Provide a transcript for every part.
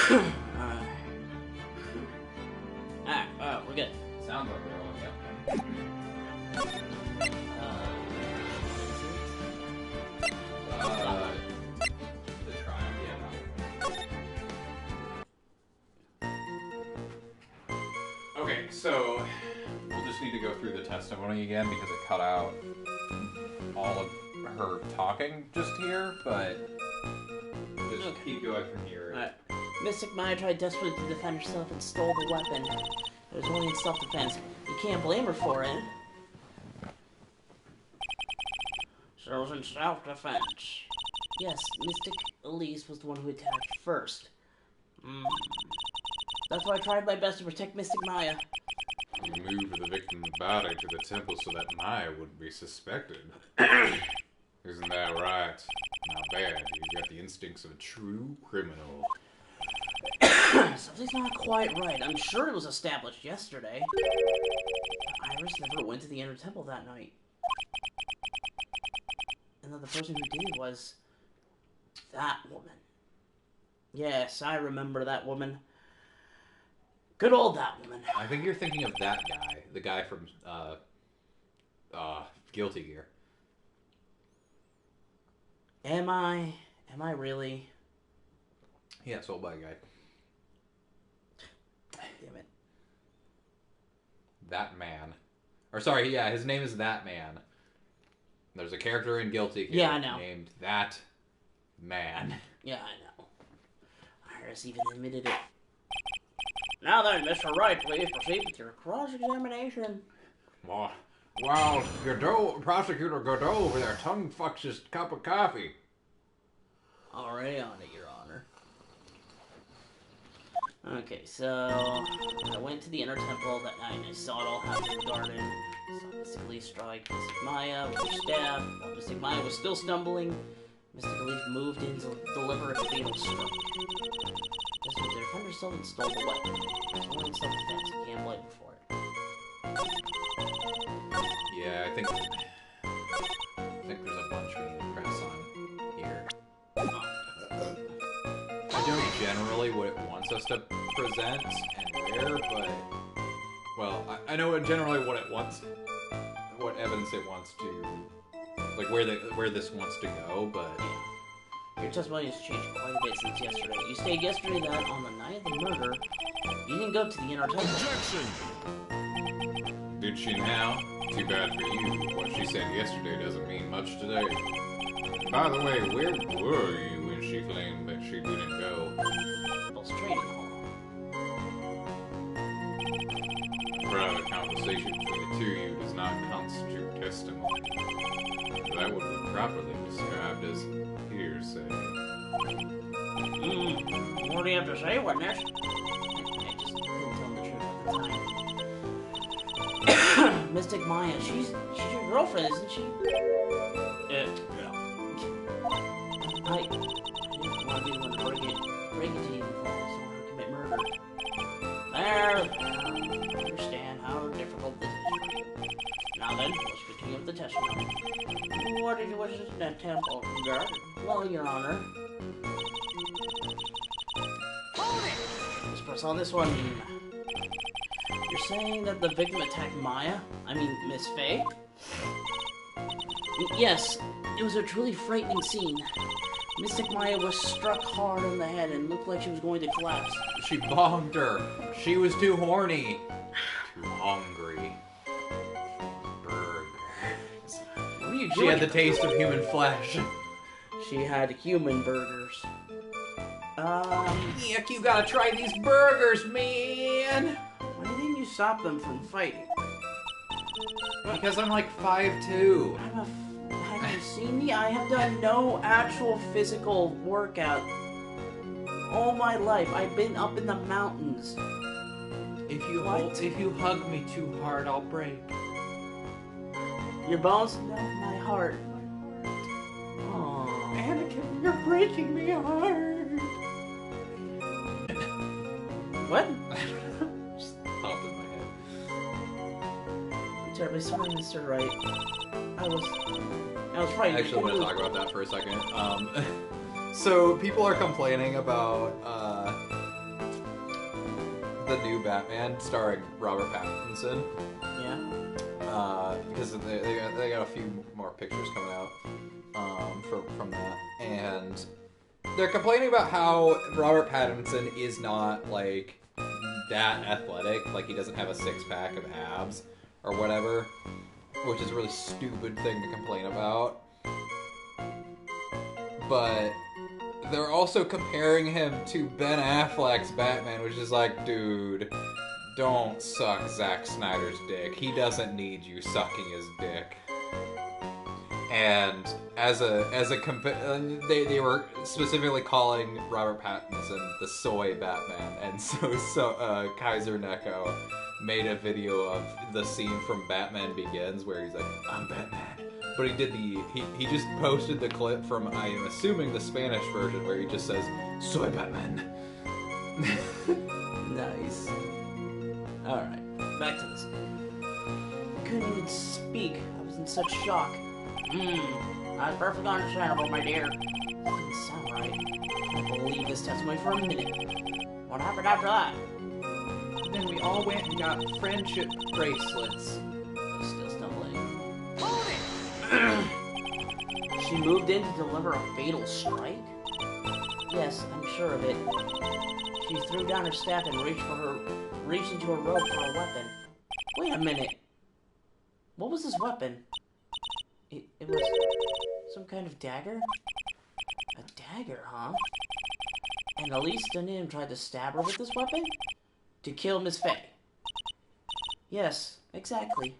Alright, we're good. Sounds like we're all, yep. The trial, yeah. Okay, so we'll just need to go through the testimony again because it cut out all of her talking just here, but just keep going from here. Alright. Mystic Maya tried desperately to defend herself and stole the weapon. It was only in self-defense. You can't blame her for it. So it was in self-defense. Yes, Mystic Elise was the one who attacked first. That's why I tried my best to protect Mystic Maya. You moved the victim's body to the temple so that Maya wouldn't be suspected. Isn't that right? Not bad. You've got the instincts of a true criminal. Something's not quite right. I'm sure it was established yesterday. Iris never went to the inner temple that night. And that the person who did was that woman. Yes, I remember that woman. Good old that woman. I think you're thinking of that guy. The guy from, Guilty Gear. Am I really? Yeah, sold by a guy. Damn it. That man. Or sorry, yeah, his name is That Man. There's a character in Guilty Gear Yeah, I know. named That Man. Yeah, I know. Iris even admitted it. Now then, Mr. Wright, please proceed with your cross-examination. Wow, Prosecutor Godot over there tongue fucks his cup of coffee. Already on it, Your Honor. Okay, so I went to the inner temple that night and I saw it all happen in the garden. I saw Mystic Elise strike Mystic Maya with her staff. While Mystic Maya was still stumbling, Mystic Elise moved in to deliver a fatal strike. This was their defender herself and stole the weapon. It's only in self-defense. You can't blame her for it. Yeah, I think there's a bunch we need to press on here. I know generally what it wants us to present and where, but... Well, I know generally what it wants... What evidence it wants to... Like, where this wants to go, but... Your testimony has changed quite a bit since yesterday. You stated yesterday that on the night of the murder, you didn't go to the inner temple. Objection! Did she now? Too bad for you. What she said yesterday doesn't mean much today. By the way, where were you when she claimed that she didn't go? Temple's training hall. A private conversation between the two of you does not constitute testimony. That would be properly described as hearsay. What do you have to say, witness? I just didn't tell him the truth at the time. Mystic Maya, she's your girlfriend, isn't she? Yeah. I didn't want to be the one to break it to you before I saw her commit murder. There, I understand how difficult this is. Now then, let's continue with the testimony. What did you wish in that temple, guard? Well, Your Honor. Let's press on this one. You're saying that the victim attacked Maya? I mean, Miss Faye? Yes, it was a truly frightening scene. Mystic Maya was struck hard on the head and looked like she was going to collapse. She bombed her. She was too horny. Too hungry. Burgers. What are you doing? She had the taste of human flesh. She had human burgers. Yuck, you gotta try these burgers, man! Why didn't you stop them from fighting? Because I'm like 5'2". Have you seen me? I have done no actual physical workout all my life. I've been up in the mountains. If you hug me too hard, I'll break. Your bones? No, my heart. Oh, Anakin, you're breaking me hard. What? Just popped in my head. I'm terribly sorry, Mr. Wright. I was frightened. I actually want to talk about that for a second. So people are complaining about the new Batman starring Robert Pattinson. Yeah. Because they got a few more pictures coming out from that, and they're complaining about how Robert Pattinson is not like that athletic, like he doesn't have a six-pack of abs or whatever, which is a really stupid thing to complain about. But they're also comparing him to Ben Affleck's Batman, which is like, dude, don't suck Zack Snyder's dick. He doesn't need you sucking his dick. And they were specifically calling Robert Pattinson the soy Batman, and so Kaiser Neko made a video of the scene from Batman Begins where he's like, I'm Batman. But he just posted the clip from, I am assuming, the Spanish version where he just says, soy Batman. Nice. Alright, back to this. I couldn't even speak. I was in such shock. That's perfectly understandable, my dear. That didn't sound right. I can't believe this testimony for a minute. What happened after that? Then we all went and got friendship bracelets. I'm still stumbling. She moved in to deliver a fatal strike? Yes, I'm sure of it. She threw down her staff and reached into her robe for a weapon. Wait a minute. What was this weapon? It was some kind of dagger? A dagger, huh? And Elise Dunham tried to stab her with this weapon? To kill Miss Faye. Yes, exactly.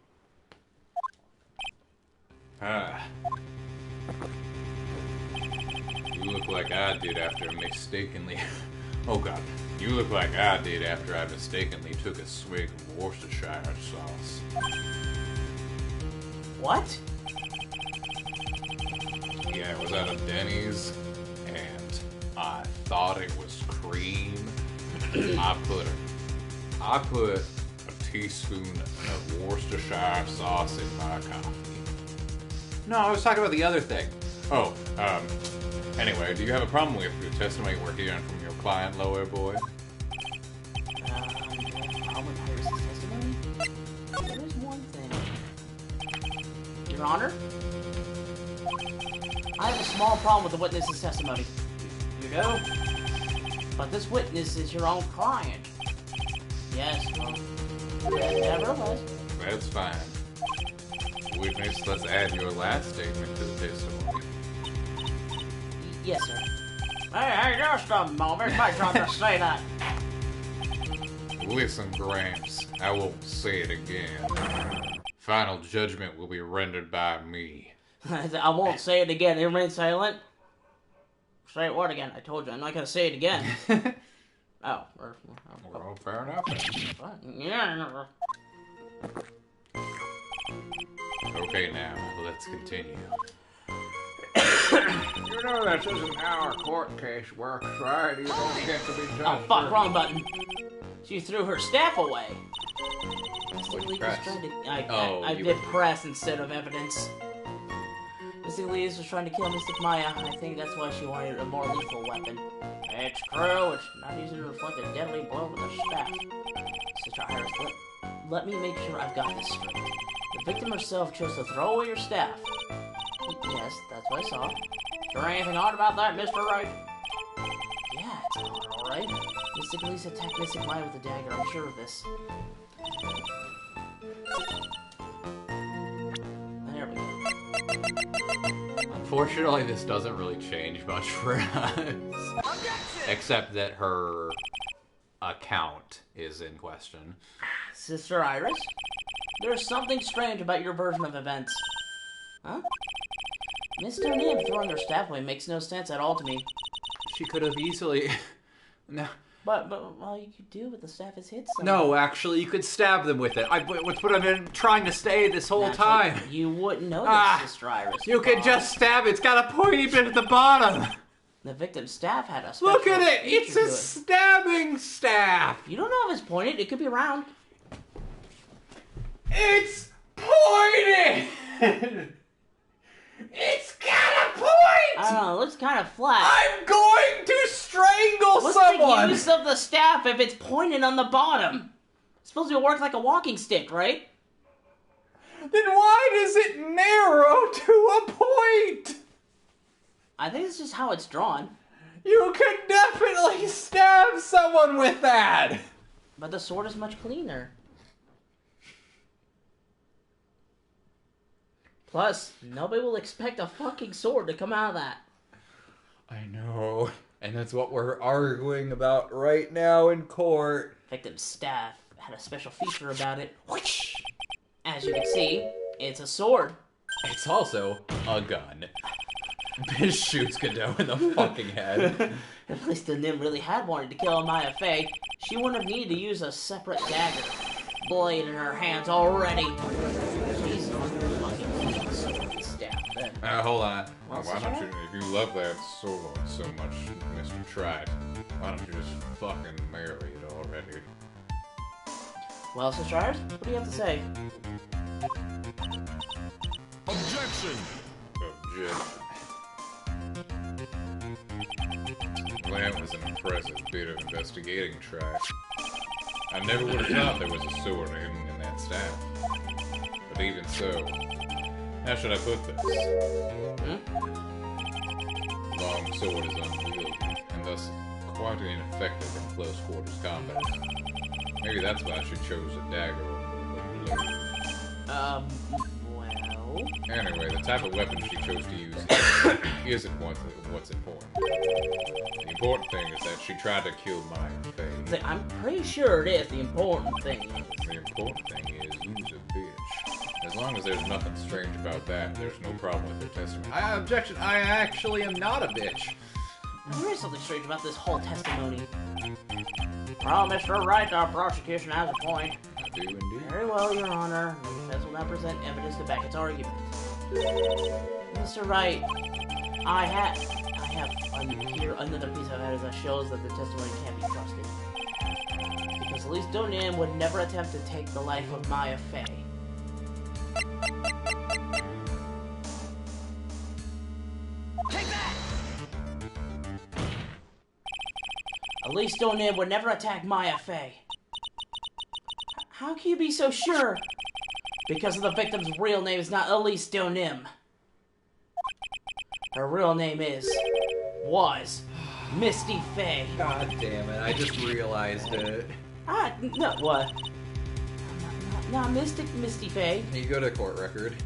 You look like I did after mistakenly... Oh god. You look like I did after I mistakenly took a swig of Worcestershire sauce. What? Yeah, I was at a Denny's, and I thought it was cream. I put a teaspoon of Worcestershire sauce in my coffee. No, I was talking about the other thing. Oh, anyway, do you have a problem with the testimony we're hearing from your client, lower boy? Problem with Iris' testimony? There is one thing. Your Honor? I have a small problem with the witness's testimony. You do? But this witness is your own client. Yes, well, nevertheless. That's fine. Witness, let's add your last statement to the testimony. Yes, sir. Hey, just a moment. I tried to say that. Listen, Gramps, I won't say it again. Final judgment will be rendered by me. I won't say it again. It remains silent. Say what again? I told you, I'm not gonna say it again. Oh. Well, fair enough. Yeah. Okay, now, let's continue. You know this isn't how our court case works, right? You don't get to be judged. Oh, fuck, wrong button. She threw her staff away. Which press? I did press instead of evidence. Mystic Elise was trying to kill Mystic Maya. I think that's why she wanted a more lethal weapon. It's true. It's not easy to reflect a deadly blow with a staff. Sister Iris, let me make sure I've got this straight. The victim herself chose to throw away your staff. Yes, that's what I saw. Is there anything odd about that, Mr. Wright? Yeah, it's odd, alright. Mystic Elise attacked Mystic Maya with a dagger, I'm sure of this. There we go. Unfortunately, this doesn't really change much for us. Except that her account is in question. Sister Iris? There's something strange about your version of events. Huh? Miss O'Neill throwing her staff away makes no sense at all to me. She could have easily... No. But all you could do with the staff is hit someone. No, actually, you could stab them with it. What's what I've been trying to say this whole time. You wouldn't know this, Sister Iris. You could just stab it. It's got a pointy bit at the bottom. The victim's staff had a special Look at it! feature It's to a stabbing staff! You don't know if it's pointed. It could be round. It's pointed! It's got a point! I don't know. It looks kind of flat. I'm going to strangle What's someone! the use of the staff if it's pointed on the bottom? It's supposed to work like a walking stick, right? Then why does it narrow to a point? I think it's just how it's drawn. You could definitely stab someone with that! But the sword is much cleaner. Plus, nobody will expect a fucking sword to come out of that. I know. And that's what we're arguing about right now in court. Victim's staff had a special feature about it. Whoosh! As you can see, it's a sword. It's also a gun. This shoots Godot in the fucking head. If Lisa Nim really had wanted to kill Maya Fey, she wouldn't have needed to use a separate dagger. Blade in her hands already. She's on her fucking sword staff then. Hold on. Well, Why don't you, if you love that sword so much, Mr. Trite, why don't you just fucking marry it already? Well, Subscribers, what do you have to say? Objection! Objection. Well, that was an impressive bit of investigating, Trite. I never would have thought there was a sword hidden in that staff. But even so, how should I put this? Long sword is unwieldy, and thus quite ineffective in close quarters combat. Maybe that's why she chose a dagger over a blade. Well... Anyway, the type of weapon she chose to use isn't what's important. The important thing is that she tried to kill Maya Fey. I'm pretty sure it is the important thing. The important thing is who's a bitch. As long as there's nothing strange about that, there's no problem with her testimony. Objection, I actually am not a bitch. There is something strange about this whole testimony. Well, Mr. Wright, our prosecution has a point. I do indeed. Very well, Your Honor. The defense will now present evidence to back its argument. Mr. Wright, I have here another piece of evidence that shows that the testimony can't be trusted. Because Elise Donin would never attempt to take the life of Maya Fey. Take that! Elise Donin would never attack Maya Fey. How can you be so sure? Because the victim's real name is not Elise Donim. Her real name was Misty Fey. God damn it, I just realized it. No, what? Not Misty Fey. You go to court record.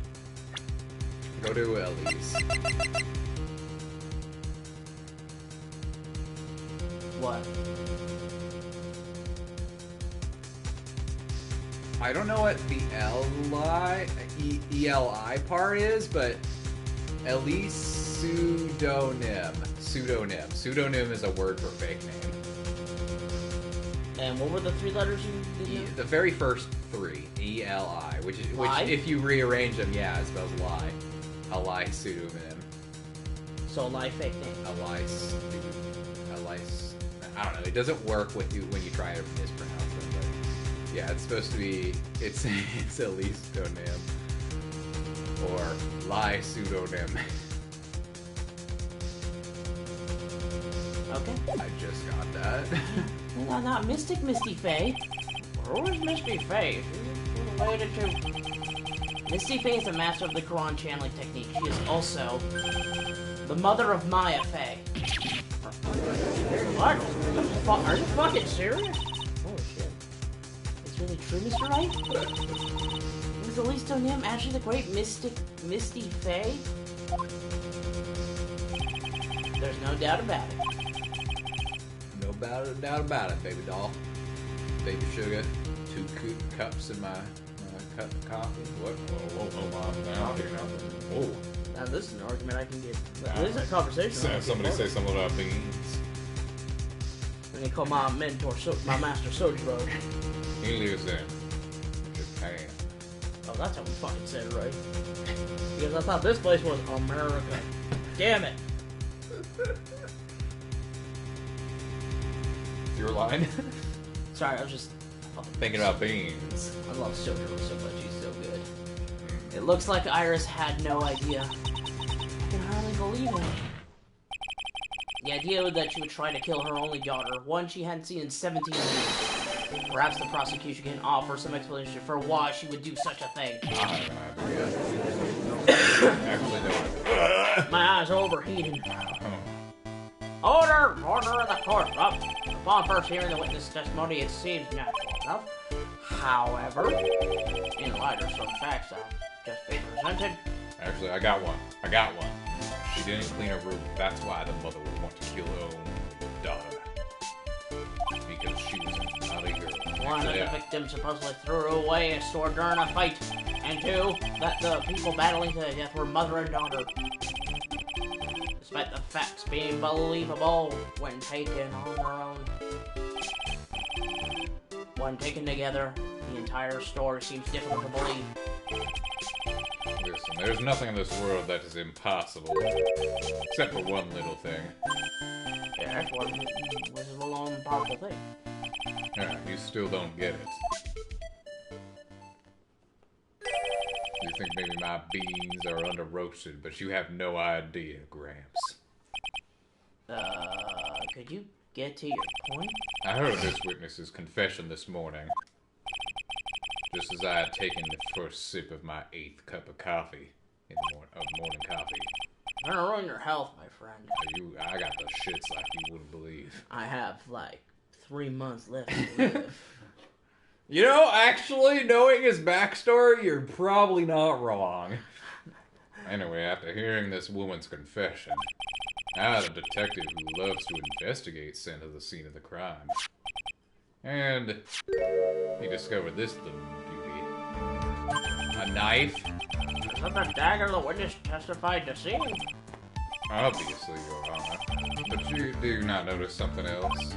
Go to Elise. What? I don't know what the ELI part is, but Elise pseudonym. Pseudonym is a word for fake name. And what were the three letters you did? The very first three, ELI, which Lie? if you rearrange them, yeah, it spells lie. A lie pseudonym. So a lie fake name. I don't know. It doesn't work with you when you try to mispronounce them. But yeah, it's supposed to be. It's Elise Donim or lie pseudonym. Okay. I just got that. No, not Misty Fey. Who is Misty Fey? She's related to... Misty Fey is a master of the Quran channeling technique. She is also the mother of Maya Fey. What? Are you fucking serious? Holy shit. It's really true, Mr. Wright? Was Elise Donim actually the great Misty Fey? There's no doubt about it. No doubt about it, baby doll. Baby sugar. 2 cups in my cup of coffee. What? Whoa, Mom. Now, you know. Whoa. Now this is an argument I can get. This is a conversation. Somebody say something about beans. And they call my mentor, my master Sojiro. He lives in Japan. Oh, that's how we fucking said it, right? Because I thought this place was America. Damn it. Your line? Sorry, I was just Thinking about beans. I love Sojiro so much. He's so good. It looks like Iris had no idea. I can hardly believe it. The idea that she would try to kill her only daughter, one she hadn't seen in 17 years. Perhaps the prosecution can offer some explanation for why she would do such a thing. I have an idea. Actually, no. My eyes are overheating. Order of the court. Upon first hearing the witness' testimony, it seems natural enough. However, in light of some facts I've just been presented... Actually, I got one. She didn't clean her room. That's why the mother would want to kill her own daughter. Because she was not a girl. One, that the victim supposedly threw away a sword during a fight. And two, that the people battling to the death were mother and daughter. Despite the facts being believable when taken on their own. When taken together, the entire story seems difficult to believe. Listen, there's nothing in this world that is impossible. Except for one little thing. Yeah, that's what this is a long, powerful thing. Yeah, you still don't get it. You think maybe my beans are under-roasted, but you have no idea, Gramps. Could you get to your point? I heard this witness's confession this morning. Just as I had taken the first sip of my 8th cup of coffee in the morning coffee. You're gonna ruin your health, my friend. I got the shits like you wouldn't believe. I have, like, 3 months left to live. You know, actually, knowing his backstory, you're probably not wrong. Anyway, after hearing this woman's confession, I had a detective who loves to investigate sent to the scene of the crime. And he discovered this little beauty. A knife? Is that the dagger the witness testified to seeing? Obviously, Your Honor. But you do not notice something else?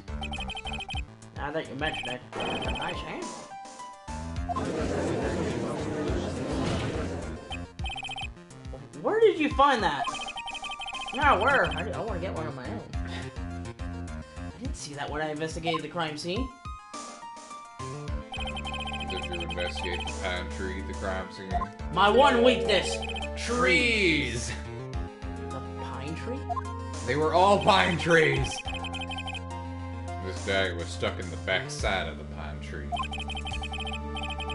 Now that you mention it, it's a nice handle. Where did you find that? No, where? I want to get one of my own. I didn't see that when I investigated the crime scene. Did you investigate the pine tree, the crime scene? My one weakness! Trees! The pine tree? They were all pine trees! This dagger was stuck in the back side of the pine tree.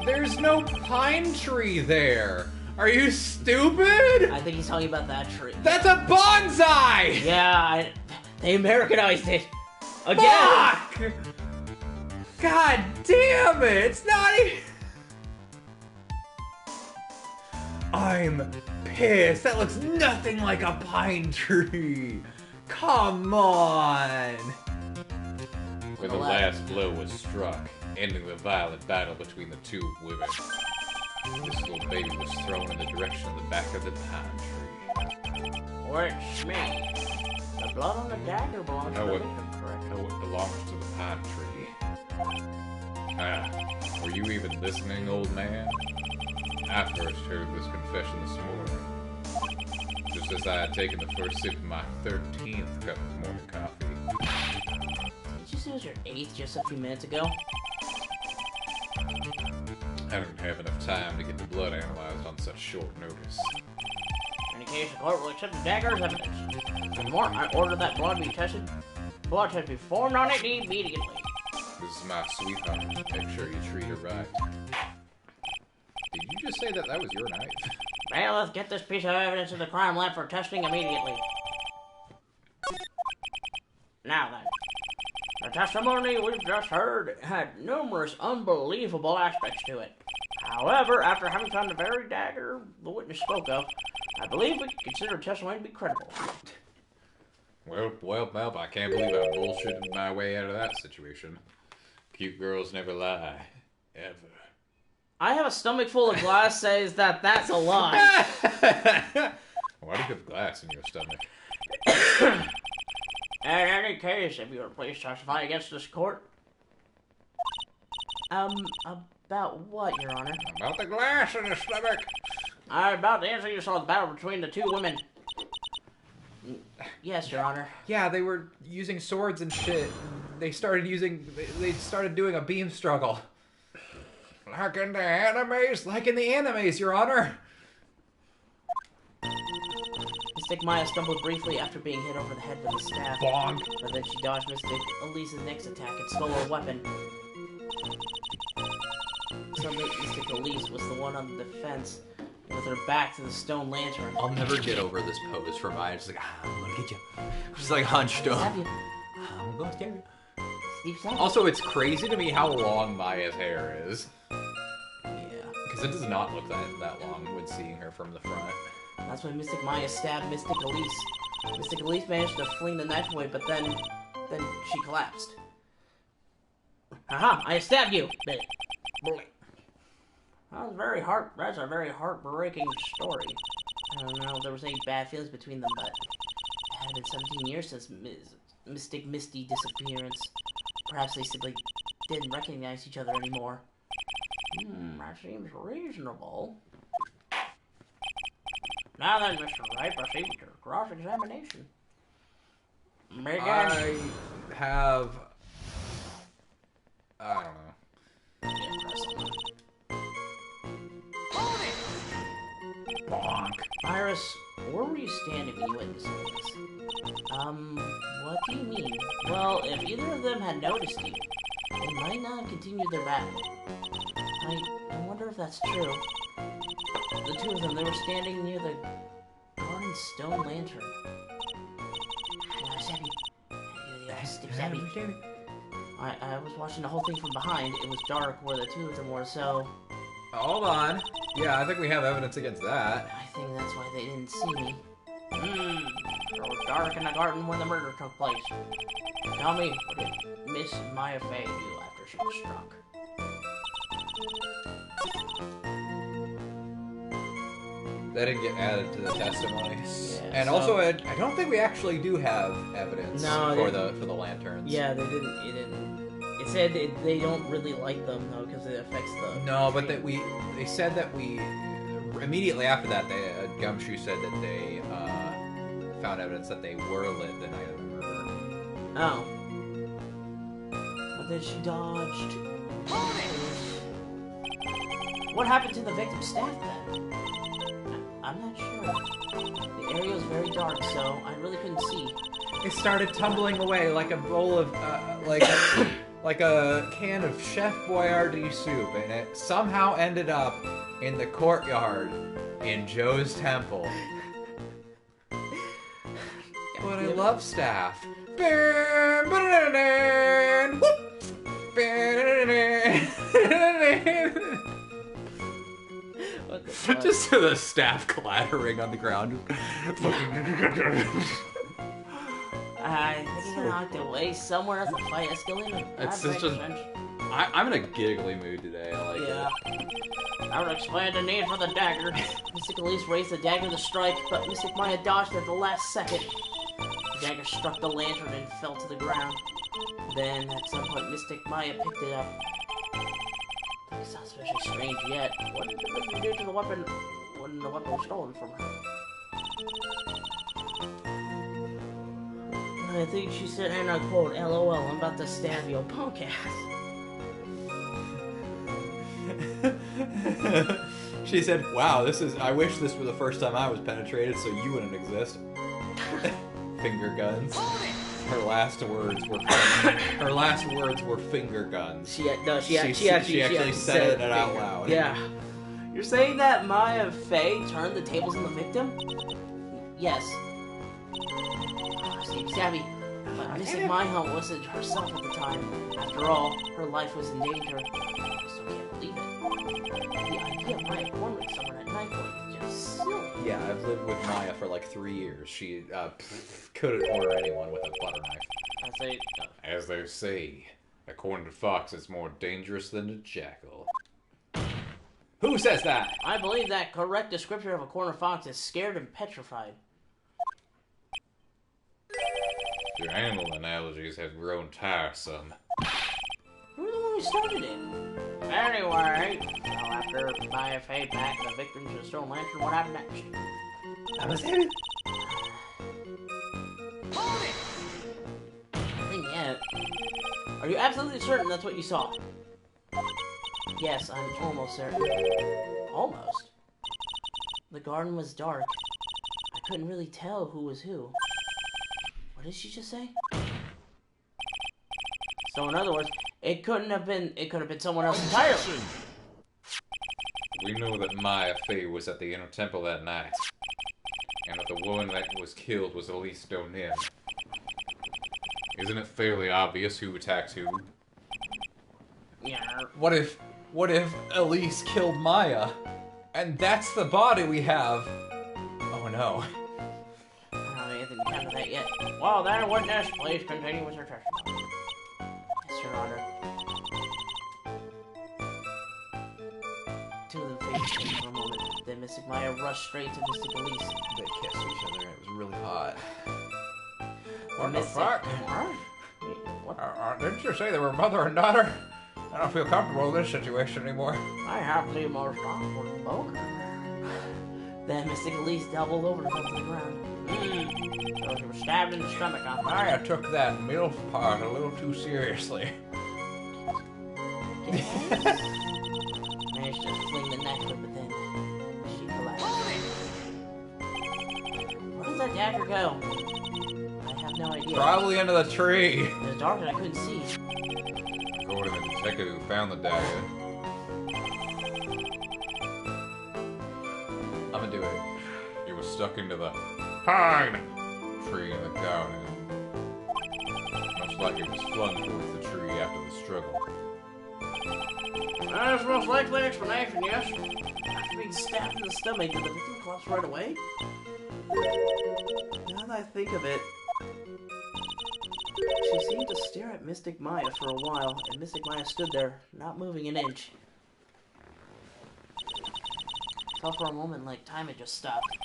There's no pine tree there! Are you stupid? I think he's talking about that tree. That's a bonsai! Yeah, they Americanized it. Again! Fuck! God damn it! It's not even... I'm pissed. That looks nothing like a pine tree. Come on. When the last blow was struck, ending the violent battle between the two women, this little baby was thrown in the direction of the back of the pine tree. Which means the blood on the dagger belongs to the victim, correct? Oh, it belongs to the pine tree. Were you even listening, old man? I first heard this confession this morning, just as I had taken the first sip of my 13th cup of morning coffee. Did you say it was your 8th just a few minutes ago? I didn't have enough time to get the blood analyzed on such short notice. In any case, the court will accept the dagger as evidence. Furthermore, I order that blood be tested. Blood test be performed on it immediately. This is my sweetheart. Make sure you treat her right. Did you just say that was your knife? Well, let's get this piece of evidence in the crime lab for testing immediately. Now then, the testimony we've just heard had numerous unbelievable aspects to it. However, after having found the very dagger the witness spoke of, I believe we can consider testimony to be credible. Well, I can't believe I bullshitted my way out of that situation. Cute girls never lie. Ever. I have a stomach full of glass says that that's a lie. Why do you have glass in your stomach? In any case, if you would please testify against this court. About what, Your Honor? About the glass in the stomach. I'm about to answer you saw the battle between the two women. Yes, Your Honor. Yeah, they were using swords and shit. They started doing a beam struggle. Like in the animes? Like in the animes, Your Honor. Is Mystic Maya stumbled briefly after being hit over the head with a staff. Bonk. But then she dodged Mystic Elise's next attack and stole her weapon. Suddenly, Mystic Elise was the one on the defense with her back to the stone lantern. I'll never get over this pose for Maya. Just like, I'm gonna get you. She's like hunched up. Stab you. I'm gonna stab you. Steve stab you. Also, it's crazy to me how long Maya's hair is. Yeah. Because it does not look that long when seeing her from the front. That's when Mystic Maya stabbed Mystic Elise. Mystic Elise managed to fling the knife away, but then she collapsed. Haha! I stabbed you! That's a very heartbreaking story. I don't know if there was any bad feelings between them, but it had been 17 years since Mystic Misty disappearance. Perhaps they simply didn't recognize each other anymore. That seems reasonable. Now then, Mr. Wright, proceed with your cross-examination. I have... I don't know. Bonk. Iris, where were you standing when you witnessed this? What do you mean? Well, if either of them had noticed you, they might not have continued their battle. I wonder if that's true. The two of them, they were standing near the garden stone lantern. Stabby. I was watching the whole thing from behind. It was dark where the two of them were, so... Hold on. Yeah, I think we have evidence against that. I think that's why they didn't see me. It was dark in the garden when the murder took place. Tell me, what did Miss Maya Fey do after she was struck? That didn't get added to the testimony. Yeah, and so- also, I don't think we actually do have evidence No, for they- the lanterns. Yeah, they didn't. It didn't. It said they don't really like them though because it affects the. No, but that they said that we immediately after that Gumshoe said that they found evidence that they were lit the night of the murder. Oh. But then she dodged. What happened to the victim's staff then? I'm not sure. The area was very dark, so I really couldn't see. It started tumbling away like a bowl of like a can of Chef Boyardee soup, and it somehow ended up in the courtyard in Joe's temple. But I love staff. What the fuck? Just the staff clattering on the ground. I think you're gonna have to wait somewhere as the fight escalated. It's That just makes a- sense. I'm in a giggly mood today. I like Yeah. it. I would explain the need for the dagger. Mystic Elise raised the dagger to strike, but Mystic Maya dodged at the last second. The dagger struck the lantern and fell to the ground. Then, at some point, Mystic Maya picked it up. It's not especially strange yet. What did the victim do to the weapon when the weapon was stolen from her? I think she said, and I quote, LOL, I'm about to stab your punk ass. She said, "Wow, I wish this were the first time I was penetrated, so you wouldn't exist." Finger guns. Her last words were finger guns. She actually actually said it out loud. Yeah. You're saying that Maya Fey turned the tables on the victim? Yes. Stabby. But Mystic Maya wasn't herself at the time. After all, her life was in danger. I still can't believe it. The idea of Maya cornering someone at night is just silly. Yeah, I've lived with Maya for like 3 years. She couldn't order anyone with a butter knife. As they say, according to Fox, it's more dangerous than a jackal. Who says that? I believe that correct description of a corner fox is scared and petrified. Your animal analogies have grown tiresome. Who the one who started it? Anyway, so after Maya Fey back the victim to the stone lantern, what happened next? Nothing yet. Are you absolutely certain that's what you saw? Yes, I'm almost certain. Almost? The garden was dark. I couldn't really tell who was who. What did she just say? So in other words, it could have been someone else entirely. We know that Maya Fey was at the Inner Temple that night, and that the woman that was killed was Elise Donin. Isn't it fairly obvious who attacked who? Yeah. What if Elise killed Maya, and that's the body we have? Oh no. I don't have anything to counter that yet. Well, there, witness, please continue with your testimony. Yes, Your Honor. Two of them faced each other for a moment. Then Mystic Maya rushed straight to Mystic Elise. They kissed each other, and it was really hot. What the Mystic- fuck? What? Didn't you say they were mother and daughter? I don't feel comfortable in this situation anymore. I have the most awkward book. Then Mystic Elise doubled over to come to the ground. So she was stabbed in the stomach on Maya took that MILF part a little too seriously. Managed to fling the necklace, but then she collapsed. Where does that dagger go? I have no idea. Probably into the tree. It was dark and I couldn't see. According to the detective who found the dagger, I'm gonna do it. it was stuck into the pine tree in the garden. Much like it was flung towards the tree after the struggle. That's the most likely explanation, yes. After being stabbed in the stomach, did the victim collapse right away? Now that I think of it, she seemed to stare at Mystic Maya for a while, and Mystic Maya stood there, not moving an inch. I felt for a moment like time had just stopped.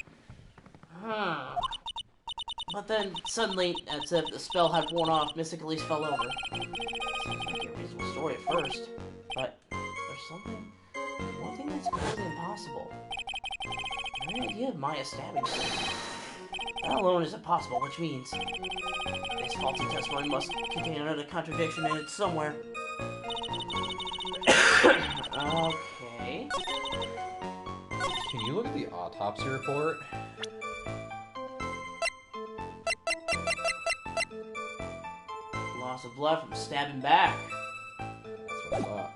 But then, suddenly, as if the spell had worn off, Mystic Elise fell over. Seems like a reasonable story at first, but there's one thing that's completely impossible. The very idea of Maya stabbing someone. That alone is impossible, which means this faulty testimony must contain another contradiction in it somewhere. Okay. Can you look at the autopsy report? Loss of blood from stabbing back. That's what I thought.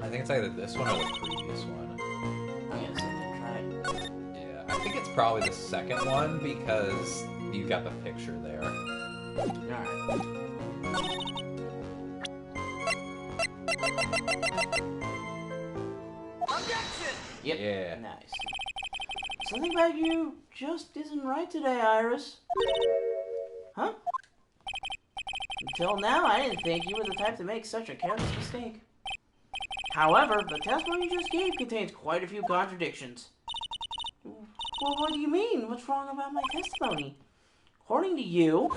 I think it's either this one or the previous one. I'm gonna sit there and try it. Yeah, I think it's probably the second one because you got the picture there. Alright. Yep. Yeah. Nice. Something about you just isn't right today, Iris. Huh? Until now, I didn't think you were the type to make such a careless mistake. However, the testimony you just gave contains quite a few contradictions. Well, what do you mean? What's wrong about my testimony? According to you,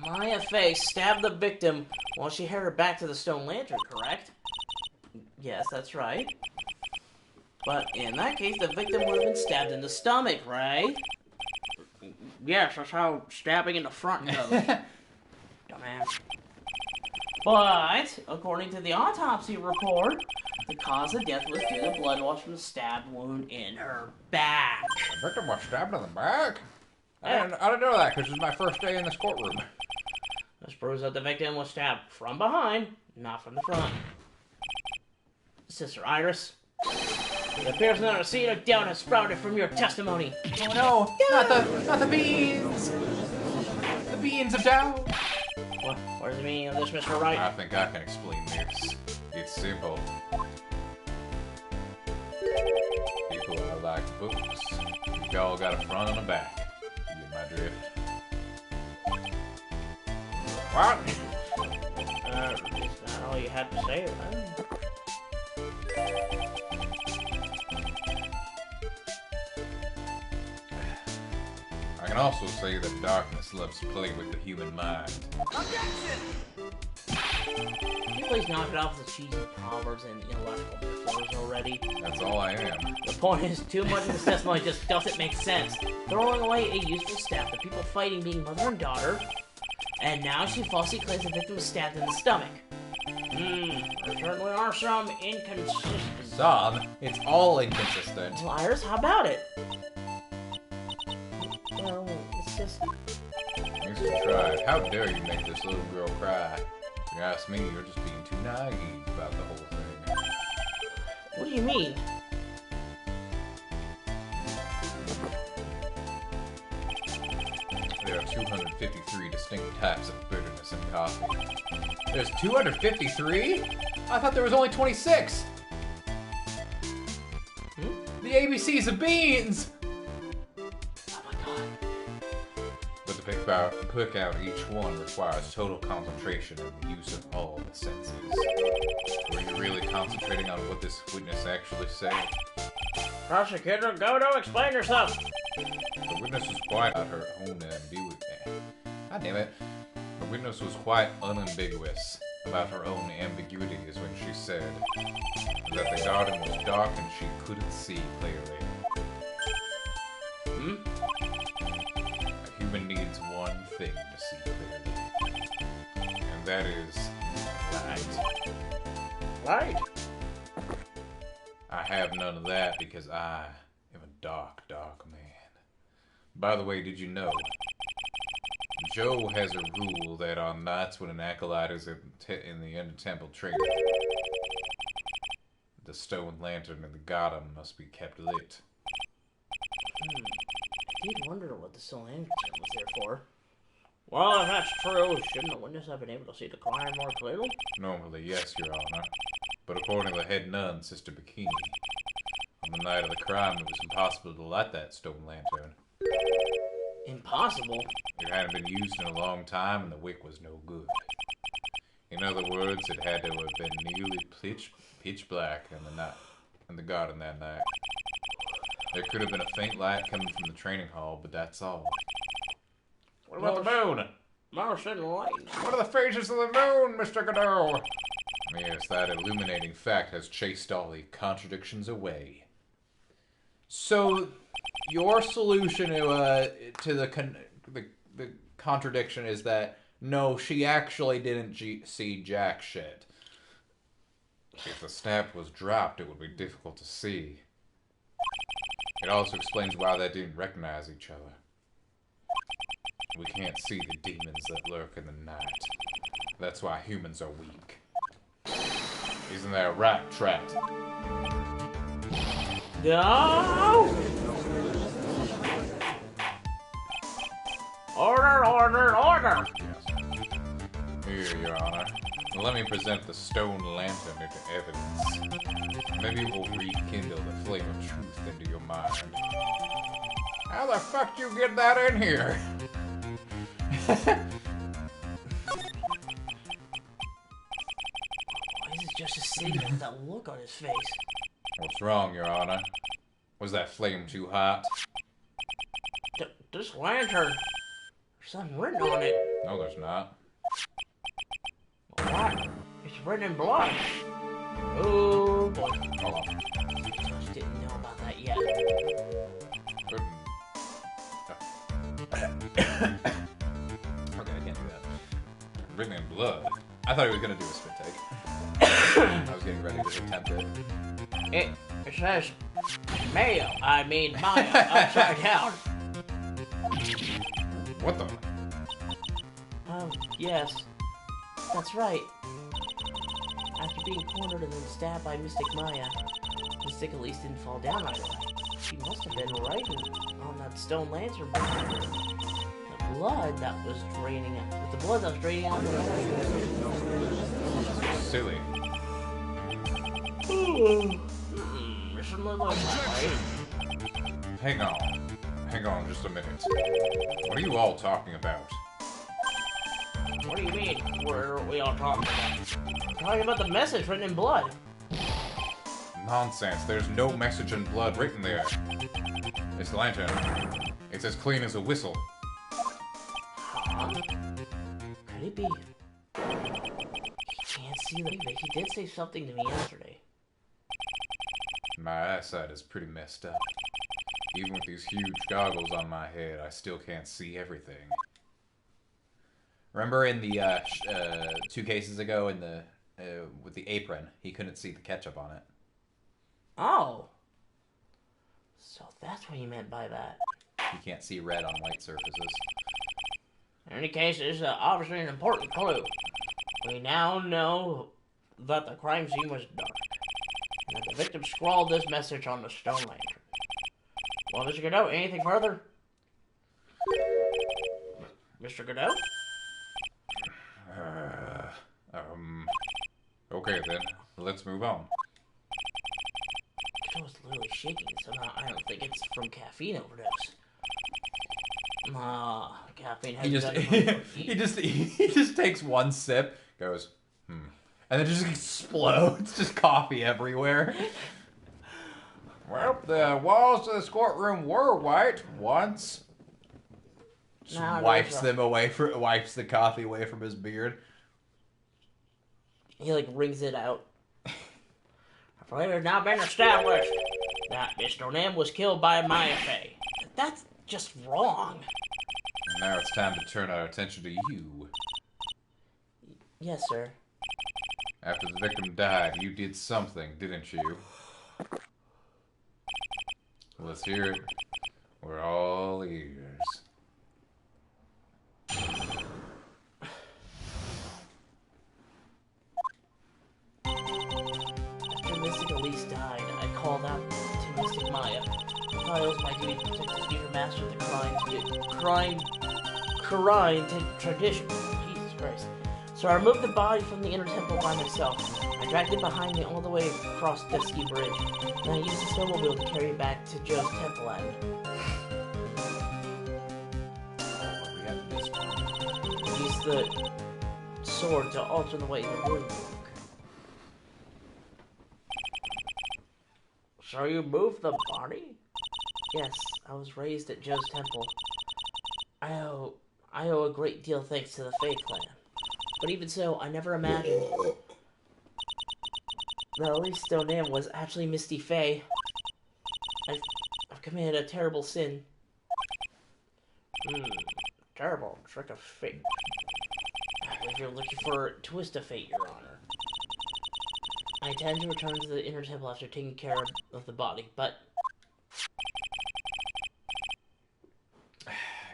Maya Fey stabbed the victim while she held her back to the stone lantern, correct? Yes, that's right. But in that case, the victim would have been stabbed in the stomach, right? Yes, that's how stabbing in the front goes. Dumbass. But, according to the autopsy report, the cause of death was due to blood loss from the stab wound in her back. The victim was stabbed in the back? I didn't know that because it's my first day in this courtroom. This proves that the victim was stabbed from behind, not from the front. Sister Iris, it appears that a seed of doubt has sprouted from your testimony. Oh no! Not the beans! The beans of doubt! What is the meaning of this, Mr. Wright? I think I can explain this. It's simple. People are like books. You've all got a front and a back. You get my drift? What? Is that all you had to say, right? I can also say that darkness loves to play with the human mind. You please knock it off with the cheesy proverbs and intellectual metaphors already? That's all I am. The point is, too much of this testimony just doesn't make sense. Throwing away a useful staff, the people fighting being mother and daughter, and now she falsely claims the victim was stabbed in the stomach. There certainly are some inconsistencies. Some? It's all inconsistent. Liars, how about it? Well, it's just... Mr. Tribe, how dare you make this little girl cry? If you ask me, you're just being too naive about the whole thing. What do you mean? There are 253 distinct types of bitterness in coffee. There's 253? I thought there was only 26! The ABCs of beans! Oh my god. But to pick out each one requires total concentration and the use of all the senses. Were you really concentrating on what this witness actually said? Prosecutor, go to explain yourself! The witness was quite at her own ambiguity. God damn it. The witness was quite unambiguous about her own ambiguities when she said that the garden was dark and she couldn't see clearly. A human needs one thing to see clearly, and that is light. Light? I have none of that because I am a dark, dark man. By the way, did you know? Joe has a rule that on nights when an acolyte is in the Inner Temple training, the stone lantern in the garden must be kept lit. I did wonder what the stone lantern was there for. Well, if that's true, shouldn't the witness have been able to see the crime more clearly? Normally, yes, Your Honor. But according to the head nun, Sister Bikini, on the night of the crime, it was impossible to light that stone lantern. Impossible? It hadn't been used in a long time, and the wick was no good. In other words, it had to have been nearly pitch black in the garden that night. There could have been a faint light coming from the training hall, but that's all. What about the moon? Martian light. What are the phases of the moon, Mr. Godot? Yes, that illuminating fact has chased all the contradictions away. So, your solution to the contradiction is that, no, she actually didn't see jack shit. If the stab was dropped, it would be difficult to see. It also explains why they didn't recognize each other. We can't see the demons that lurk in the night. That's why humans are weak. Isn't that right, Trat? No! Order, order, order! Yes. Here, Your Honor. Let me present the stone lantern into evidence. Maybe it will rekindle the flame of truth into your mind. How the fuck do you get that in here? Why is it just sitting there with that look on his face? What's wrong, Your Honor? Was that flame too hot? This lantern, there's something written on it. No, there's not. What? It's written in blood. Oh boy. Hold on. Just didn't know about that yet. Okay, I can't do that. Written in blood. I thought he was gonna do a spit take. I was getting ready to attempt it. It says Maya upside down. What the? Yes. That's right. After being cornered and then stabbed by Mystic Maya, Mystic at least didn't fall down right away. She must have been writing on that stone lantern. The blood that was draining out. The blood that was draining out. Silly. This doesn't look like that, Hang on just a minute. What are you all talking about? right? What do you mean? What are we all talking about? We're talking about the message written in blood. Nonsense, there's no message in blood written there. This lantern, it's as clean as a whistle. Huh? Could it be? He can't see that he did say something to me yesterday. My eyesight is pretty messed up. Even with these huge goggles on my head, I still can't see everything. Remember in the 2 cases ago in the with the apron, he couldn't see the ketchup on it. Oh. So that's what you meant by that. You can't see red on white surfaces. In any case, this is obviously an important clue. We now know that the crime scene was dark, and that the victim scrawled this message on the stone lantern. Well, Mr. Godot, anything further? Mr. Godot? Okay then, let's move on. Godot's literally shaking. Somehow, I don't think it's from caffeine overdose. Caffeine has He just takes one sip, goes, and then just explodes. Just coffee everywhere. Well, the walls of this courtroom were white once. Just wipes the coffee away from his beard. He wrings it out. For it has now been established that Mr. Nim was killed by Maya Fey. That's just wrong. Now it's time to turn our attention to you. Yes, sir. After the victim died, you did something, didn't you? Let's hear it. We're all ears. After Mystic Elise died, I called out to Mystic Maya. I thought it was my duty to protect the future master of the crime tradition. Jesus Christ. So I removed the body from the inner temple by myself. I dragged it behind me all the way across Dusky Bridge. Then I used the snowmobile to carry it back to Joe's temple abbey. I used the sword to alter the way the wound would look. So you moved the body? Yes, I was raised at Joe's temple. I owe a great deal thanks to the Fae clan. But even so, I never imagined that Elise Stonem was actually Misty Fae. I've committed a terrible sin. Terrible trick of fate. I believe you're looking for a twist of fate, Your Honor. I intend to return to the inner temple after taking care of the body, but...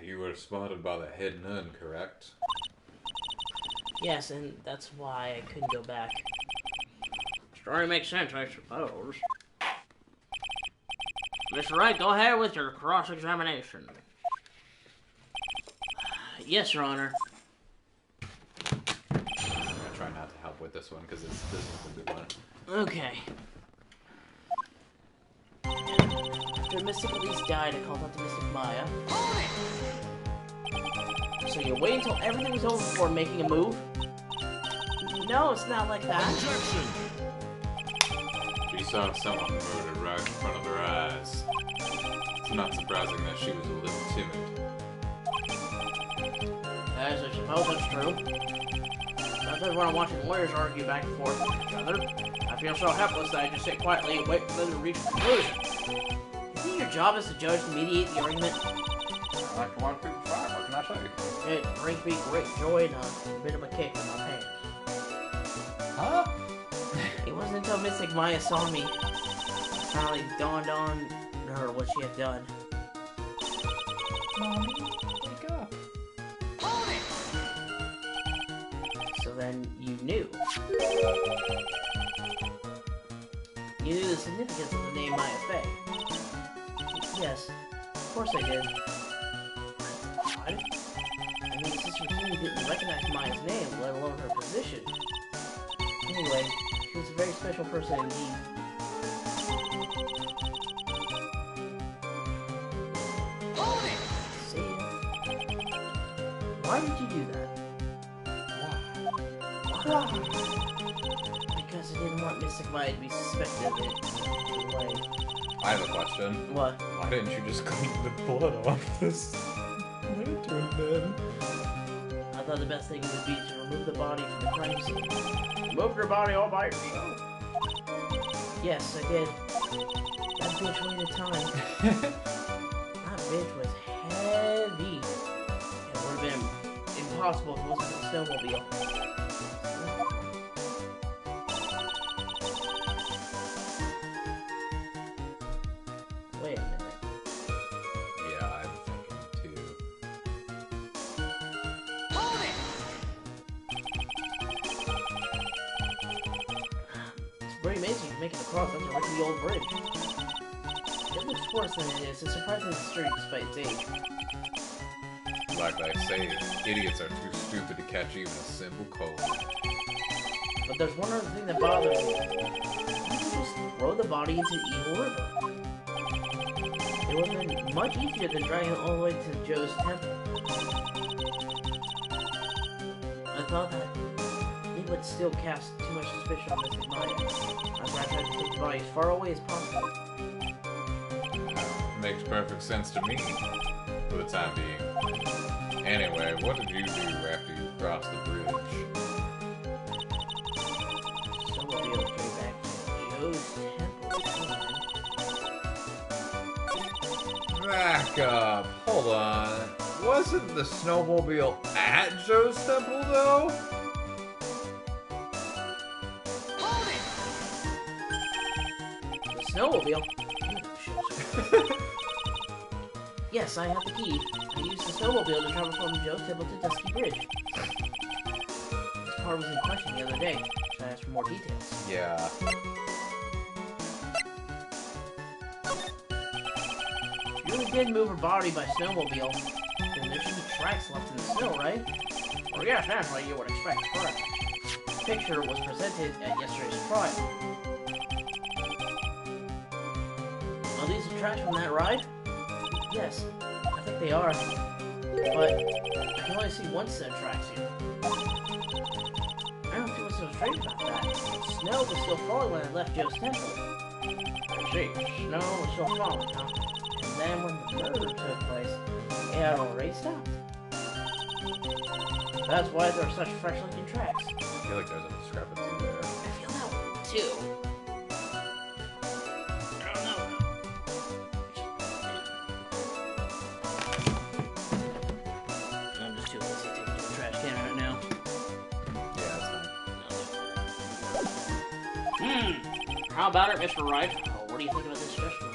You were spotted by the head nun, correct? Yes, and that's why I couldn't go back. Story makes sense, I suppose. Mr. Wright, go ahead with your cross-examination. Yes, Your Honor. I'm gonna try not to help with this one because this is a good one. Okay. After Mystic Elise died, I called out to Mystic Maya. So you're waiting until everything was over before making a move? No, it's not like that. Objection! She saw someone murdered right in front of her eyes. It's not surprising that she was a little timid. As I suppose that's true. Sometimes when I'm watching lawyers argue back and forth with each other, I feel so helpless that I just sit quietly and wait for them to reach a conclusion. Isn't your job as a judge to mediate the argument? I like to watch people fight, what can I say? It brings me great joy and a bit of a kick in my pants. Huh? It wasn't until Mystic Maya saw me, it finally dawned on her what she had done. Mommy, wake up. So then you knew. You knew the significance of the name Maya Fey. Yes, of course I did. Odd. I mean, Sister King didn't recognize Maya's name, let alone her position. Anyway, she was a very special person indeed. See ya. Why did you do that? Why? Because I didn't want Mystic Maya to be suspected of it. Anyway. I have a question. What? Why didn't you just clean the blood off this lantern then? I thought the best thing would be to remove the body from the crime scene. Moved your body all by yourself. Yes, I did. That bitch weighed a ton. That bitch was heavy. It would have been impossible if it wasn't for the snowmobile. Wait a minute. Yeah, I'm thinking too. It's pretty amazing you can make it across. That's a rickety old bridge. It looks worse than it is. It's surprisingly sturdy despite its age. Like they say, idiots are too stupid to catch even a simple cold. But there's one other thing that bothers me. You can just throw the body into the evil river. It would have been much easier than dragging it all the way to Joe's temple. I thought that it would still cast too much suspicion on Mystic Maya. That's why I tried to take the body as far away as possible. Makes perfect sense to me, for the time being. Anyway, what did you do after you crossed the bridge? So we'll be able to go back to Joe's temple. Back up. Hold on. Wasn't the snowmobile at Joe's temple, though? The snowmobile? Yes, I have the key. I used the snowmobile to travel from Joe's temple to Dusky Bridge. This part was in question the other day, so I asked for more details. Yeah. You really did move her body by snowmobile, then there should be tracks left in the snow, right? Well, yes, that's what you would expect, correct? The picture was presented at yesterday's trial. Are these the tracks from that ride? Yes, I think they are. But I can only see one set of tracks here. I don't feel so straight about that. Snow was still falling when I left Joe's temple. I see. Snow was still falling, huh? And then when the murder took place, it had already stopped. That's why there are such fresh-looking tracks. I feel like there's a discrepancy there. I feel that one too. I don't know. I'm just too lazy to take it to the trash can right now. Yeah, that's fine. How about it, Mr. Wright? Oh, what do you think about this suggestion?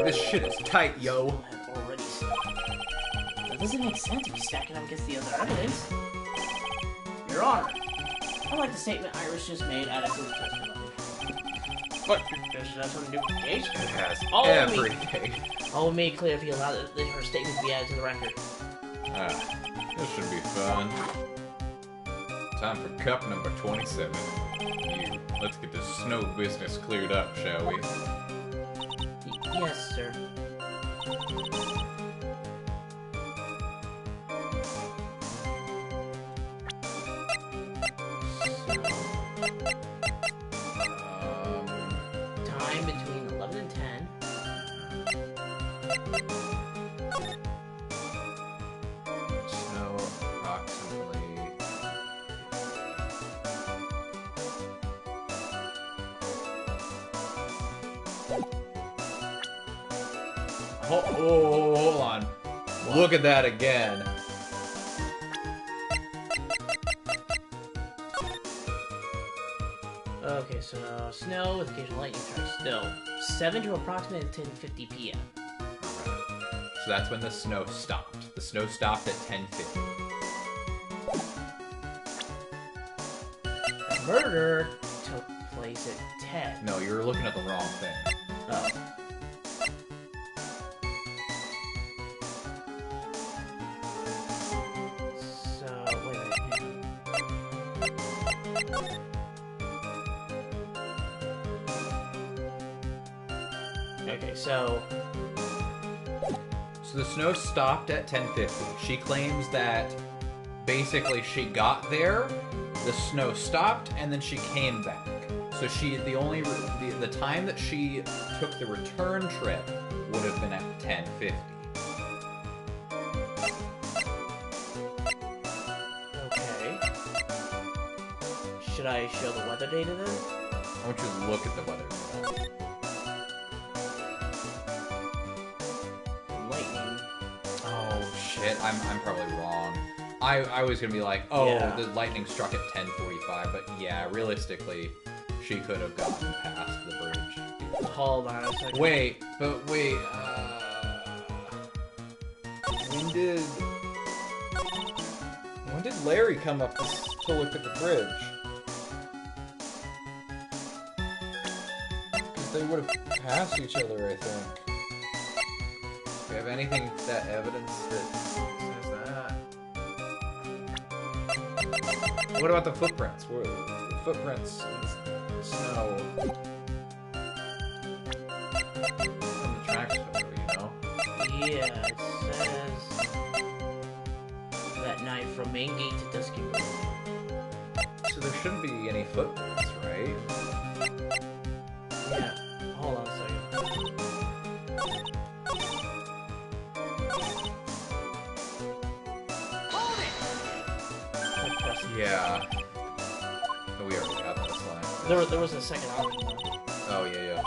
This shit is tight, yo. Have already stopped. That doesn't make sense if you stack it up against the other evidence. Your Honor, I like the statement Iris just made added to the testimony. But does that have something to do with the case? It has Oh, everything. I'll make clear if you allow her statement to be added to the record. This should be fun. Time for cup number 27. Let's get this snow business cleared up, shall we? Yes, sir. Time between 11 and 10. Snow approximately. Hold on. What? Look at that again. Okay, so snow with occasional lightning strikes still. 7 to approximately 10:50 p.m. So that's when the snow stopped. The snow stopped at 10:50. The murder took place at 10. No, you're looking at the wrong thing. Oh. So, wait a minute. Okay, so the snow stopped at 10:50. She claims that basically she got there, the snow stopped, and then she came back. So the time that she took the return trip would have been at 10:50. Should I show the weather data then? I want you to look at the weather. Lightning. Oh shit, I'm probably wrong. I was gonna be like, oh, Yeah. the lightning struck at 10:45, but yeah, realistically, she could have gotten past the bridge. Hold on a second. Wait, when did Larry come up to look at the bridge? Because they would have passed each other, I think. Do you have anything, that evidence that says that? What about the footprints? What are the footprints in the snow? From the tracks photo, you know? Yeah, it says that night from main gate to Dusky Road. So there shouldn't be any footprints, right? Yeah. Hold on a second. Yeah. Oh, we already got this line. There was a second option though. Oh, yeah.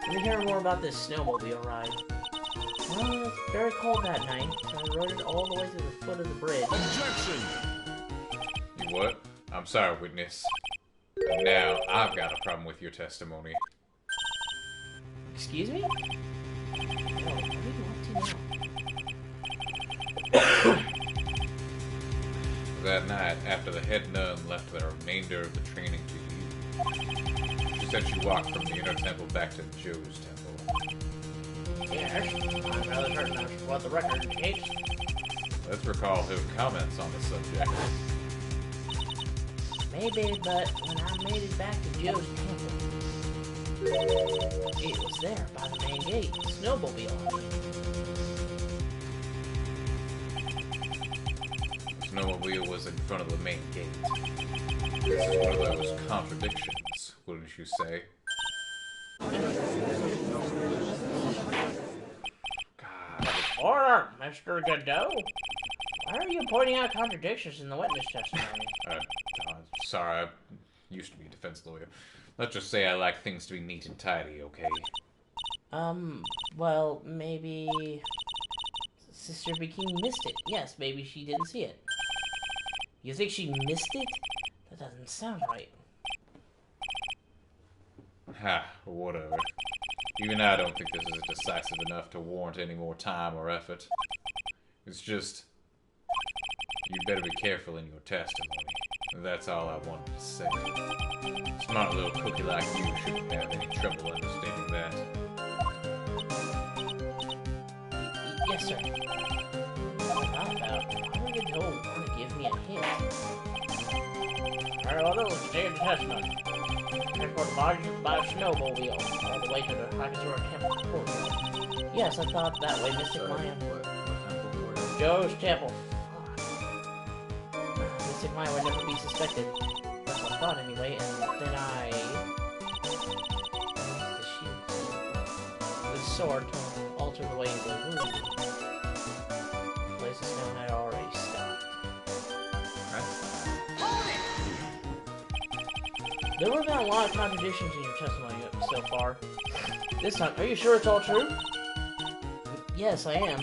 Let me hear more about this snowmobile ride. Well, it's very cold that night, so I rode it all the way to the foot of the bridge. Objection! You what? I'm sorry, witness. And now, I've got a problem with your testimony. Excuse me? Oh, what do you want to know? That night, after the head nun left the remainder of the training to you, she said she walked from the inner temple back to Joe's temple. Yes, I'm rather certain that's what the record indicates. Let's recall her comments on the subject. Maybe, but when I made it back to Joe's temple, it was there by the main gate, snowmobile on me. The snowmobile was in front of the main gate. This is one of those contradictions, wouldn't you say? God, Order, Mr. Godot. Why are you pointing out contradictions in the witness testimony? sorry, I used to be a defense lawyer. Let's just say I like things to be neat and tidy, okay? Well, maybe Sister Bikini missed it. Yes, maybe she didn't see it. You think she missed it? That doesn't sound right. Ha, whatever. Even I don't think this is decisive enough to warrant any more time or effort. It's just, you better be careful in your testimony. That's all I wanted to say. Smart little cookie like you shouldn't have any trouble understanding that. Yes, sir. What about? Why would Joel want to give me a hint? Alright, well, let's take the testimony. Transport by a snowmobile all the way to the Hakazura Temple courtyard. Yes, I thought that way, Mystic Maya. What temple courtyard? Joe's temple. Mystic Maya would never be suspected. That's what I thought anyway, and then I used the shield. The sword to alter the way they moved. The place of snow had already stopped. There were not a lot of contradictions in your testimony so far. This time, are you sure it's all true? Yes, I am.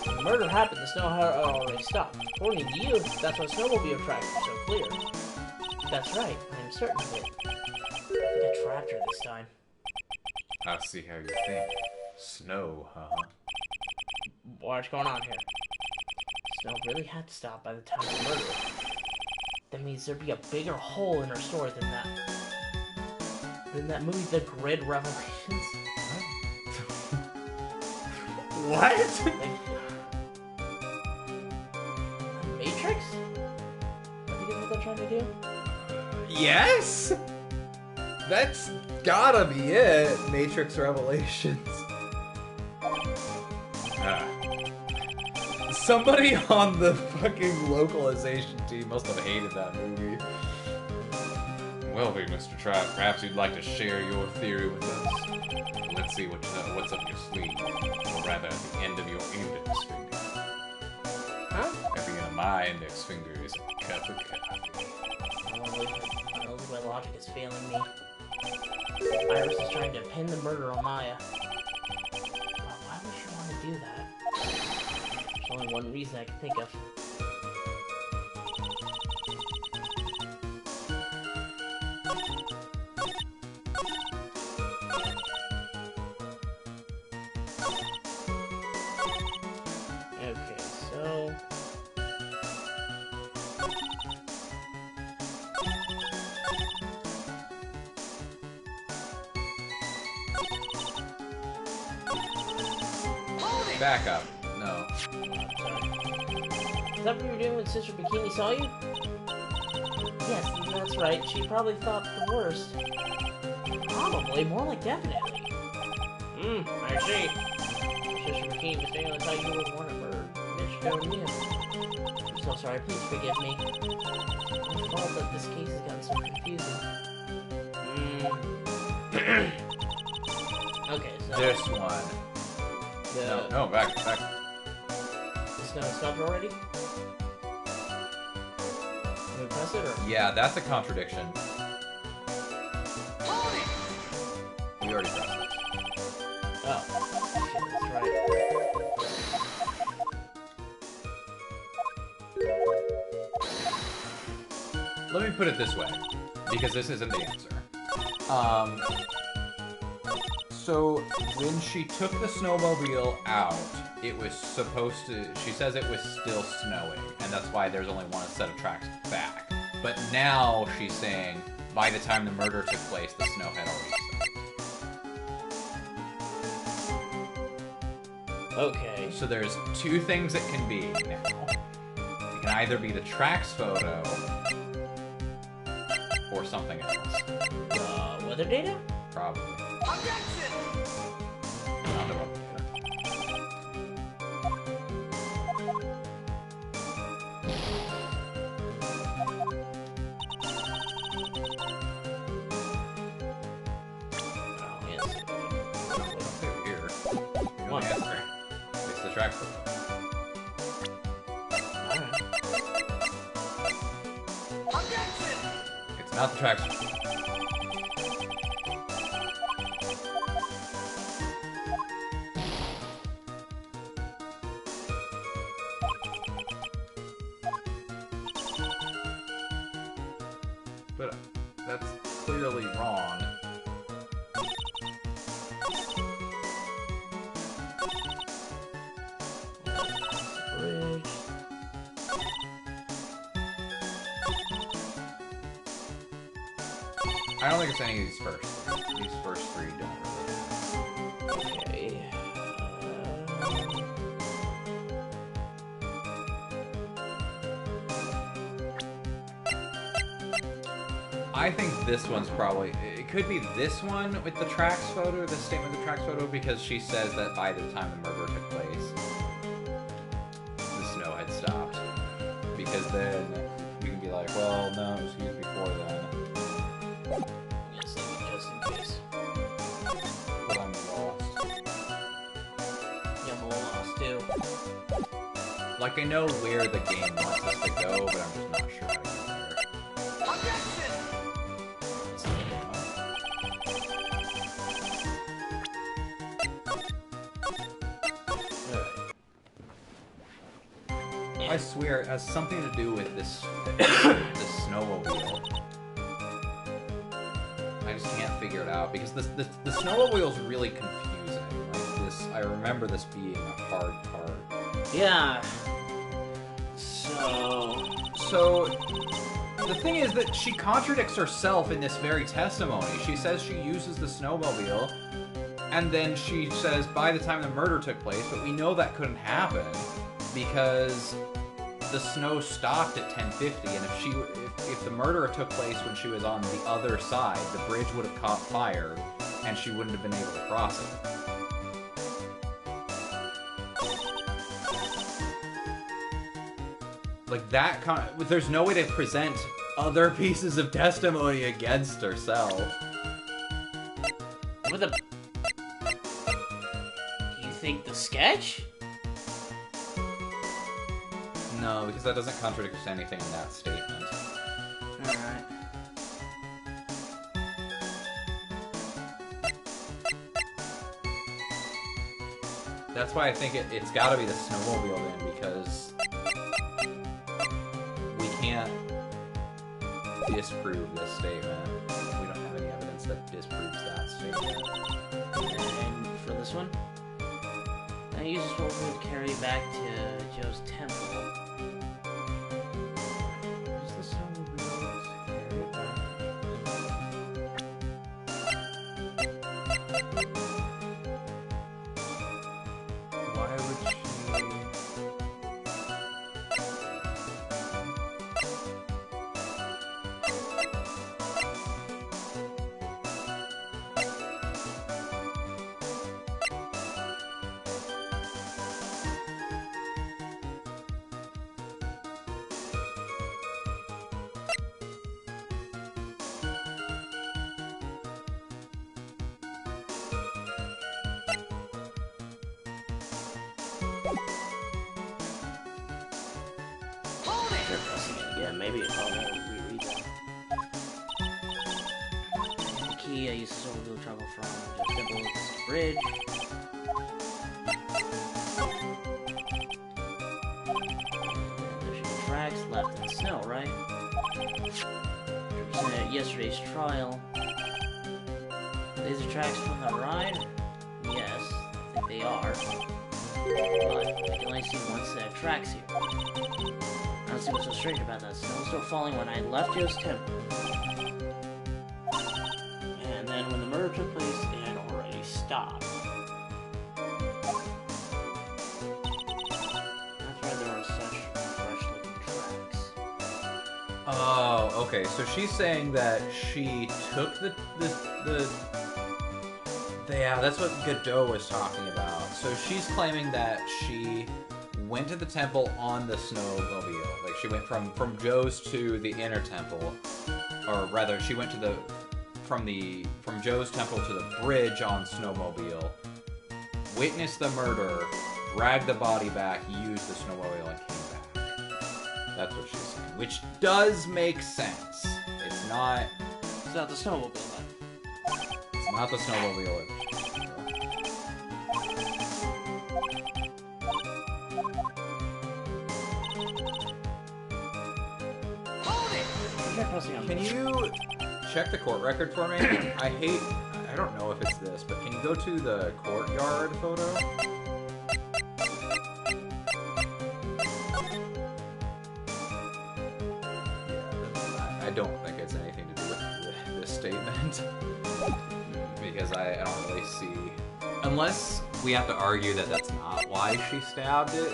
When the murder happened, the snow had already stopped. According to you, that's why snowmobile tracks are so clear. That's right, I am certain of it. I got trapped her this time. I see how you think. Snow, huh? What's going on here? Snow really had to stop by the time of the murder. That means there'd be a bigger hole in her story than that. Than that movie, The Grid Revelations. What? Matrix? I think that's what they're trying to do. Yes? That's gotta be it. Matrix Revelations. Ah, Somebody on the fucking localization team must have hated that movie. well, big Mr. Tribe, perhaps you'd like to share your theory with us. Let's see what's up your sleeve, or rather, at the end of your index finger. my index finger is a cup of coffee. I don't think my logic is failing me. Iris is trying to pin the murder on Maya. But why would she want to do that? There's only one reason I can think of. Okay, so... Back up. No. Is that what you were doing when Sister Bikini saw you? Yes, that's right. She probably thought the worst. Probably, more like definitely. I see. Sister Bikini mistakenly thought you were one of her bitch you. I'm so sorry, please forgive me. My fault that this case has gotten so confusing. Okay, so... This one. No, back. The snow stopped already? Can we press it, or...? Yeah, that's a contradiction. We already pressed it. Oh. Shit, that's right. Let me put it this way, because this isn't the answer. So when she took the snowmobile out, it was supposed to, she says it was still snowing, and that's why there's only one set of tracks back. But now she's saying, by the time the murder took place, the snow had already stopped. Okay. So there's two things it can be now. It can either be the tracks photo, or something else. Weather data? Probably. Objection! Not the weather data. Oh, yes. It's over here. You know What? the answer. It's the track photo. Alright. Objection! It's not the tracks photo. But that's clearly wrong. Bridge. I don't think it's any of these first three. These first three don't really. Okay. I think this one's probably, it could be this one with the tracks photo, the statement of the tracks photo, because she says that by the time the murder took place, the snow had stopped. Because then we can be like, well, no, it was used before then. Yes, just in case. But I'm lost. Yeah, I'm a little lost too. Like, I know where the game wants us to go, but I'm just not sure how to get there. Objection! I swear, it has something to do with this, this snowmobile. I just can't figure it out, because the snowmobile is really confusing. Like this, I remember this being a hard part. Yeah. So, the thing is that she contradicts herself in this very testimony. She says she uses the snowmobile, and then she says by the time the murder took place, but we know that couldn't happen, because the snow stopped at 10:50, and if the murder took place when she was on the other side, the bridge would have caught fire, and she wouldn't have been able to cross it. Like that there's no way to present other pieces of testimony against herself. With a... Do you think the sketch? No, because that doesn't contradict anything in that statement. Alright. That's why I think it's got to be the snowmobile then, because we can't disprove this statement. We don't have any evidence that disproves that statement. And for this one, I use this one to carry back to Joe's temple. Use the snowmobile to carry it back. Why would she... They're pressing it again. Maybe I'll reread that. The key I use this over to travel from Joe's temple to this bridge. There's your tracks left in the snow, right? Represented at yesterday's trial. These are tracks from the ride? Yes, I think they are. But I can only see one set of tracks here. I don't see what's so strange about that. Snow was still falling when I left Joe's temple. And then when the murder took place, it had already stopped. That's why there were such fresh-looking tracks. Oh, okay. So she's saying that she took the yeah, that's what Godot was talking about. So she's claiming that she went to the temple on the snowmobile. Like, she went from Joe's to the inner temple, or rather, she went to from Joe's temple to the bridge on snowmobile, witnessed the murder, dragged the body back, used the snowmobile, and came back. That's what she's saying, which does make sense. It's not the snowmobile then. It's not the snowmobile. Can you check the court record for me? I don't know if it's this, but can you go to the courtyard photo? Yeah, I don't think it's anything to do with this statement. Because I don't really see... Unless we have to argue that that's not why she stabbed it.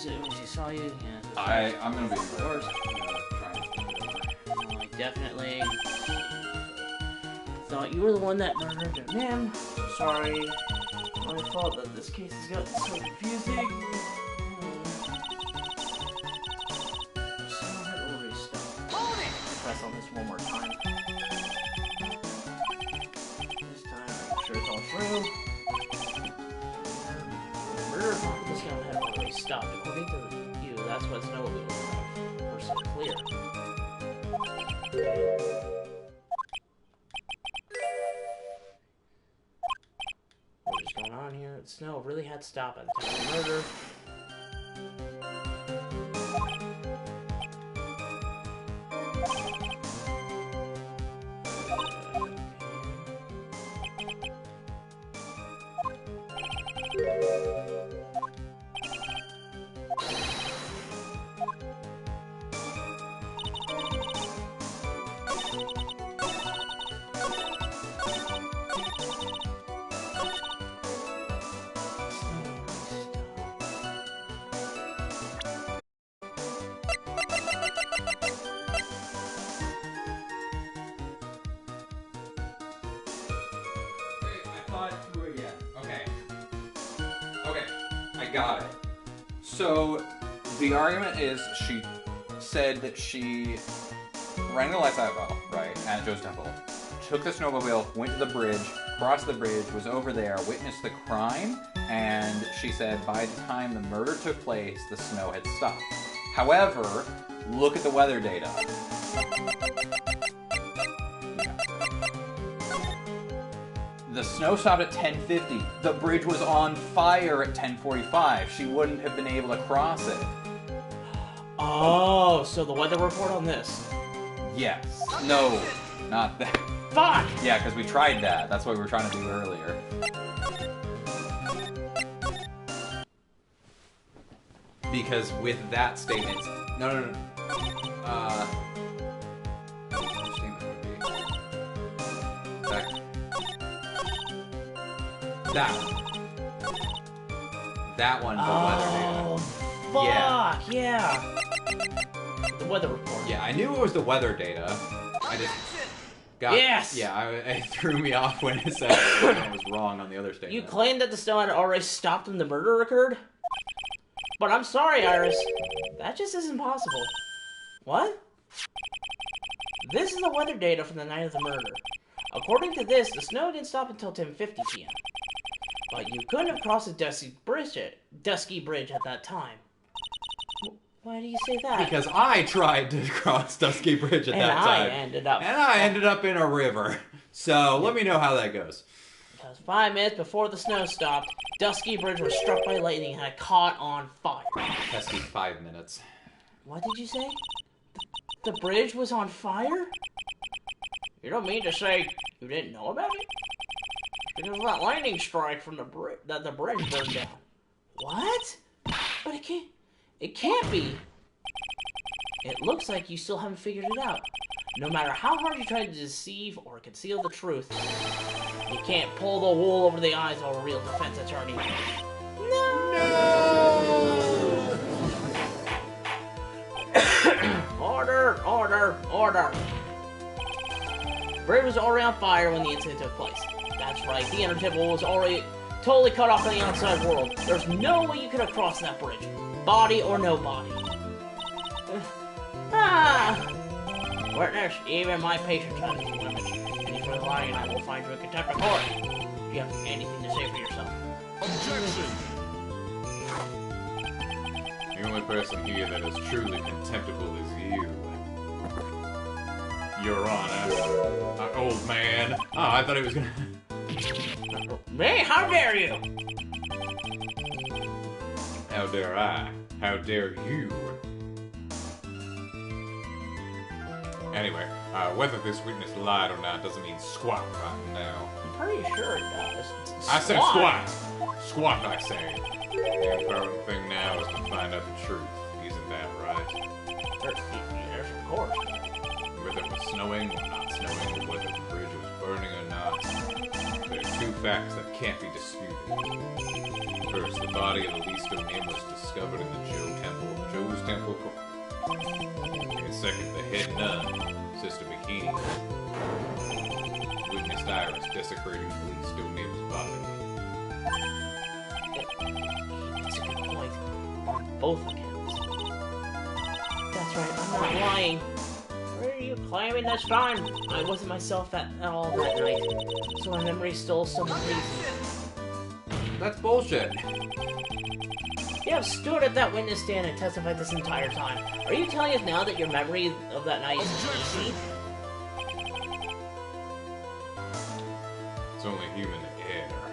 When she saw you, yeah. I'm gonna be Worst. trying to think it over. I definitely thought you were the one that murdered him. Sorry. My fault that this case has gotten so confusing. Press on this one more time. This time, make sure it's all true. The murder of this guy had already stopped. According to you, that's what snowmobile was. We're so clear. What is going on here? The snow really had to stop at the time of the murder. Got it. So, the argument is she said that she rang the lights out well, right, at Joe's temple, took the snowmobile, went to the bridge, crossed the bridge, was over there, witnessed the crime, and she said by the time the murder took place, the snow had stopped. However, look at the weather data. The snow stopped at 10:50. The bridge was on fire at 10:45. She wouldn't have been able to cross it. Oh, so the weather report on this. Yes. No, not that. Fuck! Yeah, because we tried that. That's what we were trying to do earlier. Because with that statement... No. What statement would be? That one, the weather data. Fuck, yeah. The weather report. Yeah, I knew it was the weather data. I just got... Yes! Yeah, it threw me off when it said I was wrong on the other statement. You claimed that the snow had already stopped when the murder occurred? But I'm sorry, Iris. That just isn't possible. What? This is the weather data from the night of the murder. According to this, the snow didn't stop until 10:50 p.m. But you couldn't have crossed the dusky bridge at that time. Why do you say that? Because I tried to cross Dusky Bridge at that time. And I ended up in a river. So let me know how that goes. Because 5 minutes before the snow stopped, Dusky Bridge was struck by lightning and had caught on fire. Pesky 5 minutes. What did you say? The bridge was on fire? You don't mean to say you didn't know about it? Because of that lightning strike from the bridge burned down. What? But it can't be. It looks like you still haven't figured it out. No matter how hard you try to deceive or conceal the truth, you can't pull the wool over the eyes of a real defense attorney. No! Order! Order! Bridge was already on fire when the incident took place. That's right, the inner temple was already totally cut off from the outside world. There's no way you could have crossed that bridge. Body or no body. Witness, even my patience has its limits. Any further lying and I will find you in contempt of court. Do you have anything to say for yourself? Objection! The only person here that is truly contemptible is you. Your Honor. Old man. Oh, I thought he was gonna... Me? How dare you? How dare I? How dare you? Anyway, whether this witness lied or not doesn't mean squat right now. I'm pretty sure it does. I said squat! Squat, I say. The important thing now is to find out the truth. Isn't that right? Yes, of course. Whether it was snowing or not snowing, or whether the bridge was burning or not, there are two facts that can't be disputed. First, the body of Elise O'Neill was discovered in the Joe's Temple. And second, the head nun, Sister Bikini, witnessed Iris desecrating Elise O'Neill's body. That's a good point. On both accounts. That's right, I'm not lying. What are you claiming this time? I wasn't myself at all that night, so my memory stole someone crazy. That's bullshit. You have stood at that witness stand and testified this entire time. Are you telling us now that your memory of that night is hazy? It's only human error.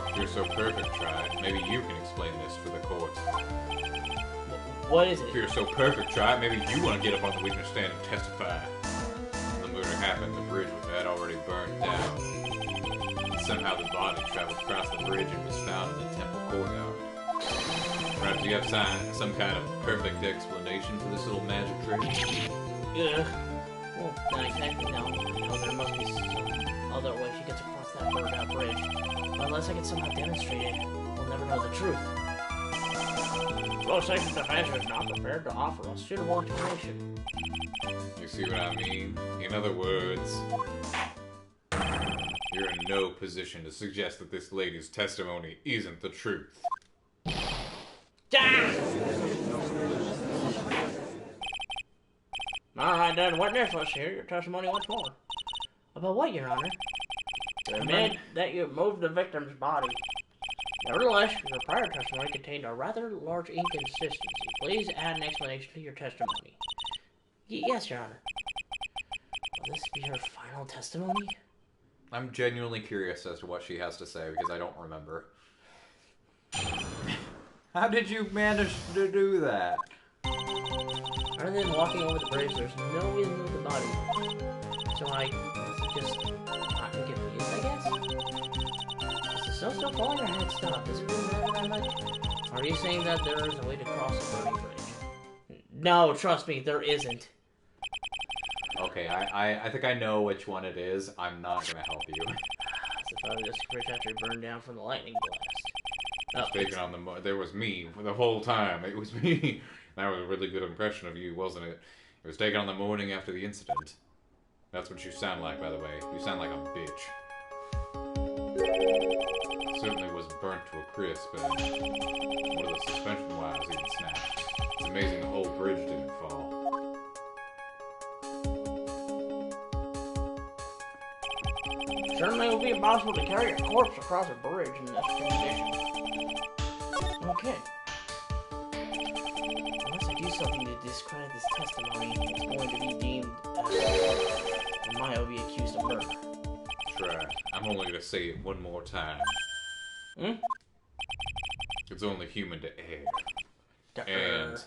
If you're so perfect, Try, maybe you can explain this for the court. What is If it? you're so perfect, Try, maybe you want to get up on the witness stand and testify. When the murder happened, the bridge had already burned down. Somehow the body traveled across the bridge and was found in the temple courtyard. Perhaps you have some kind of perfect explanation for this little magic trick? Ugh. Well, not exactly, no. There must be some other way she gets across that burned out bridge. But unless I can somehow demonstrate it, we'll never know the truth. Most Sacred Defense is not prepared to offer us suitable information. You see what I mean? In other words, you're in no position to suggest that this lady's testimony isn't the truth. Ah! Alright, then, witness, let's hear your testimony once more. About what, Your Honor? You admit that you moved the victim's body. Nevertheless, your prior testimony contained a rather large inconsistency. Please add an explanation to your testimony. Yes, Your Honor. Will this be your final testimony? I'm genuinely curious as to what she has to say because I don't remember. How did you manage to do that? Other than walking over the bridge, there's no way to move the body. So I must have just gotten confused, I guess? Is the snow still falling or had it stopped? Does it really matter that much? Are you saying that there is a way to cross a burning bridge? No, trust me, there isn't. Okay, I think I know which one it is. I'm not gonna help you. It's probably this bridge after it burned down from the lightning blast. Taken on there was me the whole time. It was me. That was a really good impression of you, wasn't it? It was taken on the morning after the incident. That's what you sound like, by the way. You sound like a bitch. Certainly was burnt to a crisp, and one of the suspension wires even snapped. It's amazing the whole bridge didn't fall. Certainly it would be impossible to carry a corpse across a bridge in this condition. Okay. Unless I do something to discredit this testimony, it's going to be deemed and Maya will be accused of murder. Try. I'm only gonna say it one more time. Hmm? It's only human to err. And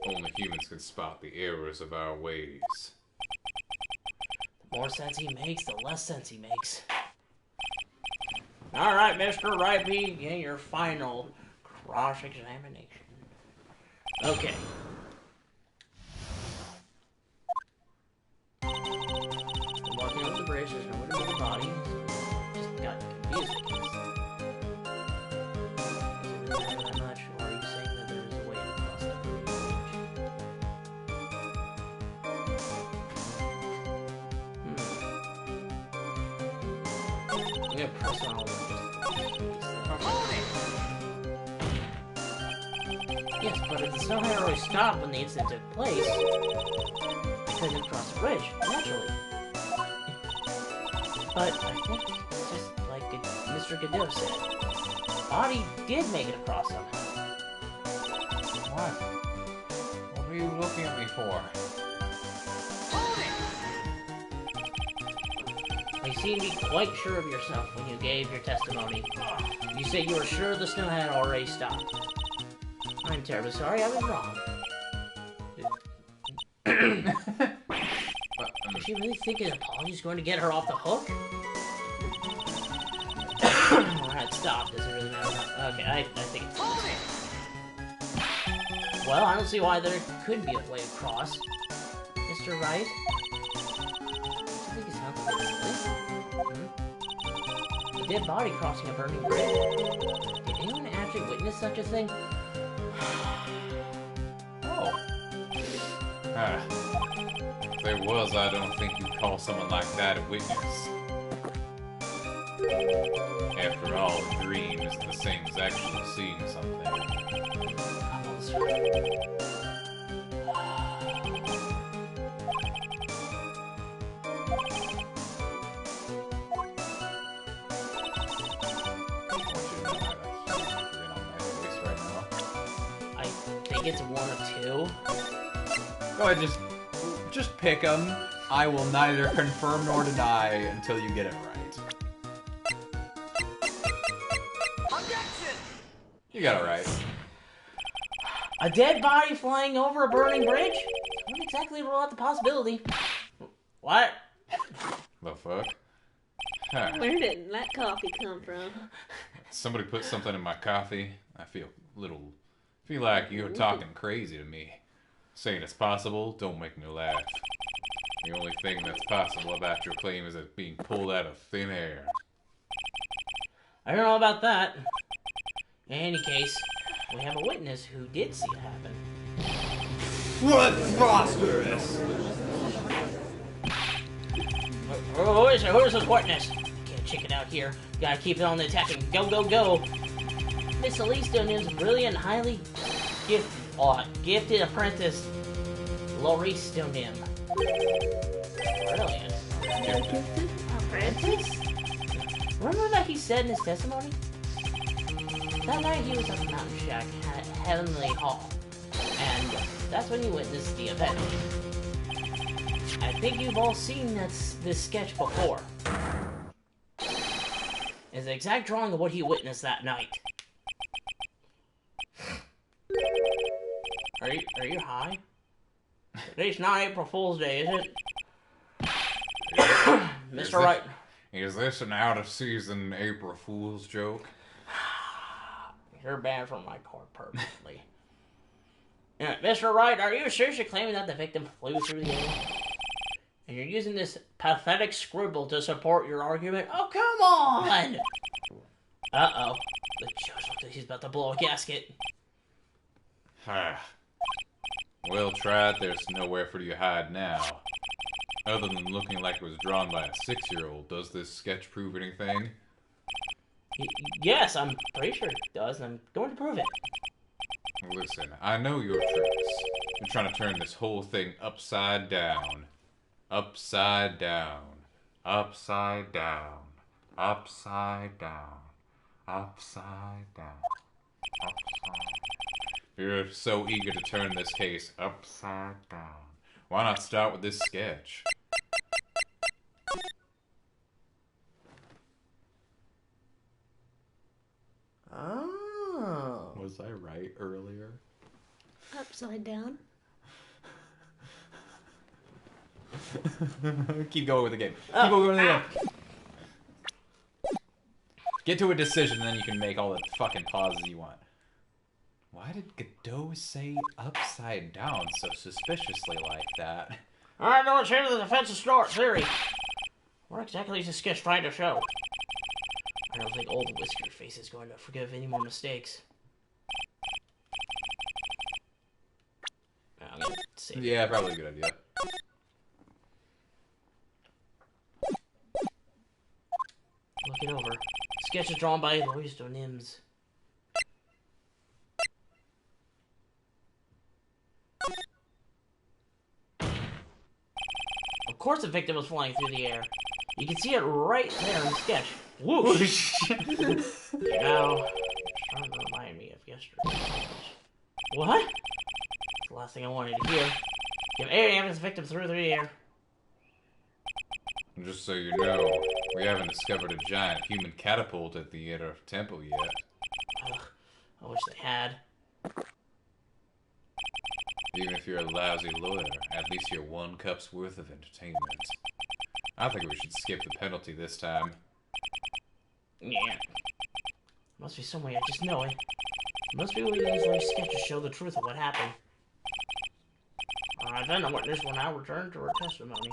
only humans can spot the errors of our ways. The more sense he makes, the less sense he makes. Alright, Mr. Wright, begin your final cross-examination. Okay. Walking up the bridge, there's no way to move the body. Just got confused, I guess. Does it really matter that much, or are you saying that there is a way to cross that bridge? I'm gonna press on all of them Yes, but if the snow had already stopped when the incident took place, I couldn't cross the bridge, naturally. But I think, just like Mr. Godot said, the body did make it across somehow. What? What are you looking at me for? You seemed to be quite sure of yourself when you gave your testimony. You said you were sure the snow had already stopped. I'm terribly sorry, I was wrong. Does she really think an apology is going to get her off the hook? Alright, stop. Does it really matter? Okay, I think it's well, I don't see why there couldn't be a way across. Mr. Wright? I think it sounds a bit silly. A dead body crossing a burning bridge. Did anyone actually witness such a thing? Oh. If there was, I don't think you'd call someone like that a witness. After all, a dream isn't the same as actually seeing something. I think it's one of two. Go ahead, just pick them. I will neither confirm nor deny until you get it right. Objection! You got it right. A dead body flying over a burning bridge? Don't exactly rule out the possibility. What? The fuck? Huh. Where did that coffee come from? Somebody put something in my coffee. I feel like you're talking crazy to me. Saying it's possible, don't make me laugh. The only thing that's possible about your claim is it being pulled out of thin air. I don't know about that. In any case, we have a witness who did see it happen. What phosphorus? Who is this witness? Can't check it out here. Gotta keep it on the attack and go, go, go. Miss Elise is a brilliant, highly gifted apprentice Lori's Stonim. Brilliant. Francis? Remember that he said in his testimony? That night he was at the mountain shack at Heavenly Hall. And that's when he witnessed the event. I think you've all seen this sketch before. It's an exact drawing of what he witnessed that night. Are you high? Today's not April Fool's Day, is it? Mr. Wright. Is this an out-of-season April Fool's joke? You're banned from my court permanently. Yeah, Mr. Wright, are you seriously claiming that the victim flew through the air? And you're using this pathetic scribble to support your argument? Oh, come on! Uh-oh. The judge looks like he's about to blow a gasket. Well, tried, there's nowhere for you to hide now. Other than looking like it was drawn by a 6-year-old, does this sketch prove anything? Yes, I'm pretty sure it does, and I'm going to prove it. Listen, I know your tricks. You're trying to turn this whole thing upside down. Upside down. Upside down. Upside down. Upside down. Upside. You're so eager to turn this case upside down. Why not start with this sketch? Oh. Was I right earlier? Upside down. Keep going with the game. Keep going with the game. Get to a decision, and then you can make all the fucking pauses you want. Why did Godot say upside down so suspiciously like that? Alright, now let's hear the defensive theory. What exactly is the sketch trying to show? I don't think old Whiskered Face is going to forgive any more mistakes. I'm gonna save it. Yeah, probably a good idea. Look it over. Sketch is drawn by Louis Donims. Of course the victim was flying through the air. You can see it right there in the sketch. Whoosh! Now, trying to remind me of yesterday. What? That's the last thing I wanted to hear. Give air evidence the victim through the air. Just so you know, we haven't discovered a giant human catapult at the inner temple yet. Ugh, I wish they had. Even if you're a lousy lawyer, at least you're 1 cup's worth of entertainment. I think we should skip the penalty this time. Yeah. Must be some way I just know it. Must be a way to use Louis' sketch to show the truth of what happened. Alright then, the witness will now return to her testimony.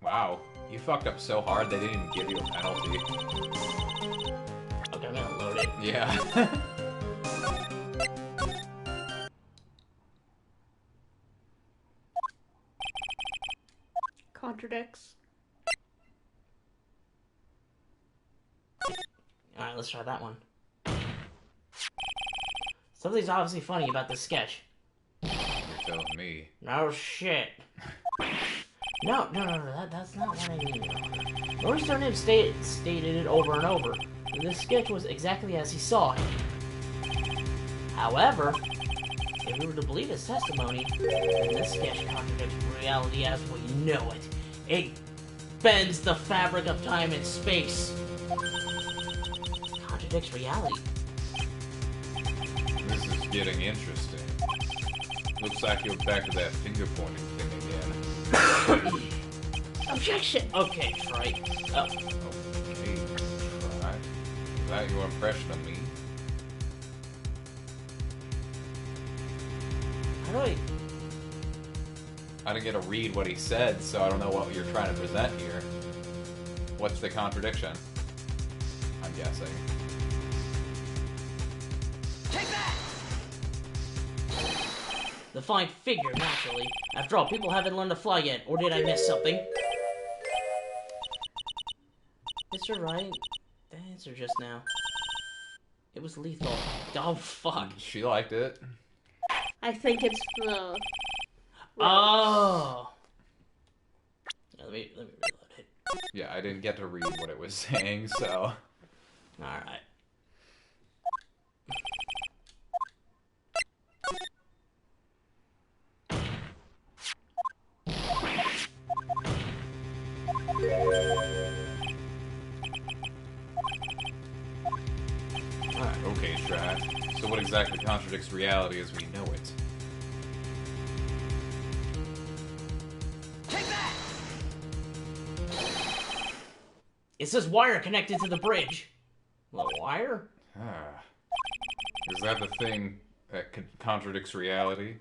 Wow, you fucked up so hard they didn't even give you a penalty. Okay, I'm gonna load it. Yeah. Contradicts. Alright, let's try that one. Something's obviously funny about this sketch. You're telling me. No shit. No, that's not what I mean. Louis Donims stated it over and over. And this sketch was exactly as he saw it. However, if we were to believe his testimony, then this sketch contradicts reality as we know it. It bends the fabric of time and space. It contradicts reality. This is getting interesting. Looks like you're back to that finger-pointing thing again. Objection! Okay, right. Oh. Okay, try. Is that your impression of me? How do I... I didn't get to read what he said, so I don't know what you're trying to present here. What's the contradiction? I'm guessing. Take that! The flying figure, naturally. After all, people haven't learned to fly yet, or did I miss something? Mr. Wright, the answer just now. It was lethal. Oh, fuck. She liked it. I think it's the... Oh. Yeah, let me reload it. Yeah, I didn't get to read what it was saying, so... Alright. Okay, Strat. So what exactly contradicts reality as we know it? Take that! It says wire connected to the bridge. The wire? Ah. Is that the thing that contradicts reality?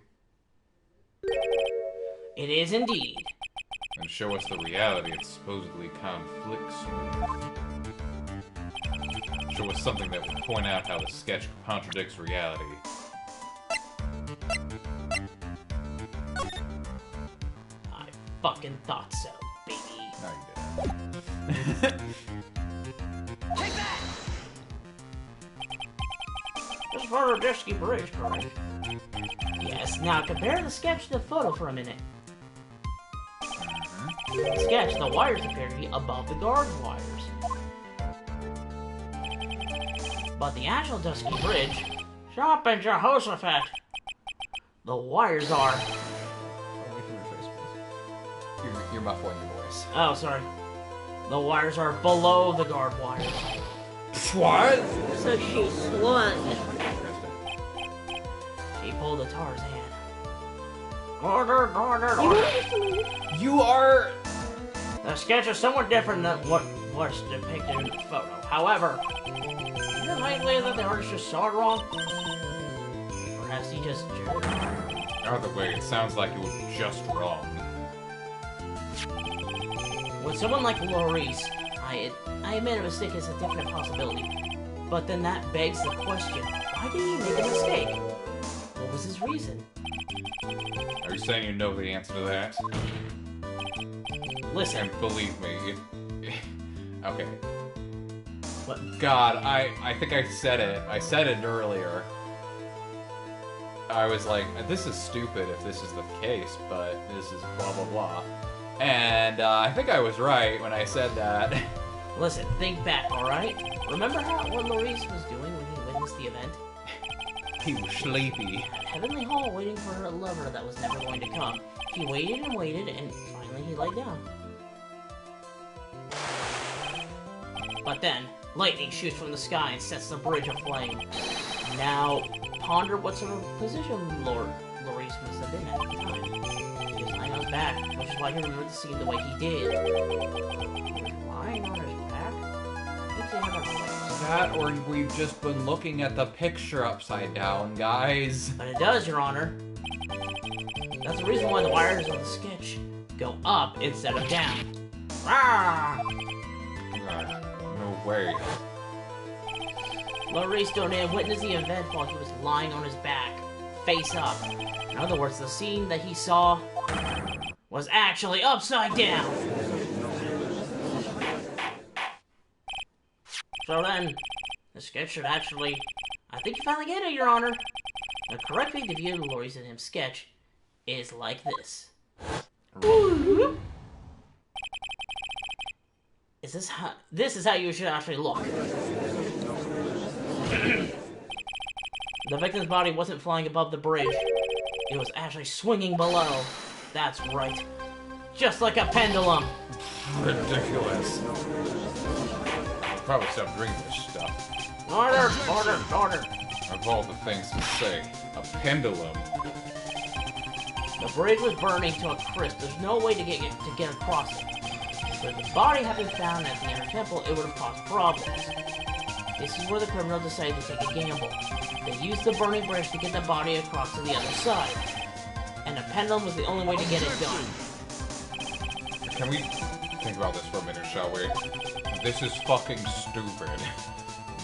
It is indeed. And show us the reality it supposedly conflicts with. Show us something that would point out how the sketch contradicts reality. I fucking thought so, baby. No, you didn't. Take that! This is for a Disky Bridge, correct? Yes, now compare the sketch to the photo for a minute. In the sketch, the wires appear to be above the guard wires. But the actual Dusky Bridge, shop in Jehoshaphat, the wires are... Away from your face, please. You're muffling your voice. Oh, sorry. The wires are below the guard wires. What? So she swung. She pulled the Tar's hand. Order. You are... The sketch is somewhat different than what was depicted in the photo. However, is it likely that the artist just saw it wrong? Perhaps he just jerked. Either way, it sounds like it was just wrong. With someone like Maurice, I admit a mistake is a definite possibility. But then that begs the question, why did he make a mistake? What was his reason? Are you saying you know the answer to that? Listen. And believe me, okay. What? God, I think I said it. I said it earlier. I was like, this is stupid if this is the case, but this is blah blah blah. And I think I was right when I said that. Listen, think back, alright? Remember what Maurice was doing when he witnessed the event? He was sleepy. At Heavenly Hall, waiting for her lover that was never going to come. He waited and waited, and finally he lay down. But then, lightning shoots from the sky and sets the bridge aflame. Now, ponder what sort of position Maurice must have been at the time. He was lying on his back, which is why he remembered the scene the way he did. He was lying on his back? Let's see how that plays. That, or we've just been looking at the picture upside down, guys. But it does, Your Honor. That's the reason why the wires on the sketch go up instead of down. Ah! No way. Maurice Donet witnessed the event while he was lying on his back, face up. In other words, the scene that he saw was actually upside down. So then, the sketch should actually... I think you finally get it, Your Honor. The correct way to view Maurice and him sketch is like this. This is how you should actually look. The victim's body wasn't flying above the bridge. It was actually swinging below. That's right. Just like a pendulum. Ridiculous. Probably stop drinking this stuff. Order. Of all the things to say, a pendulum. The bridge was burning to a crisp. There's no way to get across it. But if the body had been found at the inner temple, it would have caused problems. This is where the criminal decided to take a gamble. They used the burning bridge to get the body across to the other side. And a pendulum was the only way to get it done. Can we think about this for a minute, shall we? This is fucking stupid.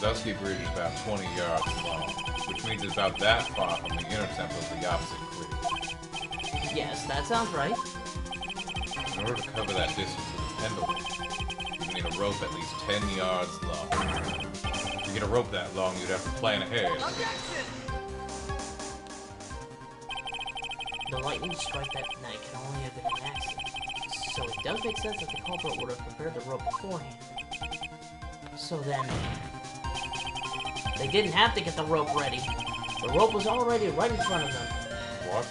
Dusky Bridge is about 20 yards long, which means it's about that far from the inner temple of the opposite cliff. Yes, that sounds right. In order to cover that distance with a pendulum, you need a rope at least 10 yards long. To get a rope that long, you'd have to plan ahead. Objection! The lightning strike that night can only have been an accident. So it does make sense that the culprit would have prepared the rope beforehand. So then, they didn't have to get the rope ready. The rope was already right in front of them. What?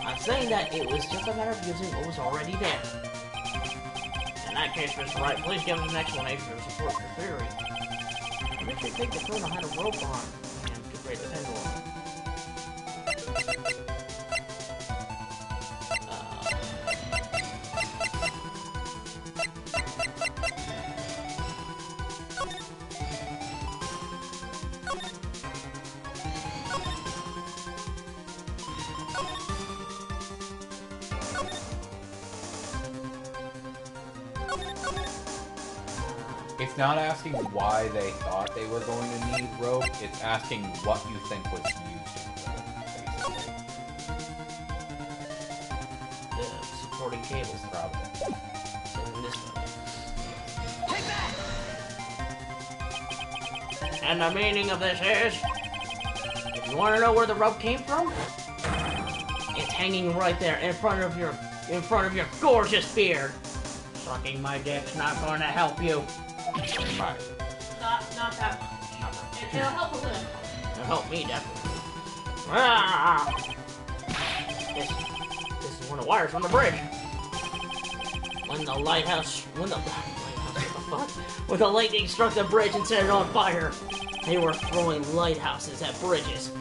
I'm saying that it was just a matter of using what was already there. In that case, Mr. Wright, please give us an explanation to support your theory. What if they think the criminal had a rope on and could break the pendulum? It's not asking why they thought they were going to need rope, it's asking what you think was used in the rope, basically. The supporting cables, Probably. so in this one. Take that! And the meaning of this is, if you want to know where the rope came from, it's hanging right there in front of your gorgeous beard. Sucking my dick's not going to help you. Might. Not that much. It'll help a little. It'll help me definitely. Ah! This is one of the wires from the bridge. When the lightning struck the bridge and set it on fire, they were throwing lighthouses at bridges.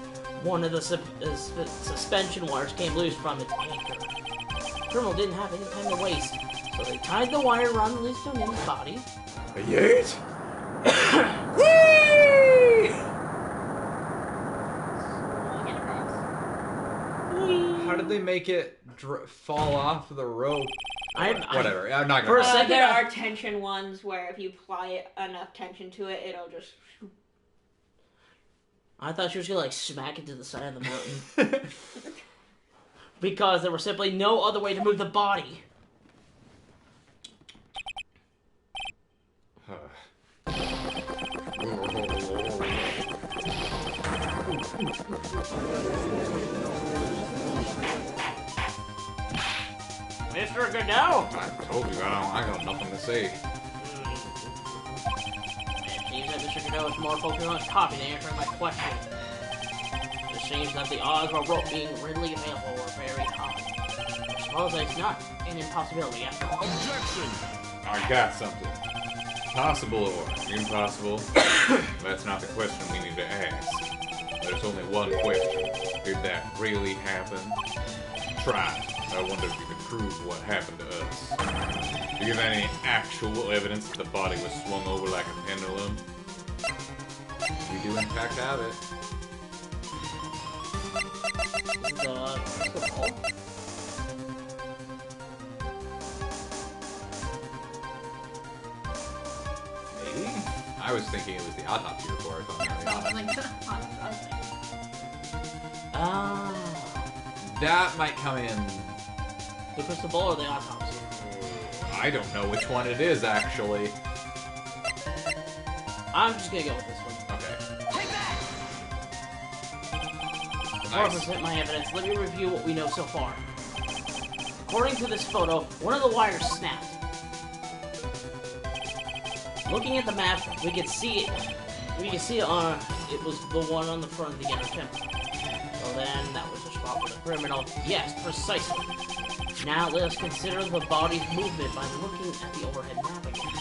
One of the suspension wires came loose from its anchor. The criminal didn't have any time to waste, so they tied the wire around the loose man's body. Yeet! How did they make it fall off the rope? Whatever. I'm not For a gonna. second, There are tension ones where if you apply enough tension to it, it'll just... I thought she was gonna like smack it to the side of the mountain. Because there was simply no other way to move the body. Mr. Godot! I told you, I got nothing to say. It seems that Mr. Godot is more focused on his copy than answering my question. It seems that the odds of a rope being readily available were very high. I suppose that it's not an impossibility after all. Objection! I got something. Possible or impossible? That's not the question we need to ask. There's only one question. Did that really happen? Try it. I wonder if you can prove what happened to us. Do you have any actual evidence that the body was swung over like a pendulum? We do in fact have it. The ball. Maybe? I was thinking it was the autopsy report. Ah. That might come in. The crystal ball or the autopsy? I don't know which one it is, actually. I'm just gonna go with this one. Okay. Take that! Before I present my evidence, let me review what we know so far. According to this photo, one of the wires snapped. Looking at the map, we can see it. We can see it on. It was the one on the front of the inner temple. So then, that was the spot for the criminal. Yes, precisely. Now let us consider the body's movement by looking at the overhead map again.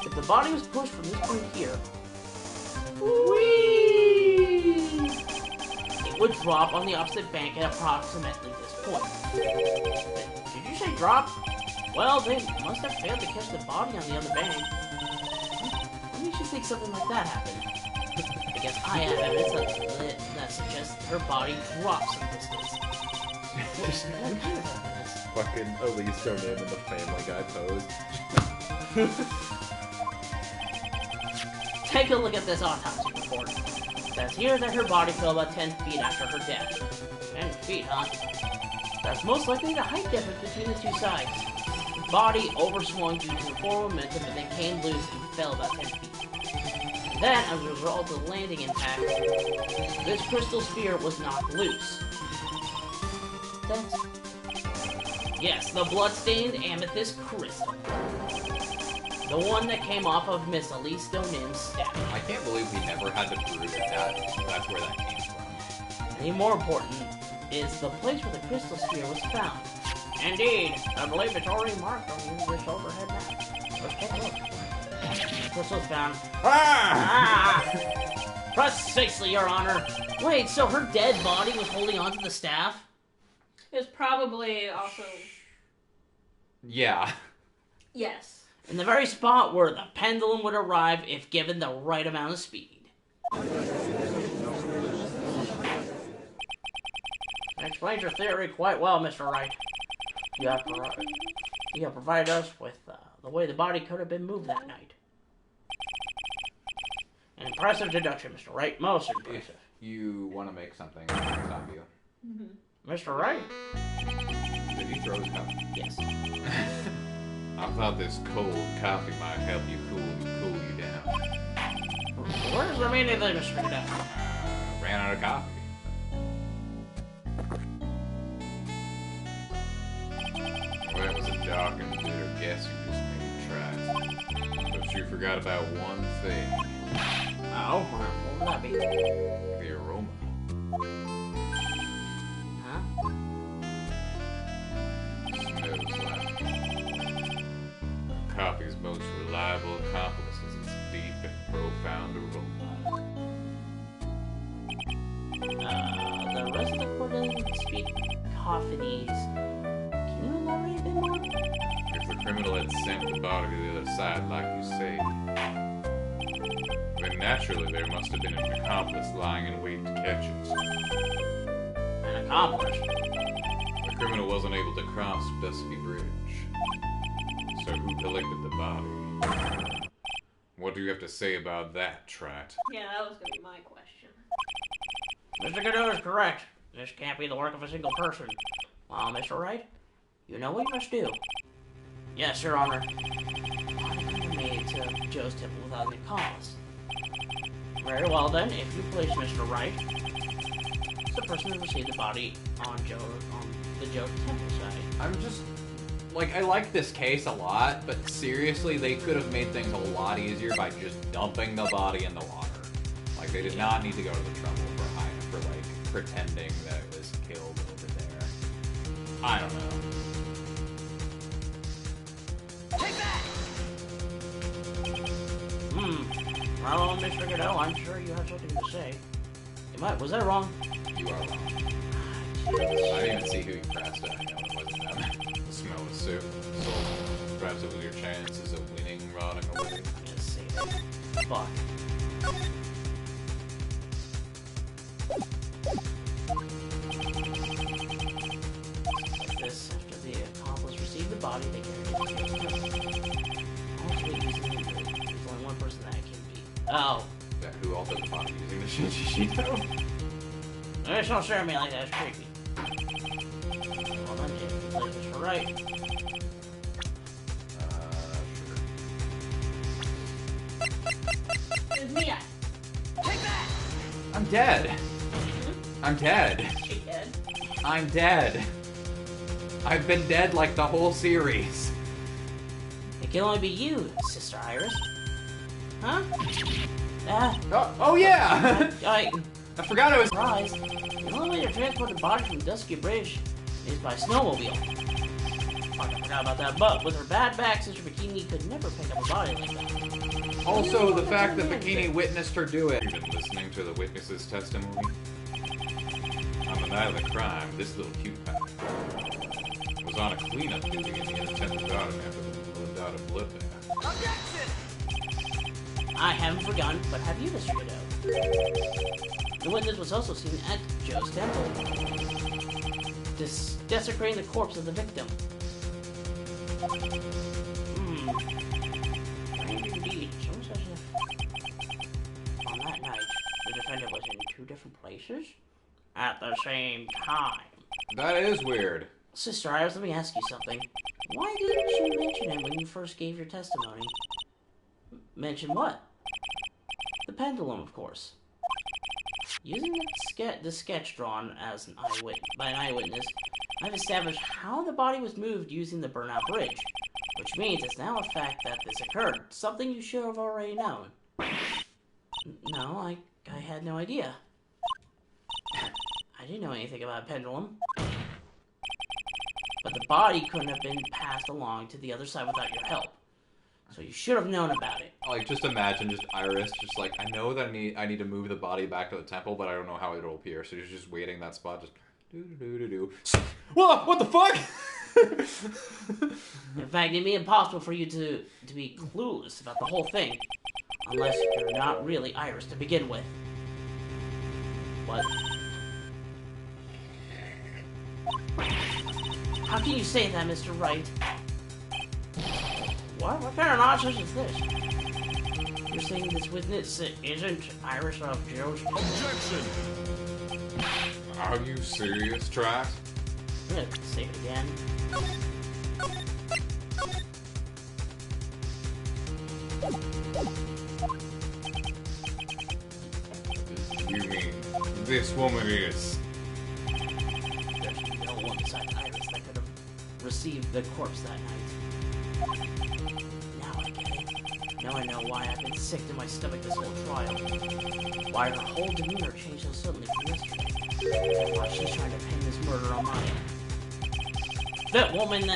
If the body was pushed from this point here, whee, it would drop on the opposite bank at approximately this point. Did you say drop? Well, they must have failed to catch the body on the other bank. What makes you think something like that happened? I guess I have evidence that suggests her body dropped some distance. Fucking Elise thrown in the Family Guy pose. Take a look at this autopsy report. It says here that her body fell about 10 feet after her death. 10 feet, huh? That's most likely the height difference between the two sides. The body overswung due to the forward momentum and then came loose and fell about 10 feet. Then, as a result of the landing impact, this crystal sphere was knocked loose. that? Yes, the blood-stained amethyst crystal. The one that came off of Miss Elise Donim's statue. I can't believe we never had to prove that's where that came from. And more important is the place where the crystal sphere was found. Indeed, I believe it's already marked on this overhead map. Let's take a look. The crystal's found. Precisely, Your Honor. Wait, so her dead body was holding onto the staff? It was probably also... Yeah. Yes. In the very spot where the pendulum would arrive if given the right amount of speed. That explains your theory quite well, Mr. Wright. You have provided us with the way the body could have been moved that night. An impressive deduction, Mr. Wright. Most impressive. If you want to make something, I'll stop you. Mr. Wright? Did he throw his cup? Yes. I thought this cold coffee might help you cool you down. What does the meaning of this, Mr. Cadet? Ran out of coffee. Well, that was a dark and bitter guess you just made, Tribes. But you forgot about one thing. Oh, what would that be? The aroma. Huh? Smells like coffee's most reliable accomplice is its deep and profound aroma. The rest of the court doesn't speak Coffinese. Can you elaborate a bit more? If the criminal had sent the body to the other side, like you say, then naturally there must have been an accomplice lying in wait to catch it. An accomplice? The criminal wasn't able to cross Dusky Bridge. So who collected the body? What do you have to say about that, Trat? Yeah, that was gonna be my question. Mr. Godot is correct. This can't be the work of a single person. Well, Mr. Wright, you know what you must do. Yes, Your Honor. I couldn't have made to Joe's temple without an accomplice. Very well then, if you place Mr. Wright, the person who received the body on the Joe temple side. I'm just... Like, I like this case a lot, but seriously, they could have made things a lot easier by just dumping the body in the water. Like, they did not need to go to the trouble for like, pretending that it was killed over there. I don't know. Take that! Well, Mr. Godot, I'm sure you have something to say. Was that wrong? You are wrong. I didn't even see who you pressed it. I know it wasn't them. The smell of soup. So perhaps it was your chances of winning rotting away. Let's see. Fuck. Like this, after the accomplice received the body, they carried it to the hospital. Also, there's only one person that can be. Oh. Yeah, who altered the body using the Shinshishito? Just don't stare at me like that, it's creepy. Well then, if you play this right. Sure. It was Mia. Take that! I'm dead. I'm dead. She did. I'm dead. I've been dead like the whole series. It can only be you, Sister Iris. Huh? Oh yeah! I I forgot I was... surprised. The only way to transport the body from Dusky Bridge is by snowmobile. Fuck, I forgot about that, but with her bad back, Sister Bikini could never pick up a body like that. Also, the fact that Bikini witnessed her do it. You've been listening to the witness's testimony? On the night of the crime, this little cute pie was on a cleanup duty in the Inner Garden after the lived out of blood bath. Objection! I haven't forgotten, but have you, Mr. Godot? The witness was also seen at Joe's temple, desecrating the corpse of the victim. Indeed, on that night, the defendant was in two different places at the same time. That is weird. Sister Iris, let me ask you something. Why didn't you mention him when you first gave your testimony? Mention what? The pendulum, of course. Using the sketch drawn as by an eyewitness, I've established how the body was moved using the burnout bridge, which means it's now a fact that this occurred, something you should have already known. No, I had no idea. I didn't know anything about a pendulum. But the body couldn't have been passed along to the other side without your help. So you should have known about it. Like, just imagine just Iris, just like, I know that I need to move the body back to the temple, but I don't know how it'll appear. So you're just waiting that spot, just do. Whoa, what the fuck? In fact, it'd be impossible for you to be clueless about the whole thing. Unless you're not really Iris to begin with. What? How can you say that, Mr. Wright? What? What kind of nonsense is this? You're saying this witness isn't Iris of Joe's... Objection! Are you serious, Trax? I'm gonna say it again. You mean this woman is... There's no one beside Iris that could have received the corpse that night. Now I get it. Now I know why I've been sick to my stomach this whole trial. Why her whole demeanor changed so suddenly from yesterday. Why she's trying to pin this murder on mine. The woman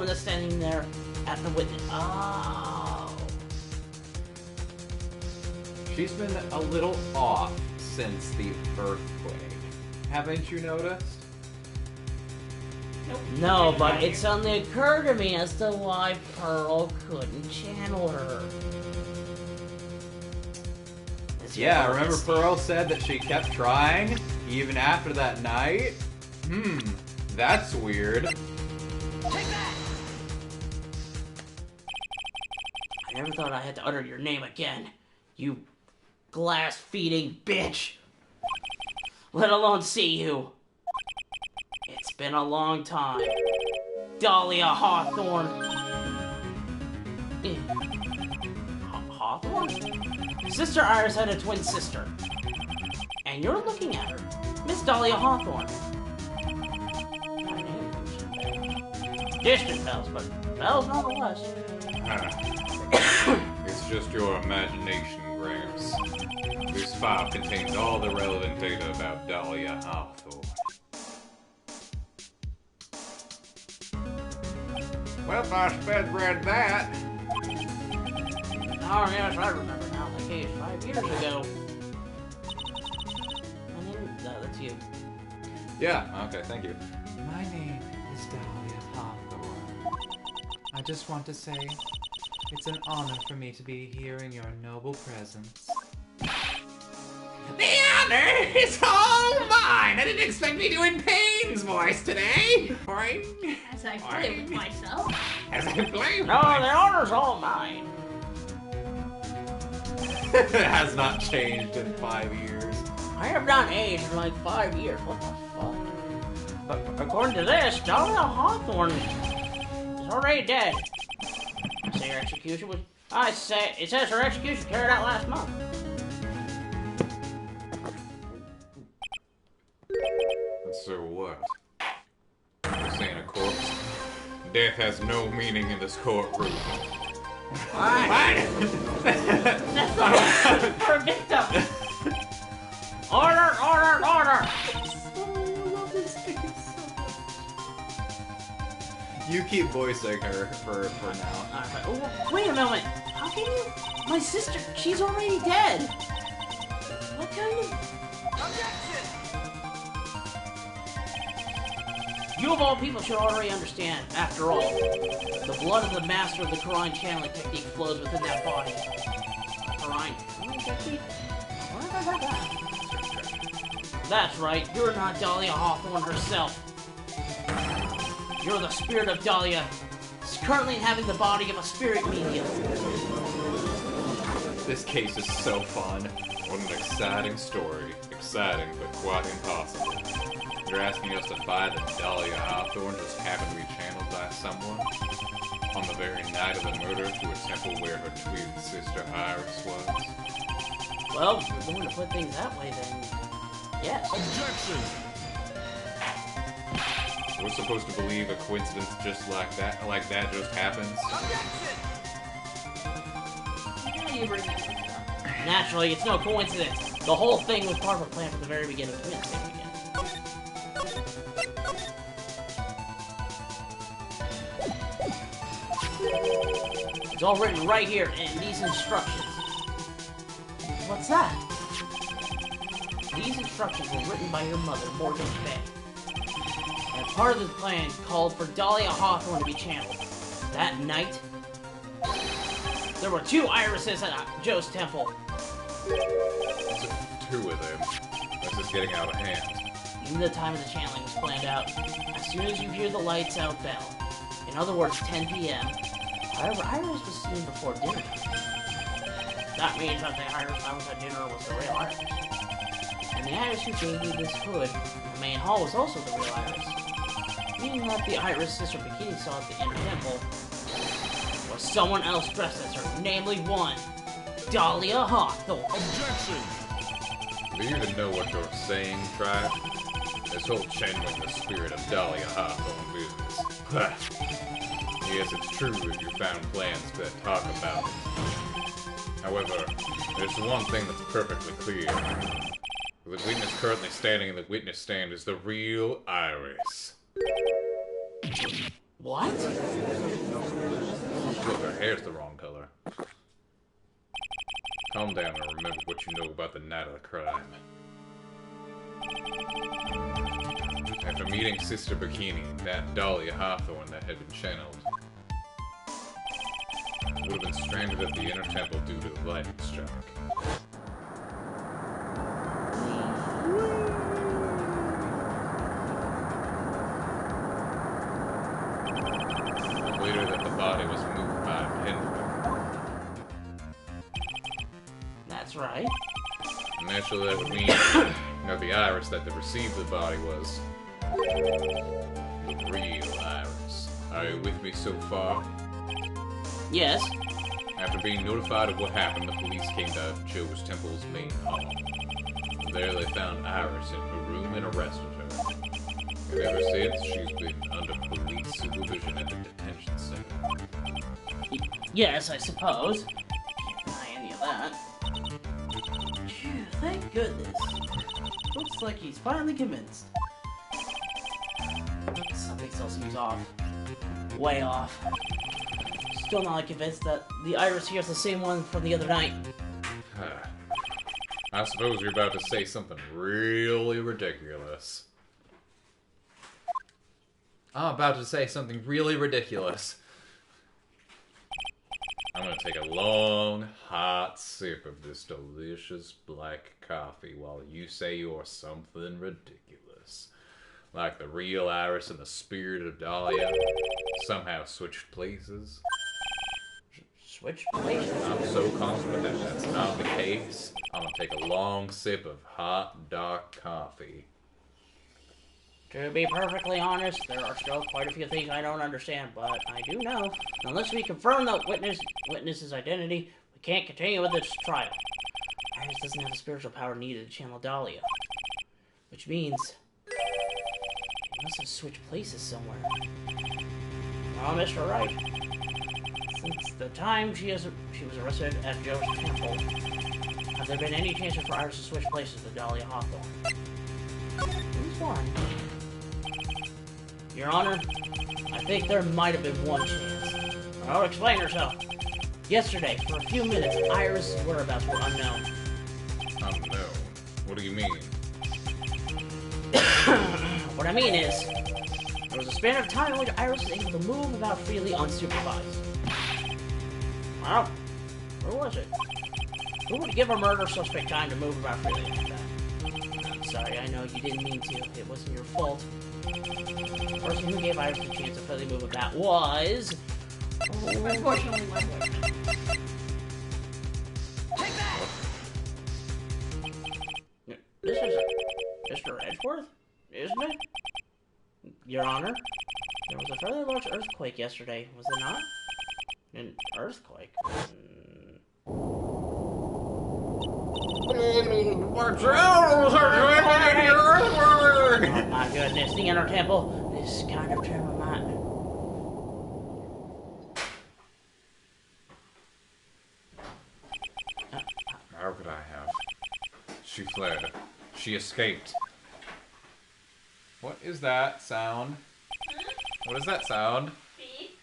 that's standing there at the witness. Oh. She's been a little off since the earthquake. Haven't you noticed? Nope. No, but it suddenly occurred to me as to why Pearl couldn't channel her. Yeah, remember Pearl said that she kept trying, even after that night? That's weird. Take that! I never thought I had to utter your name again, you glass-feeding bitch. Let alone see you. It's been a long time. Dahlia Hawthorne. Hawthorne? Sister Iris had a twin sister. And you're looking at her. Miss Dahlia Hawthorne. Distant bells, but bells nonetheless. It's just your imagination, Gramps. This file contains all the relevant data about Dahlia Hawthorne. Well, I sped read that. Oh yes, I remember now. The case 5 years ago. And then, no, that's you. Yeah, okay, thank you. My name is Dahlia Hawthorne. I just want to say it's an honor for me to be here in your noble presence. The honor is all mine. I didn't expect me doing Payne's voice today. Boing. As I play with myself. As I play. No, the honor's all mine. It has not changed in 5 years. I have not aged in like 5 years. What the fuck? But according to this, Dahlia Hawthorne is already dead. I say her execution was... it says her execution carried out last month. So what? You're saying a corpse? Death has no meaning in this courtroom. What? That's for a victim. Order! You keep voicing her for now. Oh, wait a moment. How can you... My sister, she's already dead. What kind of... Objection! You of all people should already understand, after all, the blood of the master of the Quran channeling technique flows within that body. Quran technique? What have I heard that? That's right, you're not Dahlia Hawthorne herself. You're the spirit of Dahlia. It's currently inhabiting the body of a spirit medium. This case is so fun. What an exciting story. Exciting, but quite impossible. You're asking us to buy that Dahlia Hawthorne just happened to be channeled by someone on the very night of the murder to a temple where her twin sister Iris was? Well, if we're going to put things that way, then yes. Objection! We're supposed to believe a coincidence just like that just happens. How do you bring that up? Naturally, it's no coincidence. The whole thing was part of a plan from the very beginning. Come here, say it again. It's all written right here in these instructions. What's that? These instructions were written by your mother, Morgan Fay. And part of the plan called for Dahlia Hawthorne to be channeled. That night, there were 2 irises at Joe's temple. So, 2 of them. This is getting out of hand. Even the time of the channeling was planned out. As soon as you hear the lights out bell, in other words, 10 p.m. However, Iris was seen before dinner. That means that the Iris I was at dinner was the real Iris. And the Iris who gave you this hood in the main hall was also the real Iris. Meaning that the Iris Sister Bikini saw at the inner temple was someone else dressed as her, namely one Dahlia Hawthorne. Objection! Do you even know what you're saying, Tribe? This whole channeling the spirit of Dahlia Hawthorne business. Yes, it's true that you found plans that talk about it. However, there's one thing that's perfectly clear. The witness currently standing in the witness stand is the real Iris. What? Look, her hair's the wrong color. Calm down and remember what you know about the night of the crime. After meeting Sister Bikini, that Dahlia Hawthorne that had been channeled would have been stranded at the inner temple due to the lightning strike. But later that the body was moved by a pendulum. That's right. Naturally, that would mean, the Iris that received the body was the real Iris. Are you with me so far? Yes. After being notified of what happened, the police came to Joe's temple's main hall. There they found Iris in her room and arrested her. And ever since, she's been under police supervision at the detention center. Yes, I suppose. Can't deny any of that. Phew, thank goodness. Looks like he's finally convinced. Something still seems off. Way off. Still not convinced that the Iris here is the same one from the other night. I suppose you're about to say something really ridiculous. I'm about to say something really ridiculous. I'm gonna take a long, hot sip of this delicious black coffee while you say you're something ridiculous. Like the real Iris and the spirit of Dahlia somehow switched places. Switch places. I'm so confident that that's not the case. I'm gonna take a long sip of hot, dark coffee. To be perfectly honest, there are still quite a few things I don't understand, but I do know, unless we confirm the witness's identity, we can't continue with this trial. Iris doesn't have the spiritual power needed to channel Dahlia. Which means, we must have switched places somewhere. Well, Mr. Wright, since the time she was arrested at Joe's temple, have there been any chances for Iris to switch places with Dahlia Hawthorne? Who's one? Your Honor, I think there might have been one chance. I'll explain herself. Yesterday, for a few minutes, Iris' whereabouts were unknown. Unknown? What do you mean? What I mean is, there was a span of time in which Iris was able to move about freely unsupervised. Well, where was it? Who would give a murder suspect time to move about freely like that? I'm sorry, I know you didn't mean to. It wasn't your fault. The person who gave Iris the chance to freely move about was... Unfortunately, my boyfriend. Take that! This is Mr. Edgeworth, isn't it? Your Honor, there was a fairly large earthquake yesterday, was there not? An earthquake? Watch out! Oh my goodness, the inner temple. This kind of tremor might... How could I have? She fled. She escaped. What is that sound? What is that sound? Beep.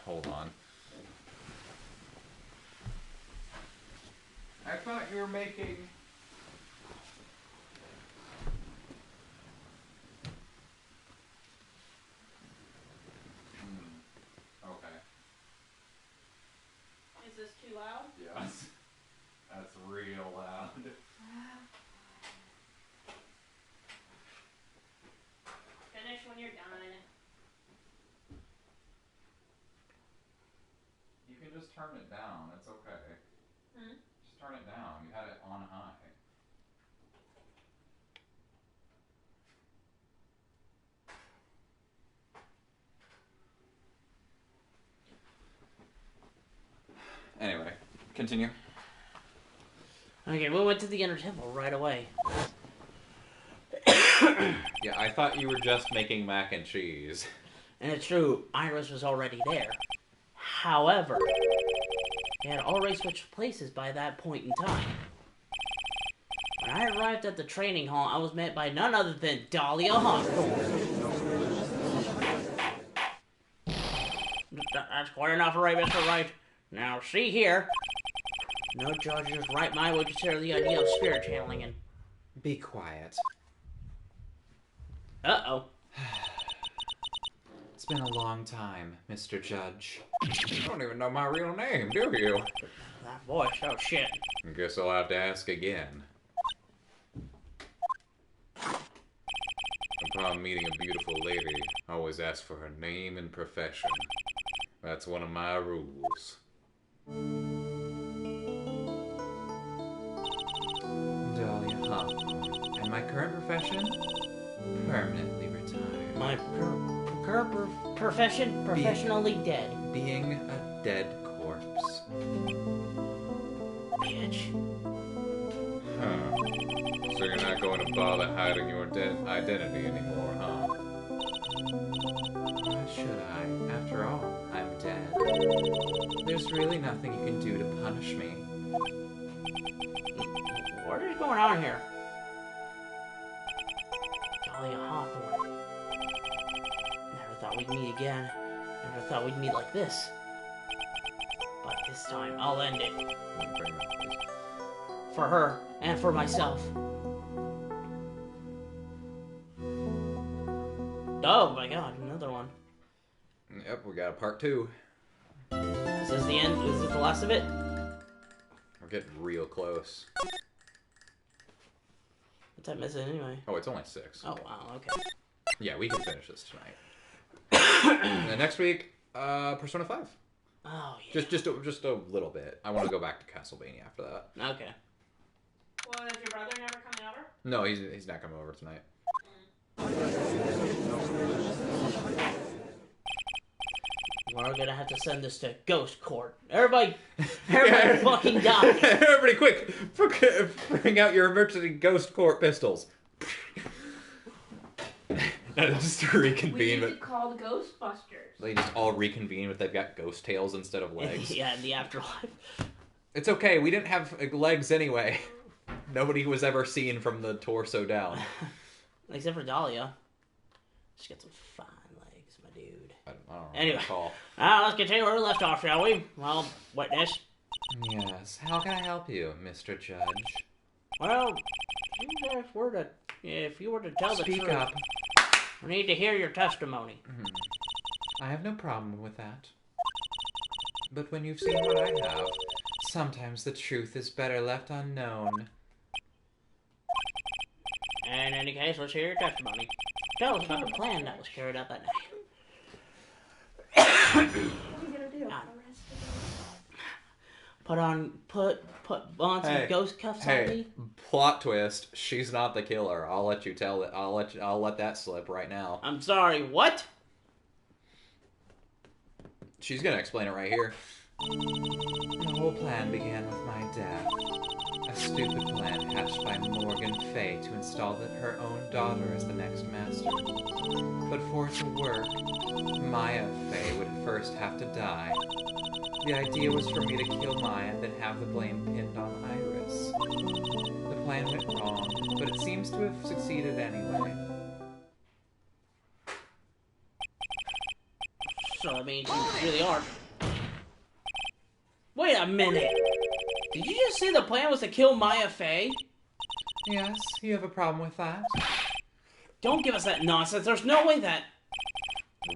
Hold on. I thought you were making... Okay. Is this too loud? Yes. That's real loud. Finish when you're done. You can just turn it down. It's okay. Just turn it down. You had it on high. Anyway, continue. Okay, we went to the inner temple right away. Yeah, I thought you were just making mac and cheese. And it's true, Iris was already there. However, they had already switched places by that point in time. When I arrived at the training hall, I was met by none other than Dahlia Hawthorne. That's quite enough, right, Mr. Wright? Now, see here. No judge's right mind would consider the idea of spirit channeling and... Be quiet. Uh-oh. It's been a long time, Mr. Judge. You don't even know my real name, do you? That voice, oh shit. Guess I'll have to ask again. Upon meeting a beautiful lady, I always ask for her name and profession. That's one of my rules. Dahlia Hawthorne. And my current profession? Permanently retired. My current profession? Professionally dead. Being a dead corpse. Bitch. Huh. So you're not going to bother hiding your identity anymore, huh? Why should I? After all, I'm dead. There's really nothing you can do to punish me. What is going on here? Dahlia Hawthorne. Never thought we'd meet again. Never thought we'd meet like this. But this time, I'll end it. Bring that, please. For her, and for myself. Oh my god, another one. Yep, we got a part 2. Is this the end? Is this the last of it? We're getting real close. What time is it anyway? Oh, it's only 6. Oh wow, okay. Yeah, we can finish this tonight. And next week, Persona 5. Oh yeah. Just a little bit. I want to go back to Castlevania after that. Okay. Well, is your brother never coming over? No, he's not coming over tonight. We're gonna have to send this to Ghost Court. Everybody fucking die. Everybody, quick! Bring out your emergency Ghost Court pistols. Just to We reconvene, need to but call the Ghostbusters. they just all reconvene, but they've got ghost tails instead of legs. Yeah, in the afterlife. It's okay. We didn't have legs anyway. Nobody was ever seen from the torso down. Except for Dahlia. She's got some fine legs, my dude. I don't know. Anyway. Recall. Let's continue where we left off, shall we? Well, witness. Yes, how can I help you, Mr. Judge? Well, if you were to tell the Speak truth, up. we need to hear your testimony. I have no problem with that. But when you've seen what I have, sometimes the truth is better left unknown. In any case, let's hear your testimony. Tell us about the plan that was carried out that night. What are you gonna do? God. Put on some ghost cuffs on Hey, me. plot twist. She's not the killer. I'll let you tell it. I'll let that slip right now. I'm sorry, what? She's gonna explain it right here. The whole plan began with my death. A stupid plan hatched by Morgan Fay to install her own daughter as the next master. But for it to work, Maya Fay would first have to die. The idea was for me to kill Maya and then have the blame pinned on Iris. The plan went wrong, but it seems to have succeeded anyway. So that means you really are. Wait a minute! Did you just say the plan was to kill Maya Fey? Yes, you have a problem with that? Don't give us that nonsense. There's no way that...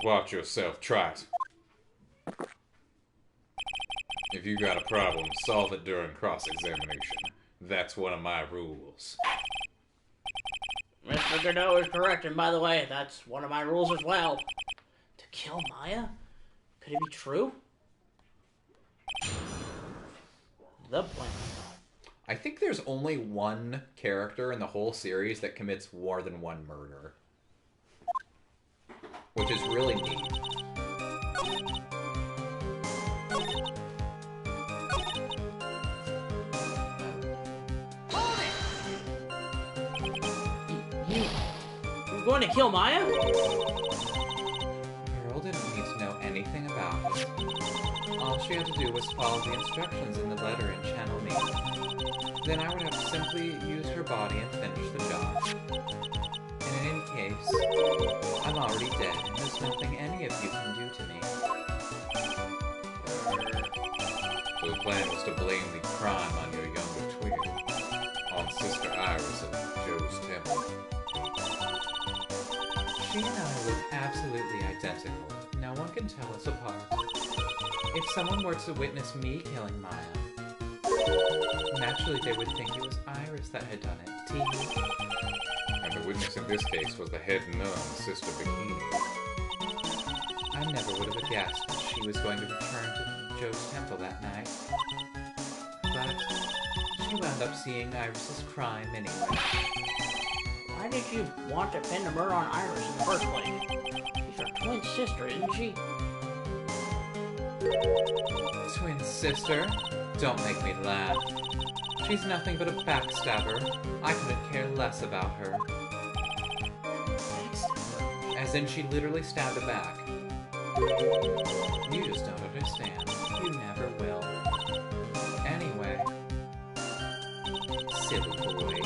Watch yourself, try it. If you got a problem, solve it during cross-examination. That's one of my rules. Mr. Godot is correct, and by the way, that's one of my rules as well. To kill Maya? Could it be true? The plan. I think there's only one character in the whole series that commits more than one murder. Which is really neat. You're going to kill Maya? Pearl didn't need to know anything about it. All she had to do was follow the instructions in the letter and channel me. Then I would have to simply use her body and finish the job. And in any case, I'm already dead, and there's nothing any of you can do to me. So the plan was to blame the crime on your younger twin, on Sister Iris of Joe's Temple. She and I look absolutely identical. No one can tell us apart. If someone were to witness me killing Maya, naturally they would think it was Iris that had done it. Tee. And the witness in this case was the head nun, Sister Bikini. I never would have guessed that she was going to return to Joe's temple that night. But she wound up seeing Iris's crime anyway. Why did you want to pin the murder on Iris in the first place? She's your twin sister, isn't she? Twin sister? Don't make me laugh. She's nothing but a backstabber. I couldn't care less about her. As in, she literally stabbed her back. You just don't understand. You never will. Anyway. Silly boy.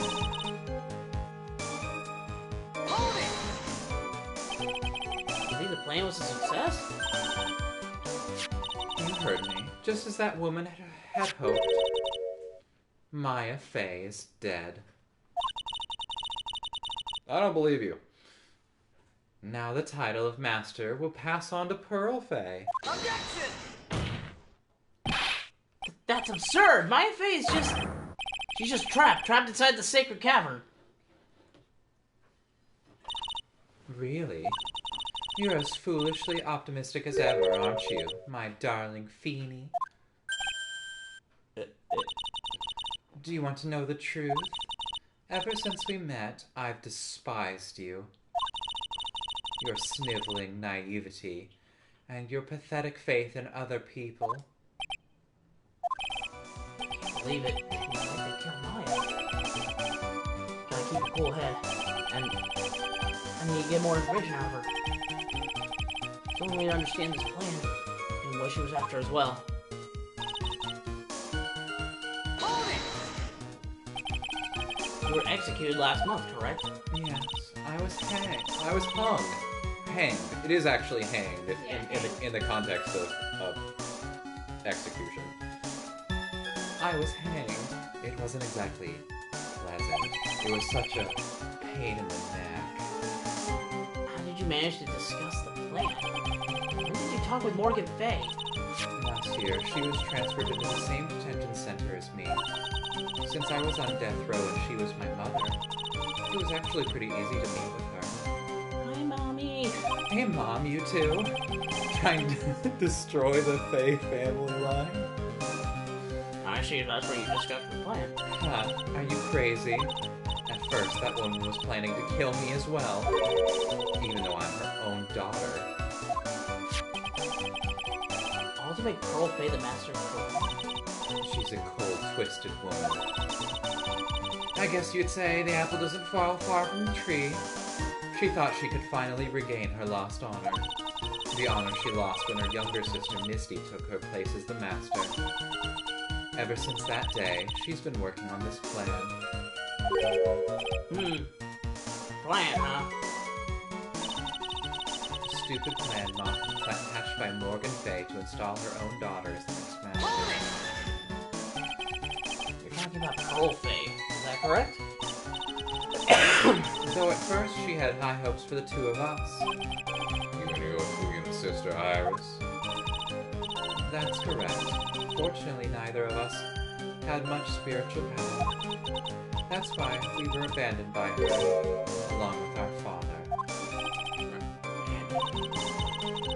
You think the plan was a success? You heard me. Just as that woman had hoped. Maya Fey is dead. I don't believe you. Now the title of Master will pass on to Pearl Fey. Objection! That's absurd! Maya Fey is just... She's just trapped inside the sacred cavern. Really? You're as foolishly optimistic as ever, aren't you, my darling Feeny? Do you want to know the truth? Ever since we met, I've despised you. Your sniveling naivety, and your pathetic faith in other people. I can't believe it. You think they killed Maya? Gotta keep a cool head. And I need to get more information out of her. It's the only way to understand this plan and what she was after as well. You were executed last month, correct? Yes, I was hanged. I was hung. Hanged. It is actually hanged Yeah. in the context of execution. I was hanged. It wasn't exactly pleasant. It was such a pain in the neck. How did you manage to discuss the plan? When did you talk with Morgan Fay? Last year, she was transferred into the same detention center as me. Since I was on death row and she was my mother, it was actually pretty easy to meet with her. Hi, Mommy. Hey, Mom, you too? Trying to destroy the Fey family line? I see, that's where you discussed the plan. Huh, are you crazy? At first, that woman was planning to kill me as well, even though I'm her own daughter. All Also make Pearl Fey the master of Pearl. She's a cold, twisted woman. I guess you'd say the apple doesn't fall far from the tree. She thought she could finally regain her lost honor. The honor she lost when her younger sister Misty took her place as the master. Ever since that day, she's been working on this plan. Plan, huh? A stupid plan hatched by Morgan Fey to install her own daughter as the next master. You're talking about Pearl Fey, is that correct? Though at first she had high hopes for the two of us. You and your twin sister Iris. That's correct. Fortunately, neither of us had much spiritual power. That's why we were abandoned by her, along with our father.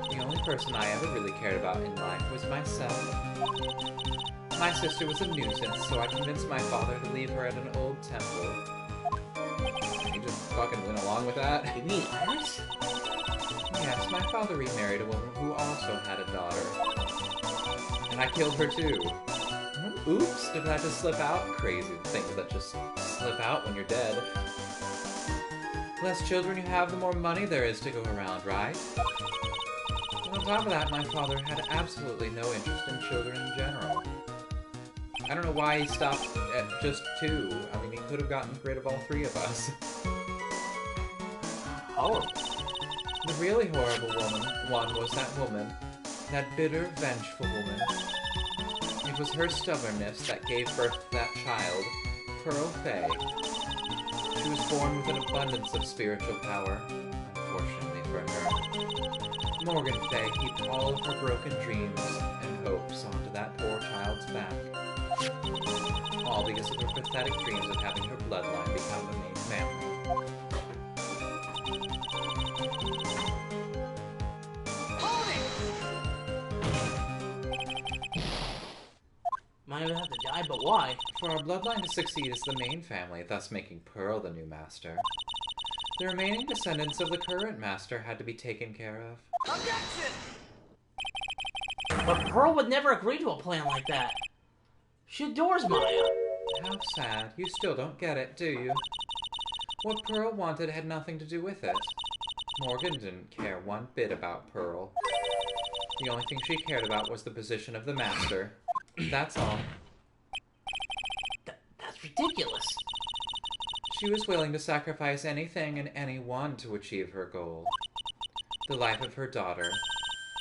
The only person I ever really cared about in life was myself. My sister was a nuisance, so I convinced my father to leave her at an old temple. You just fucking went along with that? You mean Iris? Yes, my father remarried a woman who also had a daughter. And I killed her too. Oops, did that just slip out? Crazy things that just slip out when you're dead. The less children you have, the more money there is to go around, right? And on top of that, my father had absolutely no interest in children in general. I don't know why he stopped at just 2. I mean, he could have gotten rid of all 3 of us. Horrible. The really horrible one was that woman. That bitter, vengeful woman. It was her stubbornness that gave birth to that child, Pearl Fey. She was born with an abundance of spiritual power, unfortunately for her. Morgan Fey heaped all of her broken dreams and hopes onto that poor child's back. All because of her pathetic dreams of having her bloodline become the main family. Might have to die, but why? For our bloodline to succeed as the main family, thus making Pearl the new master, the remaining descendants of the current master had to be taken care of. Objection! But Pearl would never agree to a plan like that. She adores Maya. How sad. You still don't get it, do you? What Pearl wanted had nothing to do with it. Morgan didn't care one bit about Pearl. The only thing she cared about was the position of the master. That's all. That's ridiculous. She was willing to sacrifice anything and anyone to achieve her goal. The life of her daughter,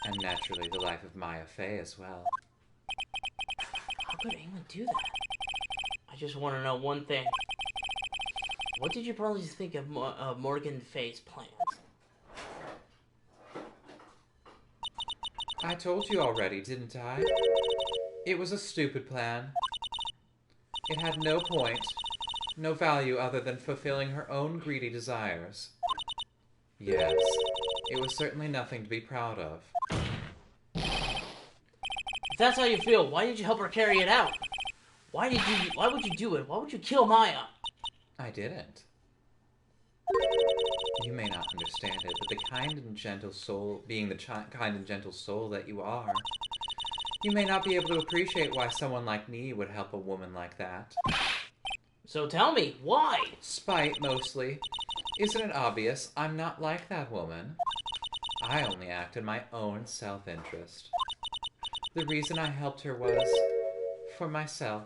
and naturally the life of Maya Fey as well. How could anyone do that? I just want to know one thing. What did you probably think of Morgan Fey's plans? I told you already, didn't I? It was a stupid plan. It had no point, no value other than fulfilling her own greedy desires. Yes, it was certainly nothing to be proud of. If that's how you feel, why did you help her carry it out? Why would you do it? Why would you kill Maya? I didn't. You may not understand it, but the kind and gentle soul, being the kind and gentle soul that you are, you may not be able to appreciate why someone like me would help a woman like that. So tell me, why? Spite, mostly. Isn't it obvious? I'm not like that woman. I only act in my own self-interest. The reason I helped her was for myself.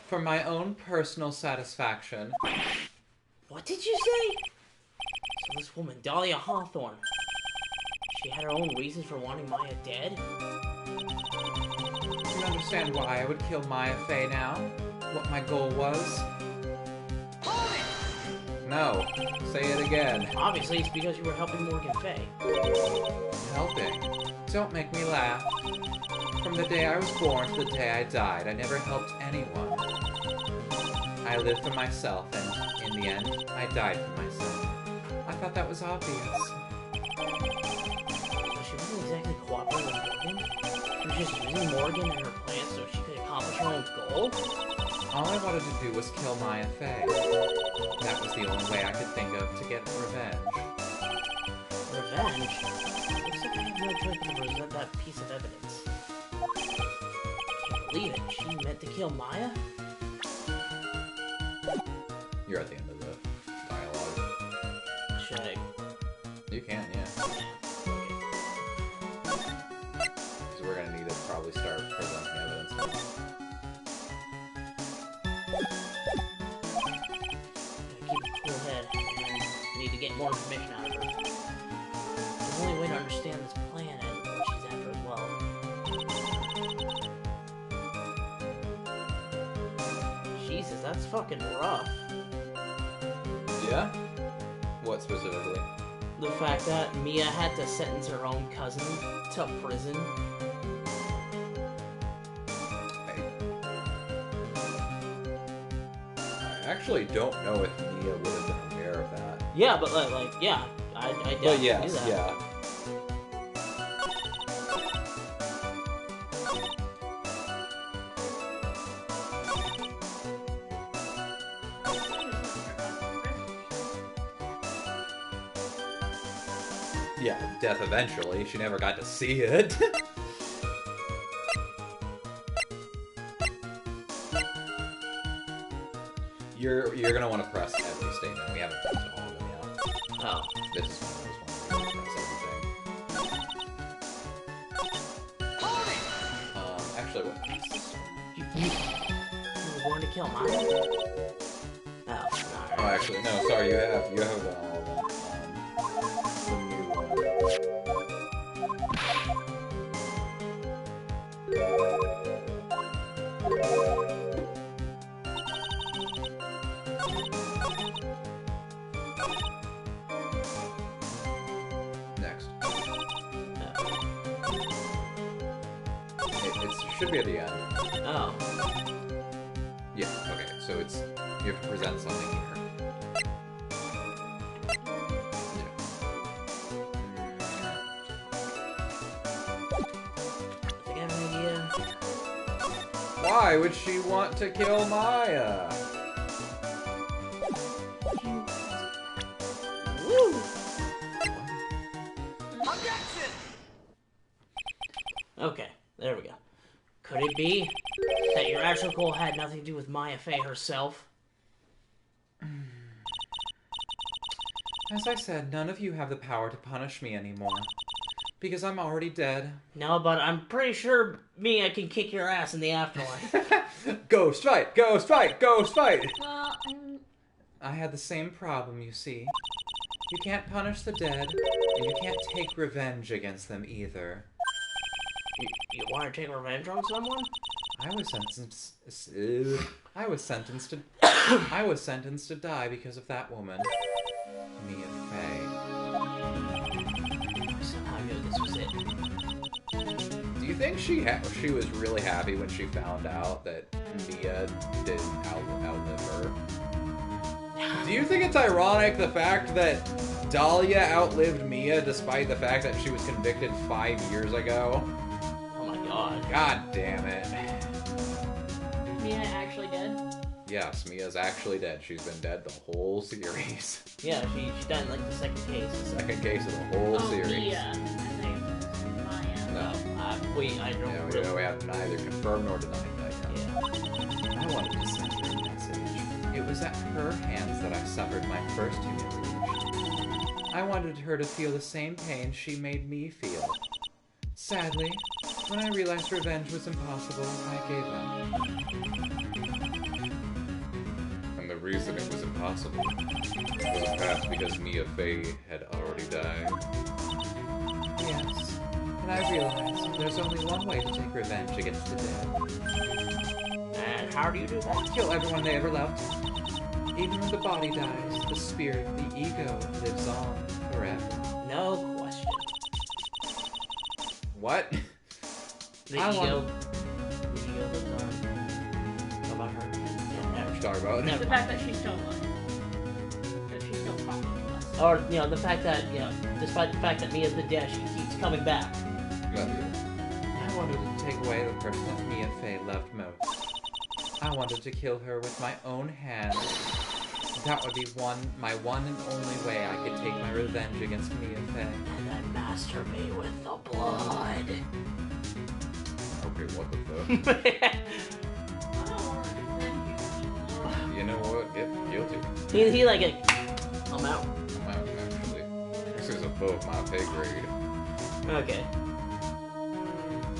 For my own personal satisfaction. What did you say? So this woman, Dahlia Hawthorne, she had her own reasons for wanting Maya dead? Do you understand why I would kill Maya Fey now? What my goal was? No. Say it again. Obviously, it's because you were helping Morgan Fey. Helping? Don't make me laugh. From the day I was born to the day I died, I never helped anyone. I lived for myself, and in the end, I died for myself. I thought that was obvious. So she wasn't exactly cooperating with Morgan? She was just using Morgan and her plan so she could accomplish her own goal? All I wanted to do was kill Maya Fey. That was the only way I could think of to get revenge. Revenge? Looks like I have no choice but to present that piece of evidence. Can't believe it. She meant to kill Maya? You're at the end of the dialogue. Should I? You can, yeah. Because we're gonna need to probably start presenting evidence now. Keep a cool head, and need to get more information out of her. The only way to understand this plan and what she's after as well. Jesus, that's fucking rough. Yeah? What specifically? The fact that Mia had to sentence her own cousin to prison. I actually don't know if Mia would have been aware of that. Yeah, but like yeah, I definitely But knew yes, that. yeah. Yeah, death eventually. She never got to see it. You're gonna want to press every statement. We haven't pressed all of them yet. Oh. This is one of those ones where you press everything. Actually, what? You were born to kill Maya? Oh, alright. Oh, actually, no. Sorry, you have all of them. The new one. Next. It should be at the end. Oh. Yeah, okay, so it's... You have to present something here. I think I have an idea. Why would she want to kill Maya? Woo! Objection! Okay, there we go. Could it be that your actual goal had nothing to do with Maya Fey herself? As I said, none of you have the power to punish me anymore. Because I'm already dead. No, but I'm pretty sure Mia can kick your ass in the afterlife. Ghost fight! Ghost fight! Ghost fight! Well, I had the same problem, you see. You can't punish the dead, and you can't take revenge against them either. You want to take revenge on someone? I was sentenced to die because of that woman. Mia Fey. Somehow I knew this was it. Do you think she was really happy when she found out that Mia didn't outlive her? Do you think it's ironic the fact that Dahlia outlived Mia despite the fact that she was convicted 5 years ago? Oh my god. God damn it. Mia actually dead? Yes, Mia's actually dead. She's been dead the whole series. Yeah, she died in like the second case. Second case of the whole series. Mia. I think Maya. No. I don't Yeah, really... we have neither confirmed nor denied that yet. Yeah. I wanted to send her a message. It was at her hands that I suffered my first humiliation. I wanted her to feel the same pain she made me feel. Sadly, when I realized revenge was impossible, I gave up. And the reason it was impossible was perhaps because Mia Fey had already died. Yes, and I realized there's only one way to take revenge against the dead. And how do you do that? Kill everyone they ever loved. Even when the body dies, the spirit, the ego, lives on forever. No question. What? The I ego... want- The ego lives on. How about her? Yeah, What never. you talking about? Never. The fact that she's still alive. That she's still talking to us. Or, the fact that, despite the fact that Mia's been dead, she keeps coming back. I wanted to take away the person that Mia Fey loved most. I wanted to kill her with my own hands. That would be my one and only way I could take my revenge against Mia Fey. And then master me with the blood. Okay, what the fuck? You know what? Get guilty. he like it. I'm out. I'm out, actually. This is above my pay grade. Okay.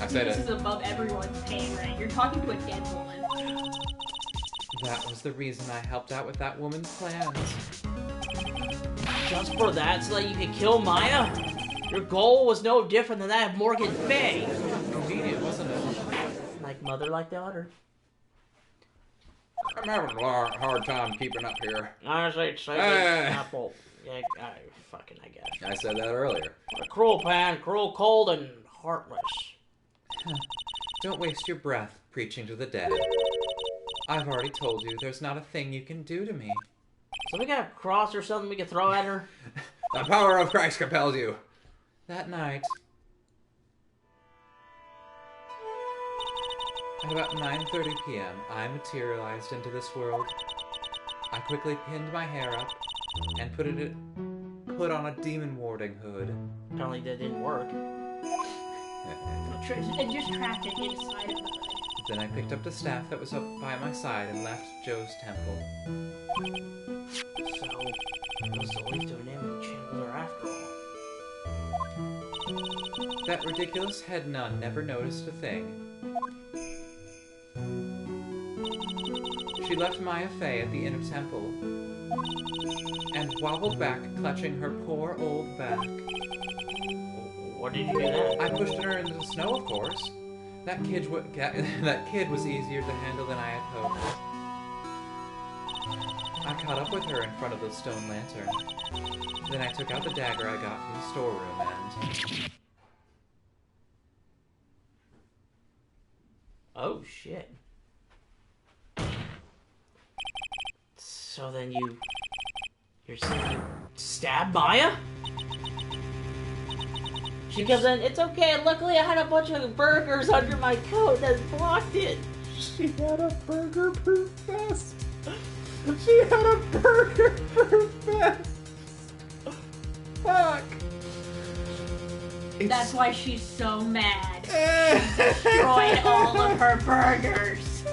I said This it. is above everyone's pay grade. You're talking to a dead woman. That was the reason I helped out with that woman's plans. Just for that, so that you could kill Maya? Your goal was no different than that of Morgan Fay. Convenient, wasn't it? Like mother, like daughter. I'm having a hard time keeping up here. Honestly, it's like Hey. apple. Yeah, I guess. I said that earlier. A cruel pan, cruel, cold, and heartless. Don't waste your breath preaching to the dead. I've already told you there's not a thing you can do to me. So we got a cross or something we can throw at her? The power of Christ compels you. That night, at about 9:30 p.m., I materialized into this world. I quickly pinned my hair up and put on a demon warding hood. Apparently that didn't work. And just trapped it inside of the hood. Then I picked up the staff that was up by my side and left Joe's temple. So, it was always doing him and Chandler after all. That ridiculous head nun never noticed a thing. She left Maya Fey at the inner temple and wobbled back, clutching her poor old back. What did you do then? I pushed her into the snow, of course. That kid was easier to handle than I had hoped. I caught up with her in front of the stone lantern. Then I took out the dagger I got from the storeroom and... Oh, shit. So then you're saying you stabbed Maya? She comes in, it's okay, luckily I had a bunch of burgers under my coat that blocked it. She had a burger-proof vest. She had a burger-proof vest. Fuck. That's why she's so mad. Destroyed all of her burgers.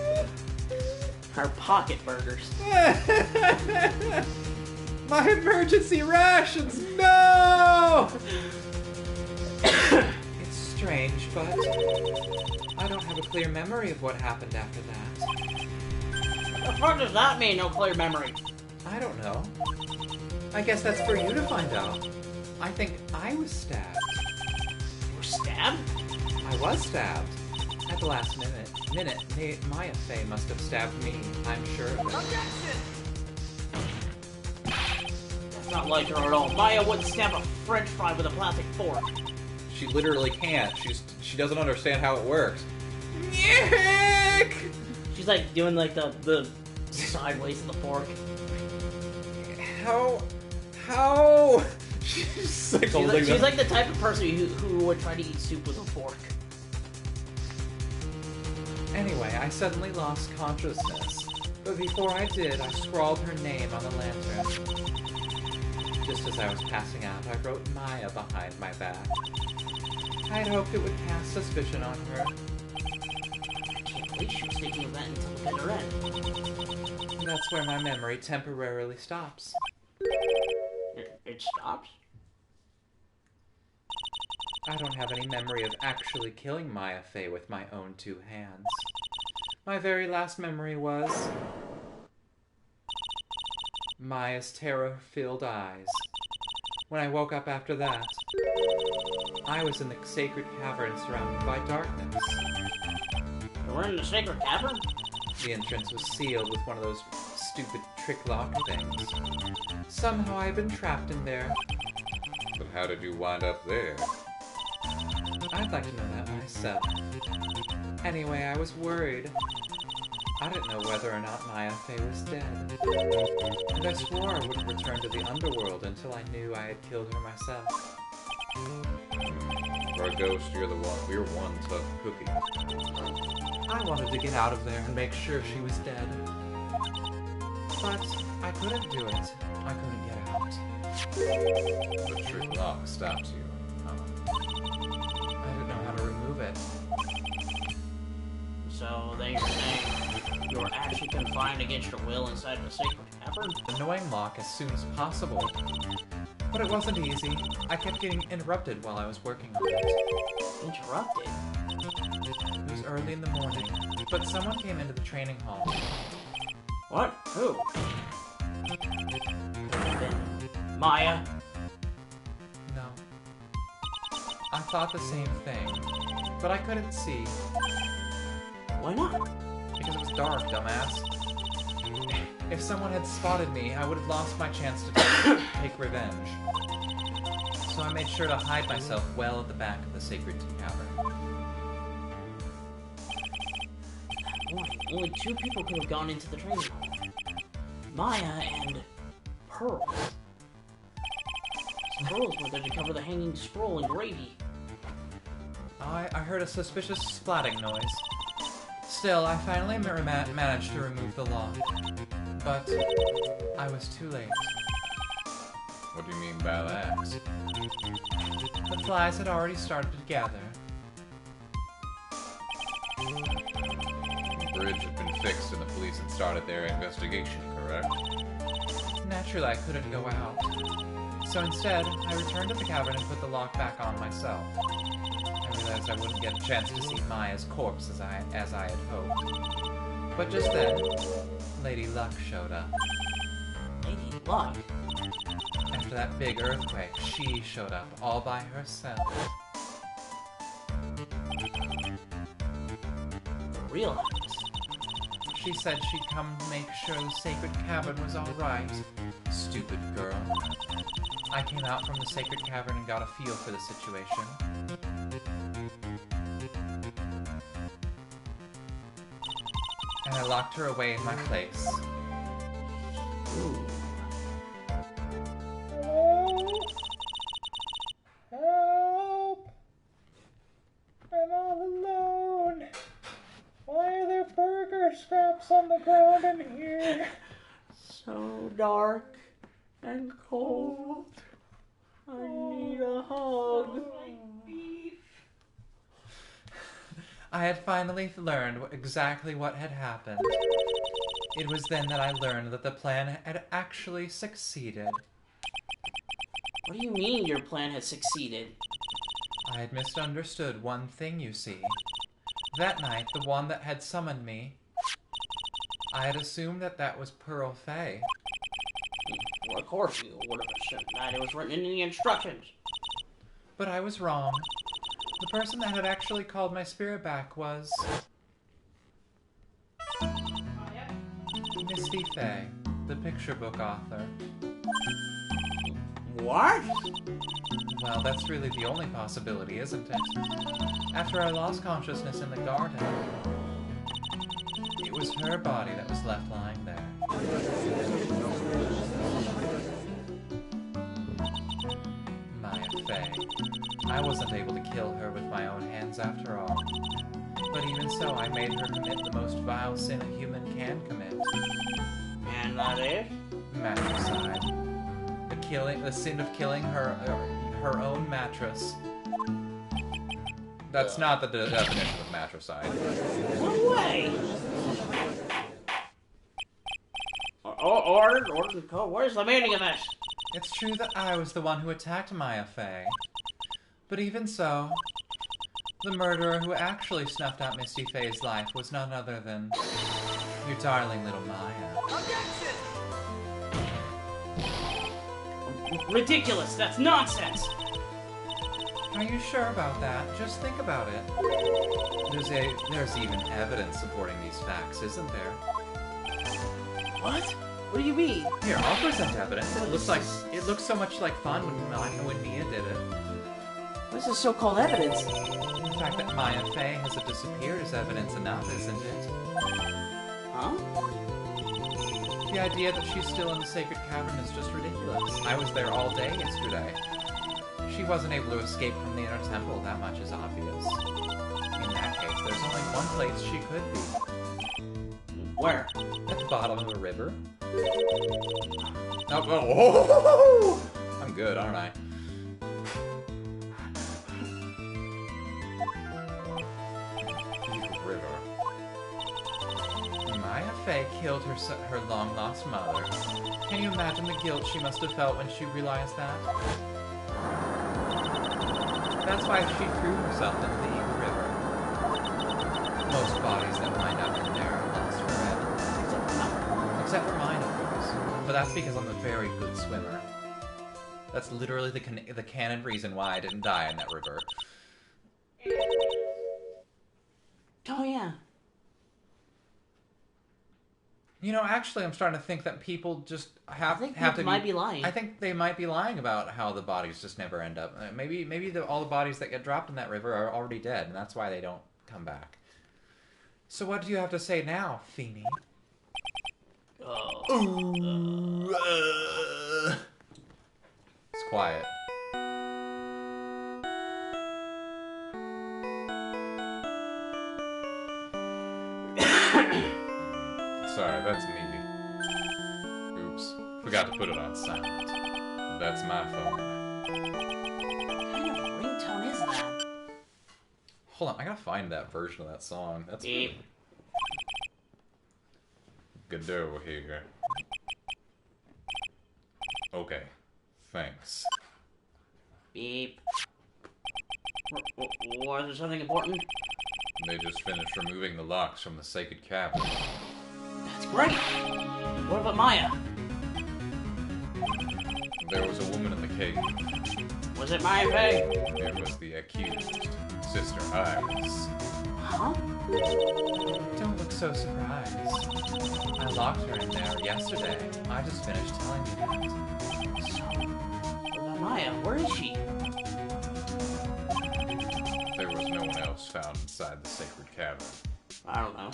Her pocket burgers. My emergency rations. No. It's strange, but I don't have a clear memory of what happened after that. What the fuck does that mean, no clear memory? I don't know. I guess that's for you to find out. I think I was stabbed. You were stabbed? I was stabbed. At the last minute, Maya Fey must have stabbed me, I'm sure of it. Objection! That's not like her at all. Maya wouldn't stab a french fry with a plastic fork. She literally can't. She doesn't understand how it works. She's like doing like the sideways of the fork. How? She's like holding She's like the type of person who would try to eat soup with a fork. Anyway, I suddenly lost consciousness. But before I did, I scrawled her name on the lantern. Just as I was passing out, I wrote Maya behind my back. I had hoped it would cast suspicion on her. I can't believe she was thinking of that until the bitter end. That's where my memory temporarily stops. It stops? I don't have any memory of actually killing Maya Fey with my own two hands. My very last memory was... Maya's terror-filled eyes. When I woke up after that, I was in the sacred cavern surrounded by darkness. We're in the sacred cavern? The entrance was sealed with one of those stupid trick lock things. Somehow I've been trapped in there. But how did you wind up there? I'd like to know that myself. Anyway, I was worried. I didn't know whether or not Maya Fey was dead. And I swore I wouldn't return to the underworld until I knew I had killed her myself. For a ghost, you're one tough cookie. I wanted to get out of there and make sure she was dead. But I couldn't do it. I couldn't get out. The trick lock stopped you. I didn't know how to remove it. So then you're saying you were actually confined against your will inside of a sacred cavern? Annoying lock as soon as possible. But it wasn't easy. I kept getting interrupted while I was working on it. Interrupted? It was early in the morning, but someone came into the training hall. What? Who? Could have been Maya? No. I thought the same thing, but I couldn't see Why not? because it was dark, dumbass. If someone had spotted me, I would have lost my chance to take revenge. So I made sure to hide myself well at the back of the sacred cavern. That morning, only 2 people could have gone into the training hall. Maya and Pearl. Pearls were there to cover the hanging scroll and gravy. I heard a suspicious splatting noise. Still, I finally managed to remove the lock. But I was too late. What do you mean by that? The flies had already started to gather. The bridge had been fixed and the police had started their investigation, correct? Naturally, I couldn't go out. So instead, I returned to the cavern and put the lock back on myself. I realized I wouldn't get a chance to see Maya's corpse as I had hoped. But just then, Lady Luck showed up. Lady Luck? After that big earthquake, she showed up all by herself. The real evidence. She said she'd come to make sure the sacred cavern was alright. Stupid girl. I came out from the sacred cavern and got a feel for the situation. And I locked her away in my place. Ooh. Hello? Help! I'm all alone. Why are there burger scraps on the ground in here? So dark and cold. I need a hug. I had finally learned exactly what had happened. It was then that I learned that the plan had actually succeeded. What do you mean your plan had succeeded? I had misunderstood one thing, you see. That night, the one that had summoned me, I had assumed that was Pearl Fay. Well, of course you would have assumed that. It was written in the instructions. But I was wrong. The person that had actually called my spirit back was... Misty Fay, the picture book author. What? Well, that's really the only possibility, isn't it? After I lost consciousness in the garden, it was her body that was left lying there. Maya Fay. I wasn't able to kill her with my own hands after all. But even so, I made her commit the most vile sin a human can commit. And that is? Matricide. The sin of killing her own mattress. That's not the definition of matricide. No way! Order the code. Where's the meaning of this? It's true that I was the one who attacked Maya Fay. But even so, the murderer who actually snuffed out Misty Fay's life was none other than your darling little Maya. Objection! Ridiculous! That's nonsense! Are you sure about that? Just think about it. There's even evidence supporting these facts, isn't there? What? What do you mean? Here, I'll present evidence. It looks so much like fun when Mia did it. This is so-called evidence. The fact that Maya Fay has disappeared is evidence enough, isn't it? Huh? The idea that she's still in the sacred cavern is just ridiculous. I was there all day yesterday. She wasn't able to escape from the inner temple, that much is obvious. In that case, there's only one place she could be. Where? At the bottom of a river. Oh. I'm good, aren't I? River. Maya Fey killed her long-lost mother. Can you imagine the guilt she must have felt when she realized that? That's why she threw herself into the evil river. Most bodies that wind up in there are lost forever. Except for mine, of course. But that's because I'm a very good swimmer. That's literally the canon reason why I didn't die in that river. Oh, yeah. You know, actually, I'm starting to think that people just have to be... might be lying. I think they might be lying about how the bodies just never end up. Maybe all the bodies that get dropped in that river are already dead, and that's why they don't come back. So what do you have to say now, Feeny? It's quiet. Sorry, that's me. Oops. Forgot to put it on silent. That's my phone. What kind of ringtone is that? Hold on, I gotta find that version of that song. That's Beep. Godot here. Okay. Thanks. Beep. Was there something important? They just finished removing the locks from the sacred cavern. That's great. What about Maya? There was a woman in the cave. Was it Maya Fey? It was the accused, Sister Iris. Huh? Don't look so surprised. I locked her in there yesterday. I just finished telling you that. So, what about Maya? Where is she? There was no one else found inside the sacred cavern. I don't know.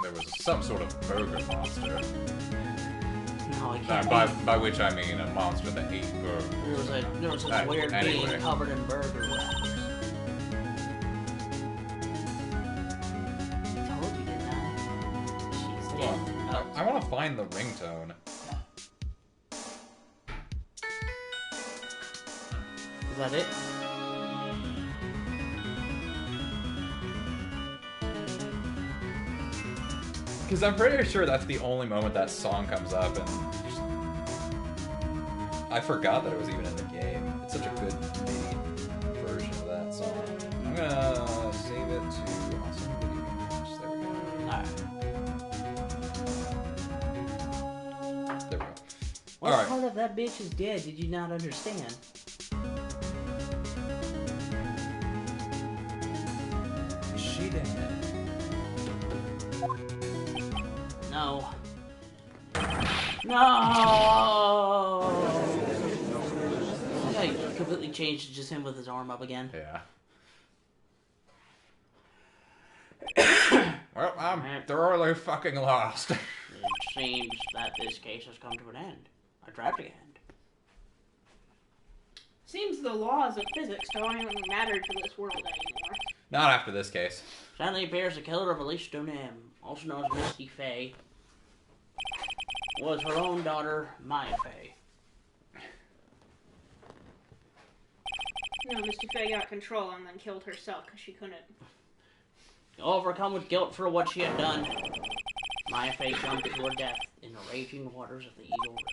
There was some sort of burger monster. No, it can't be. By which I mean a monster that ate burgers. There was a weird anyway. being covered in burger wrappers. I told you, didn't I? She's dead. Oh. I want to find the ringtone. Is that it? Because I'm pretty sure that's the only moment that song comes up, and I forgot that it was even in the game. It's such a good MIDI version of that song. I'm gonna save it to Awesome Video Games. There we go. Alright. There we go. What Alright. part of that bitch is dead did you not understand? Is she dead? No. No! I think I completely changed to just him with his arm up again. Yeah. Well, I'm thoroughly fucking lost. It seems that this case has come to an end. A tragic end. Seems the laws of physics don't even matter to this world anymore. Not after this case. Sadly appears the killer of Alicia Donem, also known as Misty Fey, was her own daughter, Maya Fey. No, Misty Fey got control and then killed herself because she couldn't. Overcome with guilt for what she had done, Maya Fey jumped to her death in the raging waters of the Eagle River.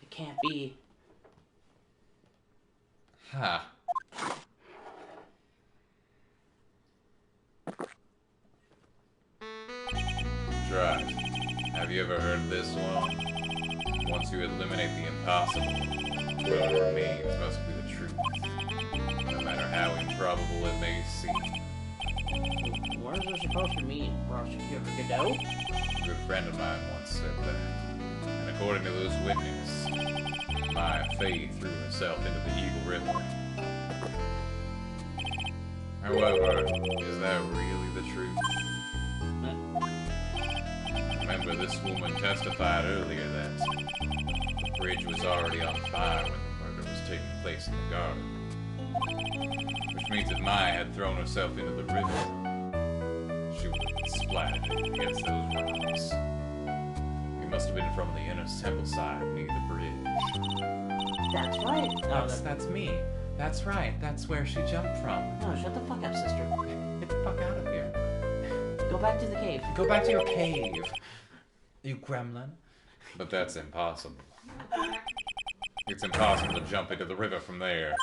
It can't be. Huh. Try. Have you ever heard this one? Once you eliminate the impossible, what remains must be the truth. No matter how improbable it may seem. Where is this supposed to mean? Prosecutor Godot? A good friend of mine once said that. And according to this witness, Maya Fey threw herself into the Eagle River. However, is that really the truth? Remember, this woman testified earlier that the bridge was already on fire when the murder was taking place in the garden. Which means if Maya had thrown herself into the river, she would have splattered against those rocks. You must have been from the inner temple side near the bridge. That's right. Oh, That's me. That's right. That's where she jumped from. no, shut the fuck up, sister. Get the fuck out of here. Go back to the cave. Go back to your cave. You gremlin. But that's impossible. It's impossible to jump into the river from there.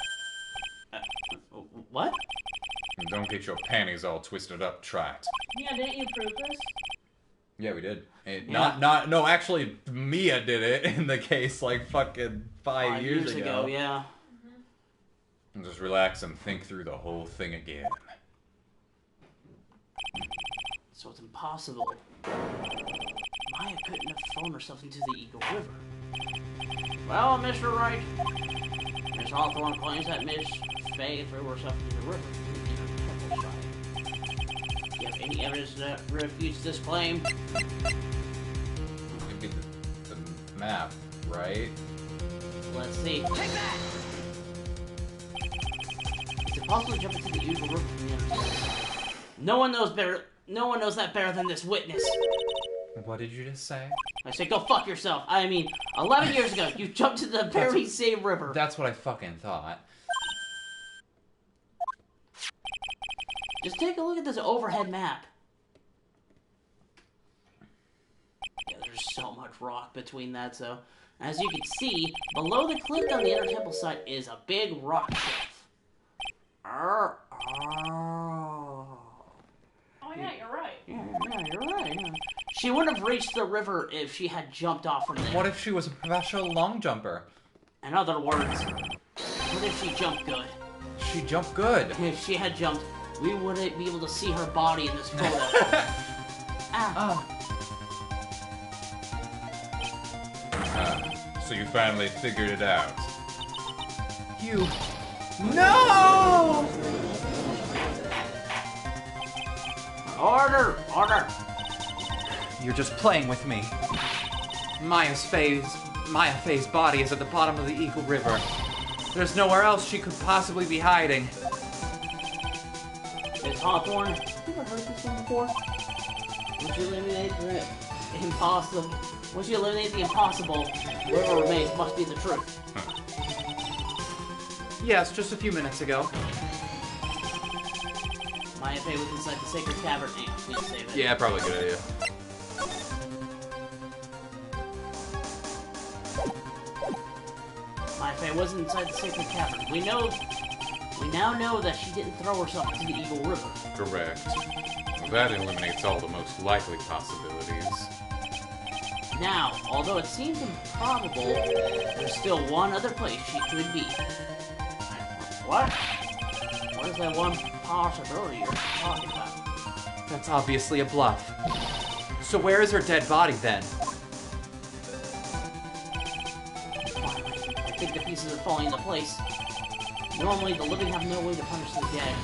What? And don't get your panties all twisted up, Trite. Yeah, didn't you prove this? Yeah, we did. Yeah. No, actually, Mia did it in the case like fucking 5 years ago. Yeah. And just relax and think through the whole thing again. So it's impossible. Maya couldn't have thrown herself into the Eagle River. Well, Mr. Wright, Miss Hawthorne claims that Miss Faye threw herself into the river. Do you have any evidence that refutes this claim? It'd be the map, right? Let's see. Take that! Is it possible to jump into the Eagle River from the other side? No one knows better. No one knows that better than this witness. What did you just say? I say, go fuck yourself. I mean, 11 years ago, you jumped into the very same river. That's what I fucking thought. Just take a look at this overhead map. Yeah, there's so much rock between that, so... As you can see, below the cliff on the inner temple side is a big rock shelf. Oh yeah, you're right. Yeah, you're right. Yeah. She wouldn't have reached the river if she had jumped off from there. What if she was a professional long jumper? In other words, what if she jumped good? She jumped good. If she had jumped, we wouldn't be able to see her body in this photo. Ah. So you finally figured it out. You... No! Order! Order! You're just playing with me. Maya Faye's body is at the bottom of the Eagle River. There's nowhere else she could possibly be hiding. Miss Hawthorne, have you ever heard this one before? Once you eliminate the impossible, whatever remains must be the truth. Yes, just a few minutes ago. Maya Faye was inside the sacred cavern. Hang on, we need to save it. Yeah, probably a good idea. Maya Faye wasn't inside the sacred cavern. We now know that she didn't throw herself into the Eagle River. Correct. Well, that eliminates all the most likely possibilities. Now, although it seems improbable, there's still one other place she could be. What? What is that one possibility you're talking about? That's obviously a bluff. So where is her dead body then? I think the pieces are falling into place. Normally, the living have no way to punish the dead.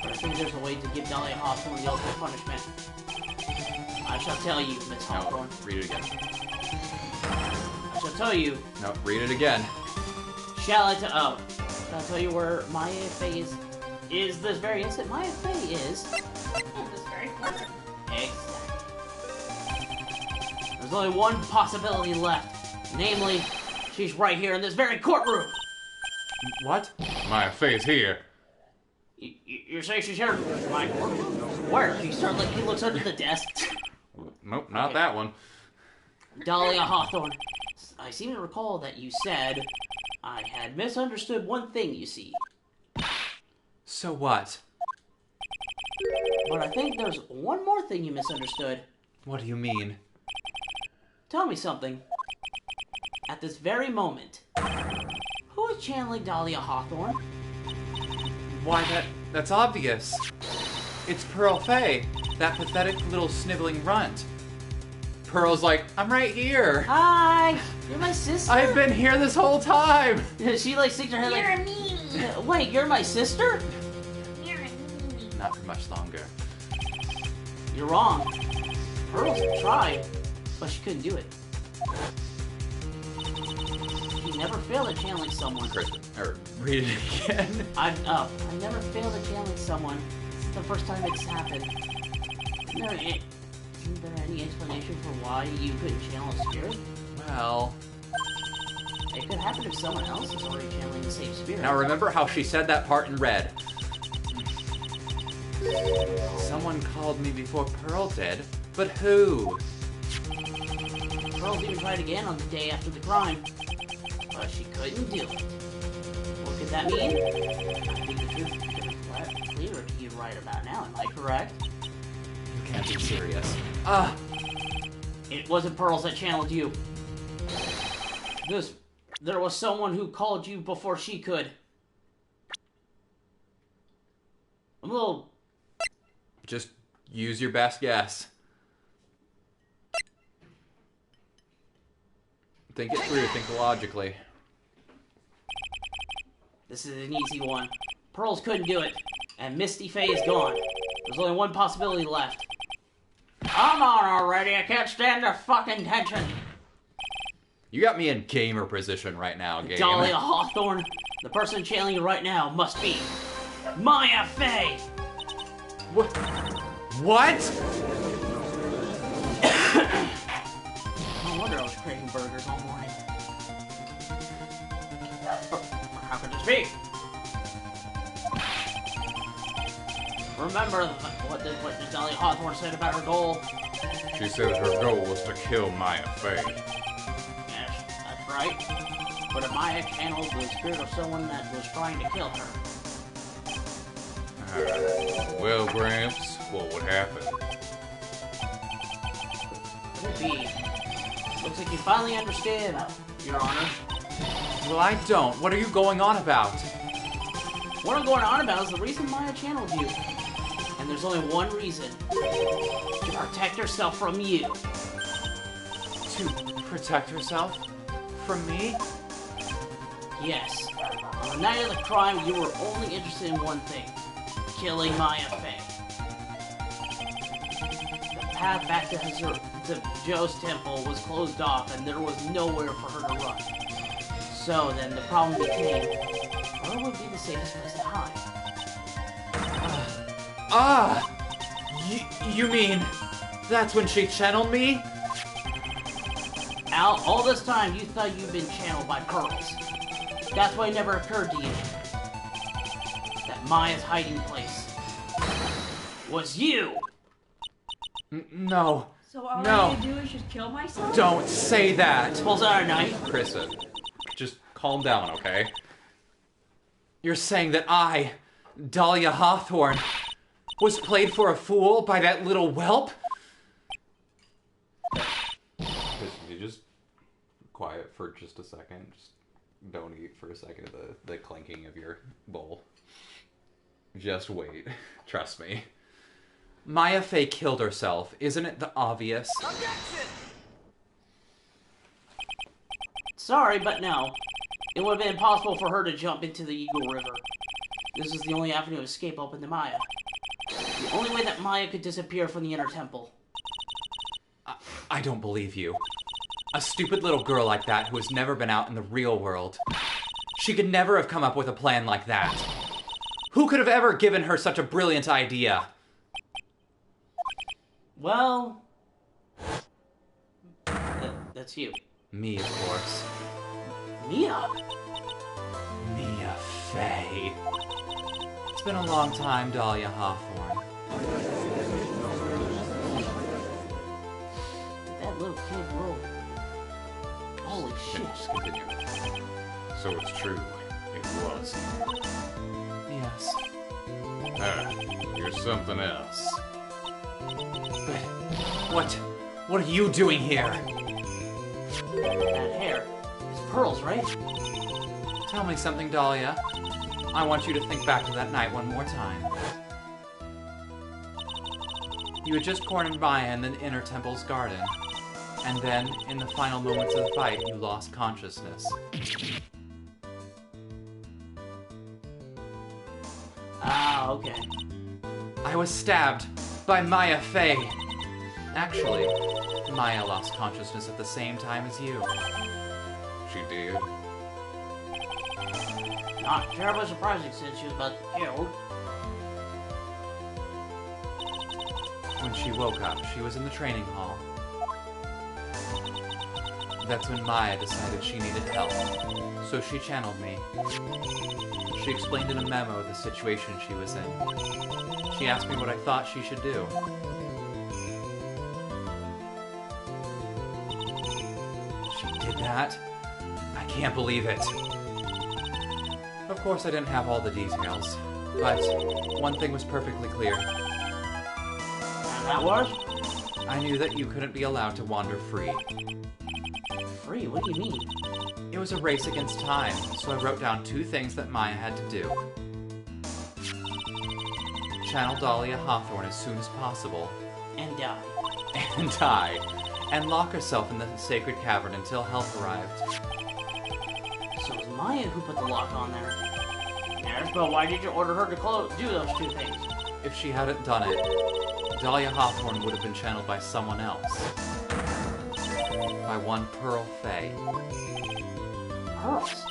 But I think there's a way to give Dahlia Hawthorne the ultimate punishment. I shall tell you, Miss Hawthorne. No, read it again. I shall tell you. No, read it again. Shall I tell you where Maya Faye is this very instant? Maya Faye is... This very corner. Exactly. There's only one possibility left. Namely, she's right here in this very courtroom. What? My face here. You're saying she's here in my courtroom? Where? He looks under the desk. Nope, not Okay. that one. Dahlia Hawthorne, I seem to recall that you said I had misunderstood one thing, you see. So what? But I think there's one more thing you misunderstood. What do you mean? Tell me something. At this very moment, who is channeling Dahlia Hawthorne? Why, that's obvious. It's Pearl Faye, that pathetic little sniveling runt. Pearl's like, I'm right here. Hi! You're my sister? I've been here this whole time. She like sticks her head You're a like... meanie. Wait, you're my sister? You're a meanie. Not for much longer. You're wrong. Pearl tried, but she couldn't do it. She never failed at channeling someone. Kristen, or read it again. I never failed at channeling someone. It's the first time it's happened. Isn't there any explanation for why you couldn't channel a spirit? Well, It could happen if someone else is already channeling the same spirit. now remember how she said that part in red. Someone called me before Pearl did, but who? Pearl even tried again on the day after the crime, but she couldn't do it. What could that mean? I think the truth is becoming clearer to you right about now. Am I correct? You can't be serious. It wasn't Pearls that channeled you. There was someone who called you before she could. I'm a little... Just use your best guess. Think it through, think logically. This is an easy one. Pearls couldn't do it, and Misty Faye is gone. There's only one possibility left. Come on already, I can't stand the fucking tension. You got me in gamer position right now, game. Dahlia Hawthorne, the person channeling you right now must be Maya Faye. What? No wonder I was craving burgers all morning. How could this be? Remember what did Dahlia Hawthorne said about her goal? She said her goal was to kill Maya Faye. Yes, that's right. But Maya channeled the spirit of someone that was trying to kill her. Well, Gramps, what would happen? Could it be? Looks like you finally understand, Your Honor. Well, I don't. What are you going on about? What I'm going on about is the reason Maya channeled you. And there's only one reason. To protect herself from you. To protect herself? From me? Yes. On the night of the crime, you were only interested in one thing. Killing Maya Faye. The path back to Joe's temple was closed off, and there was nowhere for her to run. So then the problem became, where would be the safest place to hide? You mean that's when she channeled me? Al, all this time you thought you'd been channeled by Pearls. That's why it never occurred to you that Maya's hiding place was you! No. So all No. I need to do is just kill myself? Don't say that. Pulls out a knife. Kristen, just calm down, okay? You're saying that I, Dahlia Hawthorne, was played for a fool by that little whelp? Kristen, you just quiet for just a second. Just don't eat for a second of the clinking of your bowl. Just wait. Trust me. Maya Faye killed herself. Isn't it the obvious? Objection! Sorry, but no. It would have been impossible for her to jump into the Eagle River. This is the only avenue of escape open to Maya. The only way that Maya could disappear from the Inner Temple. I don't believe you. A stupid little girl like that who has never been out in the real world. She could never have come up with a plan like that. Who could have ever given her such a brilliant idea? Well... that's you. Me, of course. Mia? Mia Faye. It's been a long time, Dahlia Hawthorne. That little kid rolled. Holy shit. Just continue. So it's true. It was. Yes. You're something else. But what are you doing here? That hair. It's Pearls, right? Tell me something, Dahlia. I want you to think back to that night one more time. You had just cornered Maya in the Inner Temple's garden. And then, in the final moments of the fight, you lost consciousness. Ah, okay. I was stabbed by Maya Faye. Actually, Maya lost consciousness at the same time as you. She did. Not terribly surprising since she was about to be killed. When she woke up, she was in the training hall. That's when Maya decided she needed help, so she channeled me. She explained in a memo the situation she was in. She asked me what I thought she should do. She did that? I can't believe it. Of course I didn't have all the details, but one thing was perfectly clear. And that was? I knew that you couldn't be allowed to wander free. Free? What do you mean? It was a race against time, so I wrote down 2 things that Maya had to do. Channel Dahlia Hawthorne as soon as possible. And die. And die. And lock herself in the sacred cavern until help arrived. So it was Maya who put the lock on there. Yes, but why did you order her to do those 2 things? If she hadn't done it, Dahlia Hawthorne would have been channeled by someone else. By one Pearl Fay. Pearls?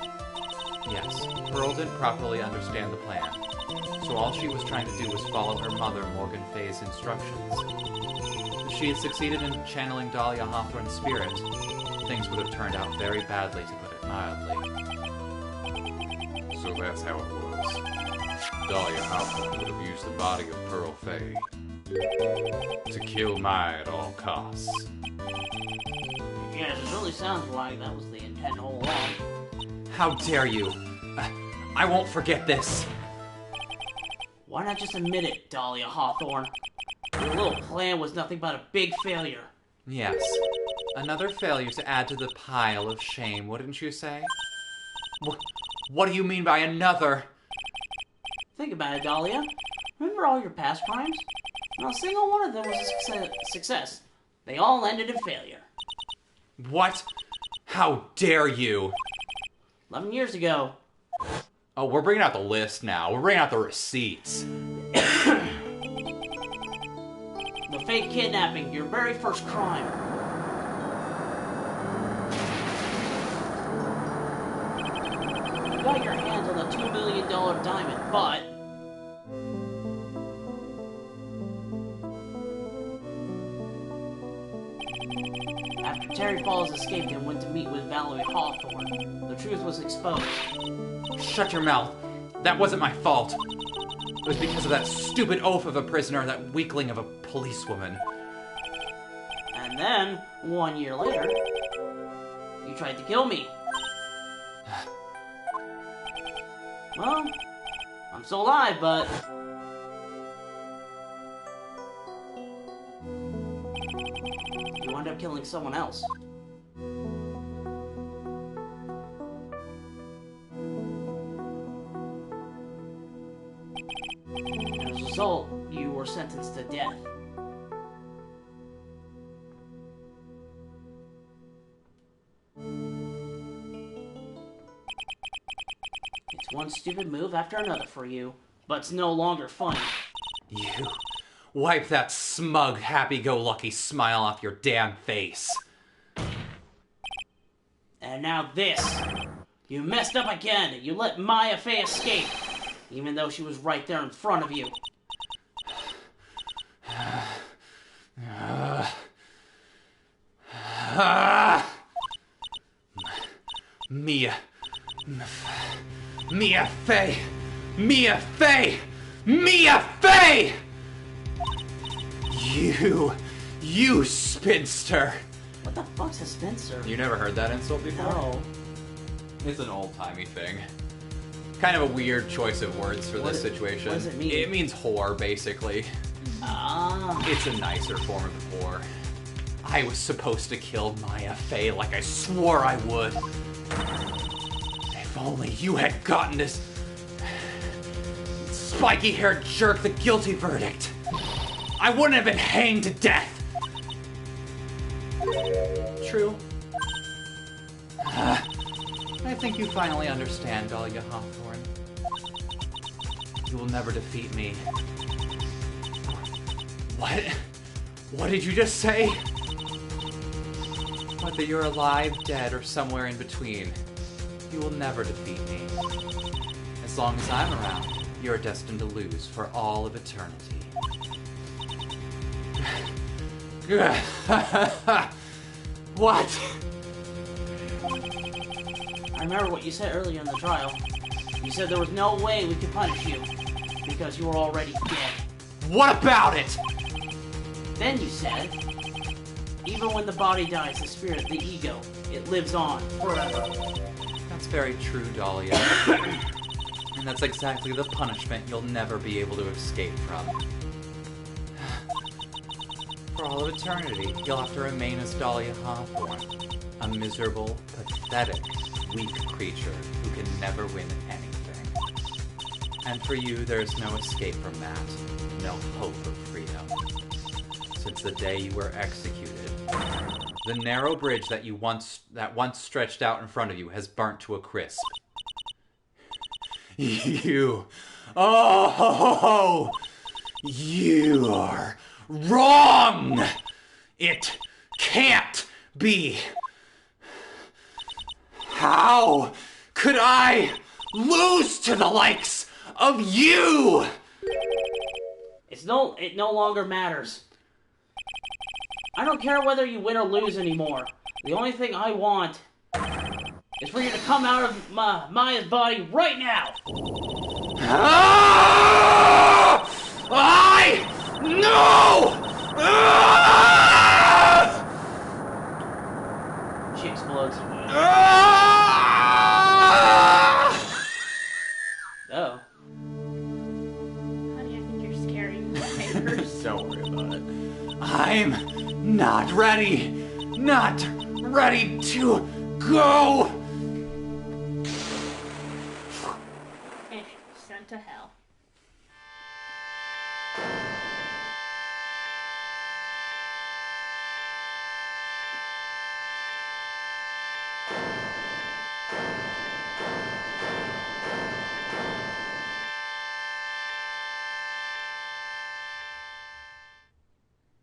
Yes, Pearl didn't properly understand the plan, so all she was trying to do was follow her mother, Morgan Fay's instructions. If she had succeeded in channeling Dahlia Hawthorne's spirit, things would have turned out very badly, to put it mildly. So that's how it was. Dahlia Hawthorne would have used the body of Pearl Fay to kill Maya at all costs. Yes, it really sounds like that was the intent all along. How dare you! I won't forget this! Why not just admit it, Dahlia Hawthorne? Your little plan was nothing but a big failure. Yes. Another failure to add to the pile of shame, wouldn't you say? What do you mean by another? Think about it, Dahlia. Remember all your past crimes? Not a single one of them was a success. They all ended in failure. What? How dare you? 11 years ago. Oh, we're bringing out the list now. We're bringing out the receipts. The fake kidnapping, your very first crime. You got your hands on the $2 million diamond, but... after Terry Falls escaped and went to meet with Valerie Hawthorne, the truth was exposed. Shut your mouth. That wasn't my fault. It was because of that stupid oaf of a prisoner, that weakling of a policewoman. And then, 1 year later, you tried to kill me. Well, I'm still alive, but... you wound up killing someone else. And as a result, you were sentenced to death. It's one stupid move after another for you, but it's no longer funny. You wipe that smug, happy-go-lucky smile off your damn face. And now this. You messed up again. You let Maya Fey escape, even though she was right there in front of you. Mia Fey! Mia Fey! Mia Fey! You spinster! What the fuck's a spinster? You never heard that insult before? No. It's an old-timey thing. Kind of a weird choice of words for this situation. What does it mean? It means whore, basically. Ah. It's a nicer form of whore. I was supposed to kill Maya Fey like I swore I would. If only you had gotten this spiky-haired jerk the guilty verdict, I wouldn't have been hanged to death. True. I think you finally understand, Dahlia Hawthorne. You will never defeat me. What? What did you just say? Whether you're alive, dead, or somewhere in between, you will never defeat me. As long as I'm around, you're destined to lose for all of eternity. What? I remember what you said earlier in the trial. You said there was no way we could punish you because you were already dead. What about it? Then you said, even when the body dies, the spirit, the ego, it lives on forever. That's very true, Dahlia. And that's exactly the punishment you'll never be able to escape from. For all of eternity, you'll have to remain as Dahlia Hawthorne, a miserable, pathetic, weak creature who can never win anything. And for you, there is no escape from that, no hope of freedom. Since the day you were executed, the narrow bridge that once stretched out in front of you has burnt to a crisp. You are wrong! It can't be. How could I lose to the likes of you? It no longer matters. I don't care whether you win or lose anymore. The only thing I want is for you to come out of Maya's body right now. No! She explodes. Oh. Honey, I think you're scaring me. Don't worry about it. I'm not ready. Not ready to go. Sent to hell.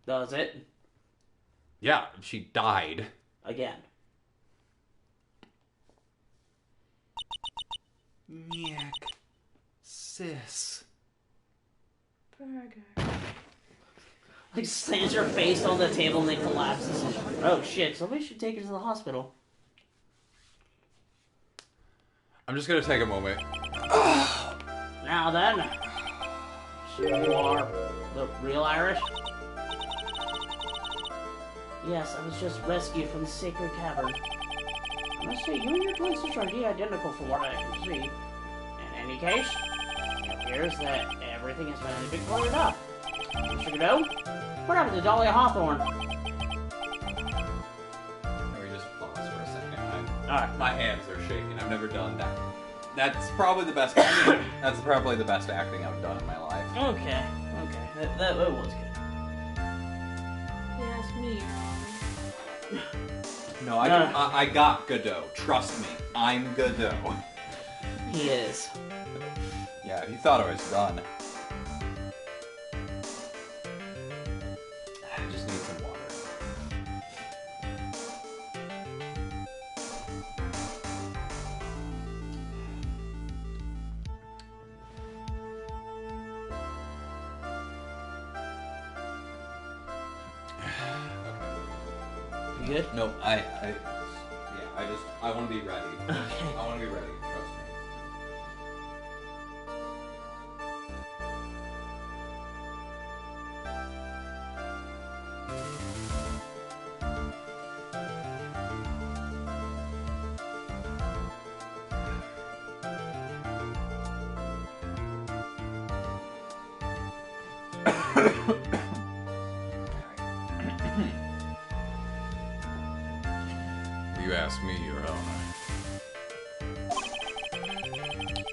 Does it? Yeah, she died. Again. Nyek. Sis. Burger. Like slams her face on the table and then collapses. Oh shit, somebody should take her to the hospital. I'm just gonna take a moment. Now then. So you are the real Irish? Yes, I was just rescued from the sacred cavern. I must say, you and your twin sister are indeed identical from what I can see. In any case, it appears that everything has been a bit cleared up. Mr. Godot, what happened to Dahlia Hawthorne? Can we just pause for a second? Alright. My hands are shaking. I've never done that. That's probably the best acting. That's probably the best acting I've done in my life. Okay. That was good. Yes, me. No, I got Godot. Trust me, I'm Godot. He is. Yeah, he thought I was done. I just need some water. You good? No, I want to be ready. Okay. I want to be ready. Trust me. You asked me, Your Honor.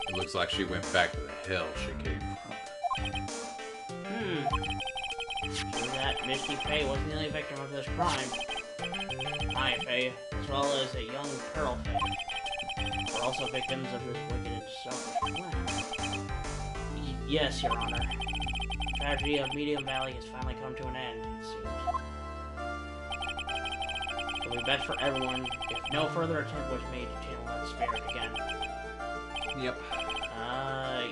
It looks like she went back to the hell she came from. Sure that Misty Faye wasn't the only victim of this crime. Maya Faye, as well as a young Pearl Faye, were also victims of this wicked and selfish plan. Yes, Your Honor. The tragedy of Medium Valley has finally come to an end, it seems. It would be best for everyone if no further attempt was made to channel that spirit again. Yep.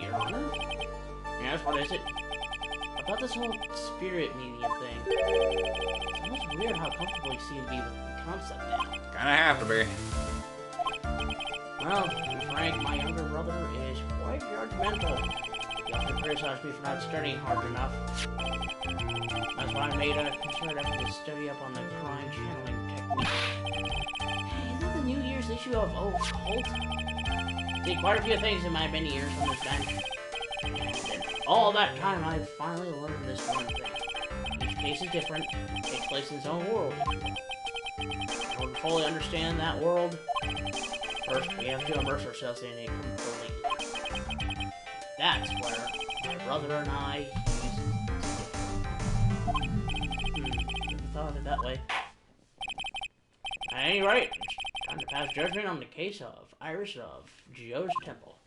Your Honor? Yes, what is it? About this whole spirit medium thing. It's almost weird how comfortable you seem to be with the concept now. Kinda have to be. Well, to be frank, my younger brother is quite judgmental. He often criticized me for not studying hard enough. That's why I made a concerted effort to study up on the crime channeling technique. Hey, isn't that the New Year's issue of Cult? Did quite a few things in my many years on this bench. And in all that time, I've finally learned this one thing. Each case is different, takes place in its own world. In order to fully understand that world, first we have to immerse ourselves in it completely. That's where my brother and I never thought of it that way. At any rate, it's time to pass judgment on the case of Iris of Geo's Temple.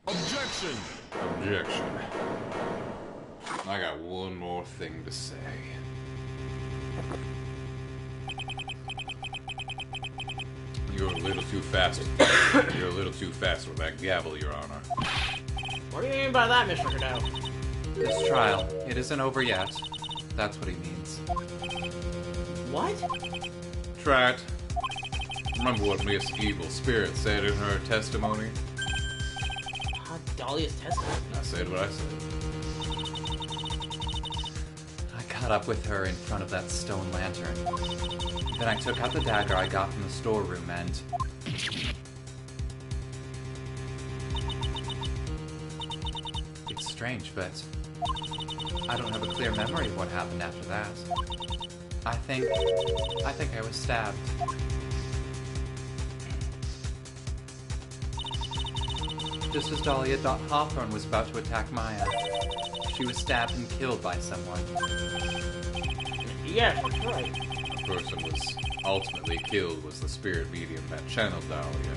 Objection! Objection. I got one more thing to say. You're a little too fast. You're a little too fast with that gavel, Your Honor. What do you mean by that, Mr. Godot? This trial, it isn't over yet. That's what he means. What? Try it. Remember what Miss Evil Spirit said in her testimony? Dahlia's testimony? I said what I said. I caught up with her in front of that stone lantern. Then I took out the dagger I got from the storeroom and... It's strange, but I don't have a clear memory of what happened after that. I think I was stabbed. Just as Dahlia Hawthorne was about to attack Maya, she was stabbed and killed by someone. Yes, that's right. The person was ultimately killed was the spirit medium that channeled Dahlia.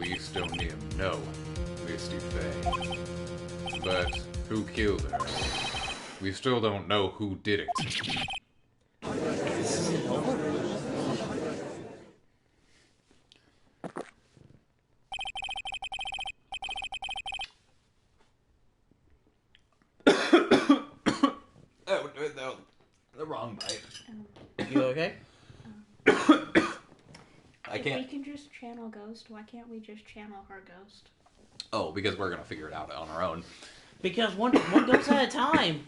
We still need to know Misty Faye. But who killed her? We still don't know who did it. The wrong bite. You okay? I If can't... we can just channel Ghost, why can't we just channel her Ghost? Oh, because we're gonna figure it out on our own. Because one goes at a time.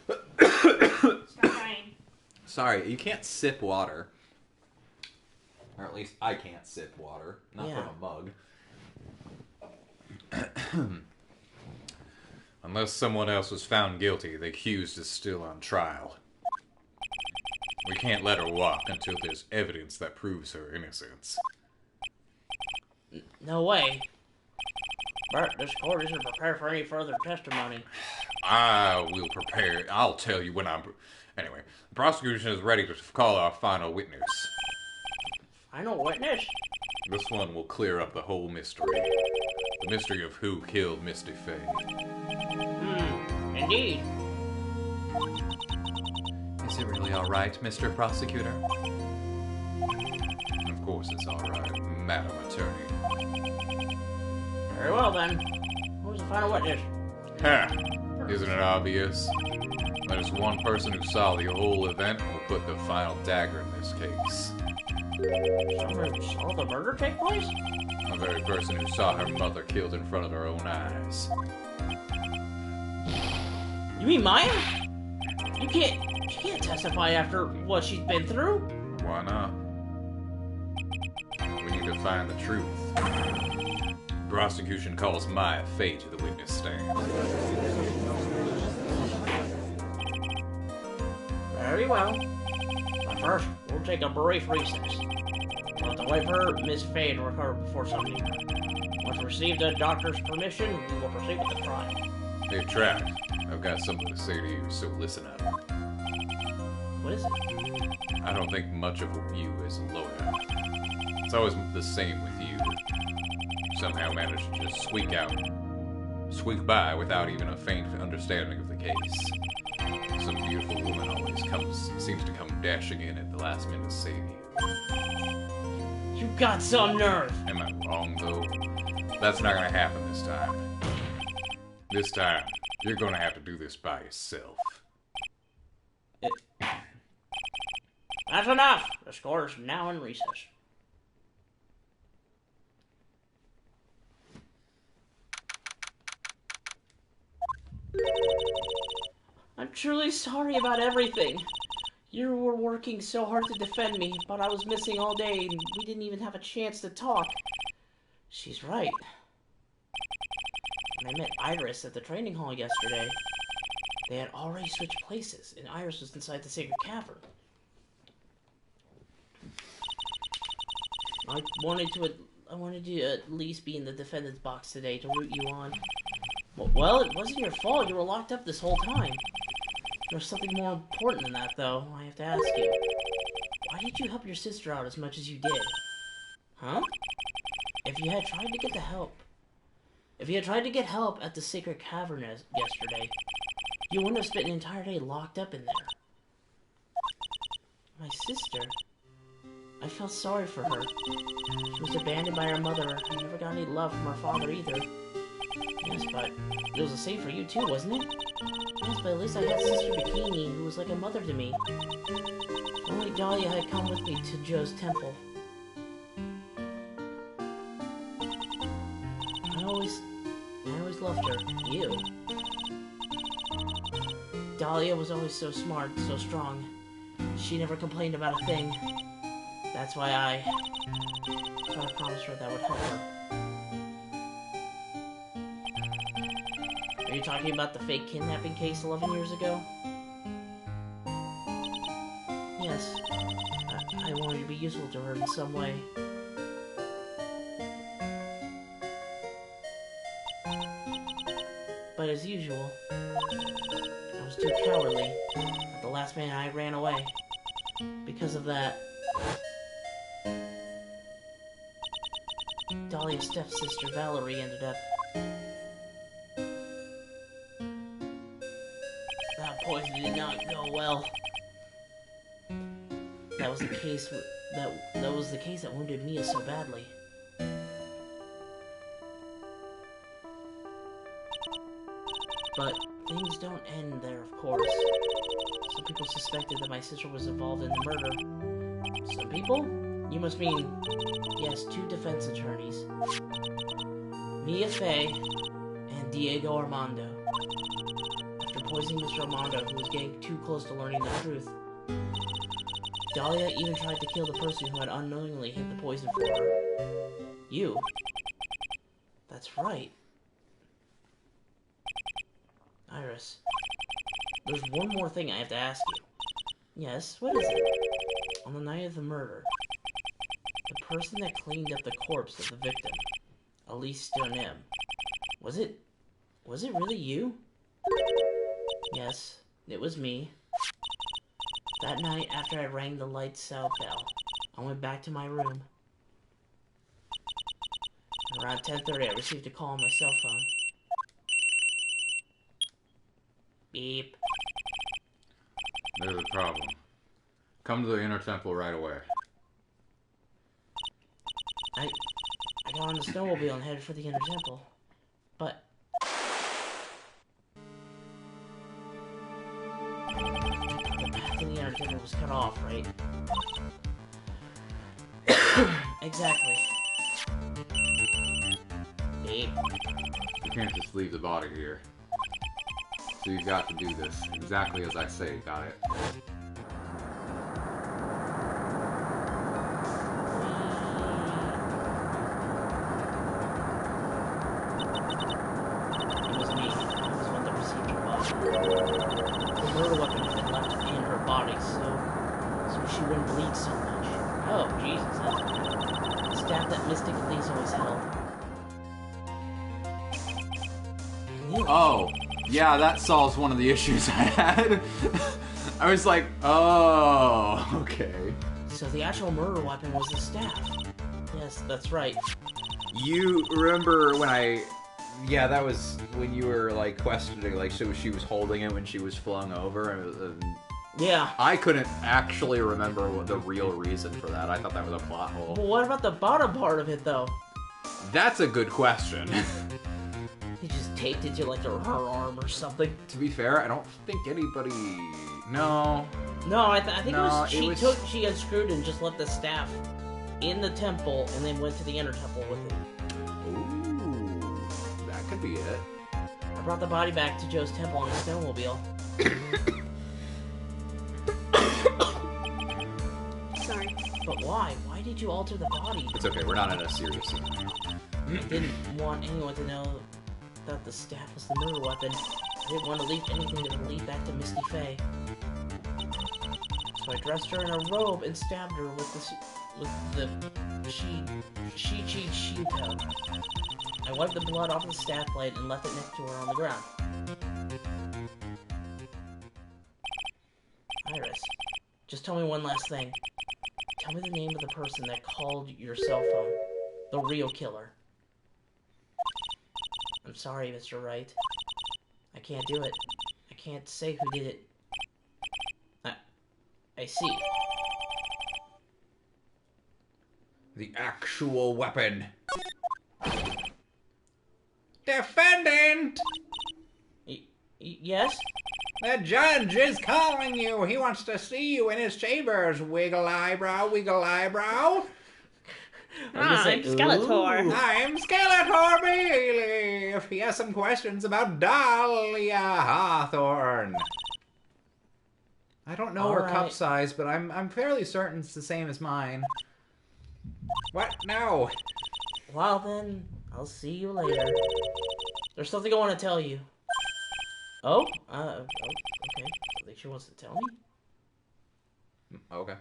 Stop dying. Sorry, you can't sip water. Or at least I can't sip water. Not Yeah. from a mug. Unless someone else was found guilty, the accused is still on trial. We can't let her walk until there's evidence that proves her innocence. No way. Bert, this court isn't prepared for any further testimony. I will prepare. I'll tell you when I'm... Anyway, the prosecution is ready to call our final witness. Final witness? This one will clear up the whole mystery. The mystery of who killed Misty Faye. Indeed. Is it really alright, Mr. Prosecutor? Of course it's alright, Madam Attorney. Very well then. Who's the final witness? Ha! Isn't it obvious? There's one person who saw the whole event and will put the final dagger in this case. Someone saw the murder take place? The very person who saw her mother killed in front of her own eyes. You mean Maya? She can't testify after what she's been through. Why not? We need to find the truth. The prosecution calls Maya Faye to the witness stand. Very well. But first, we'll take a brief recess. We'll have to wait for Miss Faye to recover before summoning her. Once we receive the doctor's permission, we will proceed with the trial. Hey, Track, I've got something to say to you, so listen up. What is it? I don't think much of you as a lawyer. It's always the same with you. Somehow manage to just squeak by without even a faint understanding of the case. Some beautiful woman always seems to come dashing in at the last minute to save you. You got some nerve! Am I wrong, though? That's not gonna happen this time. This time, you're gonna have to do this by yourself. That's enough! The score is now in recess. I'm truly sorry about everything. You were working so hard to defend me, but I was missing all day and we didn't even have a chance to talk. She's right. When I met Iris at the training hall yesterday, they had already switched places, and Iris was inside the sacred cavern. I wanted to at least be in the defendant's box today to root you on. Well, it wasn't your fault. You were locked up this whole time. There's something more important than that, though. I have to ask you. Why did you help your sister out as much as you did? Huh? If you had tried to get help at the sacred cavern yesterday, you wouldn't have spent an entire day locked up in there. My sister? I felt sorry for her. She was abandoned by her mother and never got any love from her father either. Yes, but it was the same for you too, wasn't it? Yes, but at least I had Sister Bikini, who was like a mother to me. Only Dahlia had come with me to Joe's temple. I always loved her. You. Dahlia was always so smart, so strong. She never complained about a thing. That's why I promised her that would help her. Are you talking about the fake kidnapping case 11 years ago? Yes. I wanted to be useful to her in some way. But as usual, I was too cowardly. At the last minute, I ran away. Because of that, Dahlia's stepsister Valerie ended up. That poison did not go well. That was the case that wounded Mia so badly. But things don't end there, of course. Some people suspected that my sister was involved in the murder. Some people? You must mean, yes, 2 defense attorneys. Mia Fey and Diego Armando. After poisoning Mr. Armando, who was getting too close to learning the truth, Dahlia even tried to kill the person who had unknowingly hid the poison for her. You. That's right. Iris, there's one more thing I have to ask you. Yes, what is it? On the night of the murder, the person that cleaned up the corpse of the victim, Elise Stonem, was it really you? Yes, it was me. That night, after I rang the lights out bell, I went back to my room. Around 10:30, I received a call on my cell phone. Beep. There's a problem. Come to the inner temple right away. I got on the snowmobile and headed for the inner temple. But the path to the inner temple was cut off, right? Exactly. Beep. You can't just leave the body here. So you've got to do this exactly as I say, got it? It was me. I was one that received her body. The murder weapon had been left in her body, so she wouldn't bleed so much. Oh, Jesus, that's bad. The staff that Mystic Elise always held. Oh, yeah, that solves one of the issues I had. I was like, oh, okay. So the actual murder weapon was the staff. Yes, that's right. You remember when yeah, that was when you were, like, questioning, like, so she was holding it when she was flung over, and Yeah. I couldn't actually remember what the real reason for that. I thought that was a plot hole. But what about the bottom part of it, though? That's a good question. He just taped it to like her arm or something. To be fair, I don't think anybody... No. No, I think No, it was she unscrewed and just left the staff in the temple and then went to the inner temple with it. Ooh, that could be it. I brought the body back to Joe's temple on a snowmobile. Sorry. But why? Why did you alter the body? It's okay, we're not in a serious scene. I didn't want anyone to know that the staff was the murder weapon. I didn't want to leave anything that would lead back to Misty Faye. So I dressed her in a robe and stabbed her with the Shikuquaza. I wiped the blood off the staff blade and left it next to her on the ground. Iris, just tell me one last thing. Tell me the name of the person that called your cell phone. The real killer. I'm sorry, Mr. Wright. I can't do it. I can't say who did it. I see. The actual weapon. Defendant! Yes? The judge is calling you. He wants to see you in his chambers. Wiggle eyebrow, wiggle eyebrow. I'm Skeletor. I'm Skeletor Bailey. He has some questions about Dahlia Hawthorne. I don't know All her right. cup size, but I'm fairly certain it's the same as mine. What? No. Well then, I'll see you later. There's something I want to tell you. Oh? Okay. I think she wants to tell me. Okay.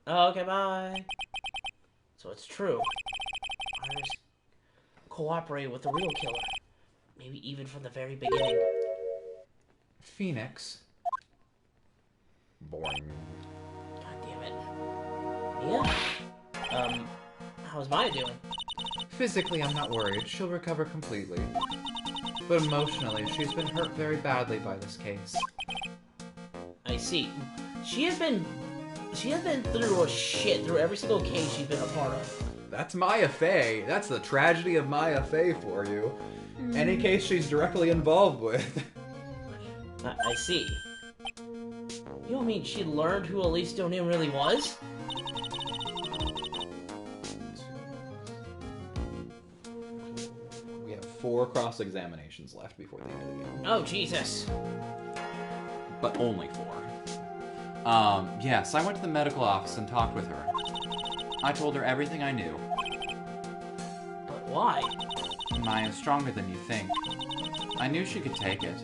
Oh, okay, bye. So it's true. Iris cooperated with the real killer. Maybe even from the very beginning. Phoenix. Boring. God damn it. Yeah. How's Maya doing? Physically, I'm not worried. She'll recover completely. But emotionally, she's been hurt very badly by this case. I see. She has been through a shit through every single case she's been a part of. That's Maya Fey. That's the tragedy of Maya Fey for you. Any case she's directly involved with. I see. You don't mean she learned who Elise Donim really was? We have 4 cross-examinations left before the end of the game. Oh, Jesus. But only 4. Yes, I went to the medical office and talked with her. I told her everything I knew. But why? Maya's stronger than you think. I knew she could take it.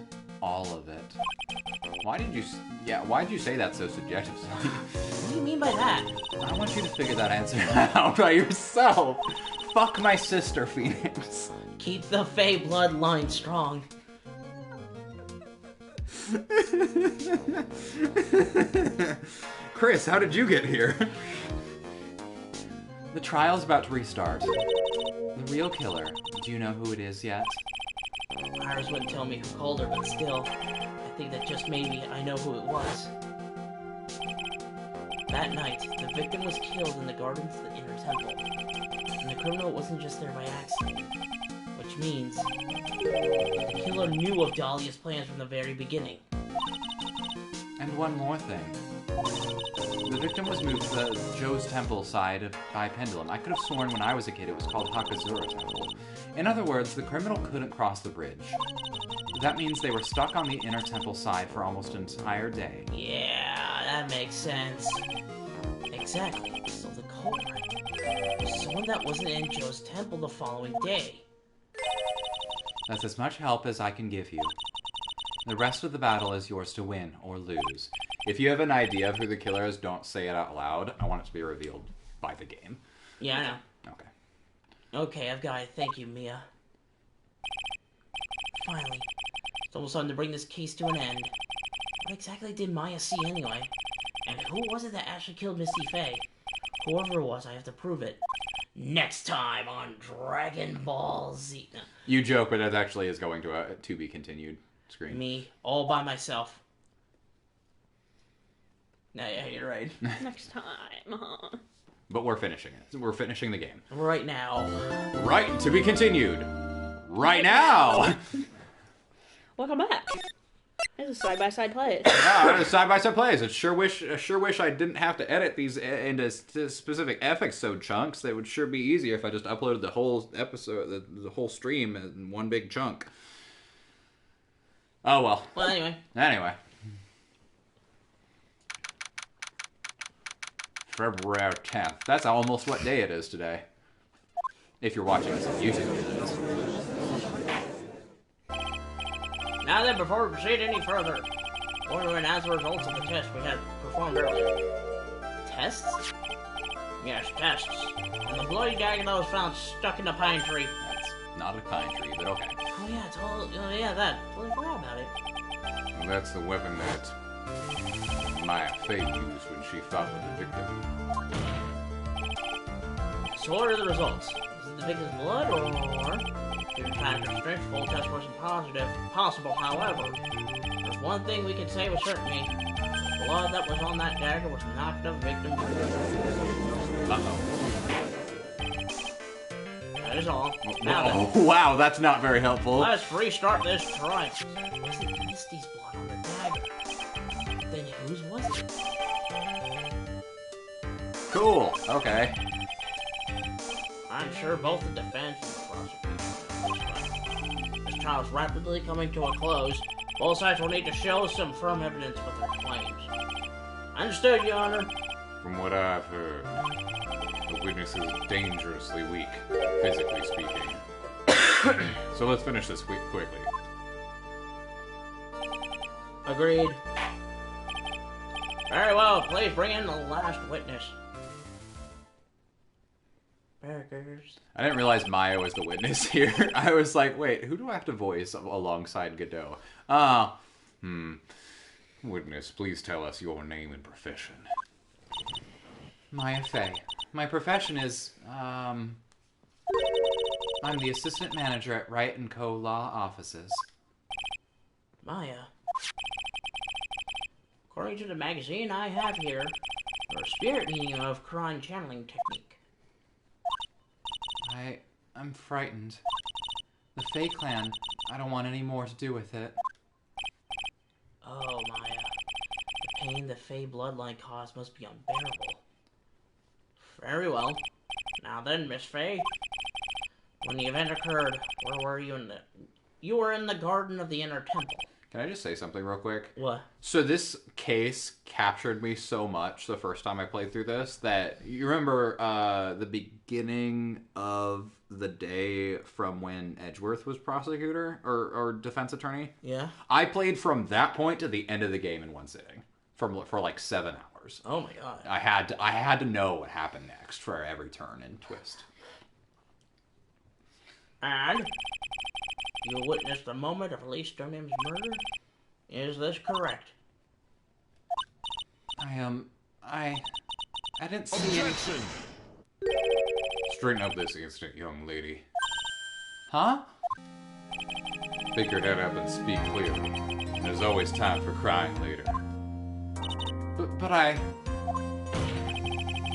All of it. Why'd you say that so subjectively? What do you mean by that? I want you to figure that answer out by yourself. Fuck my sister, Phoenix. Keep the Fae bloodline strong. Chris, how did you get here? The trial's about to restart. The real killer. Do you know who it is yet? Iris wouldn't tell me who called her, but still, I think that just maybe I know who it was. That night, the victim was killed in the gardens of the inner temple. And the criminal wasn't just there by accident. Which means, the killer knew of Dahlia's plans from the very beginning. And one more thing. The victim was moved to the Joe's Temple side by Pendulum. I could have sworn when I was a kid it was called Hakazura Temple. In other words, the criminal couldn't cross the bridge. That means they were stuck on the inner temple side for almost an entire day. Yeah, that makes sense. Exactly. So the culprit was someone that wasn't in Joe's temple the following day. That's as much help as I can give you. The rest of the battle is yours to win or lose. If you have an idea of who the killer is, don't say it out loud. I want it to be revealed by the game. Yeah, I know. Okay. Okay, I've got it. Thank you, Mia. Finally. It's almost time to bring this case to an end. What exactly did Maya see anyway? And who was it that actually killed Misty Faye? Whoever it was, I have to prove it. Next time on Dragon Ball Z. No, You joke, but that actually is going to a to be continued screen. me, all by myself. No, yeah, you're right. Next time, huh? But we're finishing it. We're finishing the game. Right now. Right, to be continued. Right now! Welcome back. This is side-by-side plays. Yeah, side-by-side plays. I sure wish I didn't have to edit these into specific episode chunks. It would sure be easier if I just uploaded the whole episode, the whole stream in one big chunk. Oh, well. Well, anyway. Anyway. February 10th. That's almost what day it is today. If you're watching this on YouTube, it is. Now then, before we proceed any further, I want to announce the results of the test we had performed earlier. Tests? Yes, tests. And the bloody dagger that was found stuck in the pine tree. That's not a pine tree, but okay. Oh yeah, that. Totally forgot about it. Well, that's the weapon that Maya Fey used when she fought with the victim. So what are the results? Is it the victim's blood, or... Due to time constraints, full test wasn't possible, however. There's one thing we can say with certainty. The blood that was on that dagger was not the victim's blood. Uh-oh. That is all. Now then, Oh, wow, that's not very helpful. let's restart this try. Wasn't Misty's blood on the dagger? Then whose was it? Cool, okay. I'm sure both the defense and the prosecution. This trial is rapidly coming to a close. Both sides will need to show some firm evidence with their claims. Understood, Your Honor. From what I've heard, the witness is dangerously weak, physically speaking. So let's finish this quickly. Agreed. Very well, please bring in the last witness. Burgers. I didn't realize Maya was the witness here. I was like, wait, who do I have to voice alongside Godot? Witness, please tell us your name and profession. Maya Fey. My profession is, I'm the assistant manager at Wright & Co. Law Offices. Maya. According to the magazine I have here, your spirit meaning of crime channeling technique. I'm frightened. The Fey clan, I don't want any more to do with it. Oh, Maya. The pain the Fey bloodline caused must be unbearable. Very well. Now then, Miss Fey. When the event occurred, where were you in the... You were in the garden of the inner temple. Can I just say something real quick? What? So this case captured me so much the first time I played through this that you remember the beginning of the day from when Edgeworth was prosecutor or defense attorney? Yeah? I played from that point to the end of the game in one sitting for like 7 hours. Oh my god. I had to know what happened next for every turn and twist. And you witnessed the moment of Lee Stoneham's murder? Is this correct? I didn't see anything. Straighten up this instant, young lady. Huh? Pick your head up and speak clearly. There's always time for crying later. But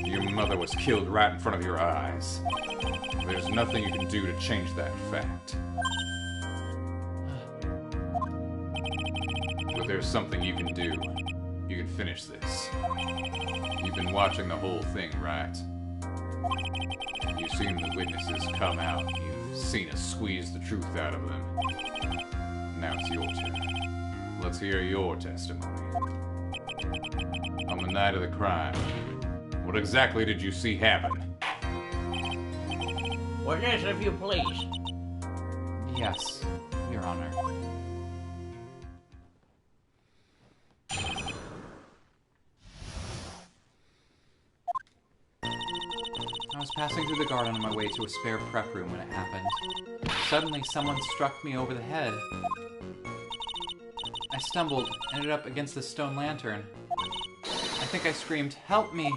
Your mother was killed right in front of your eyes. There's nothing you can do to change that fact. But there's something you can do. You can finish this. You've been watching the whole thing, right? You've seen the witnesses come out. You've seen us squeeze the truth out of them. Now it's your turn. Let's hear your testimony. On the night of the crime, what exactly did you see happen? Witness, if you please. yes, Your Honor. I was passing through the garden on my way to a spare prep room when it happened. Suddenly, someone struck me over the head. I stumbled, ended up against the stone lantern. I think I screamed, "Help me!"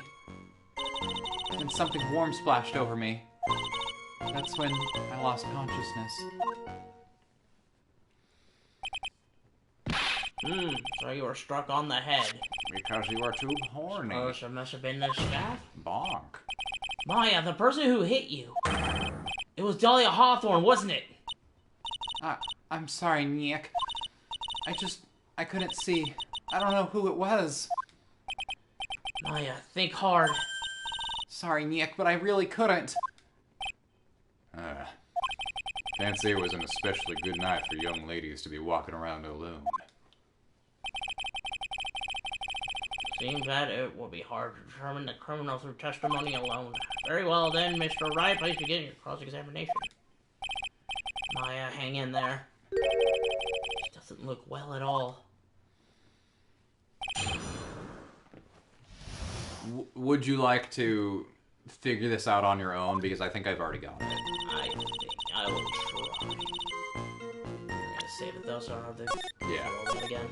Then something warm splashed over me. That's when I lost consciousness. So you were struck on the head. Because you are too horny. So it must have been the staff? Bonk. Maya, the person who hit you. It was Dahlia Hawthorne, wasn't it? I'm sorry, Nick. I couldn't see. I don't know who it was. Maya, think hard. Sorry, Nick, but I really couldn't. Can't say it was an especially good night for young ladies to be walking around alone. Seems that it will be hard to determine the criminal through testimony alone. Very well then, Mr. Wright, please begin your cross-examination. Maya, hang in there. She doesn't look well at all. Would you like to figure this out on your own? Because I think I've already got it. I think I will try. I'm gonna save it though, so I don't have to roll it again.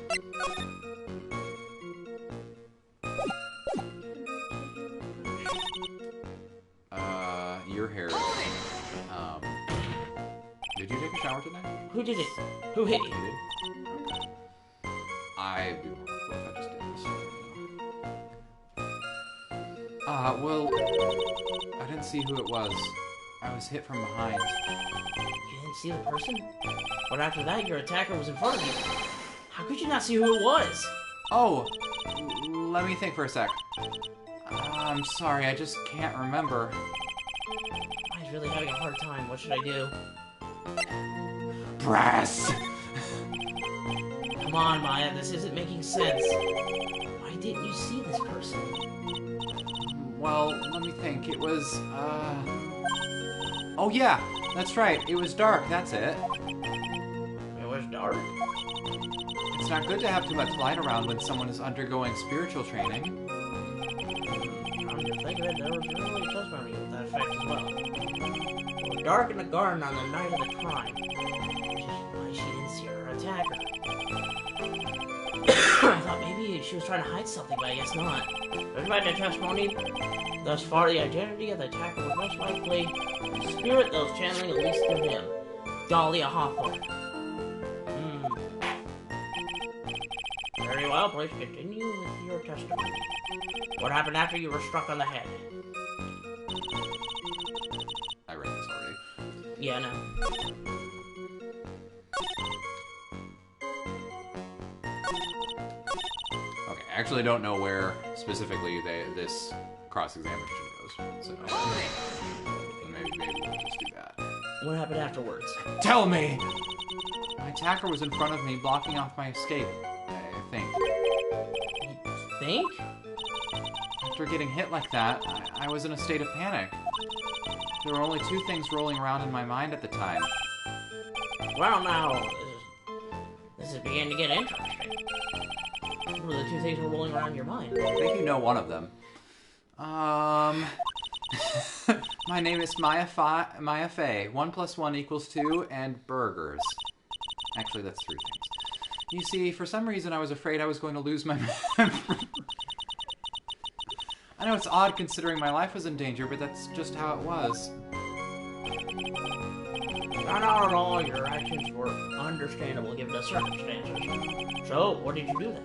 Your hair. Did you take a shower today? Who did it? Who hit you? You did? Okay. I'd be more comfortable if I just did this. Well, I didn't see who it was. I was hit from behind. You didn't see the person? But after that, your attacker was in front of you. How could you not see who it was? Oh, let me think for a sec. I'm sorry, I just can't remember. I'm really having a hard time. What should I do? Brass! Come on, Maya. This isn't making sense. Why didn't you see this person? Well, let me think. It was, Oh, yeah! That's right. It was dark. That's it. It was dark. It's not good to have too much light around when someone is undergoing spiritual training. Come to think of it, there was really a testimony with that effect as well. It was dark in the garden on the night of the crime. Which is why she didn't see her attacker. I thought maybe she was trying to hide something, but I guess not. Judging by the testimony, thus far the identity of the attacker was most likely the spirit that was channeling at least through him. Dahlia Hawthorne. Very well, please continue with your testimony. What happened after you were struck on the head? I read this already. Yeah, no. Okay, I actually don't know where specifically this cross-examination goes, so maybe we'll just do that. What happened afterwards? Tell me! My attacker was in front of me, blocking off my escape, I think. You think? After getting hit like that, I was in a state of panic. There were only two things rolling around in my mind at the time. Well, now, this is beginning to get interesting. What were the two things that were rolling around in your mind? I think you know one of them. My name is Maya Fey. 1 + 1 = 2, and burgers. Actually, that's 3 things. You see, for some reason I was afraid I was going to lose my memory. I know it's odd considering my life was in danger, but that's just how it was. Not at all. Your actions were understandable given the circumstances. So, what did you do then?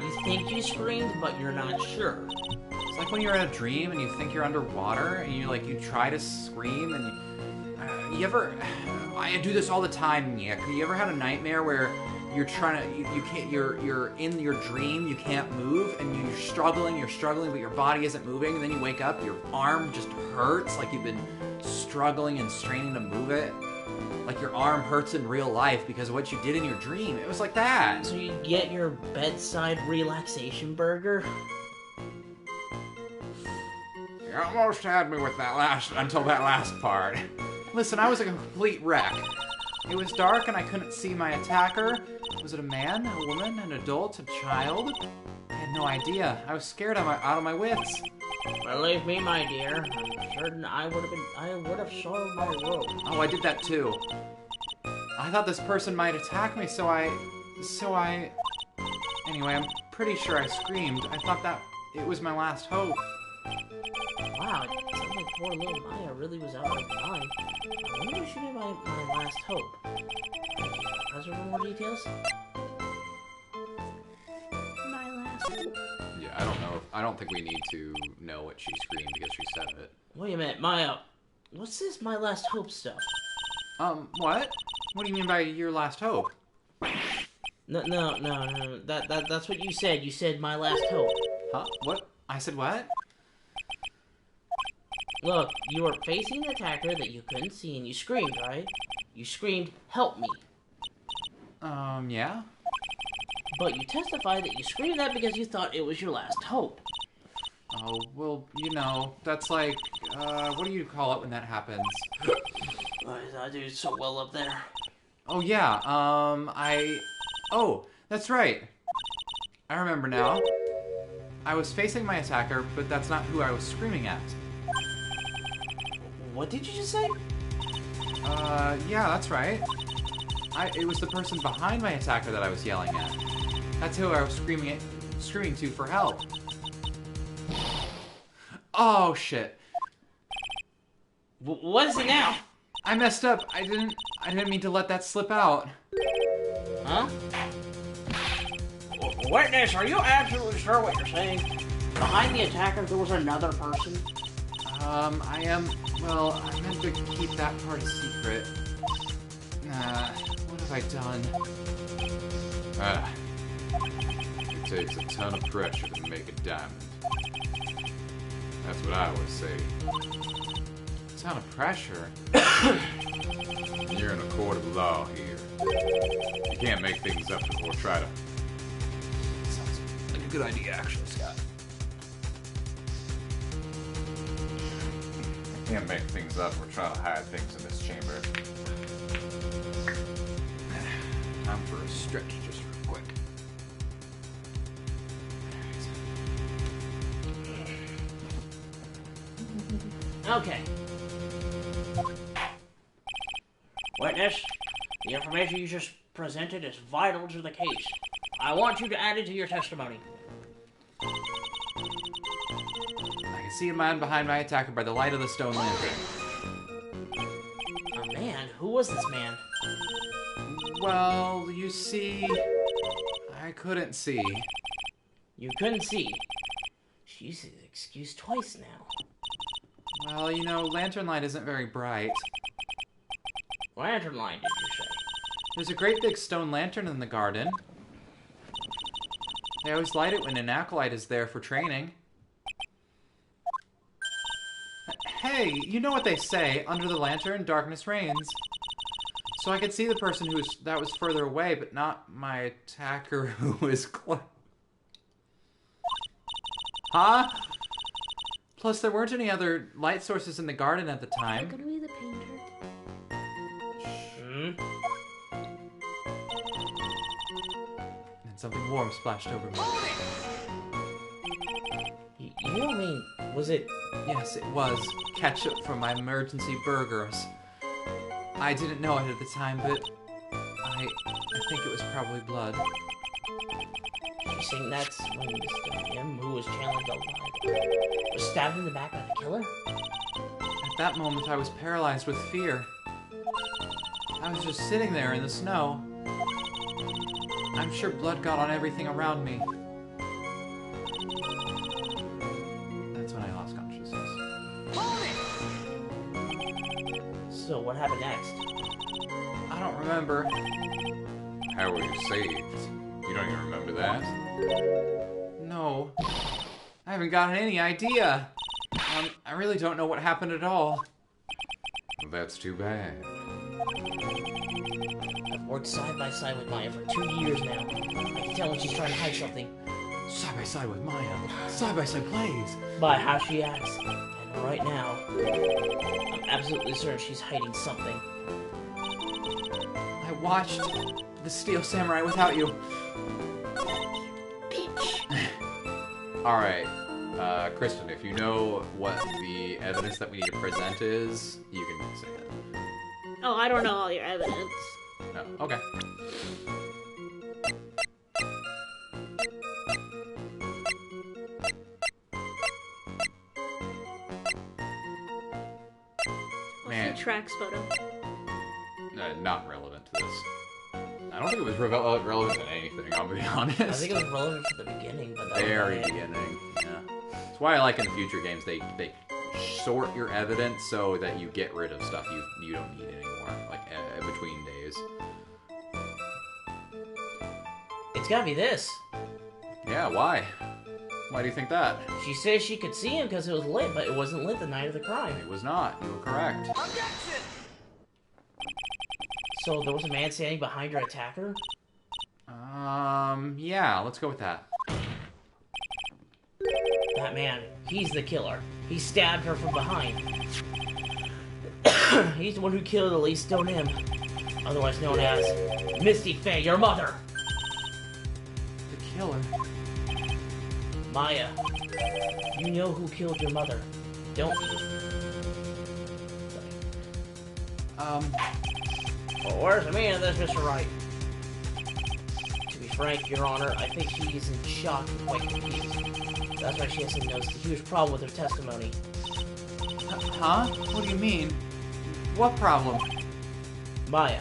You think you screamed, but you're not sure. It's like when you're in a dream and you think you're underwater and you try to scream and I do this all the time, Nick. You ever had a nightmare where you're trying to, you can't, you're in your dream, you can't move, and you're struggling, but your body isn't moving, and then you wake up, your arm just hurts, like you've been struggling and straining to move it. Like your arm hurts in real life because of what you did in your dream. It was like that. So you get your bedside relaxation burger? You almost had me with until that last part. Listen, I was a complete wreck. It was dark and I couldn't see my attacker. Was it a man, a woman, an adult, a child? I had no idea. I was scared out of my wits. Believe me, my dear, I'm certain I would have soiled my robe. Oh, I did that too. I thought this person might attack me, so I... Anyway, I'm pretty sure I screamed. I thought that it was my last hope. Wow, it sounds like poor little Maya really was out of her mind. I wonder if she be my last hope. Are there more details? My last hope. I don't know. I don't think we need to know what she screamed because she said it. Wait a minute, Maya. What's this My Last Hope stuff? What? What do you mean by your last hope? No. That's what you said. You said My Last Hope. Huh? What? I said what? Look, you were facing an attacker that you couldn't see and you screamed, right? You screamed, "Help me." Yeah? But you testified that you screamed that because you thought it was your last hope. Oh, well, you know, that's like, what do you call it when that happens? I do so well up there. Oh, yeah, Oh, that's right. I remember now. I was facing my attacker, but that's not who I was screaming at. What did you just say? Yeah, that's right. It was the person behind my attacker that I was yelling at. That's who I was screaming to for help. Oh, shit. What is it now? I messed up. I didn't mean to let that slip out. Huh? Witness, are you absolutely sure what you're saying? Behind the attacker, there was another person? Well, I meant to keep that part a secret. What have I done? It takes a ton of pressure to make a diamond. That's what I always say. A ton of pressure? You're in a court of law here. You can't make things up or try to... Sounds like a good idea, actually, Scott. You can't make things up or try to hide things in this chamber. Time for a stretch just real quick. Okay. Witness, the information you just presented is vital to the case. I want you to add it to your testimony. I can see a man behind my attacker by the light of the stone lantern. A man? Who was this man? Well, you see... I couldn't see. You couldn't see. She used his excuse twice now. Well, you know, lantern light isn't very bright. Lantern line, did you say? There's a great big stone lantern in the garden. They always light it when an acolyte is there for training. Hey, you know what they say, under the lantern, darkness reigns. So I could see the person that was further away, but not my attacker who was close. Huh? Plus, there weren't any other light sources in the garden at the time. Gonna be the painter. And something warm splashed over me. You don't mean, was it... Yes, it was. Ketchup from my emergency burgers. I didn't know it at the time, but I think it was probably blood. You think that's when Mr. M, who was challenged alive, was stabbed in the back by the killer? At that moment, I was paralyzed with fear. I was just sitting there in the snow. I'm sure blood got on everything around me. That's when I lost consciousness. So what happened next? I don't remember. How were you saved? You don't even remember that? No. I haven't gotten any idea. I really don't know what happened at all. Well, that's too bad. I've worked side by side with Maya for 2 years now. I can tell when she's trying to hide something Side by side with Maya. Side by side plays. by how she acts. And right now, I'm absolutely certain she's hiding something. I watched the Steel Samurai without you. Alright, Kristen, if you know what the evidence that we need to present is, you can say it. Oh, I don't know all your evidence. No, okay. What's Man. the tracks photo? Not relevant to this. I don't think it was relevant to anything, I'll be honest. I think it was relevant for the beginning, but that Very was beginning, yeah. That's why I like in the future games, they sort your evidence so that you get rid of stuff you don't need anymore, like between days. It's gotta be this. Yeah, why? Why do you think that? She says she could see him because it was lit, but it wasn't lit the night of the crime. It was not. You were correct. Objection! So there was a man standing behind her attacker? Yeah, let's go with that. That man, he's the killer. He stabbed her from behind. He's the one who killed Elise Stoneham, otherwise known as Misty Faye, your mother. The killer? Maya, you know who killed your mother, don't you? Well, where's the meaning of this, Mr. Wright? To be frank, Your Honor, I think she is in shock and quite confused. That's why she hasn't noticed the huge problem with her testimony. Huh? What do you mean? What problem? Maya,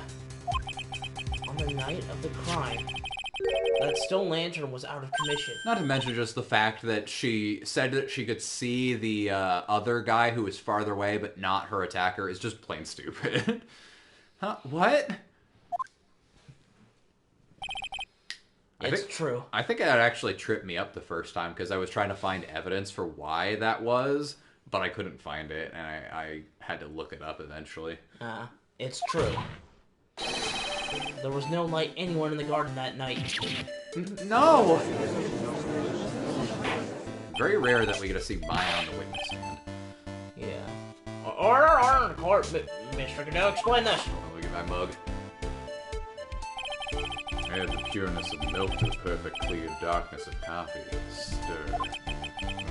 on the night of the crime, that stone lantern was out of commission. Not to mention just the fact that she said that she could see the other guy who was farther away, but not her attacker, is just plain stupid. Huh? What? It's true. I think that actually tripped me up the first time because I was trying to find evidence for why that was, but I couldn't find it, and I had to look it up eventually. It's true. There was no light anywhere in the garden that night. No! Very rare that we get to see Maya on the witness stand. Yeah. Order in the court, Mr. Godot, explain this. Look at my mug. Add the pureness of milk to the perfect clear darkness of coffee. Stir.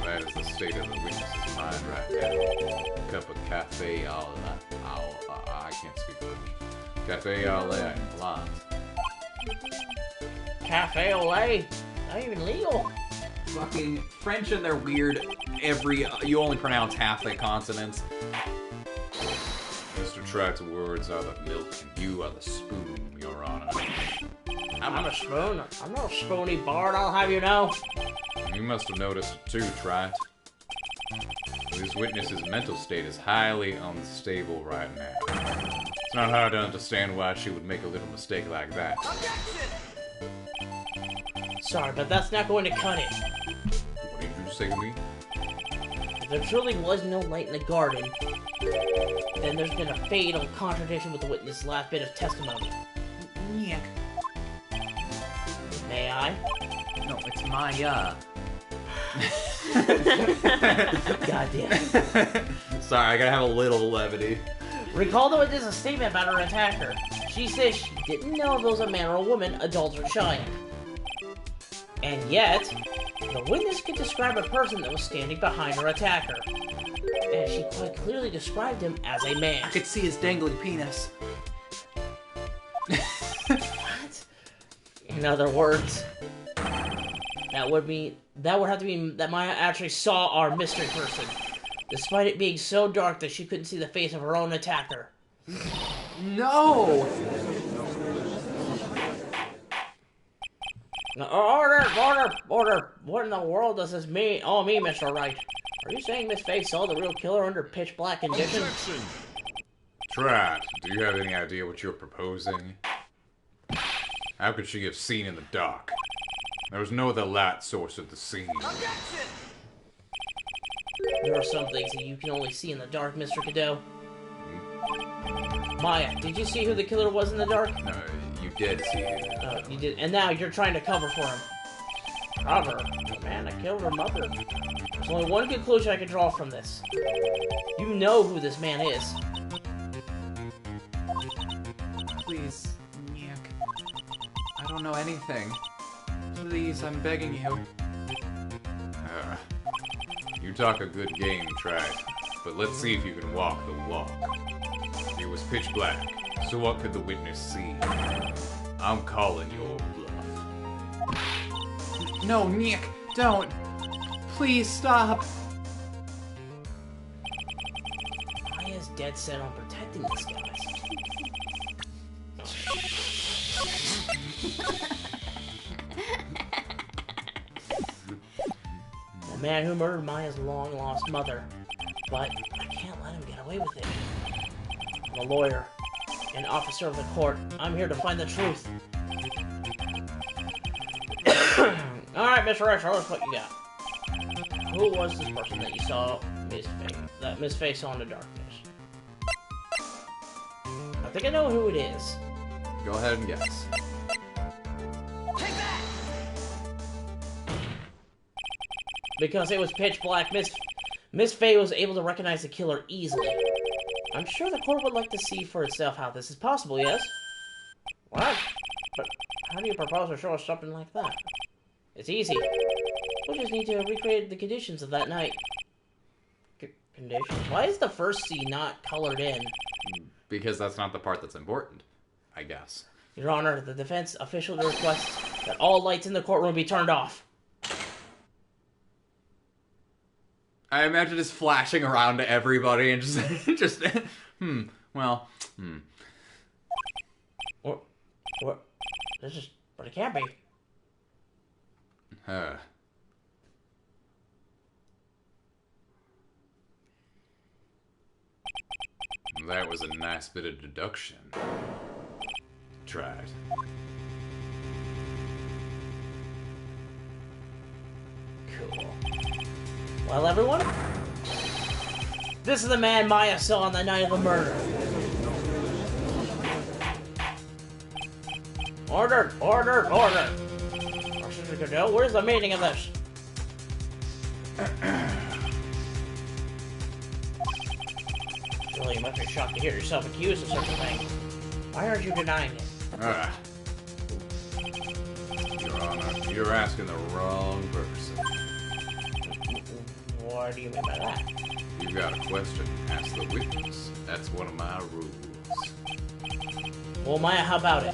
That is the state of the witness's mind right now. Cup of cafe I can't speak French. Cafe au lait, blonde. Cafe au lait? Not even legal. Fucking French and they're weird. You only pronounce half the consonants. Mr. Tright's words are the milk, and you are the spoon, Your Honor. I'm a spoon. I'm no spoony bard, I'll have you know. You must have noticed it too, Tright. This witness's mental state is highly unstable right now. It's not hard to understand why she would make a little mistake like that. Sorry, but that's not going to cut it. What did you say to me? If there truly was no light in the garden, then there's been a fatal contradiction with the witness' last bit of testimony. Nick. May I? No, it's Maya. Goddamn. Sorry, I gotta have a little levity. Recall the witness's statement about her attacker. She says she didn't know if it was a man or a woman, adult or child. And yet, the witness could describe a person that was standing behind her attacker. And she quite clearly described him as a man. I could see his dangling penis. What? In other words, that would have to mean that Maya actually saw our mystery person, despite it being so dark that she couldn't see the face of her own attacker. No! Order! What in the world does this mean? Oh, me, Mr. Wright. Are you saying Miss Faye saw the real killer under pitch black conditions? Tright, do you have any idea what you're proposing? How could she have seen in the dark? There was no other light source at the scene. There are some things that you can only see in the dark, Mr. Godot. Maya, did you see who the killer was in the dark? No, you did see it. Oh, you did, and now you're trying to cover for him. Cover? The man that killed her mother. There's only one conclusion I can draw from this. You know who this man is. Please, Nick. I don't know anything. Please, I'm begging you. You talk a good game, Tright, but let's see if you can walk the walk. It was pitch black, so what could the witness see? I'm calling your bluff. No, Nick, don't. Please stop. Maya's dead set on protecting this guy. The man who murdered Maya's long-lost mother. But I can't let him get away with it. I'm a lawyer, an officer of the court. I'm here to find the truth. Alright, Mr. Retro, let's what you got. Who was this person that you saw Miss Faye saw in the darkness? I think I know who it is. Go ahead and guess. Take that! Because it was pitch black, Miss Faye was able to recognize the killer easily. I'm sure the court would like to see for itself how this is possible, yes? What? But how do you propose to show us something like that? It's easy. We just need to recreate the conditions of that night. Conditions? Why is the first C not colored in? Because that's not the part that's important, I guess. Your Honor, the defense official requests that all lights in the courtroom be turned off. I imagine just flashing around to everybody and just, What? This is, but it can't be. That was a nice bit of deduction. Try it. Cool. Well, everyone, this is the man Maya saw on the night of the murder. Order! Order! Order! Mr. Goodell, where's the meaning of this? Surely you must be shocked to hear yourself accused of such a thing. Why aren't you denying it? Your Honor, you're asking the wrong person. What do you mean by that? You got a question, ask the witness. That's one of my rules. Well, Maya, how about it?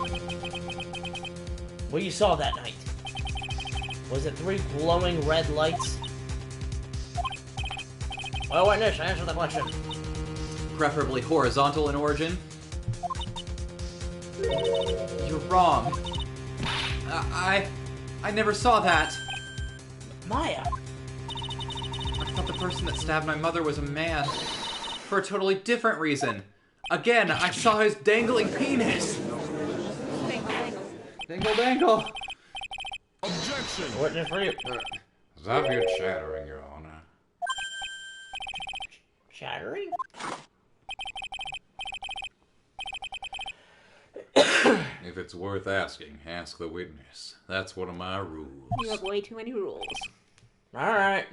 What you saw that night? Was it 3 glowing red lights? Well, witness, answer the question. Preferably horizontal in origin. You're wrong. I never saw that. Maya! I thought the person that stabbed my mother was a man. For a totally different reason. Again, I saw his dangling penis. Dangle, dangle. Objection! Witness for you. Stop your chattering, Your Honor. Chattering? If it's worth asking, ask the witness. That's one of my rules. You have way too many rules. Alright.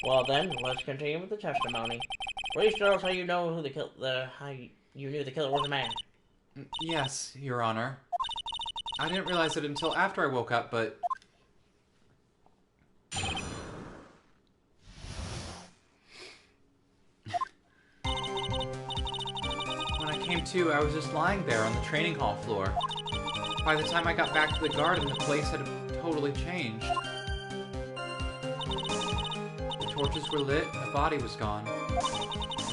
Well then, let's continue with the testimony. Please tell us how you know who how you knew the killer was a man. Yes, Your Honor. I didn't realize it until after I woke up, but... When I came to, I was just lying there on the training hall floor. By the time I got back to the garden, the place had totally changed. The torches were lit, and the body was gone.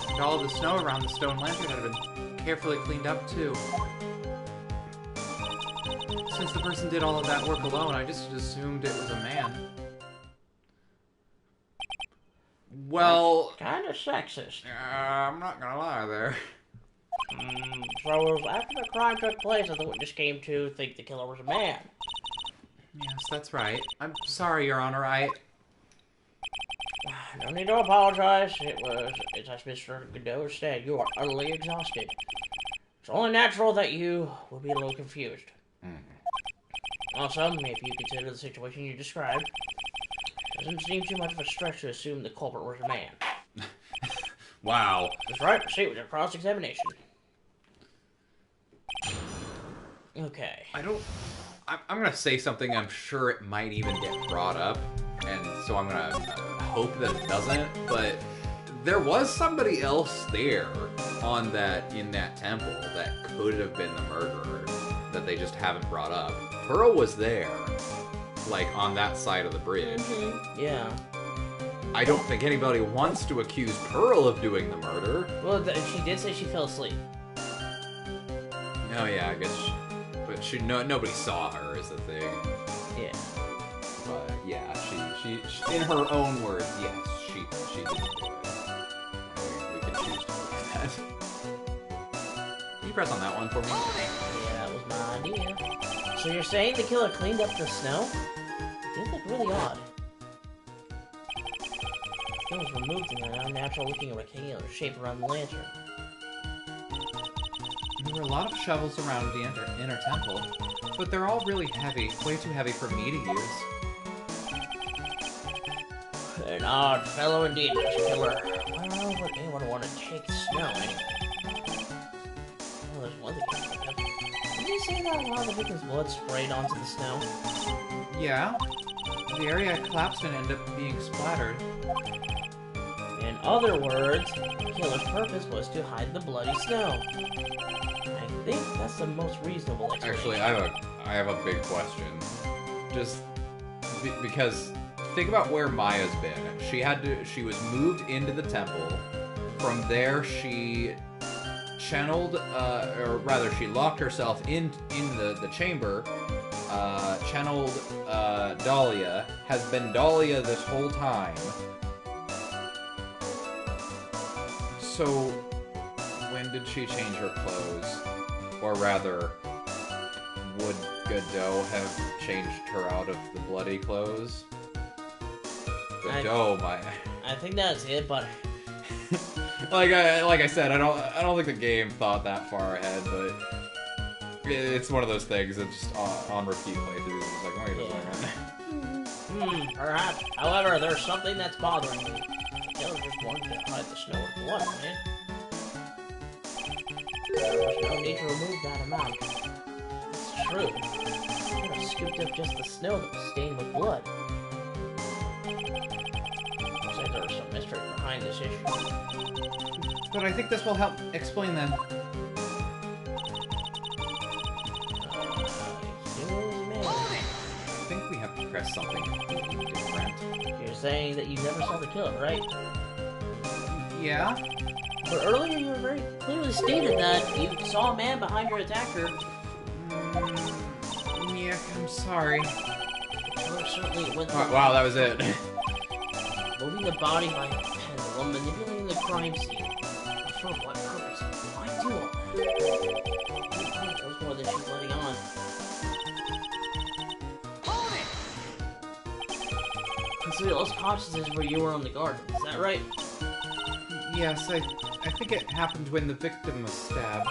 And all of the snow around the stone lantern had been carefully cleaned up, too. Since the person did all of that work alone, I just assumed it was a man. Well... Kinda sexist. I'm not gonna lie there. So after the crime took place, the witness came to think the killer was a man. Yes, that's right. I'm sorry, Your Honor, No need to apologize. It's as Mr. Godot said, you are utterly exhausted. It's only natural that you will be a little confused. Also, if you consider the situation you described, it doesn't seem too much of a stretch to assume the culprit was a man. Wow. That's right, proceed with your cross-examination. Okay. I'm gonna say something I'm sure it might even get brought up, and so I'm gonna hope that it doesn't, but there was somebody else there in that temple that could have been the murderer that they just haven't brought up. Pearl was there, like, on that side of the bridge. Yeah. I don't think anybody wants to accuse Pearl of doing the murder. Well, she did say she fell asleep. Oh yeah, I guess but nobody saw her is the thing. Yeah. But yeah, she in her own words, yes, she didn't do it. We can choose to believe that. Can you press on that one for me? Yeah, that was my idea. So you're saying the killer cleaned up the snow? It did look really odd. It was removed in an unnatural-looking rectangular shape around the lantern. There were a lot of shovels around the inner temple, but they're all really heavy, way too heavy for me to use. An odd fellow indeed, Mr. Killer. Well, would anyone want to take snow anyway? Well, there's one thing I can think of. Didn't you say that a lot of the victim's blood sprayed onto the snow? Yeah, the area I collapsed in ended up being splattered. In other words, the killer's purpose was to hide the bloody snow. I think that's the most reasonable explanation. Actually, I have a big question. Just because think about where Maya's been. She was moved into the temple. From there, she channeled, or rather, she locked herself in the chamber. Channeled Dahlia. Has been Dahlia this whole time. So, when did she change her clothes? Or rather, would Godot have changed her out of the bloody clothes? Godot, I think that's it, but like I said, I don't think the game thought that far ahead, but it's one of those things that just on repeat playthroughs. It's like, wait a second. Perhaps. However, there's something that's bothering me. The killer just wanted to hide the snow with blood, right? There's no need to remove that amount. It's true. I could have scooped up just the snow that was stained with blood. Looks like there's some mystery behind this issue. But I think this will help explain them. Excuse me. I think we have to press something completely different. You're saying that you never saw the killer, right? Yeah? But earlier you were very clearly stated that you saw a man behind your attacker. Yeah, I'm sorry. Killer certainly went Wow, that was it. moving the body by a pendulum, manipulating the crime scene. For what purpose? Why do all that? That was more than she's letting on. So the lost consciousness where you were on the garden, is that right? Yes, I think it happened when the victim was stabbed.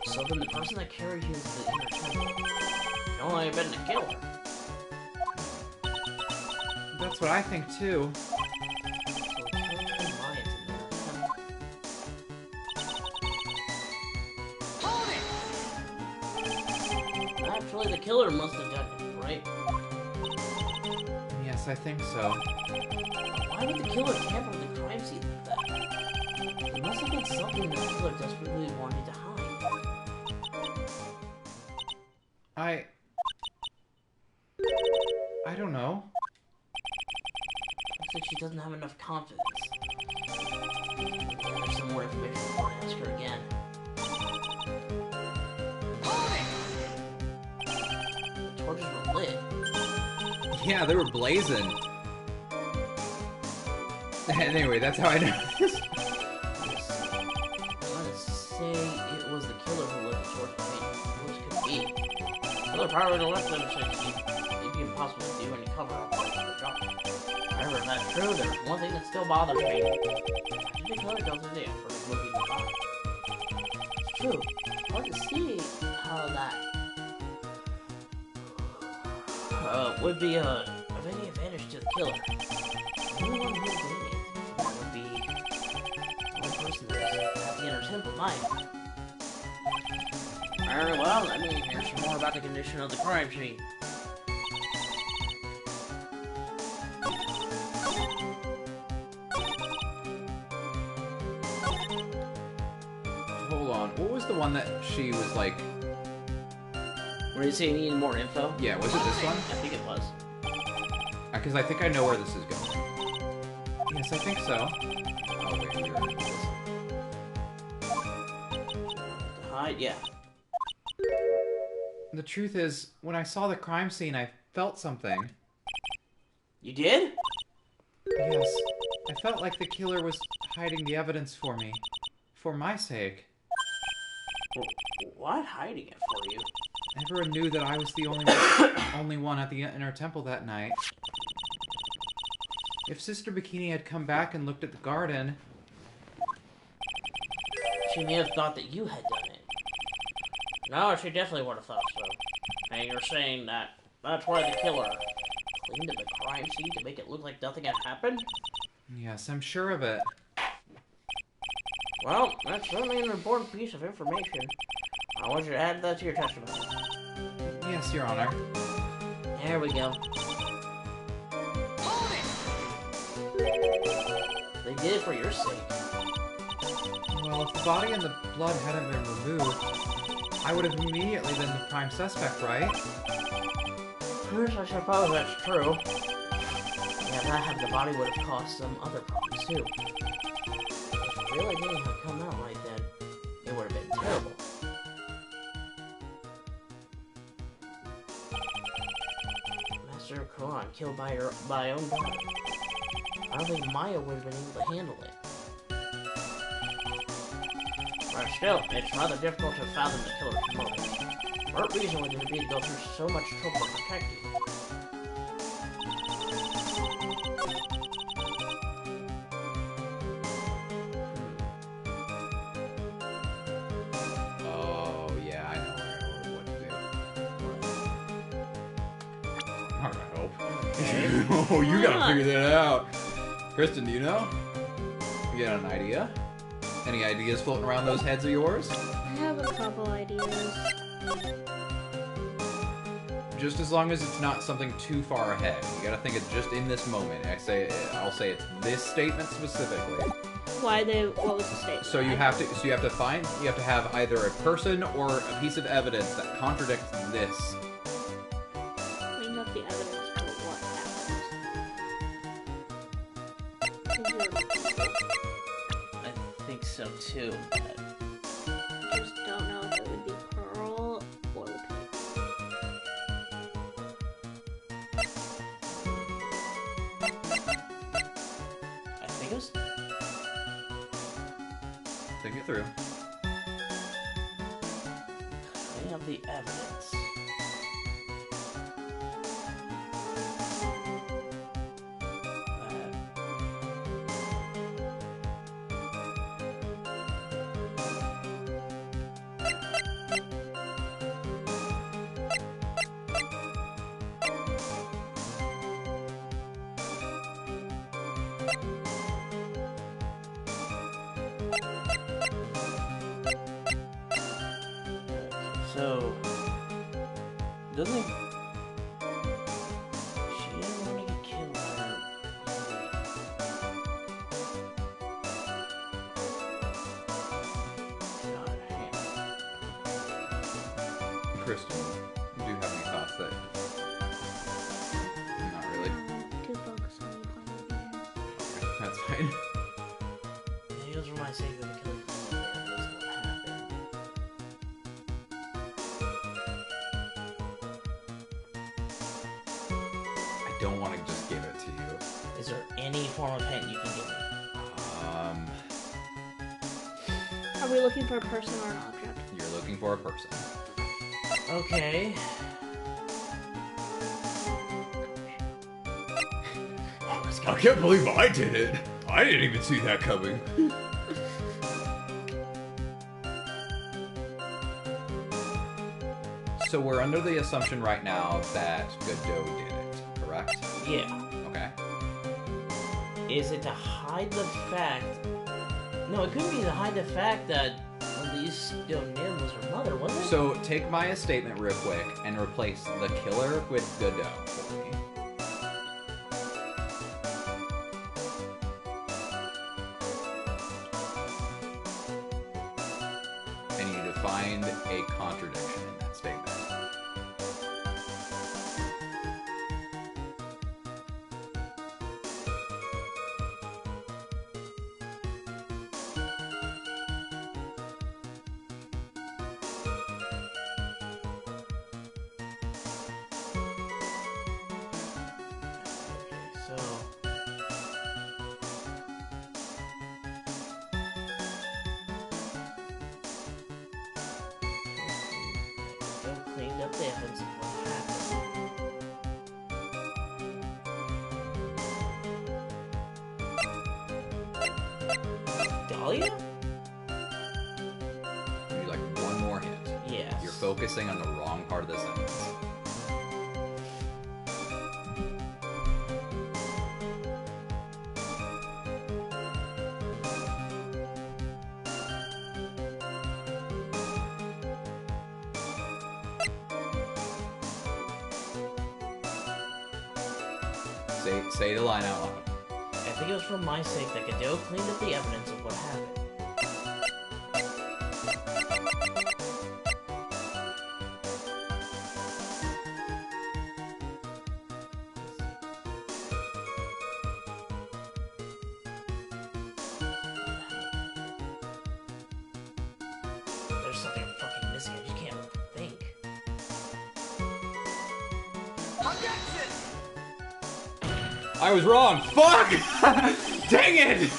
So then the person that carried you to the inner temple can only have been the killer. That's what I think too. So the killer turned Maya to the inner temple. Actually, the killer must have done it, right? Yes, I think so. Why would the killer tamper with the crime scene like that? There must have been something that the killer desperately wanted to hide. I don't know. Looks like she doesn't have enough confidence. Maybe there's some more information before I ask her again. The torches were lit. Yeah, they were blazing. Anyway, that's how I know this. Let's say it was the killer who lit the torch. Which could be. The killer probably would have left them since it'd be impossible to do any cover up for the dark. However, if that's true, there's one thing that still bothers me. How did the killer go through the effort of moving the body? It's true. Hard to see how that would be of any advantage to the killer. The only one who would gain it would be one person that's at the inner temple, Maya. Very well, let me hear some more about the condition of the crime scene. Hold on, what was the one that she was like? Were you saying you needed more info? Yeah, was it this one? I think it was. Because I think I know where this is going. Yes, I think so. Oh wait, we already did this. To hide, yeah. The truth is, when I saw the crime scene, I felt something. You did? Yes, I felt like the killer was hiding the evidence for me. For my sake. What? Hiding it for you? Everyone knew that I was the only one at the inner temple that night. If Sister Bikini had come back and looked at the garden... She may have thought that you had done it. No, she definitely would have thought so. And you're saying that that's why the killer cleaned up the crime scene to make it look like nothing had happened? Yes, I'm sure of it. Well, that's certainly an important piece of information. I want you to add that to your testimony. Yes, Your Honor. There we go. Hold it! They did it for your sake. Well, if the body and the blood hadn't been removed, I would have immediately been the prime suspect, right? First, I suppose that's true. Yeah, not having the body would have caused some other problems, too. If it really didn't have come out right then, it would have been terrible. Master Koran killed by her own daughter. I don't think Maya would have been able to handle it. But still, it's rather difficult to fathom the killer's motives. What reason would there be to go through so much trouble to protect you? Oh, yeah, I know what to do. I'm gonna help. Oh, you gotta figure that out. Kristen, do you know? You got an idea? Any ideas floating around those heads of yours? I have a couple ideas. Just as long as it's not something too far ahead. You gotta think it's just in this moment. I'll say it's this statement specifically. What was the statement? So you have to have either a person or a piece of evidence that contradicts this. Clean up the evidence for what happened. I think so too. But I just don't know if it would be Pearl or Lupin. I think it was. Think it through. Clean up the evidence. So, doesn't he? She didn't want to get killed by her. God, hang Kristen, do you have any thoughts that... Not really. Too focused on me playing the game. Okay, that's fine. on. He was for my sake that the killer cleaned up the evidence of what happened. I don't want to just give it to you. Is there any form of hint you can give me? Are we looking for a person or an object? You're looking for a person. Okay. I can't believe I did it. I didn't even see that coming. So we're under the assumption right now that Godot did it, correct? Yeah. Okay. Is it to hide the fact? No, it couldn't be to hide the fact that Elise Donim was her mother, was it? So take Maya's statement real quick and replace the killer with Godot for me. And you need to find a contradiction in that statement. Talia? Give you like one more hint. Yes. You're focusing on the wrong part of the sentence. Say the line out loud. I think it was for my sake that Godot cleaned up the evidence of what happened. There's something fucking missing. I just can't think. I was wrong. Fuck! Dang it!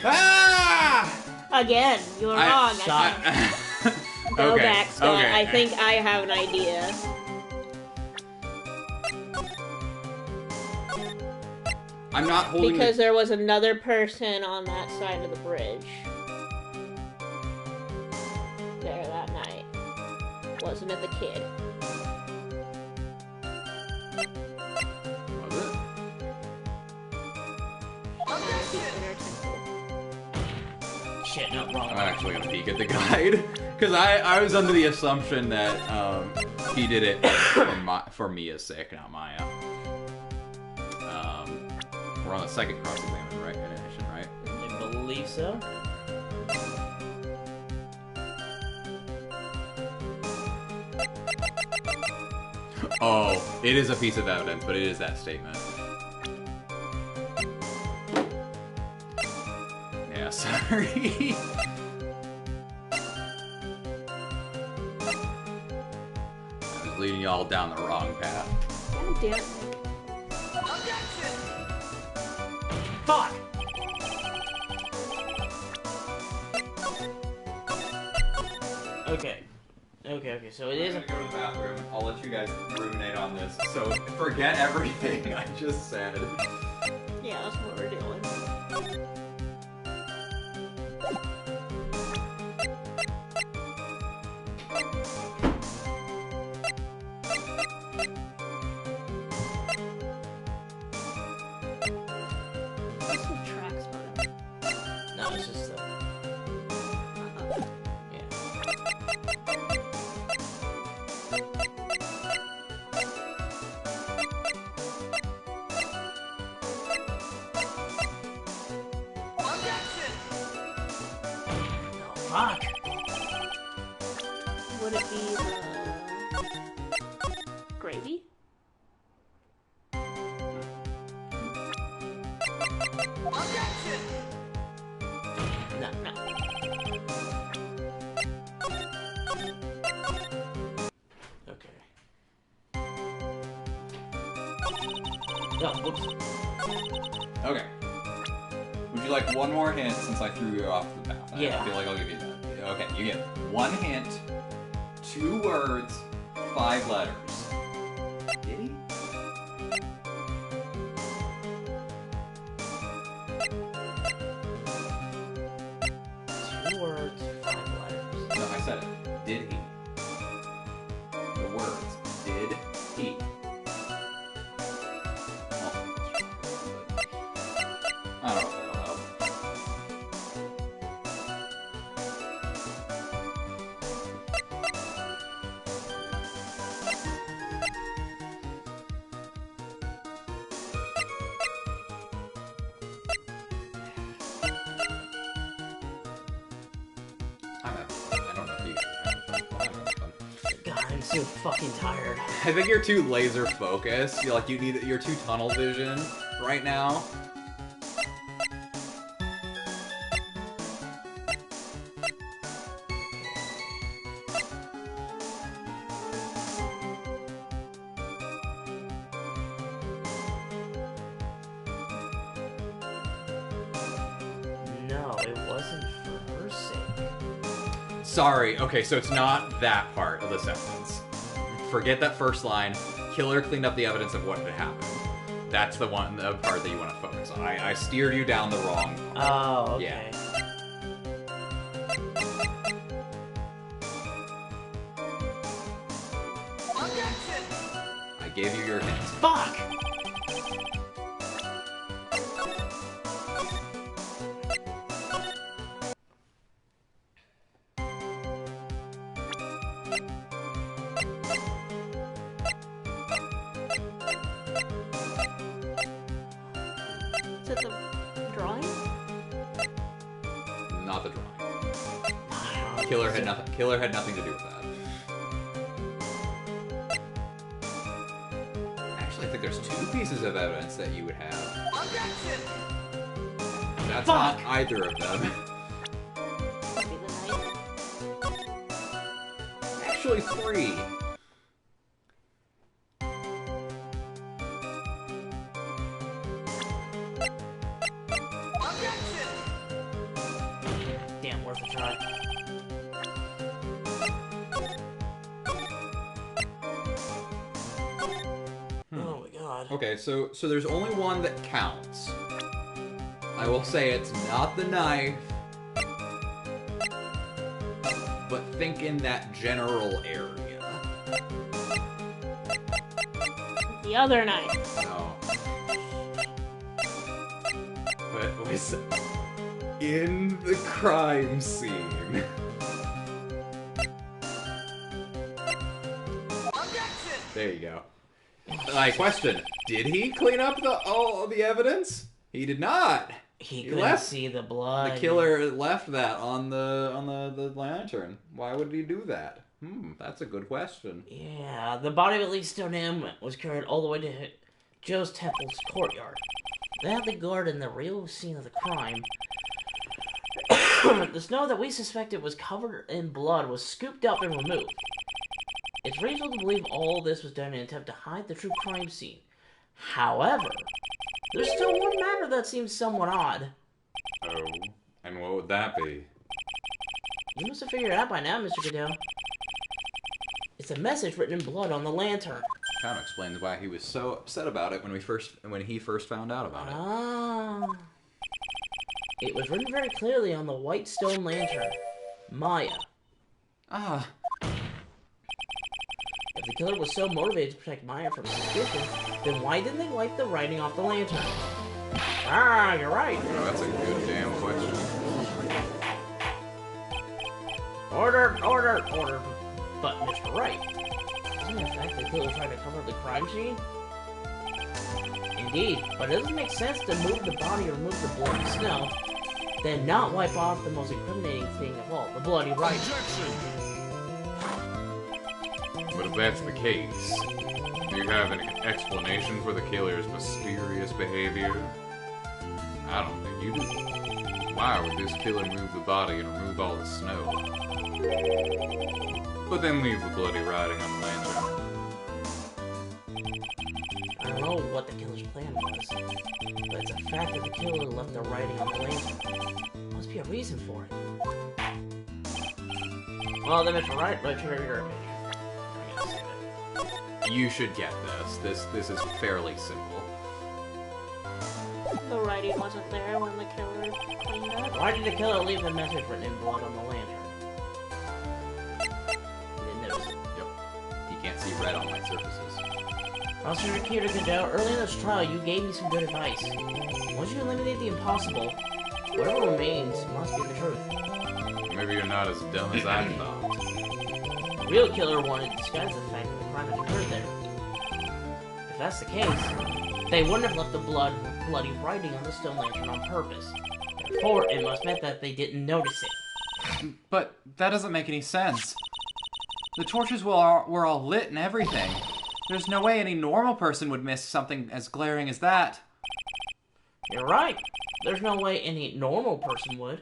Ah! Again, you were wrong. Go Okay, back, Scott. okay. I think I have an idea. I'm not holding Because there was another person on that side of the bridge. There that night. Wasn't it the kid? Was it? Shit, no, wrong. I'm actually gonna peek at the guide because I was under the assumption that he did it for Mia's sake, not Maya. We're on the second cross-examination, right? I believe so. Oh, it is a piece of evidence, but it is that statement. Yeah, sorry. I was leading y'all down the wrong path. God damn it. Fuck! Okay. Okay, so it is I'm gonna go to the bathroom. I'll let you guys ruminate on this. So forget everything I just said. Yeah, that's what we're doing. What's the tracks button? No, it's just the... Yeah. No, fuck! Would it be gravy? No. No. Okay. Oh, whoops. Okay. Would you like one more hint since I threw you off the path? Yeah. I feel like I'll give you that. Okay, you get one hint, 2 words, 5 letters. Did he? Two words, 5 letters. No, I said it. Did he? The words. Did he? Oh, I don't know if that'll help. I don't know if you guys are having fun. I'm having fun. God, I'm so fucking tired. I think you're too laser focused. You're too tunnel vision right now. No, it wasn't for her sake. Sorry. Okay, so it's not that part of the sentence. Forget that first line. Killer cleaned up the evidence of what had happened. That's the part that you want to focus on. I steered you down the wrong part. Oh, okay. Yeah. gave you your hint. Fuck! Is it the drawing? Not the drawing. Killer had nothing to do with that. Actually, I think there's 2 pieces of evidence that you would have. That's Fuck! not either of them. Maybe the knife. Actually, 3. Damn, worth a try. Oh my god. Okay, so there's only one that counts. I will say it's not the knife, but think in that general area. The other knife. No. But it was in the crime scene. There you go. My question: did he clean up all the evidence? He did not. He He couldn't left. see the blood. The killer left that on the lantern. Why would he do that? That's a good question. Yeah, the body of at least Stone M was carried all the way to Joe's Temple's courtyard. They had the guard in the real scene of the crime. The snow that we suspected was covered in blood was scooped up and removed. It's reasonable to believe all this was done in an attempt to hide the true crime scene. However, there's still one matter that seems somewhat odd. Oh, and what would that be? You must have figured it out by now, Mr. Goodell. It's a message written in blood on the lantern. Kind of explains why he was so upset about it when he first found out about it. Ah. It was written very clearly on the white stone lantern. Maya. Ah. If the killer was so motivated to protect Maya from suspicion, then why didn't they wipe the writing off the lantern? Ah, you're right. Oh, that's a good damn question. Order, order, order. But, Mr. Wright, isn't it the fact that the killer tried to cover up the crime scene? Indeed, but it doesn't make sense to move the body or remove the blood and snow, then not wipe off the most incriminating thing of all, the bloody writing. But if that's the case, do you have an explanation for the killer's mysterious behavior? I don't think you do. Why would this killer move the body and remove all the snow? But then leave the bloody writing on the lantern. I don't know what the killer's plan was, but it's a fact that the killer left the writing on the lantern. Must be a reason for it. Well, then Mr. Wright, let's hear your opinion. You should get this. This is fairly simple. The writing wasn't there when the killer cleaned up. Why did the killer leave the message written in blood on the lantern? He didn't notice it. Yep. You can't see red on light surfaces. Officer Nikita Goodell, early in this trial, you gave me some good advice. Once you eliminate the impossible, whatever remains must be the truth. Maybe you're not as dumb as I thought. The real killer wanted to disguise the fact that the crime had occurred there. If that's the case, they wouldn't have left the bloody writing on the stone lantern on purpose. Therefore, it must meant that they didn't notice it. But that doesn't make any sense. The torches were all lit and everything. There's no way any normal person would miss something as glaring as that. You're right. There's no way any normal person would.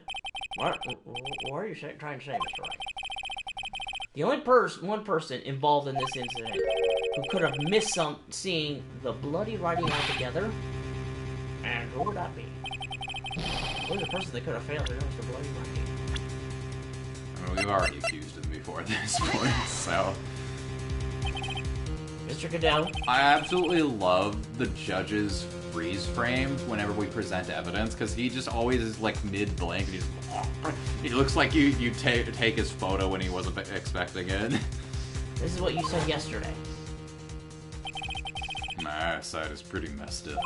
What are you trying to say, Mr. Wright? The only one person involved in this incident who could have missed seeing the bloody writing altogether, and who would that be? Who's the person that could have failed to notice the bloody writing? I mean, we've already accused him before at this point, so... Mr. Goodell? I absolutely love the judge's freeze frame whenever we present evidence, because he just always is like mid-blink, and he looks like you take his photo when he wasn't expecting it. This is what you said yesterday. My eyesight is pretty messed up.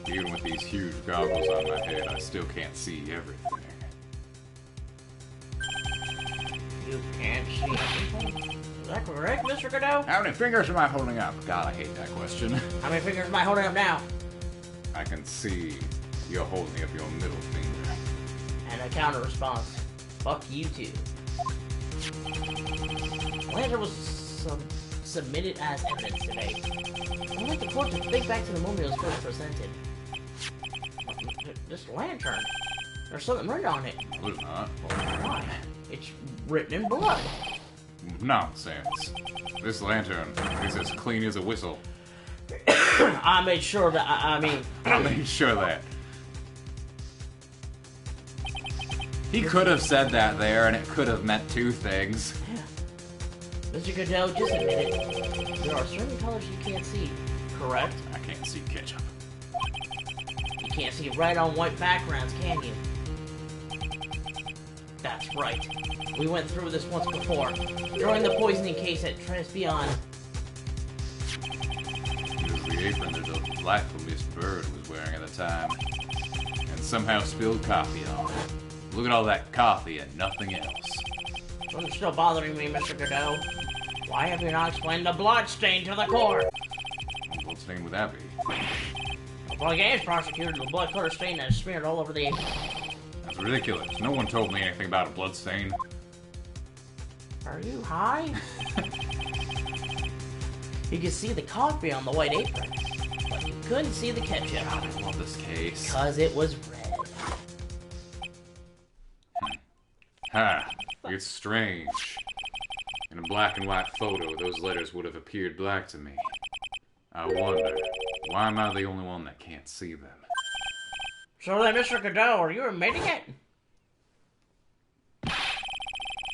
Even with these huge goggles on my head, I still can't see everything. You can't see anything? Is that correct, Mr. Godot? How many fingers am I holding up? God, I hate that question. How many fingers am I holding up now? I can see you're holding up your middle finger. And a counter response. Fuck you too. Lantern was submitted as evidence today. I'd like the court to think back to the moment it was first presented. This lantern. There's something written on it. No, it's not. Why? It's written in blood. Nonsense. This lantern is as clean as a whistle. I made sure that, I made sure that. He could have said that there, and it could have meant two things. Yeah. Mr. Godot, just admit it. There are certain colors you can't see, correct? I can't see ketchup. You can't see red on white backgrounds, can you? That's right. We went through this once before, during the poisoning case at Tribulations. It was the apron that the delightful Miss Bird was wearing at the time, and somehow spilled coffee on it. Look at all that coffee and nothing else. Something's still bothering me, Mr. Godot. Why have you not explained the blood stain to the court? What stain would that be? Well, against prosecutor, the blood color stain that is smeared all over the apron. That's ridiculous. No one told me anything about a blood stain. Are you high? You could see the coffee on the white apron, but you couldn't see the ketchup. God, I love this case. Because it was red. Ha! It's strange. In a black and white photo, those letters would have appeared black to me. I wonder, why am I the only one that can't see them? So then, Mr. Godot, are you admitting it?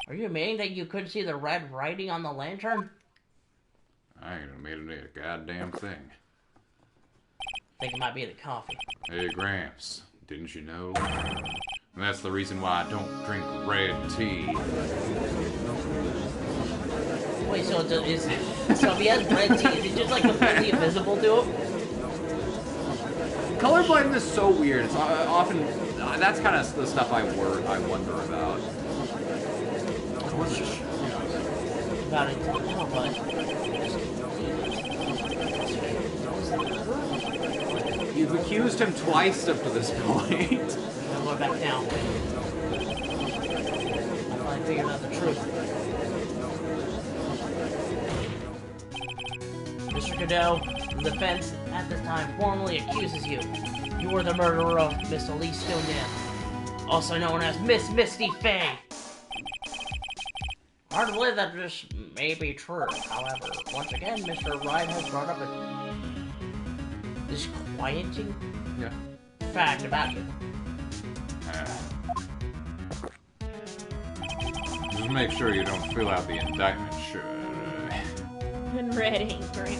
Are you admitting that you couldn't see the red writing on the lantern? I ain't admitting a goddamn thing. I think it might be the coffee. Hey, Gramps, didn't you know? And that's the reason why I don't drink red tea. Wait, so so if he has red tea, is it just like completely invisible to him? Color blindness is so weird. It's often that's kind of the stuff I wonder about. About it now, but You've accused him twice up to this point. I'm going back down. I finally figured out the truth. Mr. Godot, the defense at this time formally accuses you. You were the murderer of Miss Elise Stonedam, also known as Miss Misty Faye. Hard to believe that this may be true. However, once again, Mr. Wright has brought up a disquieting fact about you. Just make sure you don't fill out the indictment, In red ink, right?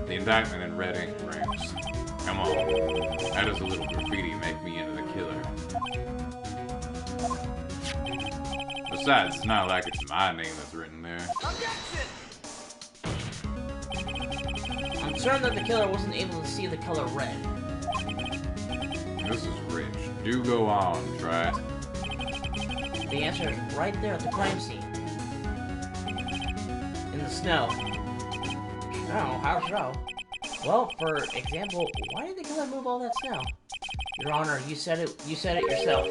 The indictment in red ink, Gramps. Come on. How does a little graffiti make me into the killer? Besides, it's not like it's my name that's written there. I'm certain that the killer wasn't able to see the color red. This is rich. Do go on, try it. The answer is right there at the crime scene. In the snow. Oh, how so? Well, for example, why did the killer move all that snow? Your Honor, you said it yourself.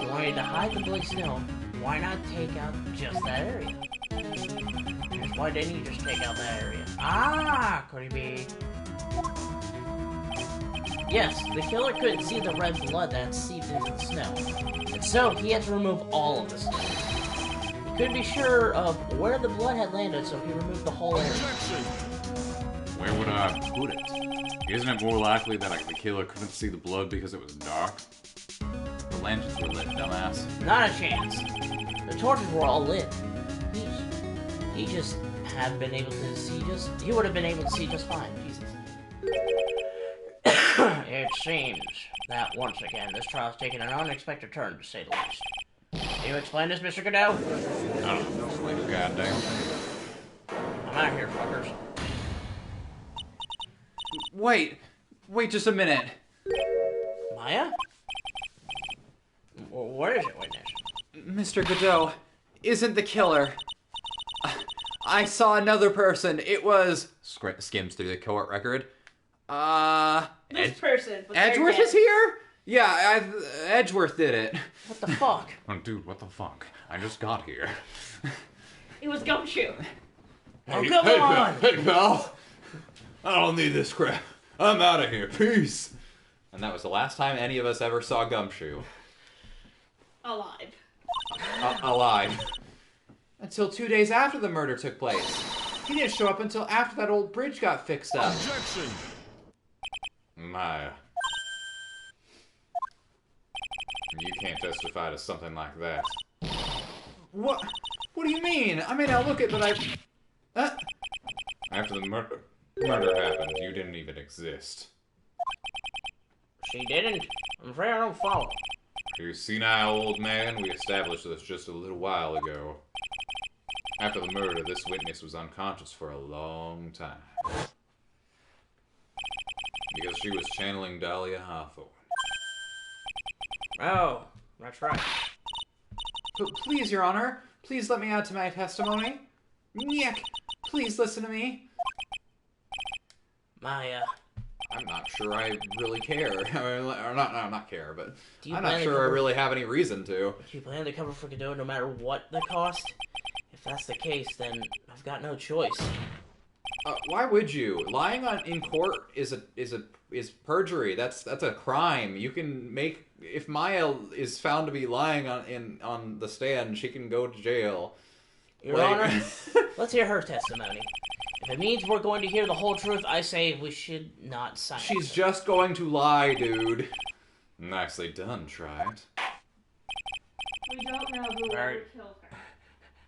You wanted to hide the bloody snow. Why not take out just that area? Why didn't you just take out that area? Ah, could he be? Yes, the killer couldn't see the red blood that seeped into the snow. And so, he had to remove all of the snow. He couldn't be sure of where the blood had landed, so he removed the whole area. Where would I put it? Isn't it more likely that the killer couldn't see the blood because it was dark? The lanterns were lit, dumbass. Not a chance. The torches were all lit. He just had been able to see he would have been able to see just fine. Jesus. It seems that once again this trial's taken an unexpected turn, to say the least. Can you explain this, Mr. Godot? I don't know, explain a goddamn thing. I'm out of here, fuckers. Wait just a minute. Maya? What is it, witness? Mr. Godot isn't the killer. I saw another person. It was... Skims through the court record. This person. But they're Edgeworth dead. is here? Yeah, Edgeworth did it. What the fuck? Oh, dude, what the fuck? I just got here. It was Gumshoe. Oh, come on! Hey, pal! I don't need this crap. I'm out of here. Peace! And that was the last time any of us ever saw Gumshoe. Alive. Alive. Until 2 days after the murder took place. He didn't show up until after that old bridge got fixed up. Objection! Maya. You can't testify to something like that. What? What do you mean? I mean, I'll look at, but I... After the murder happened, you didn't even exist. She didn't. I'm afraid I don't follow. You senile old man, we established this just a little while ago. After the murder, this witness was unconscious for a long time. Because she was channeling Dahlia Hawthorne. Oh, that's right. But please, Your Honor, please let me add to my testimony. Nyek, please listen to me. Maya. I'm not sure I really care. I mean, or not care, but Do you I'm plan not to sure I cover- really have any reason to. Do you plan to cover for Godot no matter what the cost? If that's the case, then I've got no choice. Why would you? Lying in court is perjury. That's a crime. You can make, if Maya is found to be lying on the stand, she can go to jail. Your Honor, let's hear her testimony. If it means we're going to hear the whole truth, I say we should not sign. She's just going to lie, dude. Nicely done, Tried. We don't know who Very- ever killed her.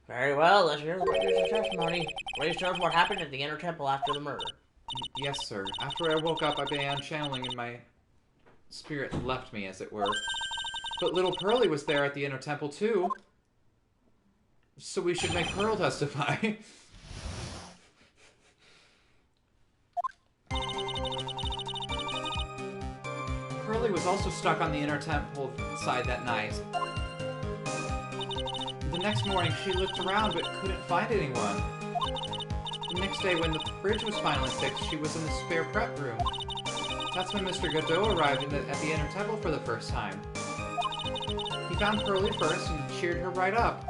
Very well, let's hear the witness's testimony. Please tell us what happened at the Inner Temple after the murder. Yes, sir. After I woke up, I began channeling and my spirit left me, as it were. But little Pearlie was there at the Inner Temple, too. So we should make Pearl testify. Pearlie was also stuck on the Inner Temple side that night. The next morning, she looked around but couldn't find anyone. The next day, when the bridge was finally fixed, she was in the spare prep room. That's when Mr. Godot arrived at the Inner Temple for the first time. He found Pearlie first and cheered her right up.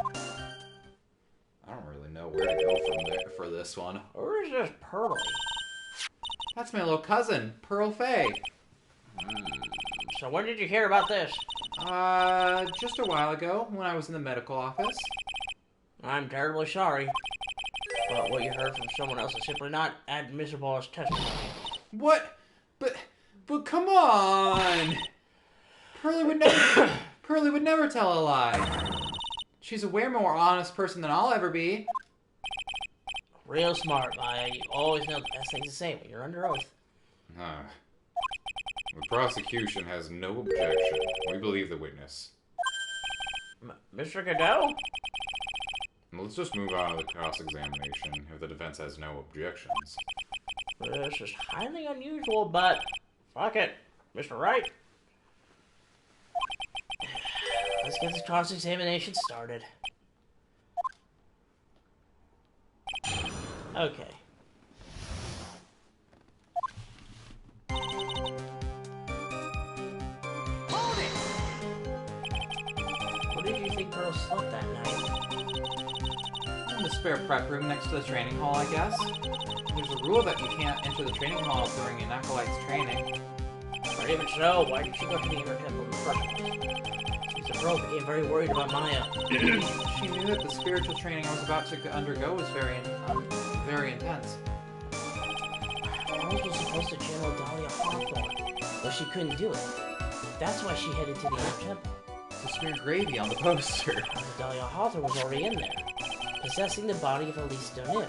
I don't really know where to go from there for this one. Where is this Pearlie? That's my little cousin, Pearl Faye. So when did you hear about this? Just a while ago, when I was in the medical office. I'm terribly sorry. But what you heard from someone else is simply not admissible as testimony. What? But come on! Pearlie would never tell a lie. She's a way more honest person than I'll ever be. Real smart, Maya. You always know the best thing to say when you're under oath. The prosecution has no objection. We believe the witness. Mr. Godot? Let's just move on to the cross-examination if the defense has no objections. This is highly unusual, but fuck it. Mr. Wright? Let's get this cross-examination started. Okay. Hold it! Where did you think Pearl slept that night? In the spare prep room next to the training hall, I guess. There's a rule that you can't enter the training hall during an acolyte's training. Or even so, why did she go to the Inner Temple in the first place? Since the Pearl became very worried about Maya. She knew that the spiritual training I was about to undergo was very intense. Pearl was supposed to channel Dahlia Hawthorne, but she couldn't do it. That's why she headed to the Inner Temple. To smear gravy on the poster. And Dahlia Hawthorne was already in there, possessing the body of Elise Donim.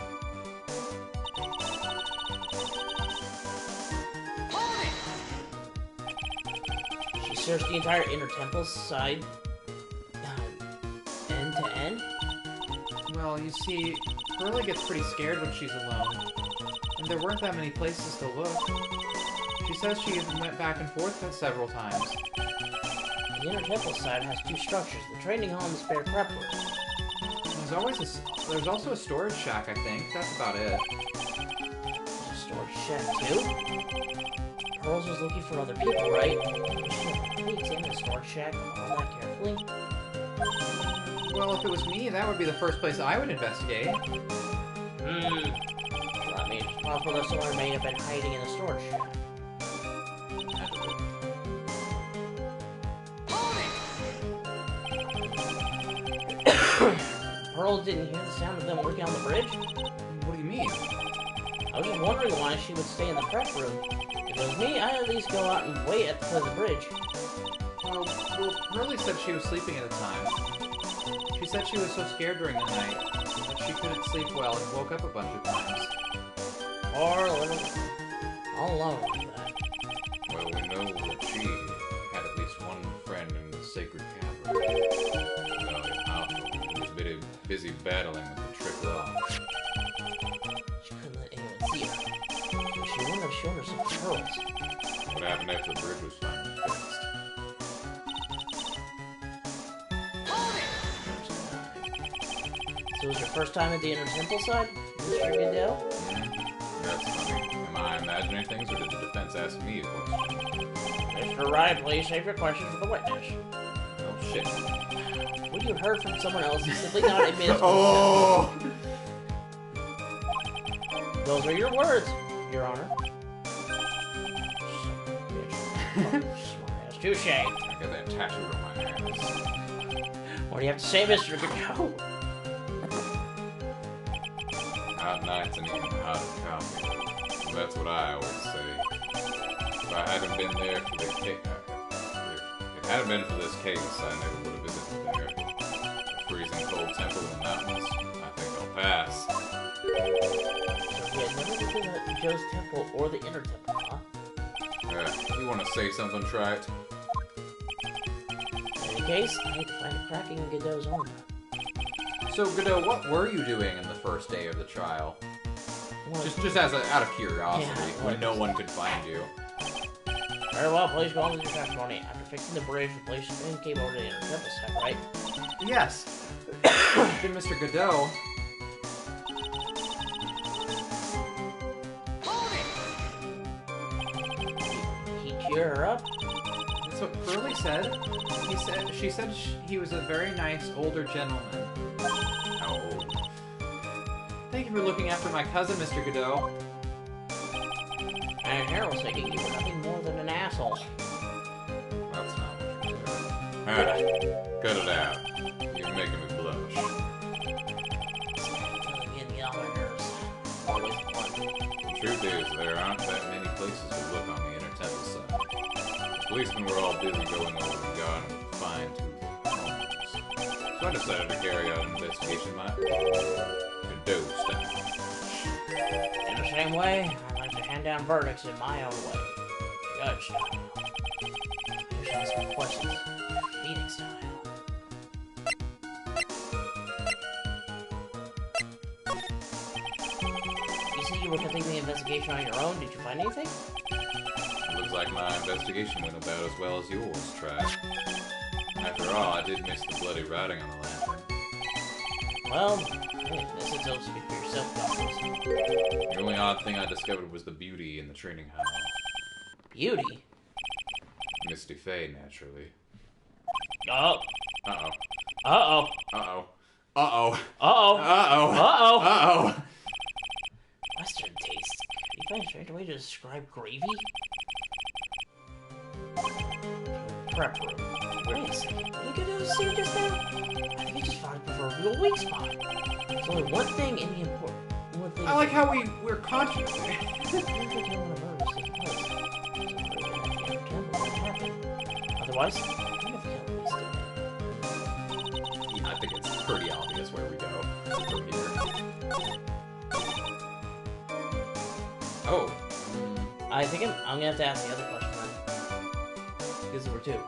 She searched the entire Inner Temple side, end to end. Well, you see, Pearlie gets pretty scared when she's alone. And there weren't that many places to look. She says she went back and forth several times. The inner temple side has 2 structures, the training hall and the spare prep room. There's also a storage shack, I think. That's about it. There's a storage shack too? Pearls was looking for other people, right? Should we examine the storage shack all that carefully? Well, if it was me, that would be the first place I would investigate. So that means it's possible that someone may have been hiding in the storage shack. Pearl didn't hear the sound of them working on the bridge? What do you mean? I was just wondering why she would stay in the prep room. If it was me, I'd at least go out and wait at the foot of the bridge. Well, Pearlie said she was sleeping at the time. She said she was so scared during the night that she couldn't sleep well and woke up a bunch of times. Or a little all alone like that. Well, we know that she had at least one friend in the sacred cavern. Who was busy battling with the trick law. She couldn't let anyone see her. So she wouldn't have shown her some pearls. What happened after the bridge was finally fixed? So it was your first time at the inner temple side, Mr. Goodell? That's funny. Am I imagining things, or did the defense ask me a question? Mr. Wright, please save your questions for the witness. Oh, shit. What you heard from someone else is simply not admitted. Oh! Those are your words, Your Honor. Smartass. Touche. I got that tattoo on my hands. What do you have to say, Mr. Goodell? Hot nights and even hotter coffee. That's what I always say. If I hadn't been there for the case, if it hadn't been for this case, I never would have visited there. A freezing cold temple in the mountains. I think I'll pass. So you had never been to Joe's temple or the inner temple, huh? You want to say something, Trite? In any case, I need to find a cracking in Godot's armor. So, Godot, what were you doing in the first day of the trial? Well, Just out of curiosity, Yeah, when no one could find you. very well, please go on with your testimony. After fixing the bridge, the police then came over to the inner temple side, right? Yes. Then Mr. Godot... He cheered her up. That's what Pearlie said. She said he was a very nice older gentleman. How old? Thank you for looking after my cousin, Mr. Godot. And Harold was thinking you were nothing more than an asshole. That's not what you said. Alright, cut it out. You're making me blush. Really getting me on my nerves. Always fun. The truth is, there aren't that many places to look on the inner temple side. The policemen were all busy going over the garden with fine-tooth combs. So I decided to carry out an investigation my Godot style. In the same way, I like to hand down verdicts in my own way. Judge style. Just ask me questions. Phoenix style. You said you were conducting the investigation on your own. Did you find anything? Looks like my investigation went about as well as yours, Trash. After all, I did miss the bloody writing on the lantern. Well, hey, this is don't speak for yourself, Douglas. The only odd thing I discovered was the beauty in the training hall. Beauty? Misty Faye, naturally. Oh. Uh-oh. Uh-oh. Uh-oh. Uh-oh. Uh-oh. Uh-oh. Uh-oh. Uh-oh. Western taste. You find a strange way to describe gravy? Prep room. Wait a second. What did Godot say just now? I think he just found a proverbial weak spot. There's only one thing in the important. One thing. I like how we're conscious. Otherwise, I think I've killed this thing. Yeah, I think it's pretty obvious where we go from here. Oh. I think I'm gonna have to ask the other question then. Because there were two.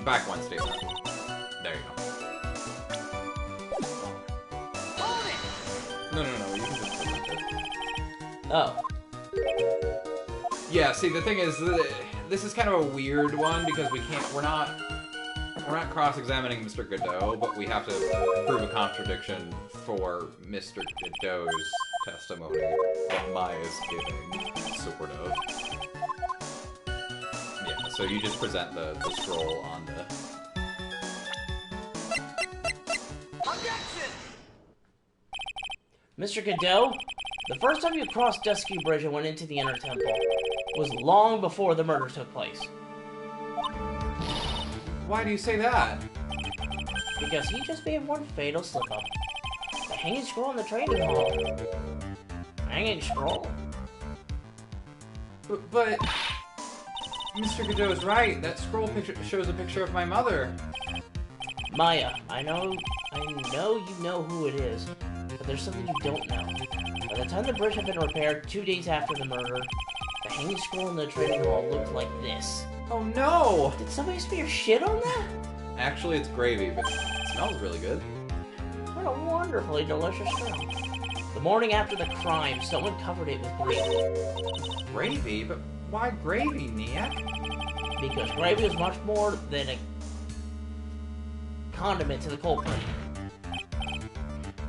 Back one statement. There you go. No, you can just put it there. Oh. Yeah, see, the thing is, this is kind of a weird one because we're not cross-examining Mr. Godot, but we have to prove a contradiction for Mr. Godot's testimony that Maya's giving, sort of. Yeah, so you just present the scroll on the... Objection! Mr. Godot, the first time you crossed Dusky Bridge and went into the Inner Temple was long before the murder took place. Why do you say that? Because he just made one fatal slip-up. The hanging scroll in the training hall. Hanging scroll? But Mr. Godot is right. That scroll picture shows a picture of my mother. Maya, I know you know who it is, but there's something you don't know. By the time the bridge had been repaired 2 days after the murder, the hanging scroll in the training hall looked like this. Oh no! Did somebody spear shit on that? Actually, it's gravy, but it smells really good. What a wonderfully delicious smell. The morning after the crime, someone covered it with gravy. Gravy? But why gravy, Niak? Because gravy is much more than a condiment to the culprit.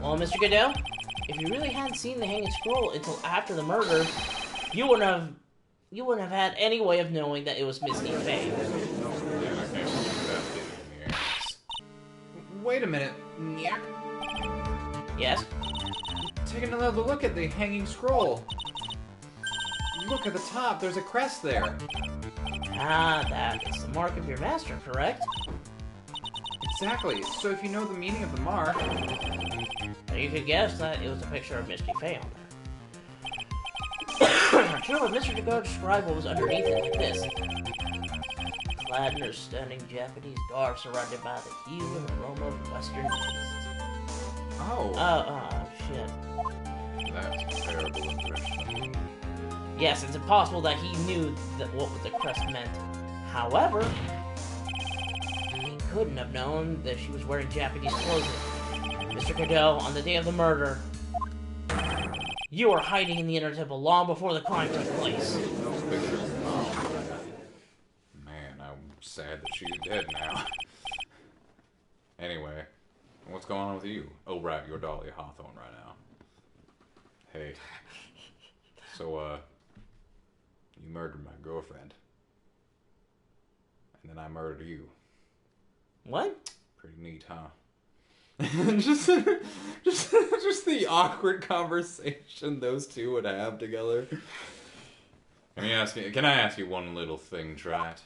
Well, Mr. Godot, if you really hadn't seen the hanging scroll until after the murder, you wouldn't have had any way of knowing that it was Misty Faye. Wait a minute, Niak. Yes? Take another look at the hanging scroll. Look at the top, there's a crest there. Ah, that is the mark of your master, correct? Exactly, so if you know the meaning of the mark... You could guess that it was a picture of Misty Faye on there. Sure, but Mr. Godot described what was underneath it like this. Clad in her stunning Japanese garb surrounded by the hue and aroma of western tastes. Oh. Shit. That's a terrible impression. Yes, it's impossible that he knew what the crest meant. However, he couldn't have known that she was wearing Japanese clothing. Mr. Godot, on the day of the murder, you were hiding in the Inner Temple long before the crime took place. Those pictures of Mom. Man, I'm sad that she's dead now. Anyway, what's going on with you? Oh, right, you're Dahlia Hawthorne right now. Hey. So, you murdered my girlfriend. And then I murdered you. What? Pretty neat, huh? just the awkward conversation those two would have together. Can I ask you one little thing, Wright?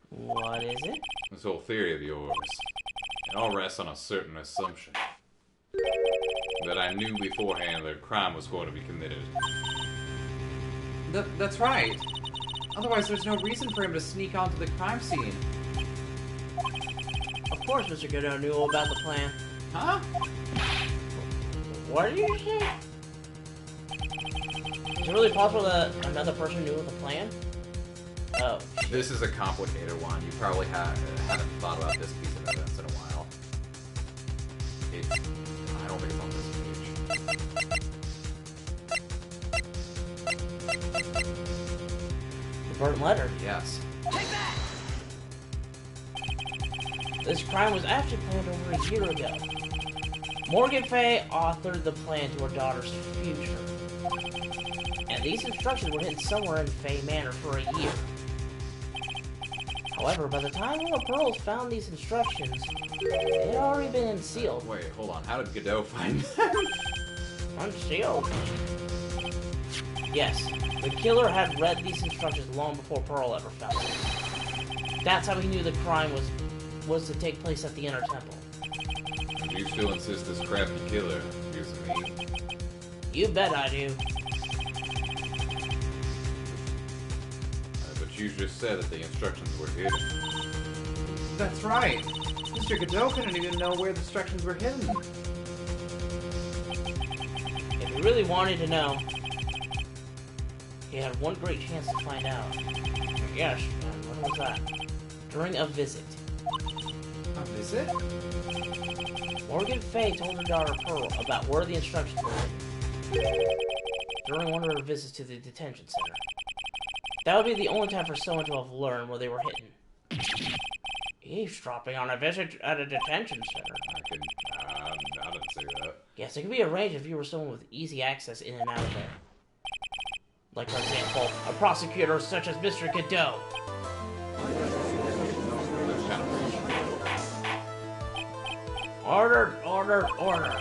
What is it? This whole theory of yours, it all rests on a certain assumption. That I knew beforehand that a crime was going to be committed. That's right. Otherwise, there's no reason for him to sneak onto the crime scene. Of course Mr. Godot knew all about the plan. Huh? What did you say? Is it really possible that another person knew of the plan? Oh. This is a complicated one. You probably haven't thought about this piece of evidence in a while. I don't think it's on this page. The burnt letter. Yes. Take that! This crime was actually planned over a year ago. Morgan Fay authored the plan to her daughter's future. And these instructions were hidden somewhere in Fay Manor for a year. However, by the time Little Pearls found these instructions, they had already been unsealed. Wait, hold on. How did Godot find them? Unsealed? Yes, the killer had read these instructions long before Pearl ever found them. That's how he knew the crime was to take place at the Inner Temple. Do you still insist this crafty killer is me? You bet I do. But you just said that the instructions were hidden. That's right. Mr. Godot couldn't even know where the instructions were hidden. If he really wanted to know, he had one great chance to find out. Yes, when was that? During a visit. A visit? Morgan Fay told her daughter Pearl about where the instructions were hidden. during one of her visits to the detention center. That would be the only time for someone to have learned where they were hidden. Eavesdropping on a visit at a detention center. I didn't say that. Yes, it could be arranged if you were someone with easy access in and out of there. Like, for example, a prosecutor such as Mr. Godot. Order, order, order.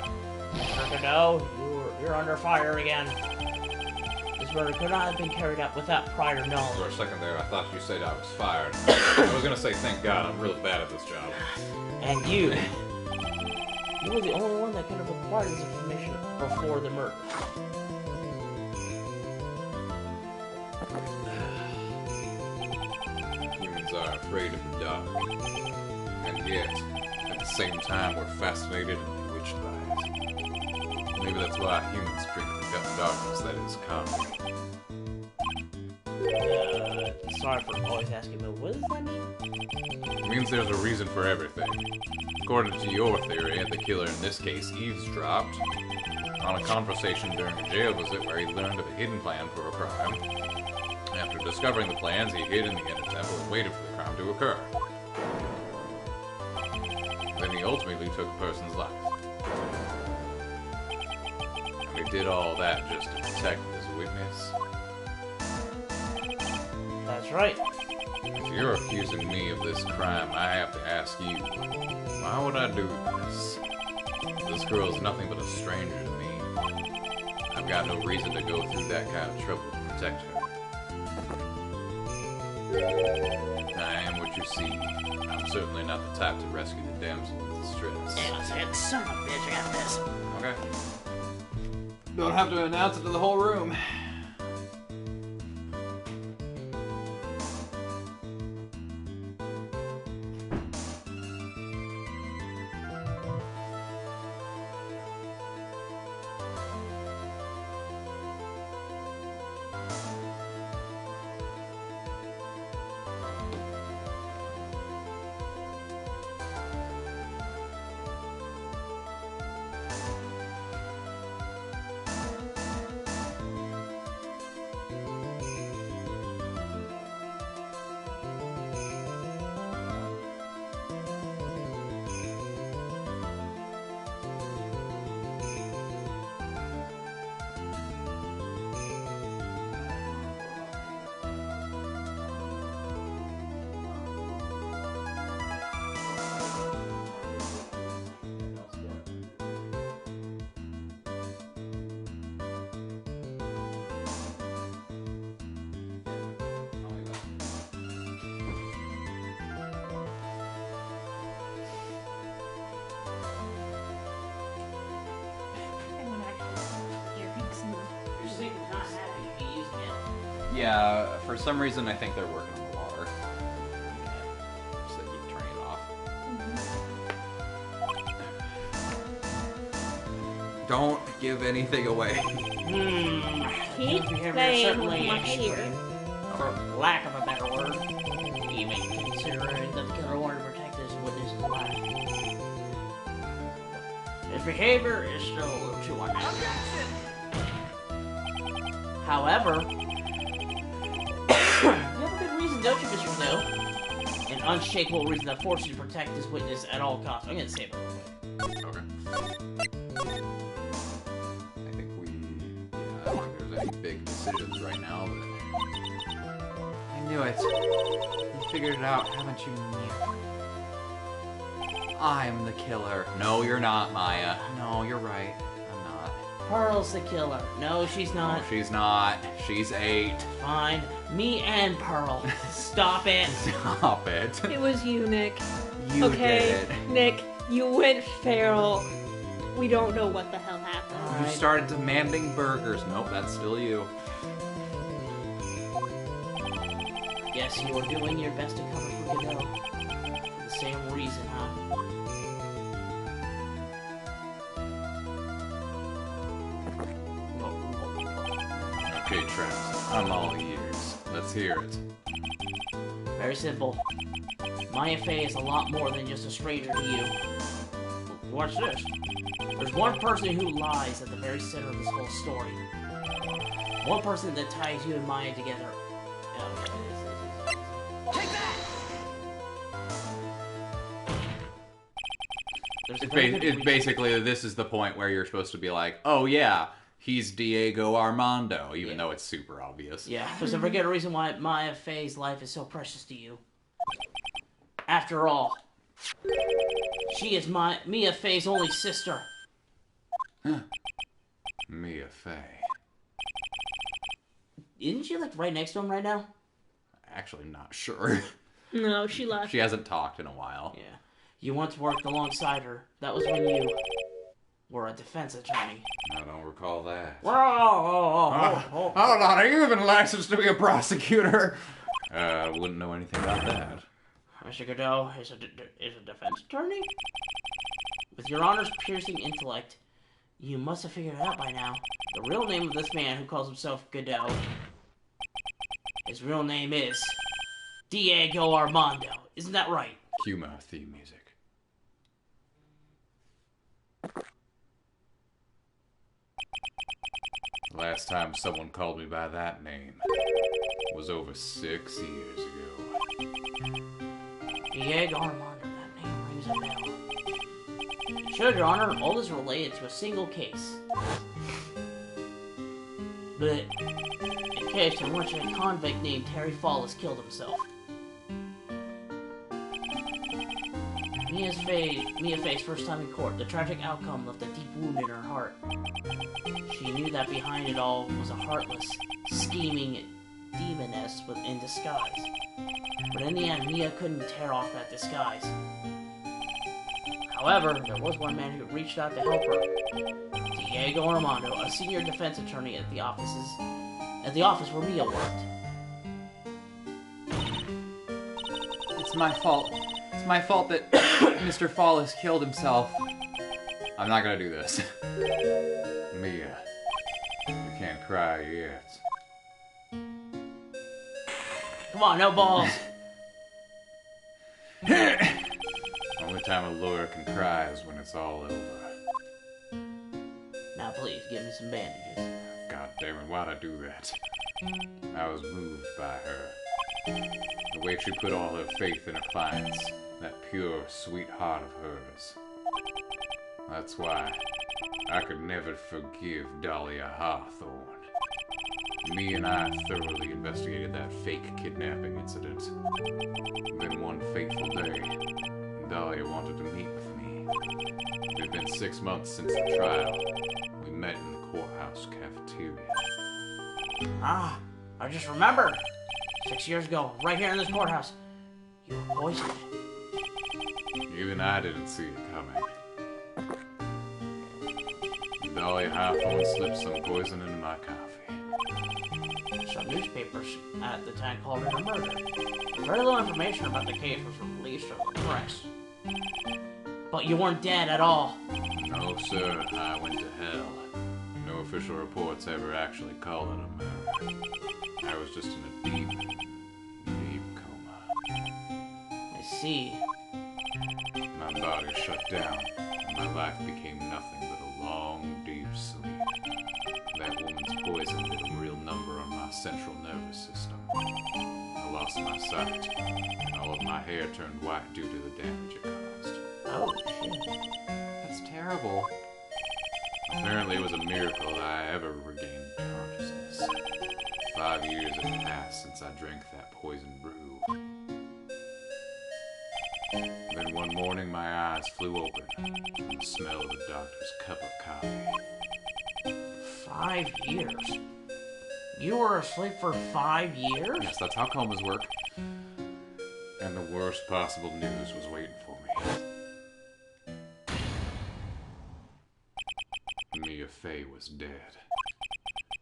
Mr. Godot, you're under fire again. This murder could not have been carried out without prior knowledge. For a second there, I thought you said I was fired. I was gonna say, thank God, I'm really bad at this job. And you were the only one that could have acquired this information before the murder. Humans are afraid of the dark. And yet, at the same time, we're fascinated and bewitched by it. Maybe that's why humans drink the darkness that is calm. Sorry for always asking, but what does that mean? It means there's a reason for everything. According to your theory, the killer in this case eavesdropped on a conversation during a jail visit where he learned of a hidden plan for a crime. After discovering the plans, he hid in the inner temple and waited for the crime to occur. Then he ultimately took a person's life. And he did all that just to protect his witness. That's right. If you're accusing me of this crime, I have to ask you, why would I do this? This girl is nothing but a stranger to me. I've got no reason to go through that kind of trouble to protect her. I am what you see. I'm certainly not the type to rescue the damsel in distress. Damn, son of a bitch, I got this. Okay. Don't have to announce it to the whole room. Yeah, for some reason I think they're working on the water. So they keep turning it off. Don't give anything away. Keep Behavior playing certainly with my extreme. hair. For lack of a better word, even considering that the killer wanted to protect his witness's life. His behavior is still a little too unnatural. However, you have a good reason, don't you, Mr. Snow? An unshakable reason that forces you to protect his witness at all costs. I'm gonna save it real quick. Okay. I think I don't think there's any big decisions right now, but I knew it. You figured it out, haven't you, Nick? I'm the killer. No, you're not, Maya. No, you're right. I'm not. Pearl's the killer. No, she's not. No, she's not. She's 8. Fine. Me and Pearl. Stop it. Stop it. It was you, Nick. You Okay, did it. Nick, you went feral. We don't know what the hell happened. You started demanding burgers. Nope, that's still you. Yes, you are doing your best to cover for Godot. For the same reason, huh? okay, Travis, I'm all ears. Let's hear it. Very simple. Maya Fey is a lot more than just a stranger to you. Watch this. There's one person who lies at the very center of this whole story. One person that ties you and Maya together. Take that! There's a very good It's reason- basically, this is the point where you're supposed to be like, oh yeah, he's Diego Armando, even though it's super obvious. Yeah, there's a very good reason why Maya Faye's life is so precious to you. After all, she is Mia Faye's only sister. Mia Fey. Isn't she like right next to him right now? Actually, not sure. No, she left. She hasn't talked in a while. Yeah. You once worked alongside her. That was when you were a defense attorney. I don't recall that. Whoa. Hold on, are you even licensed to be a prosecutor? I wouldn't know anything about that. Mr. Godot is a defense attorney? With your honor's piercing intellect, you must have figured it out by now. The real name of this man who calls himself Godot, his real name is Diego Armando. Isn't that right? Cue my theme music. Last time someone called me by that name was over 6 years ago. Diego Armando, that name rings a bell. It should, Your Honor, all is related to a single case. But a case in which a convict named Terry Fallis killed himself. Mia Faye's first time in court, the tragic outcome left a deep wound in her heart. She knew that behind it all was a heartless, scheming demoness in disguise. But in the end, Mia couldn't tear off that disguise. However, there was one man who reached out to help her. Diego Armando, a senior defense attorney at the office where Mia worked. It's my fault. It's my fault that Mr. Fallis killed himself. I'm not gonna do this. Mia, you can't cry yet. Come on, no balls. Only time a lawyer can cry is when it's all over. Now please, give me some bandages. God damn it, why'd I do that? I was moved by her. The way she put all her faith in her clients. That pure, sweet heart of hers. That's why I could never forgive Dahlia Hawthorne. Me and I thoroughly investigated that fake kidnapping incident. Then one fateful day, Dahlia wanted to meet with me. It had been 6 months since the trial. We met in the courthouse cafeteria. Ah, I just remembered. 6 years ago, right here in this courthouse, you were poisoned. Even I didn't see it coming. Dahlia Hawthorne slipped some poison into my coffee. Some newspapers at the time called it a murder. Very little information about the case was released to the press. But you weren't dead at all. No, sir, I went to hell. No official reports ever actually called it a murder. I was just in a deep, deep coma. I see. My body shut down, and my life became nothing but a long, deep sleep. That woman's poison did a real number on my central nervous system. I lost my sight, and all of my hair turned white due to the damage it caused. Oh, shit. That's terrible. Apparently it was a miracle that I ever regained consciousness. 5 years had passed since I drank that poison brew. Then one morning my eyes flew open from the smell of the doctor's cup of coffee. 5 years? You were asleep for 5 years? Yes, that's how comas work. And the worst possible news was waiting for me. Mia Fey was dead.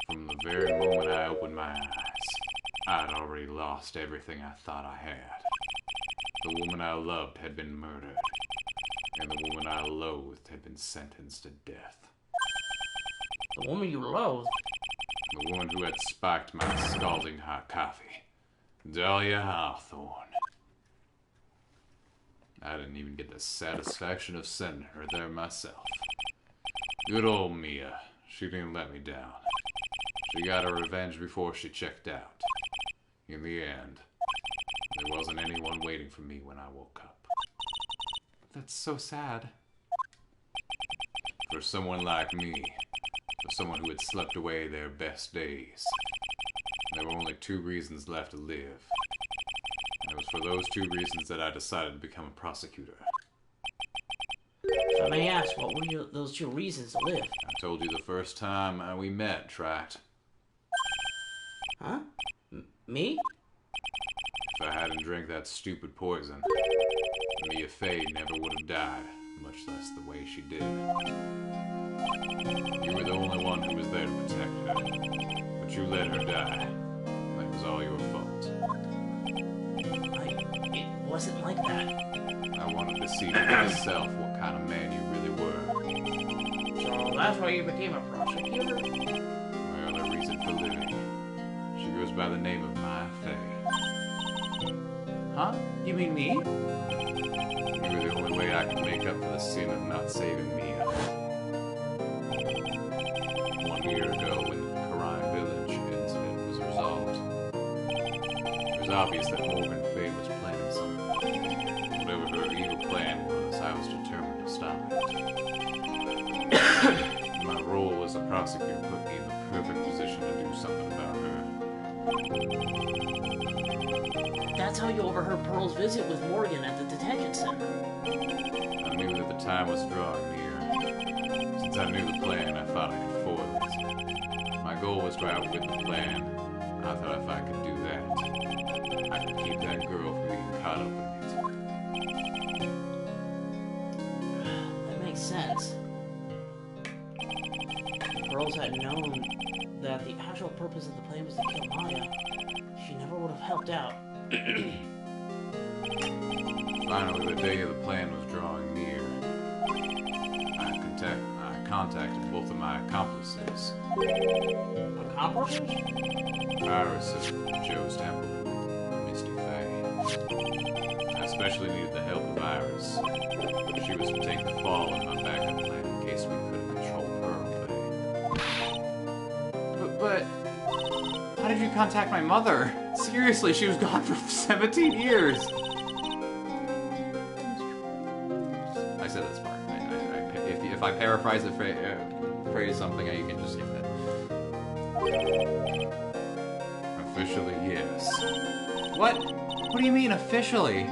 From the very moment I opened my eyes, I'd already lost everything I thought I had. The woman I loved had been murdered, and the woman I loathed had been sentenced to death. The woman you loathed? The woman who had spiked my scalding hot coffee. Dahlia Hawthorne. I didn't even get the satisfaction of sending her there myself. Good old Mia. She didn't let me down. She got her revenge before she checked out. In the end, there wasn't anyone waiting for me when I woke up. That's so sad. For someone like me, for someone who had slept away their best days, there were only 2 reasons left to live. And it was for those 2 reasons that I decided to become a prosecutor. If I may ask, what were those 2 reasons to live? I told you the first time we met, Wright. Huh? Me? If I hadn't drank that stupid poison, Mia Fey never would have died, much less the way she did. You were the only one who was there to protect her, but you let her die. That was all your fault. It wasn't like that. I wanted to see for myself what kind of man you really were. So that's why you became a prosecutor? Well, a reason for living. She goes by the name of Mia Fey. Huh? You mean me? You were the only way I could make up for the sin of not saving Mia. 1 year ago, when the Karine Village incident was resolved, it was obvious that Morgan Fey was planning something. Whatever her evil plan was, I was determined to stop it. My role as a prosecutor put me in the perfect position to do something about her. That's how you overheard Pearl's visit with Morgan at the detention center. I knew that the time was drawing near. Since I knew the plan, I thought I could foil it. My goal was to outwit the plan. I thought if I could do that, I could keep that girl from being caught up in it. That makes sense. If Pearls had known that the actual purpose of the plan was to kill Maya, she never would have helped out. Finally, the day of the plan was drawing near. I contacted both of my accomplices. Accomplices? Iris of Joe's Temple, Misty Fey. I especially needed the help of Iris. She was to take the fall in my backup plan in case we couldn't control Pearl Fey. But how did you contact my mother? Seriously, she was gone for 17 years. I said that's smart. If I paraphrase the phrase something, you can just skip that. Officially, yes. What? What do you mean, officially?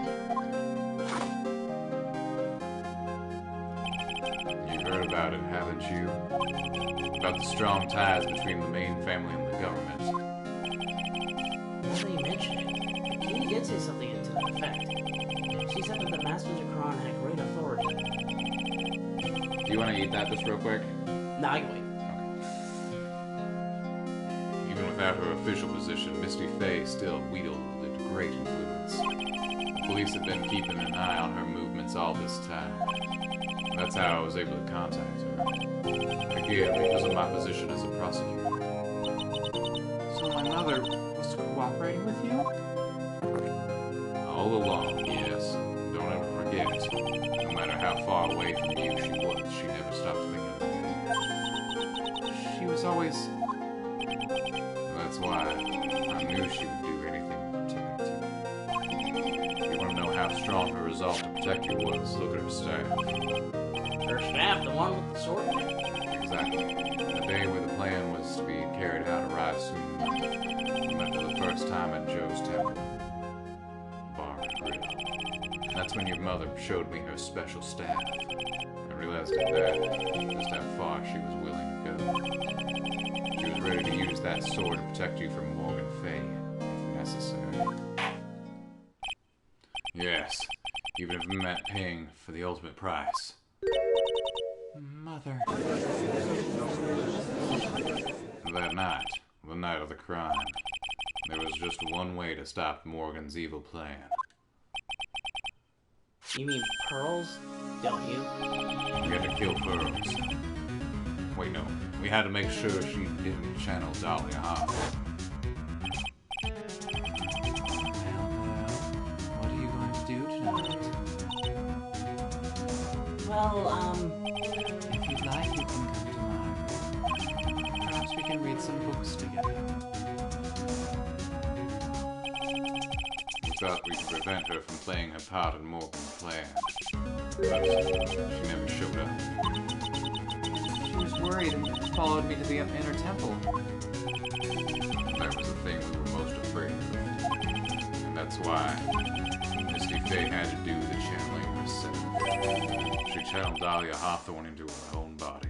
You've heard about it, haven't you? About the strong ties between the main family and the government. Now that you mention it, Katie did say something to that effect. She said that the Masters of Kron had great authority. Do you want to eat that just real quick? Nah, I can wait. Even without her official position, Misty Fey still wielded great influence. The police have been keeping an eye on her movements all this time. That's how I was able to contact her. Again, because of my position as a prosecutor. So my mother was cooperating with you? All along, yes. Don't ever forget. No matter how far away from you she was, she never stopped thinking of you. She was always... That's why I knew she would do anything to protect you. You want to know how strong her resolve to protect you was? Look at her staff. Her staff, the one with the sword? Exactly. The day where the plan was to be carried out arrived soon enough. I met for the first time at Joe's Temple. Bar and Grill. That's when your mother showed me her special staff. I realized at that just how far she was willing to go. She was ready to use that sword to protect you from Morgan Fey, if necessary. Yes, even if it meant paying for the ultimate price. Mother... That night, the night of the crime, there was just one way to stop Morgan's evil plan. You mean Pearls, don't you? We had to kill Pearls. Wait, no. We had to make sure she didn't channel Dahlia Hall. What are you going to do tonight? Well, If you'd like, you can come to my room. Perhaps we can read some books together. We thought we could prevent her from playing her part in Morgan's plan. But she never showed up. She was worried and followed me to the inner temple. That was the thing we were most afraid of. And that's why Misty Fey had to do the channeling herself. She channeled Dahlia Hawthorne into her own body.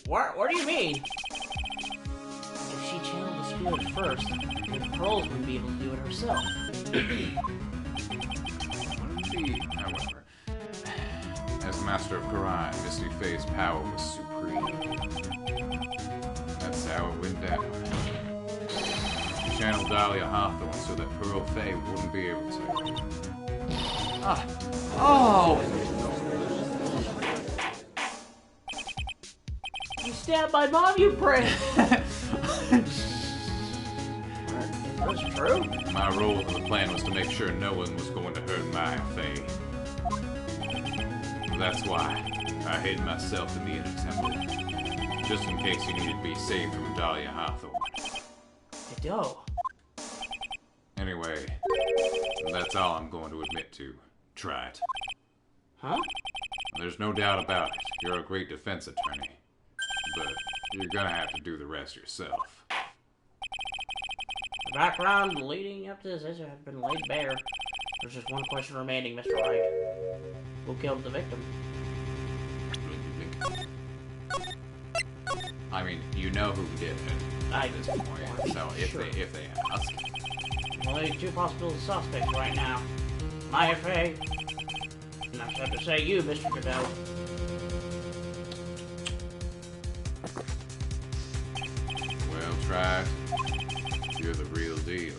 What do you mean? If she channeled the spirit first, then Pearls wouldn't be able to do it herself. However, as Master of Quran, Misty Fey's power was supreme. That's how it went down. She channeled Dahlia Hawthorne so that Pearl Fey wouldn't be able to. Oh! You stabbed my mom, you prick! Is this true? My role in the plan was to make sure no one was going to hurt Maya Fey. That's why I hid myself in the inner temple, just in case you needed to be saved from Dahlia Hawthorne. Yo. Anyway, that's all I'm going to admit to. Try it. Huh? There's no doubt about it. You're a great defense attorney. But you're gonna have to do the rest yourself. The background leading up to this issue has been laid bare. There's just one question remaining, Mr. Wright. Who killed the victim? I mean, you know who did it I- at this point, so if they ask. Only two possible suspects right now. Maya Fey. And I just have to say you, Mr. Goodell. Well, try it. You're the real deal.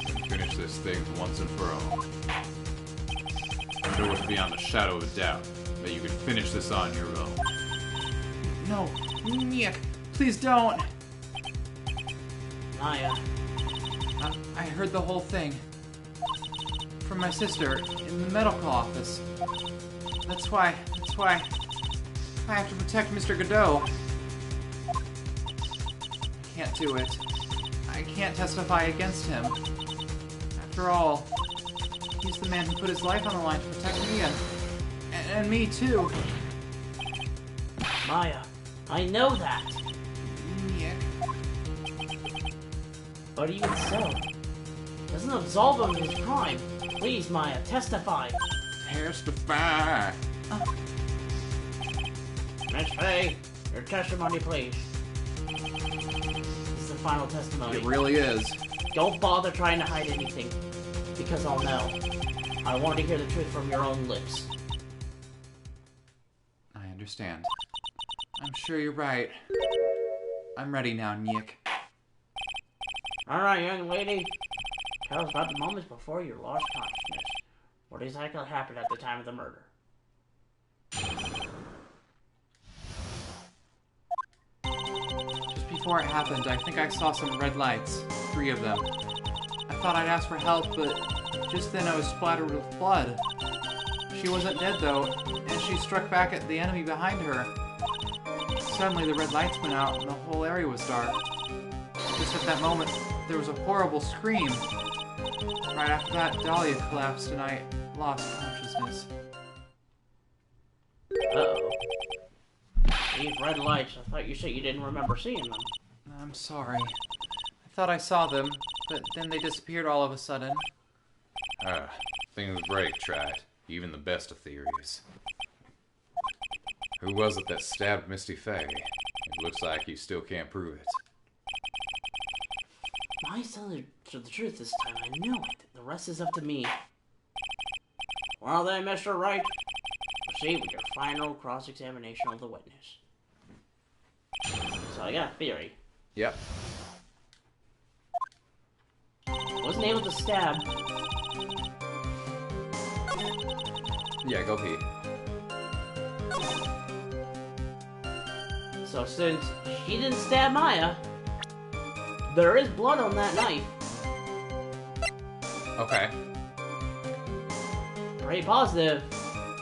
And finish this thing once and for all. I know it's beyond a shadow of a doubt that you can finish this on your own. No, Nick, please don't. Maya. I heard the whole thing. From my sister in the medical office. That's why I have to protect Mr. Godot. I can't do it. I can't testify against him. After all, he's the man who put his life on the line to protect me and me too. Maya, I know that. Nick. But even so, doesn't absolve him of his crime. Please, Maya, testify. Testify! Miss Fey, your testimony, please. This is the final testimony. It really is. Don't bother trying to hide anything, because I'll know. I want to hear the truth from your own lips. I understand. I'm sure you're right. I'm ready now, Nick. Alright, young lady. Tell us about the moments before you lost consciousness. What exactly happened at the time of the murder? Just before it happened, I think I saw some red lights. 3 of them. I thought I'd ask for help, but just then I was splattered with blood. She wasn't dead, though, and she struck back at the enemy behind her. Suddenly, the red lights went out, and the whole area was dark. Just at that moment, there was a horrible scream. Right after that, Dahlia collapsed, and I lost consciousness. Uh-oh. These red lights, I thought you said you didn't remember seeing them. I'm sorry. I thought I saw them, but then they disappeared all of a sudden. Things break, tried. Even the best of theories. Who was it that stabbed Misty Fey? It looks like you still can't prove it. Maya's telling the truth this time, I know it. The rest is up to me. Well then, Mr. Wright, proceed with your final cross-examination of the witness. So I got a theory. Yep. Wasn't able to stab. Yeah, go pee. So since she didn't stab Maya, there is blood on that knife. Okay. Pretty positive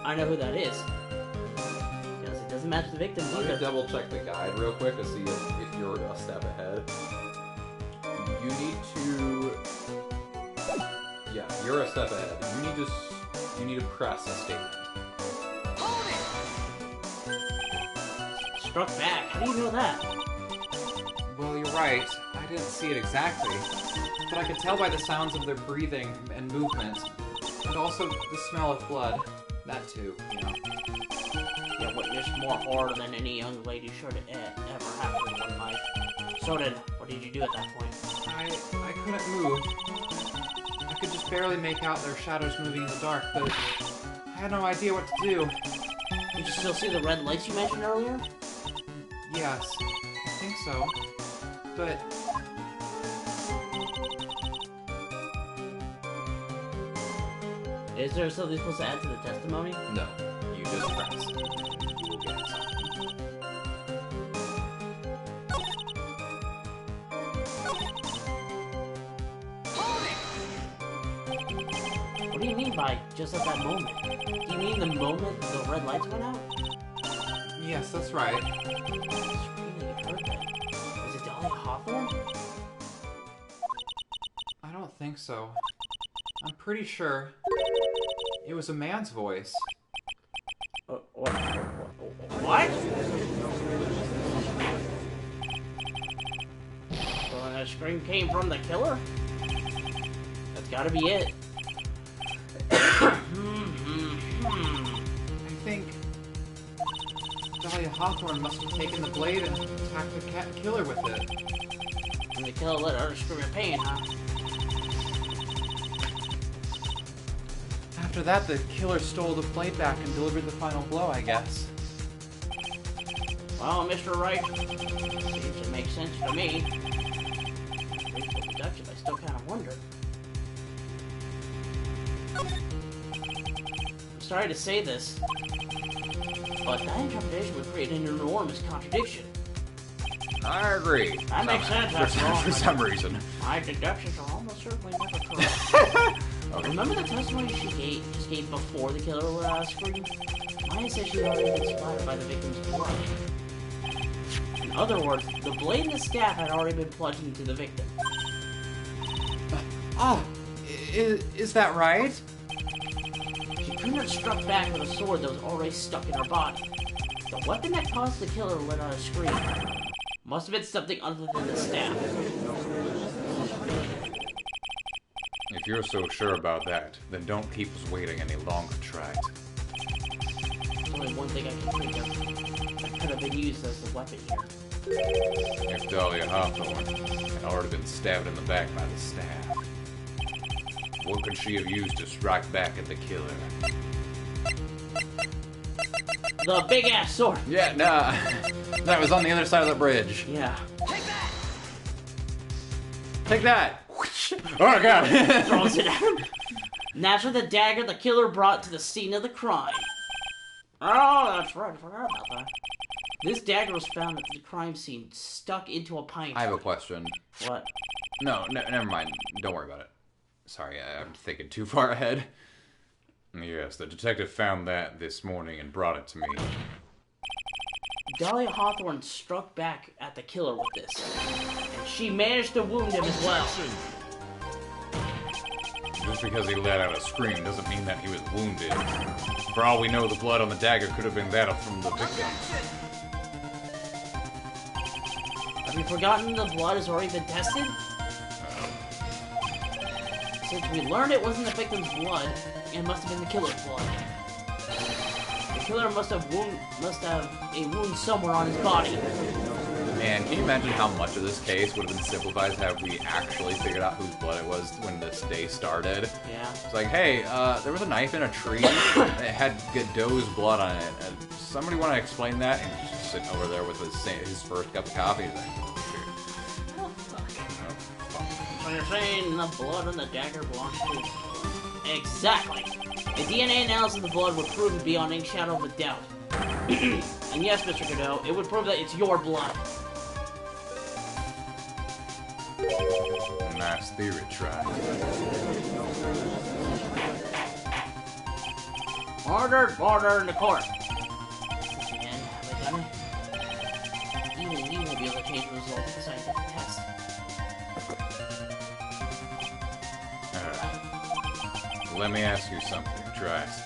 I know who that is. Because it doesn't match the victims Let me either. double check the guide real quick to see if you're a step ahead. You need to... Yeah, you're a step ahead. You need to press a statement. Struck back. How do you know that? Well, you're right. I didn't see it exactly. But I could tell by the sounds of their breathing and movement. And also the smell of blood. That too, you know. You witnessed more horror than any young lady should ever have in one life. So then, what did you do at that point? I couldn't move. I could just barely make out their shadows moving in the dark, but I had no idea what to do. Did you still see the red lights you mentioned earlier? Yes, I think so. But... Is there something supposed to add to the testimony? No, you just press. You will get something. What do you mean by just at that moment? Do you mean the moment the red lights went out? yes, that's right. Screaming, you heard that. Was it Dahlia Hawthorne? I don't think so. I'm pretty sure it was a man's voice. What? Well, that scream came from the killer? That's gotta be it. I think Dahlia Hawthorne must have taken the blade and attacked the killer with it. And the killer let her scream in pain, huh? After that, the killer stole the blade back and delivered the final blow, I guess. Well, Mr. Wright, seems to make sense to me. Faithful deduction, I still kind of wonder. I'm sorry to say this, but that interpretation would create an enormous contradiction. I agree. That makes sense, after all. For some reason. My deductions are almost certainly never correct. Remember the testimony she gave before the killer let out a scream? Maya said she'd already been splattered by the victim's blood. In other words, the blade and the staff had already been plunged into the victim. Is that right? She couldn't have struck back with a sword that was already stuck in her body. The weapon that caused the killer to let out a scream must have been something other than the staff. If you're so sure about that, then don't keep us waiting any longer, Trite. There's only one thing I can think of that could have been used as the weapon here. If Dahlia Hawthorne had already been stabbed in the back by the staff, what could she have used to strike back at the killer? The big-ass sword! Yeah, nah. That was on the other side of the bridge. Yeah. Take that! Oh god! Throws it at him. Naturally, the dagger the killer brought to the scene of the crime. Oh, that's right. I forgot about that. This dagger was found at the crime scene, stuck into a pine I have a tree. question. What? No, never mind. Don't worry about it. Sorry, I'm thinking too far ahead. Yes, the detective found that this morning and brought it to me. Dahlia Hawthorne struck back at the killer with this, and she managed to wound him as well. Just because he let out a scream doesn't mean that he was wounded. For all we know, the blood on the dagger could have been that from the victim. Have you forgotten the blood has already been tested? Since we learned it wasn't the victim's blood, it must have been the killer's blood. The killer must have a wound somewhere on his body. Man, can you imagine how much of this case would have been simplified had we actually figured out whose blood it was when this day started? Yeah. It's like, hey, there was a knife in a tree, and it had Godot's blood on it. And somebody want to explain that? And he's just sitting over there with his first cup of coffee. He's like, Oh, fuck. So you're saying the blood on the dagger belongs to... Exactly. A DNA analysis of the blood would prove it beyond any shadow of a doubt. And yes, Mr. Godot, it would prove that it's your blood. Nice theory, Trite. Order in the court. Man, have I be able to change the result of the scientific test. Let me ask you something, Trice.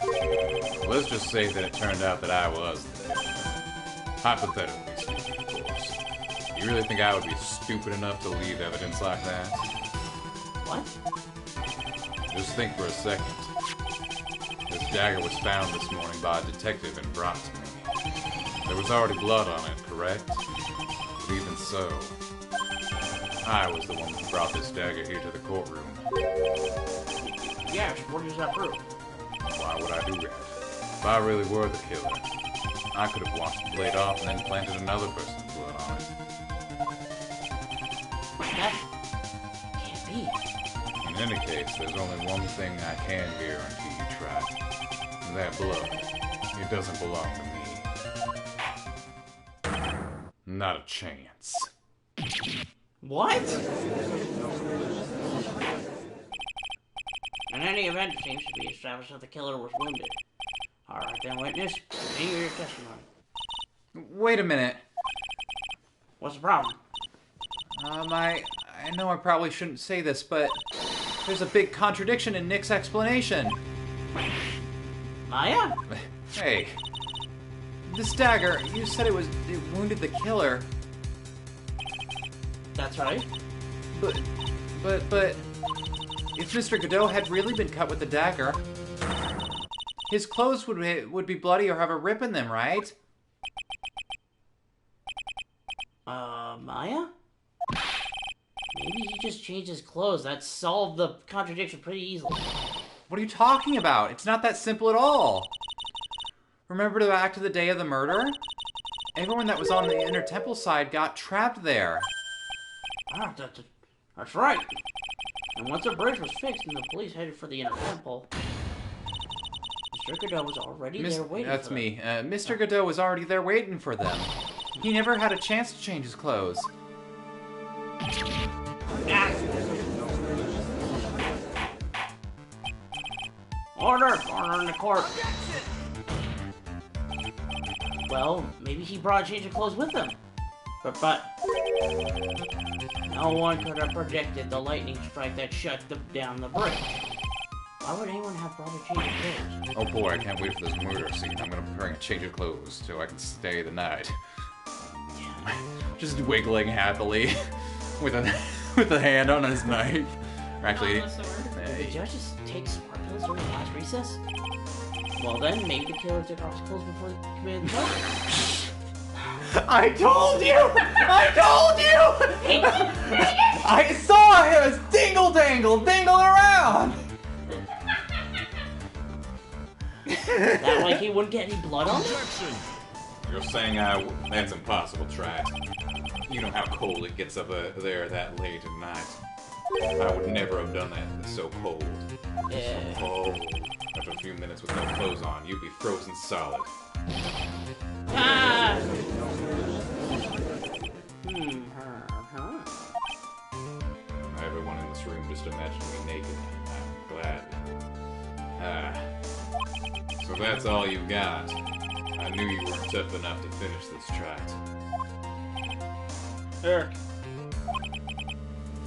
Let's just say that it turned out that I was the dead. Hypothetically speaking, of course. You really think I would be stupid enough to leave evidence like that? What? Just think for a second. This dagger was found this morning by a detective and brought to me. There was already blood on it, correct? But even so, I was the one who brought this dagger here to the courtroom. Yeah, what does that prove? Why would I do that? If I really were the killer, I could have washed the blade off and then planted another person's blood on it. That can't be. In any case, there's only one thing I can guarantee, Trap. That blood, it doesn't belong to me. Not a chance. What? In any event, it seems to be established that the killer was wounded. Alright then, witness, continue your testimony. Wait a minute. What's the problem? I know I probably shouldn't say this, but there's a big contradiction in Nick's explanation. Maya? Hey, this dagger, you said it wounded the killer. That's right. But, if Mr. Godot had really been cut with the dagger, his clothes would be bloody or have a rip in them, right? Maya? Maybe he just changed his clothes. That solved the contradiction pretty easily. What are you talking about? It's not that simple at all. Remember back to the day of the murder? Everyone that was on the inner temple side got trapped there. Ah, that's right. And once the bridge was fixed and the police headed for the inner temple, Mr. Godot was already there waiting That's for me. them. Mr. Godot was already there waiting for them. He never had a chance to change his clothes. Ah. Order in the court. Well, maybe he brought a change of clothes with him. But no one could have predicted the lightning strike that shut down the bridge. Why would anyone have brought a change of clothes? Oh boy, I can't wait for this murder scene. I'm gonna bring a change of clothes so I can stay the night. Just wiggling happily with a hand on his knife. Or actually, On the sword. Did the judges take smart pills during the last recess? Well then, maybe the killer took off his clothes before he committed the murder. I told you! I told you! I saw him dingle around! That like he wouldn't get any blood on him? You're saying that's impossible, Track. You know how cold it gets up there that late at night. I would never have done that. It's so cold. Yeah. So cold. After a few minutes with no clothes on, you'd be frozen solid. Ah! Everyone in this room just imagined me naked. I'm glad. So that's all you got. I knew you weren't tough enough to finish this tract. Eric.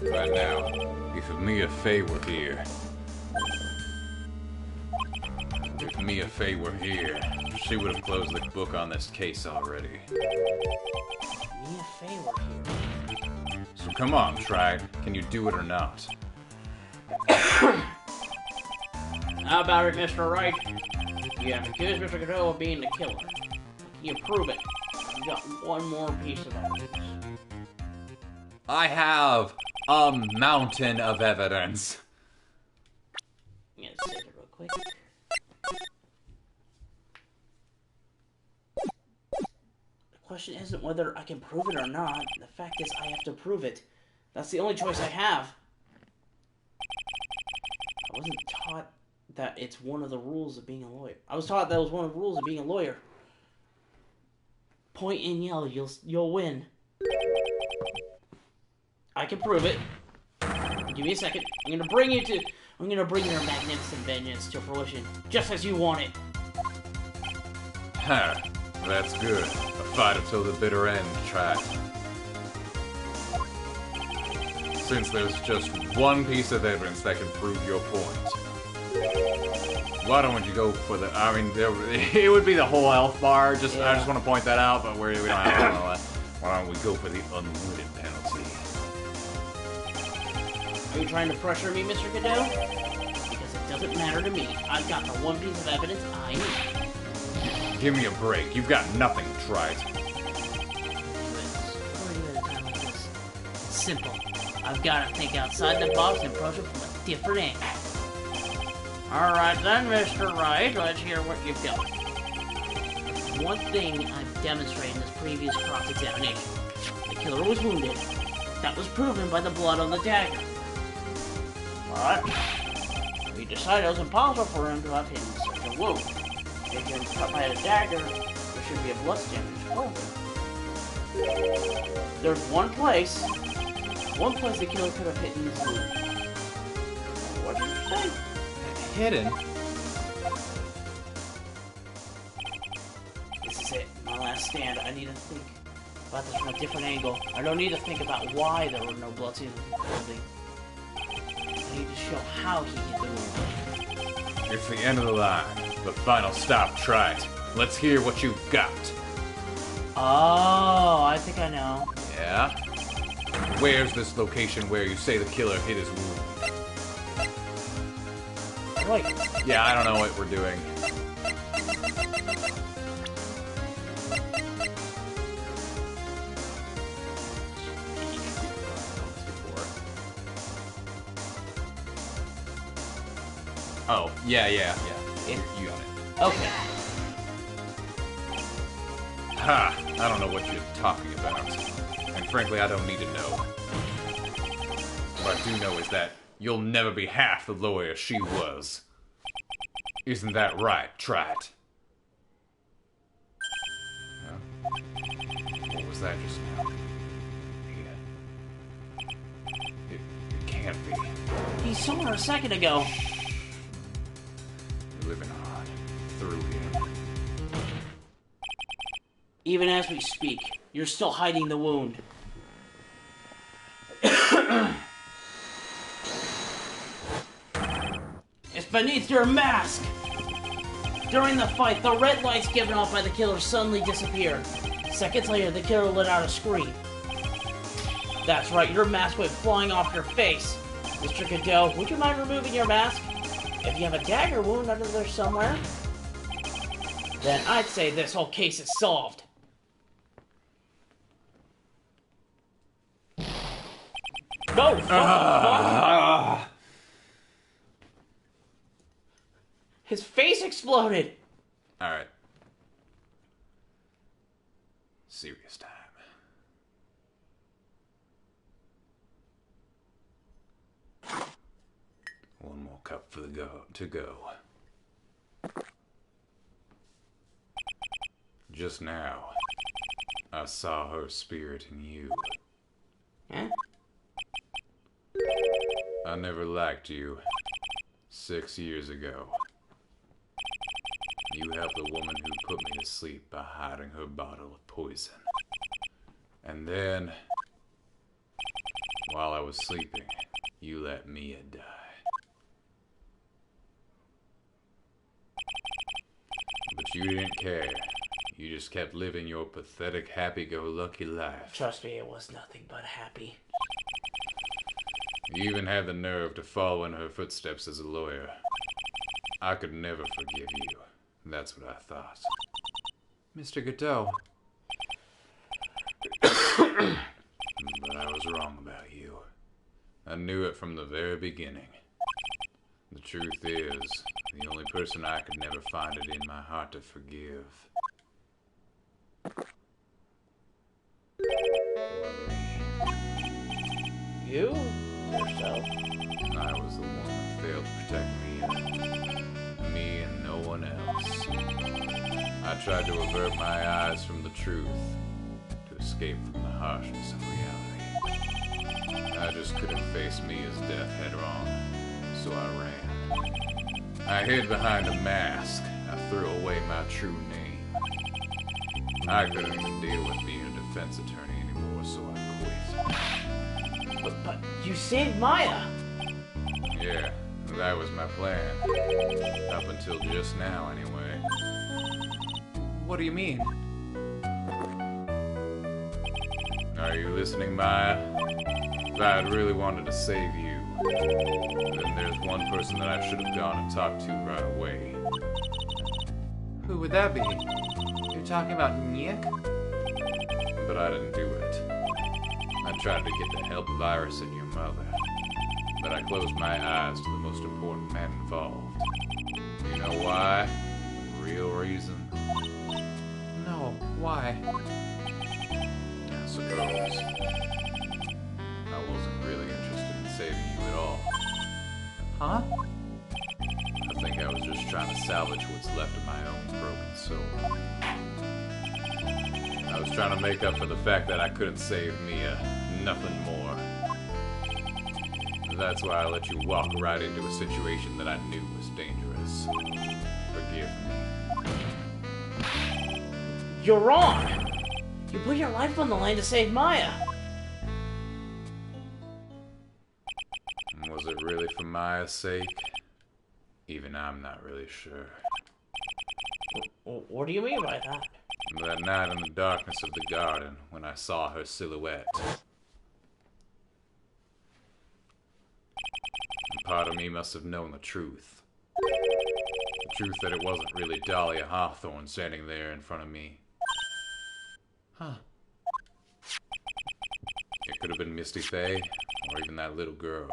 Right now, if Mia Fey were here... If Mia Fey were here, she would have closed the book on this case already. Mia Fey were here. So come on, Tribe. Can you do it or not? How about it, Mr. Wright? You have accused Mr. Godot of being the killer. Can you prove it? You got one more piece of evidence. I have a mountain of evidence. I'm gonna save it real quick. The question isn't whether I can prove it or not. The fact is I have to prove it. That's the only choice I have. I wasn't taught that it's one of the rules of being a lawyer. I was taught that was one of the rules of being a lawyer. Point and yell, you'll win. I can prove it. Give me a second. I'm gonna bring your magnificent vengeance to fruition, just as you want it. Ha! That's good. A fight until the bitter end, Track. since there's just one piece of evidence that can prove your point, why don't you go for the... I mean, it would be the whole health bar. I just want to point that out, but we don't have to know that. Why don't we go for the unlimited penalty? Are you trying to pressure me, Mr. Godot? Because it doesn't matter to me. I've got the one piece of evidence I need. Give me a break. You've got nothing, Trite. Simple. I've got to think outside the box and approach it from a different angle. Alright then, Mr. Wright, let's hear what you've got. One thing I've demonstrated in this previous cross-examination. The killer was wounded. That was proven by the blood on the dagger. But we decided it was impossible for him to have hidden such a wound. If you're cut by a dagger, there should be a bloodstain in his clothing. There's one place the killer could have hidden his wound. What do you say? Hidden? This is it. My last stand. I need to think about this from a different angle. I don't need to think about why there were no bloodstains in his clothing. I need to show how he hid the wound. It's the end of the line. The final stop, Trite. Let's hear what you've got. Oh, I think I know. Yeah? Where's this location where you say the killer hid his wound? Wait. Yeah, I don't know what we're doing. Oh, yeah. You got it. Okay. Ha! I don't know what you're talking about. And frankly, I don't need to know. What I do know is that you'll never be half the lawyer she was. Isn't that right, Trite? Huh? What was that just now? It can't be. He saw her a second ago. You're living hard through him. Even as we speak, you're still hiding the wound. It's beneath your mask! During the fight, the red lights given off by the killer suddenly disappeared. Seconds later, the killer let out a scream. That's right, your mask went flying off your face. Mr. Godot, would you mind removing your mask? If you have a dagger wound under there somewhere, then I'd say this whole case is solved. Go! Fuck! His face exploded! Alright. Serious time. One more cup for the to go. Just now, I saw her spirit in you. Huh? I never liked you. 6 years ago. You helped the woman who put me to sleep by hiding her bottle of poison. And then, while I was sleeping, you let Mia die. But you didn't care. You just kept living your pathetic, happy-go-lucky life. Trust me, it was nothing but happy. You even had the nerve to follow in her footsteps as a lawyer. I could never forgive you. That's what I thought. Mr. Godot. But I was wrong about you. I knew it from the very beginning. The truth is, the only person I could never find it in my heart to forgive. You? Yourself? I was the one that failed to protect Mia. Me and no one else. I tried to avert my eyes from the truth, to escape from the harshness of reality. I just couldn't face Mia's death head-on, so I ran. I hid behind a mask. I threw away my true name. I couldn't even deal with being a defense attorney anymore, so I quit. But you saved Maya. Yeah, that was my plan. Up until just now, anyway. What do you mean? Are you listening, Maya? If I had really wanted to save you, then there's one person that I should have gone and talked to right away. Who would that be? You're talking about Nick? But I didn't do it. I tried to get the help of Iris and your mother, but I closed my eyes to the most important man involved. You know why? The real reason? No, why? I suppose. I wasn't really interested in saving you at all. Huh? I think I was just trying to salvage what's left of my own broken soul. I was trying to make up for the fact that I couldn't save Mia. Nothing more. That's why I let you walk right into a situation that I knew was dangerous. Forgive me. You're wrong. You put your life on the line to save Maya. Was it really for Maya's sake? Even I'm not really sure. What do you mean by that? That night in the darkness of the garden, when I saw her silhouette. Part of me must have known the truth. The truth that it wasn't really Dahlia Hawthorne standing there in front of me. Huh. It could have been Misty Faye, or even that little girl.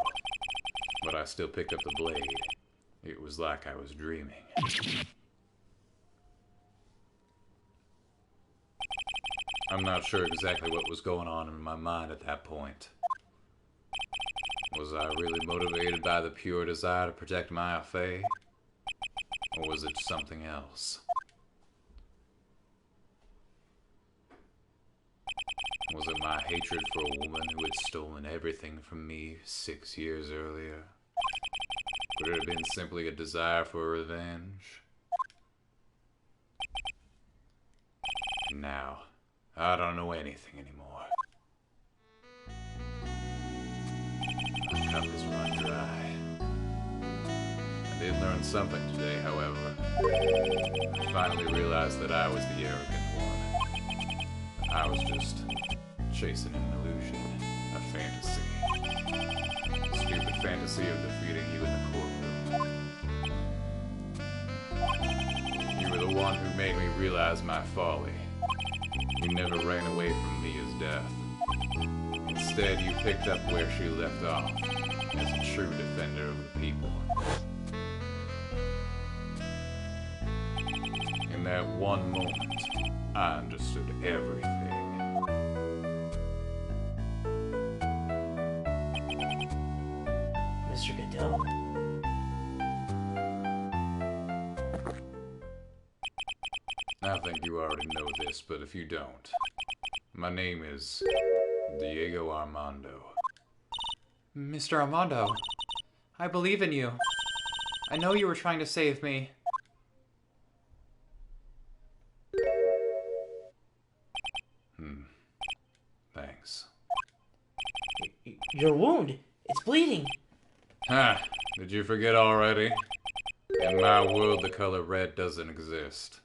But I still picked up the blade. It was like I was dreaming. I'm not sure exactly what was going on in my mind at that point. Was I really motivated by the pure desire to protect Maya Faye? Or was it something else? Was it my hatred for a woman who had stolen everything from me 6 years earlier? Could it have been simply a desire for revenge? And now, I don't know anything anymore. My cup has run dry. I did learn something today, however. I finally realized that I was the arrogant one. I was just chasing an illusion, a fantasy. A stupid fantasy of defeating you in the courtroom. You were the one who made me realize my folly. You never ran away from Mia's death. Instead, you picked up where she left off, as a true defender of the people. In that one moment, I understood everything. Mr. Goodell. I think you already know this, but if you don't, my name is Diego Armando. Mr. Armando, I believe in you. I know you were trying to save me. Thanks. Your wound. It's bleeding. Ha! Did you forget already? In my world, the color red doesn't exist.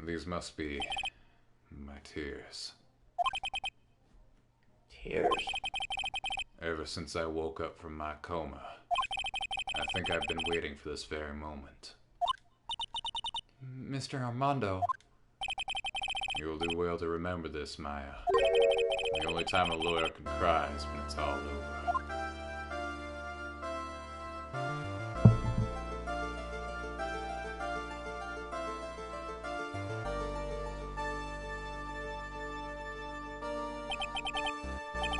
These must be my tears. Tears? Ever since I woke up from my coma, I think I've been waiting for this very moment. Mr. Armando. You'll do well to remember this, Maya. The only time a lawyer can cry is when it's all over.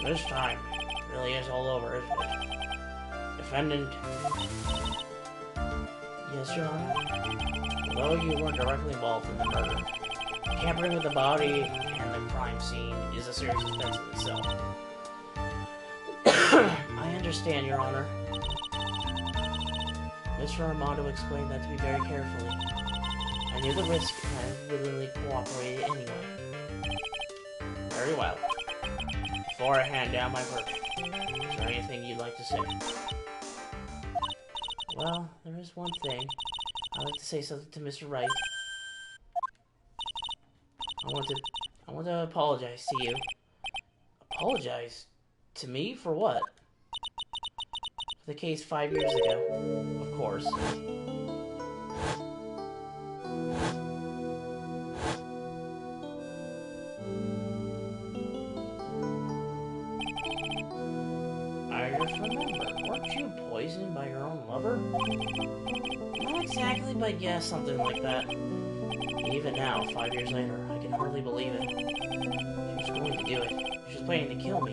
This time, it really is all over, isn't it? Defendant. Yes, Your Honor. Although you weren't directly involved in the murder, tampering with the body and the crime scene is a serious offense in itself. I understand, Your Honor. Mr. Armando explained that to me very carefully. I knew the risk and I willingly cooperated anyway. Very well. Before I hand down my verdict, is there anything you'd like to say? Well, there is one thing. I'd like to say something to Mr. Wright. I want to apologize to you. Apologize? To me? For what? For the case 5 years ago, of course. I just remember, weren't you poisoned by your own lover? Not exactly, but yeah, something like that. Even now, 5 years later, I can hardly believe it. She was going to do it. She was planning to kill me.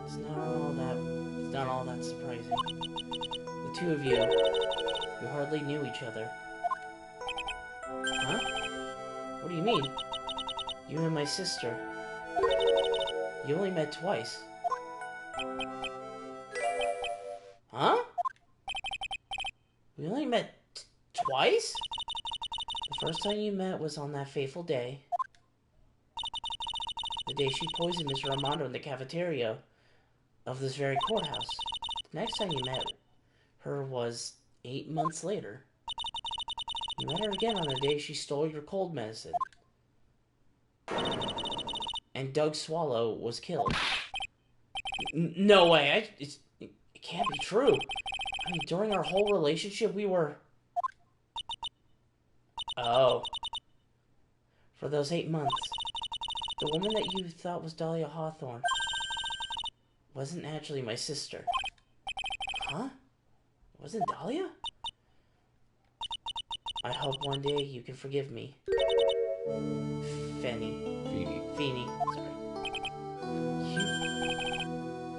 It's not all that surprising. The two of you hardly knew each other. Huh? What do you mean? You and my sister. You only met twice. Huh? We only met twice? The first time you met was on that fateful day. The day she poisoned Mr. Armando in the cafeteria of this very courthouse. The next time you met her was 8 months later. You met her again on the day she stole your cold medicine. And Doug Swallow was killed. No way, it can't be true. I mean, during our whole relationship, we were... Oh. For those 8 months, the woman that you thought was Dahlia Hawthorne wasn't actually my sister. Huh? It wasn't Dahlia? I hope one day you can forgive me. Feeny. Sorry.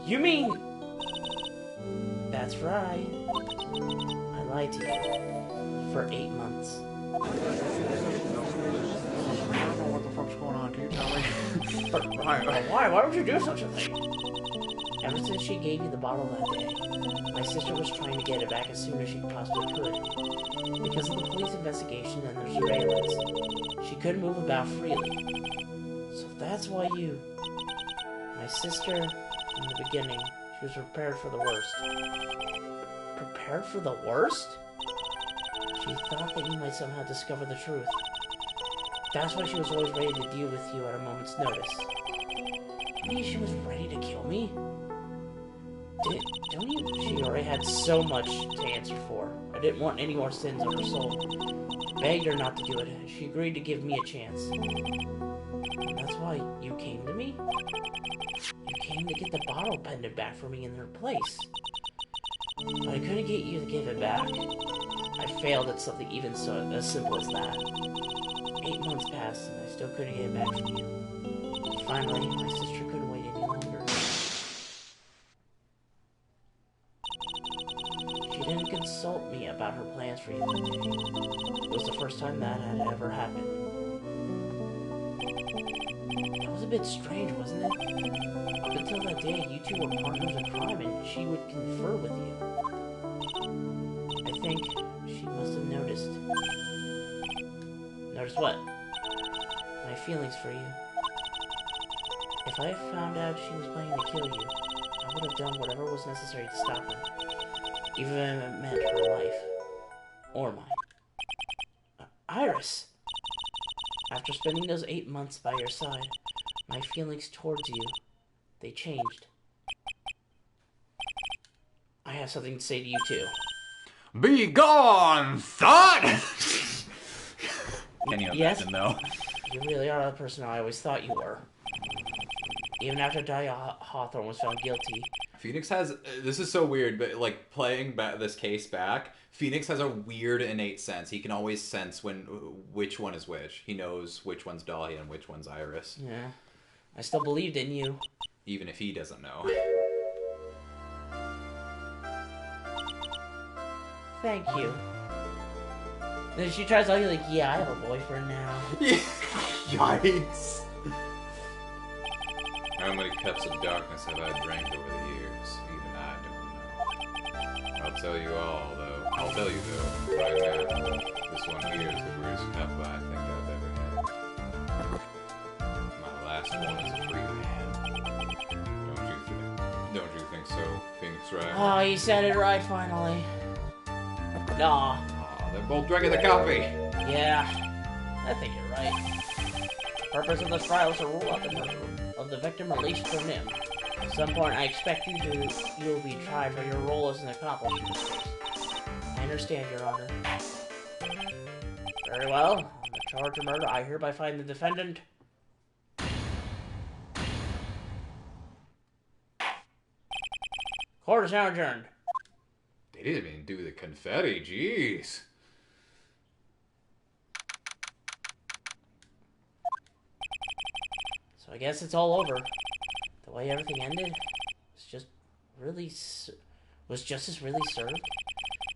You mean... That's right. I lied to you. For 8 months. I don't know what the fuck's going on. Can you tell me? Why? Why would you do such a thing? Ever since she gave you the bottle that day, my sister was trying to get it back as soon as she possibly could. Because of the police investigation and their surveillance, she couldn't move about freely. So that's why you... My sister, in the beginning, she was prepared for the worst. Prepared for the worst? She thought that you might somehow discover the truth. That's why she was always ready to deal with you at a moment's notice. You mean she was ready to kill me? Don't you? She already had so much to answer for. I didn't want any more sins on her soul. Begged her not to do it. She agreed to give me a chance. And that's why you came to me? You came to get the bottle pendant back for me in her place. But I couldn't get you to give it back. I failed at something even as simple as that. 8 months passed and I still couldn't get it back from you. Finally, my sister couldn't wait any longer. She didn't consult me about her plans for you that day. It was the first time that had ever happened. That was a bit strange, wasn't it? Up until that day, you two were partners in crime and she would confer with you. I think she must have noticed. Noticed what? My feelings for you. If I found out she was planning to kill you, I would have done whatever was necessary to stop her. Even if it meant her life. Or mine. Iris! After spending those 8 months by your side, my feelings towards you, they changed. I have something to say to you too. Be gone, thought! Can you Yes? imagine, though? You really are the person I always thought you were. Even after Dahlia Hawthorne was found guilty. Phoenix has... This is so weird, but, like, playing this case back, Phoenix has a weird innate sense. He can always sense which one is which. He knows which one's Dahlia and which one's Iris. Yeah. I still believed in you. Even if he doesn't know. Thank you. Then she tries to tell you, like, yeah, I have a boyfriend now. Yikes. How many cups of darkness have I drank over the years? Even I don't know. I'll tell you all, though. I'll tell you, though, right now. This one here is the worst cup I think I've ever had. That's right. Oh, you said it right finally. Nah. Oh, they're both drinking the coffee. Yeah. I think you're right. The purpose of this trial is to rule out the murder of the victim released from him. At some point, I expect you'll be tried for your role as an accomplice in this case. I understand, Your Honor. Very well. On the charge of murder, I hereby find the defendant. Court is now adjourned. They didn't even do the confetti, jeez. So I guess it's all over. The way everything ended was justice really served?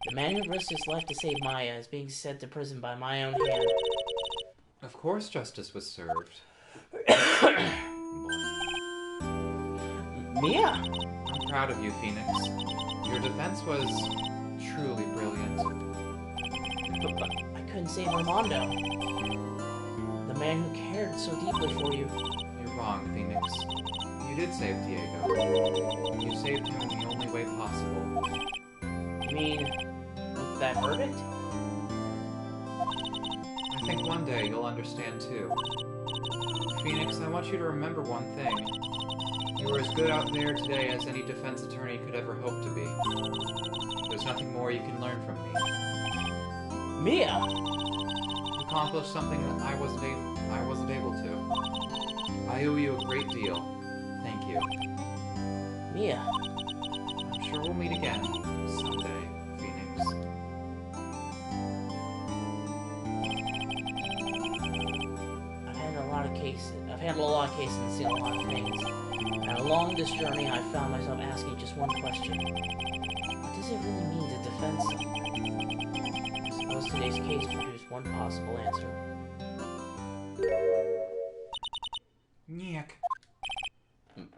The man who risked his life to save Maya is being sent to prison by my own hand. Of course justice was served. Mia! I'm proud of you, Phoenix. Your defense was truly brilliant. But I couldn't save Armando. The man who cared so deeply for you. You're wrong, Phoenix. You did save Diego. You saved him in the only way possible. You mean, with that verdict? I think one day you'll understand too. Phoenix, I want you to remember one thing. You were as good out there today as any defense attorney could ever hope to be. There's nothing more you can learn from me. Mia! You accomplished something that I wasn't able to. I owe you a great deal. Thank you. Mia. I'm sure we'll meet again someday, Phoenix. I've handled a lot of cases and seen a lot of things. And along this journey, I found myself asking just one question. What does it really mean to defend someone? I suppose today's case produced one possible answer. Nyek.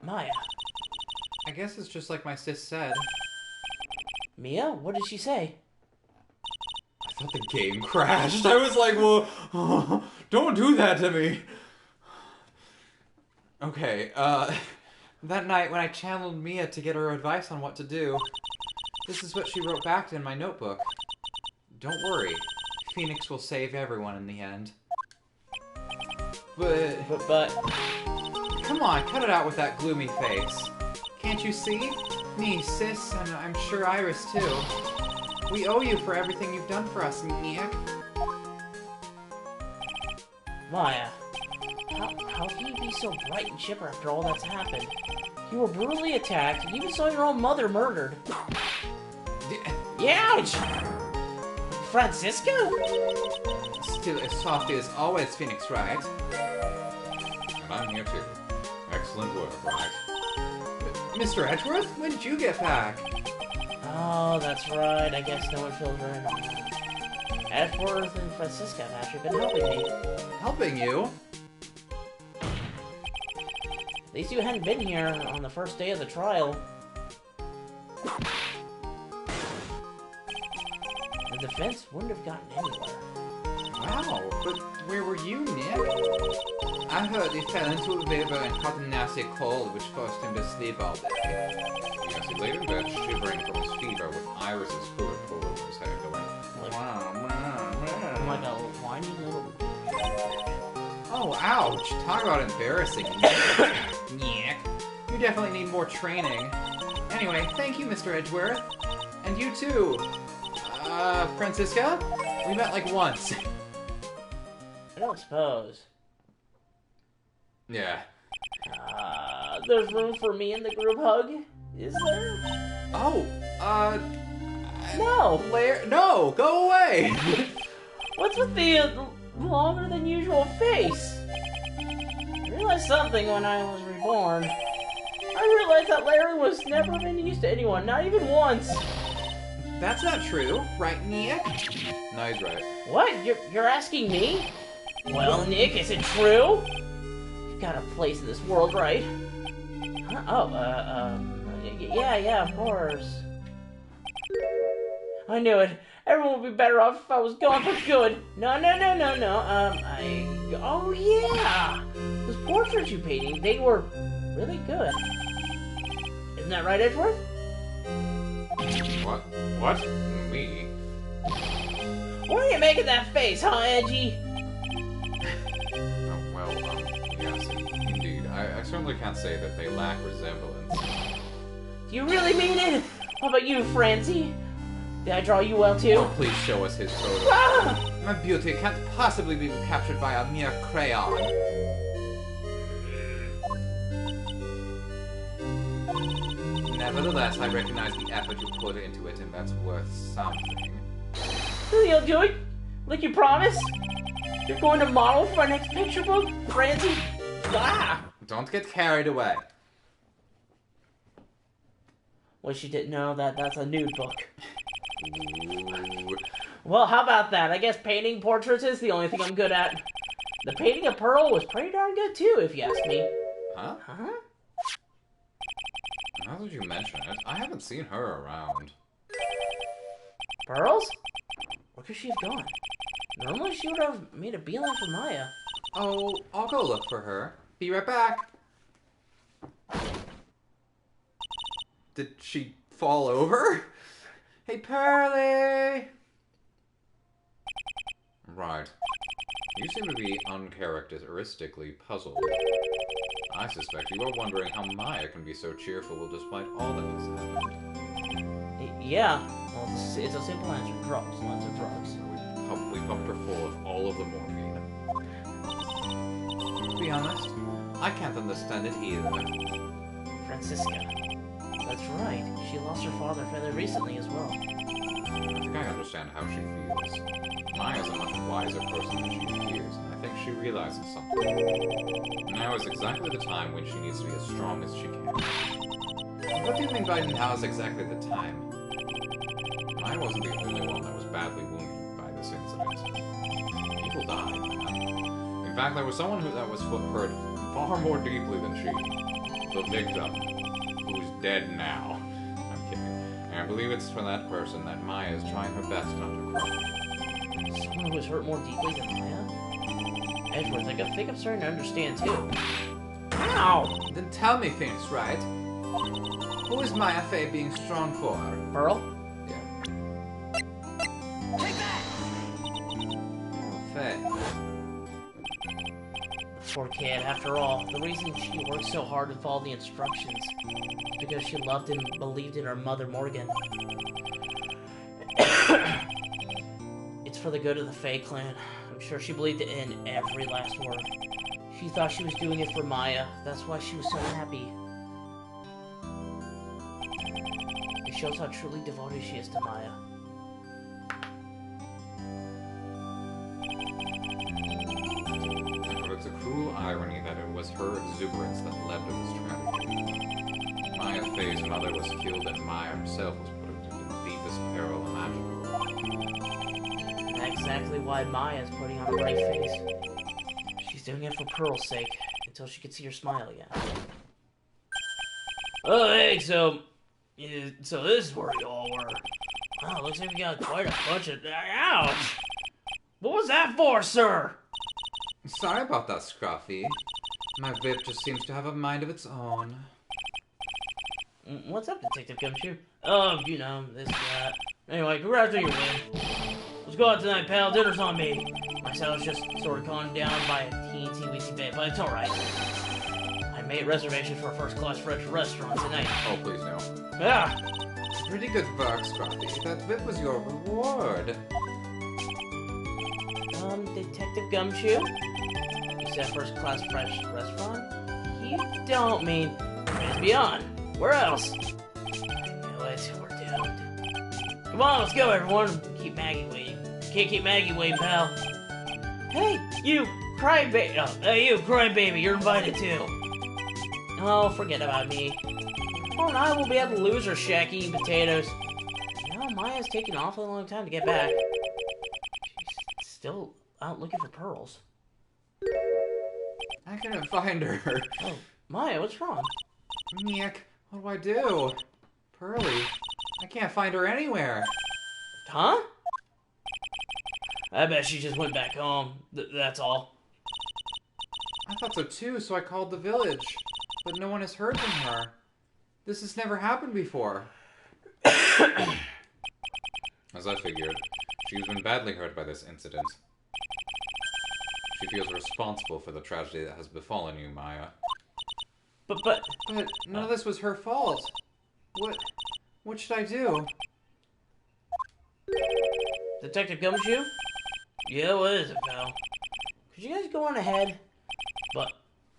Maya. I guess it's just like my sis said. Mia? What did she say? I thought the game crashed. I was like, well, don't do that to me. Okay, That night when I channeled Mia to get her advice on what to do, this is what she wrote back in my notebook. Don't worry, Phoenix will save everyone in the end. But... Come on, cut it out with that gloomy face. Can't you see? Me, sis, and I'm sure Iris too. We owe you for everything you've done for us, Nyek. Maya, how can you be so bright and chipper after all that's happened? You were brutally attacked, and even saw your own mother murdered. Ouch! Francisco? Still as soft as always, Phoenix, right? And I'm here too. Excellent work, Wright. Mr. Edgeworth, when did you get back? Oh, that's right. I guess no one feels very much. Edgeworth and Francisco have actually been helping me. Helping you? At least you hadn't been here on the first day of the trial. The defense wouldn't have gotten anywhere. Wow, but where were you, Nick? I heard he fell into a river and caught a nasty cold, which forced him to sleep all day. Yes, he laid in bed shivering from his fever with Iris's cooler pull over his head going, I'm like a whiny little... Oh, ouch! Talk about embarrassing, Nick. You definitely need more training. Anyway, thank you, Mr. Edgeworth. And you too. Francisca? We met like once. I don't suppose. yeah. There's room for me in the group hug? Is there? Oh, No! no, go away! What's with the longer than usual face? I realized something when I was reborn. I realized that Larry was never been used to anyone, not even once. That's not true, right, Nick? No, he's right. What? You're asking me? Well, Nick, is it true? You've got a place in this world, right? Huh? Oh, yeah, of course. I knew it. Everyone would be better off if I was gone for good. No. Oh, yeah! Those portraits you painted, they were really good. Isn't that right, Edgeworth? What? What? Me? Why are you making that face, huh, Edgy? Oh, well, yes, indeed. I certainly can't say that they lack resemblance. Do you really mean it? How about you, Francie? Did I draw you well, too? Oh, please show us his photo. Ah! My beauty can't possibly be captured by a mere crayon. Nevertheless, I recognize the effort you put into it, and that's worth something. You'll do it? Like you promised? You're going to model for my next picture book, Francie? Ah! Don't get carried away. Well, she didn't know that that's a nude book. Ooh. Well, how about that? I guess painting portraits is the only thing I'm good at. The painting of Pearl was pretty darn good, too, if you ask me. Huh? Huh? Now that you mention it, I haven't seen her around. Pearls? Where could she have gone? Normally she would have made a beeline for Maya. Oh, I'll go look for her. Be right back. Did she fall over? Hey, Pearly! Right. You seem to be uncharacteristically puzzled. I suspect you are wondering how Maya can be so cheerful despite all that has happened. Yeah. Well, it's a simple answer. Drugs. Lots of drugs. We pumped her full of all of the morphine. To be honest, I can't understand it either. Francisca. That's right. She lost her father fairly recently as well. I think I understand how she feels. Maya's a much wiser person than she appears, and I think she realizes something. Now is exactly the time when she needs to be as strong as she can. What do you mean by now is exactly the time? Maya wasn't the only one that was badly wounded by this incident. People died. In fact, there was someone that was hurt far more deeply than she. The victim, who's dead now. I'm kidding. And I believe it's for that person that Maya is trying her best not to cry. Someone who was hurt more deeply than Maya? Edgeworth, I think I'm starting to understand too. Ow! Then tell me things, right? Who is Maya Fey being strong for? Pearl? Yeah. Take that! Oh, Fey. Poor kid, after all, the reason she worked so hard and followed the instructions is because she loved and believed in her mother, Morgan. It's for the good of the Fae clan. I'm sure she believed it in every last word. She thought she was doing it for Maya. That's why she was so happy. It shows how truly devoted she is to Maya. But it's a cruel irony that it was her exuberance that led to this tragedy. Maya Fey's mother was killed and Maya herself was put into the deepest peril imaginable. That's exactly why Maya's putting on a brave face. She's doing it for Pearl's sake, until she can see her smile again. Oh, hey, so this is where you all were. Wow, looks like we got quite a bunch of... Ouch! What was that for, sir? Sorry about that, Scruffy. My whip just seems to have a mind of its own. What's up, Detective Gumshoe? Oh, you know, this, that. Anyway, congrats on your win. Let's go out tonight, pal. Dinner's on me. My salad's just sort of gone down by a teensy-weensy bit, but it's alright. I made reservations for a first-class French restaurant tonight. Oh, please no. Yeah. Pretty good work, Scruffy. That whip was your reward. Detective Gumshoe? You said first-class French restaurant? You don't mean Grand Beyond. Where else? Anyways, we're doomed. Come on, let's go, everyone. Keep Maggie waiting. Can't keep Maggie waiting, pal. Hey, you crybaby. Oh, hey, you crybaby. You're invited too. Oh, forget about me. Oh, and I will be at the loser shack eating potatoes. You know, Maya's taking an awfully long time to get back. She's still out looking for pearls. I couldn't find her. Oh, Maya, what's wrong? Nick, what do I do? Pearly, I can't find her anywhere. Huh? I bet she just went back home. That's all. I thought so too, so I called the village. But no one has heard from her. This has never happened before. As I figured, she's been badly hurt by this incident. She feels responsible for the tragedy that has befallen you, Maya. But none of this was her fault. What should I do? Detective Gumshoe? Yeah, what is it, pal? Could you guys go on ahead? But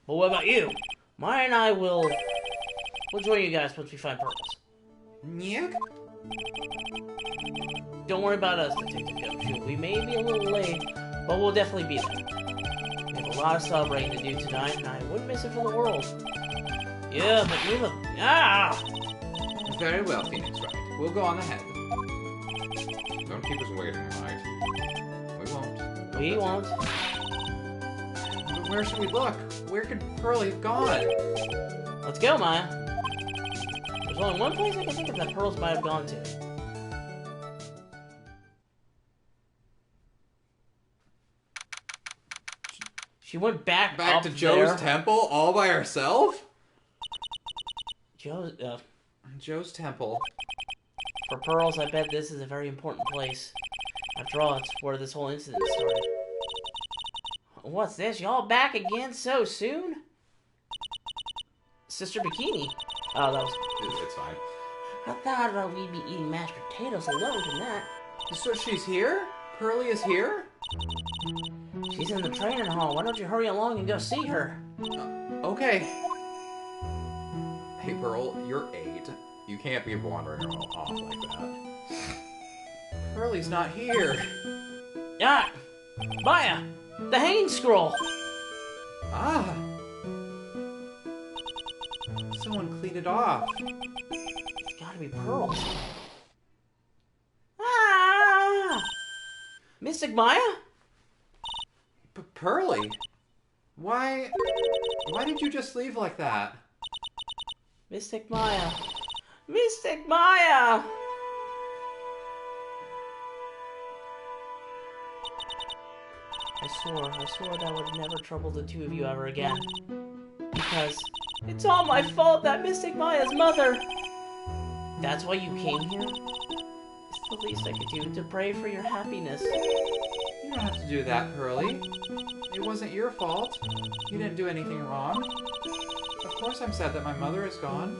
what about you? Maya and I will... We'll join you guys once we find Pearls. Nyek? Don't worry about us, Detective Gumshoe. We may be a little late, but we'll definitely be there. We have a lot of celebrating to do tonight, and I wouldn't miss it for the world. Yeah, but you look... Ah! Very well, Phoenix Wright. We'll go on ahead. Don't keep us waiting, Wright. We won't. We won't. But where should we look? Where could Pearlie have gone? Let's go, Maya. There's only one place I can think of that Pearls might have gone to. She went back up to Joe's there. temple all by herself? Joe's temple. For Pearls, I bet this is a very important place. After all, it's where this whole incident started. What's this? Y'all back again so soon? Sister Bikini. Oh, that was... It's fine. I thought we'd be eating mashed potatoes alone tonight. So she's here? Pearlie is here? She's in the training hall. Why don't you hurry along and go see her? Okay. Hey, Pearl, you're 8. You can't be wandering off like that. Pearlie's not here. Ah! Maya! The hanging scroll! Ah! Someone cleaned it off. It's gotta be Pearls. Ah! Mystic Maya? Pearlie? Why did you just leave like that? Mystic Maya. Mystic Maya! I swore that I would never trouble the two of you ever again. Because it's all my fault that Mystic Maya's mother. That's why you came here? It's the least I could do to pray for your happiness. You don't have to do that, Pearlie. It wasn't your fault. You didn't do anything wrong. Of course I'm sad that my mother is gone.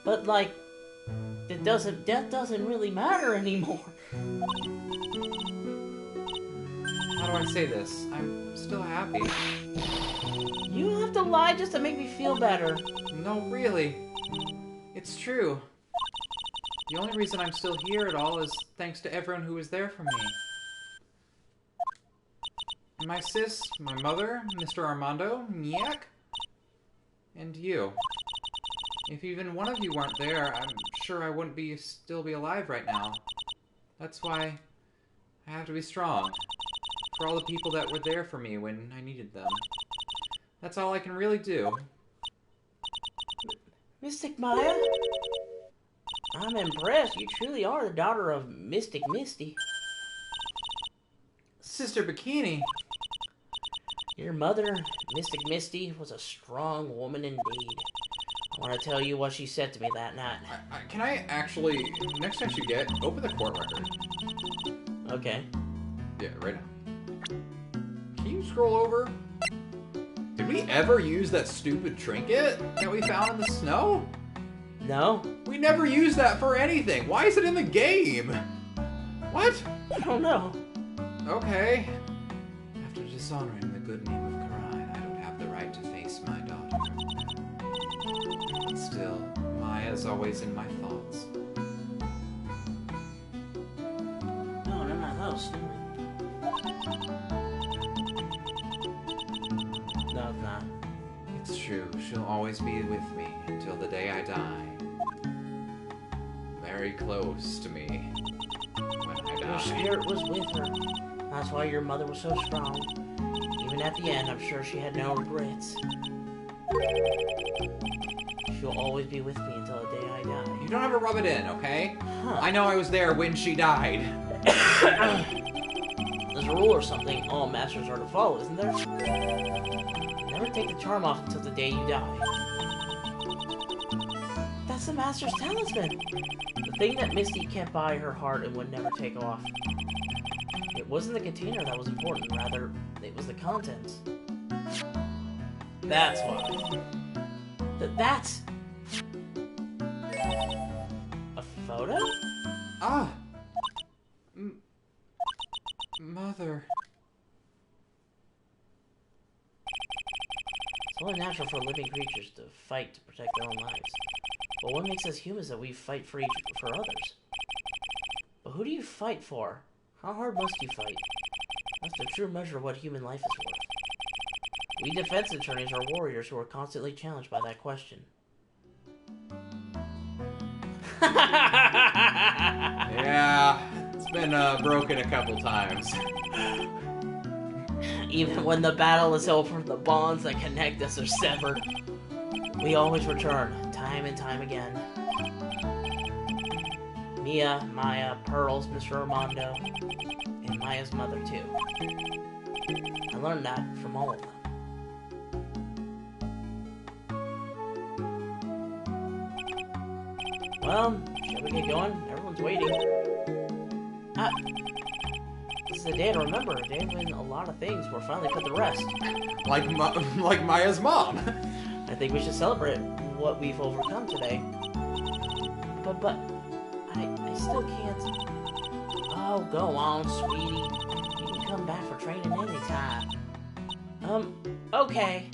But like, death doesn't really matter anymore. How do I say this? I'm still happy. You don't have to lie just to make me feel better. No, really. It's true. The only reason I'm still here at all is thanks to everyone who was there for me. My sis, my mother, Mr. Armando, Nyek, and you. If even one of you weren't there, I'm sure I wouldn't still be alive right now. That's why I have to be strong. For all the people that were there for me when I needed them. That's all I can really do. Mystic Maya? I'm impressed. You truly are the daughter of Mystic Misty. Sister Bikini. Your mother, Mystic Misty, was a strong woman indeed. I want to tell you what she said to me that night. Can I actually, next chance you get, open the court record. Okay. Yeah, right now. Can you scroll over? Did we ever use that stupid trinket that we found in the snow? No? We never used that for anything. Why is it in the game? What? I don't know. Okay. After dishonoring the good name of Karai, I don't have the right to face my daughter. But still, Maya's always in my thoughts. No, that was snoring. No, it's not. It's true, she'll always be with me until the day I die. Very close to me when I Your die. spirit was with her. That's why your mother was so strong. Even at the end, I'm sure she had no regrets. She'll always be with me until the day I die. You don't have to rub it in, okay? Huh. I know I was there when she died. There's a rule or something all masters are to follow, isn't there? Never take the charm off until the day you die. That's the master's talisman. The thing that Misty kept by her heart and would never take off. It wasn't the container that was important, rather, it was the contents. That's why. That's... a photo? Ah! Mother. It's only natural for living creatures to fight to protect their own lives. But what makes us humans that we fight for others? But who do you fight for? How hard must you fight? That's the true measure of what human life is worth. We defense attorneys are warriors who are constantly challenged by that question. Yeah, it's been broken a couple times. Even when the battle is over, the bonds that connect us are severed. We always return, time and time again. Mia, Maya, Pearls, Mr. Armando, and Maya's mother too. I learned that from all of them. Well, shall we get going? Everyone's waiting. This is a day to remember, a day when a lot of things were finally put to rest. Like Maya's mom. I think we should celebrate what we've overcome today. But I still can't. Oh, go on, sweetie. You can come back for training anytime. Okay.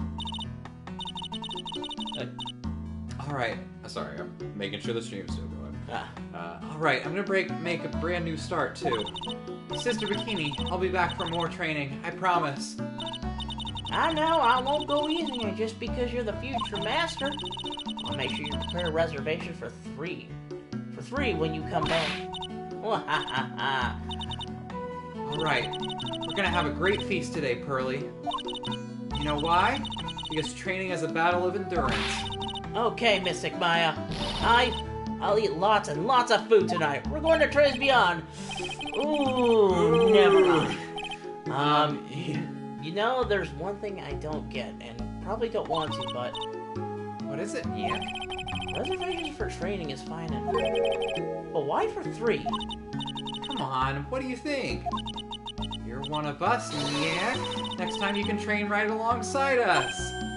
Alright, sorry, I'm making sure the stream's still going. Alright, I'm gonna make a brand new start, too. Sister Bikini, I'll be back for more training, I promise. I know, I won't go easier just because you're the future master. I'll make sure you prepare a reservation for 3. For 3 when you come back. Alright, we're gonna have a great feast today, Pearly. You know why? Because training is a battle of endurance. Okay, Mystic Maya. I'll eat lots and lots of food tonight. We're going to Trace Beyond. Ooh, never mind. You know, there's one thing I don't get, and probably don't want to, but... What is it, yeah? Reservations for training is fine and all. But why for 3? Come on, what do you think? You're one of us, yeah? Next time you can train right alongside us.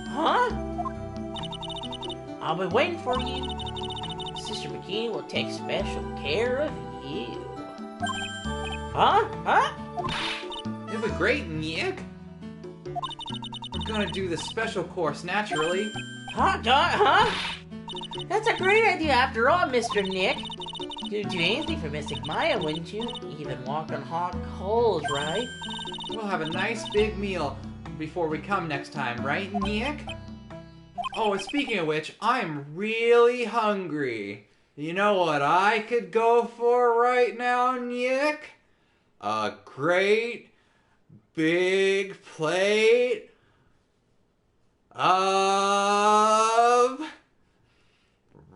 Huh? I'll be waiting for you. Sister Bikini will take special care of you. Huh? It'll be great, Nick. We're gonna do the special course naturally. Huh? That's a great idea after all, Mr. Nick. You'd do anything for Mystic Maya, wouldn't you? Even walk on hot coals, right? We'll have a nice big meal before we come next time, right, Nick? Oh, and speaking of which, I'm really hungry. You know what I could go for right now, Nick? A great big plate of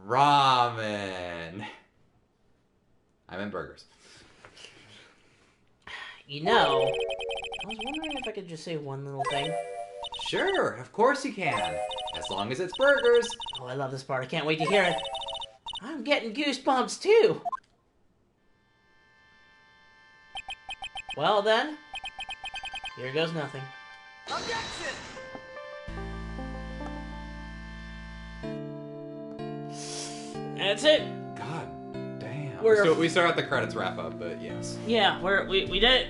ramen. I meant burgers. You know, I was wondering if I could just say one little thing. Sure, of course you can. As long as it's burgers. Oh, I love this part. I can't wait to hear it. I'm getting goosebumps, too. Well, then, here goes nothing. Objection! That's it. God damn. We're- We start out the credits wrap up, but yes. Yeah, we did it.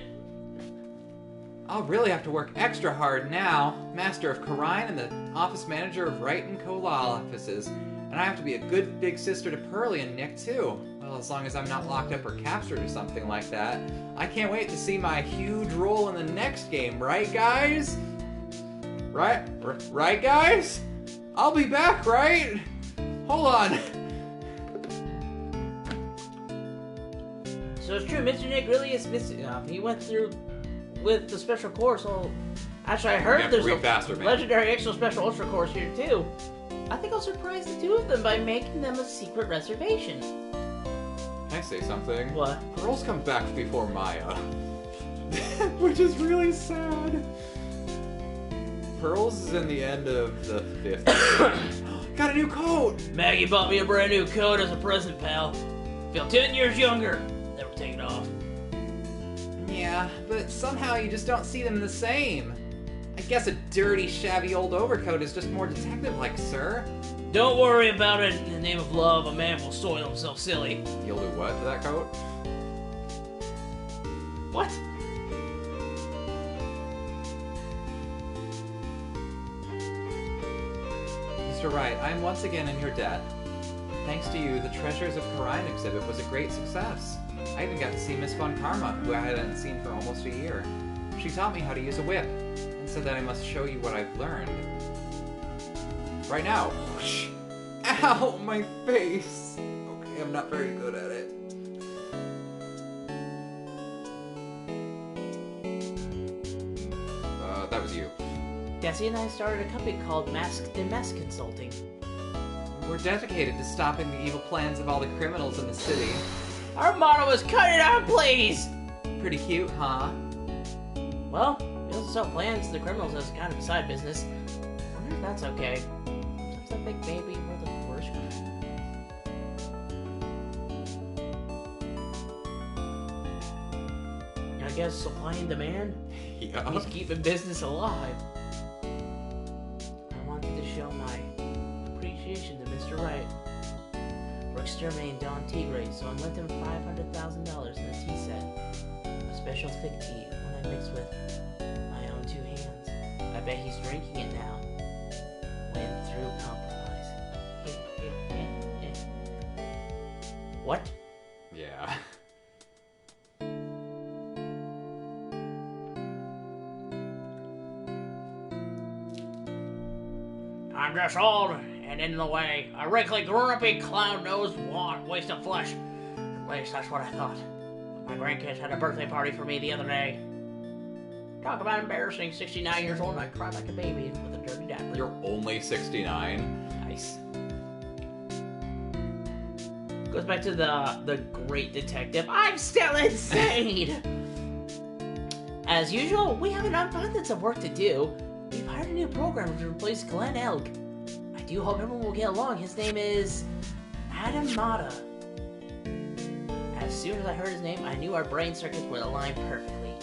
I'll really have to work extra hard now. Master of Karine and the office manager of Wright and Co-Law offices. And I have to be a good big sister to Pearly and Nick, too. Well, as long as I'm not locked up or captured or something like that. I can't wait to see my huge role in the next game, right, guys? Right, guys? I'll be back, right? Hold on. So it's true, Mr. Nick really is missing. He went through with the special course. Oh, actually, I heard there's a legendary extra special ultra course here too. I think I'll surprise the 2 of them by making them a secret reservation. Can I say something? What? Pearls comes back before Maya. Which is really sad. Pearls is in the end of the 5th. Got a new coat! Maggie bought me a brand new coat as a present, pal. feel 10 years younger. Never take it off. Yeah, but somehow you just don't see them the same. I guess a dirty, shabby old overcoat is just more detective-like, sir. Don't worry about it. In the name of love, a man will soil himself silly. You'll do what to that coat? What? Mr. Wright, I am once again in your debt. Thanks to you, the Treasures of Karine exhibit was a great success. I even got to see Miss Von Karma, who I hadn't seen for almost a year. She taught me how to use a whip, and said that I must show you what I've learned. Right now. Whoosh. Ow, my face. Okay, I'm not very good at it. That was you. Desi and I started a company called Masked and Mess Consulting. We're dedicated to stopping the evil plans of all the criminals in the city. Our motto is cut it out, please! Pretty cute, huh? Well, we also sell plans to the criminals as kind of a side business. I wonder if that's okay. Sometimes I think maybe we're the worst criminals. I guess supply and demand? Yeah. He's keeping business alive. I wanted to show my appreciation to Mr. Wright for exterminating Don Tigre, so I lent him $500,000 in a tea set. A special thick tea, one I mixed with my own two hands. I bet he's drinking it now. Win through compromise. What? Yeah. I'm just old and in the way. A wrinkly, grumpy, clown-nosed waste of flesh. At least that's what I thought. My grandkids had a birthday party for me the other day. Talk about embarrassing. 69 years old and I cried like a baby with a dirty diaper. You're only 69. Nice. Goes back to the great detective. I'm still insane! As usual, we have an abundance of work to do. We've hired a new programmer to replace Glenn Elk. I do hope everyone will get along. His name is Adam Mata. As soon as I heard his name, I knew our brain circuits would align perfectly.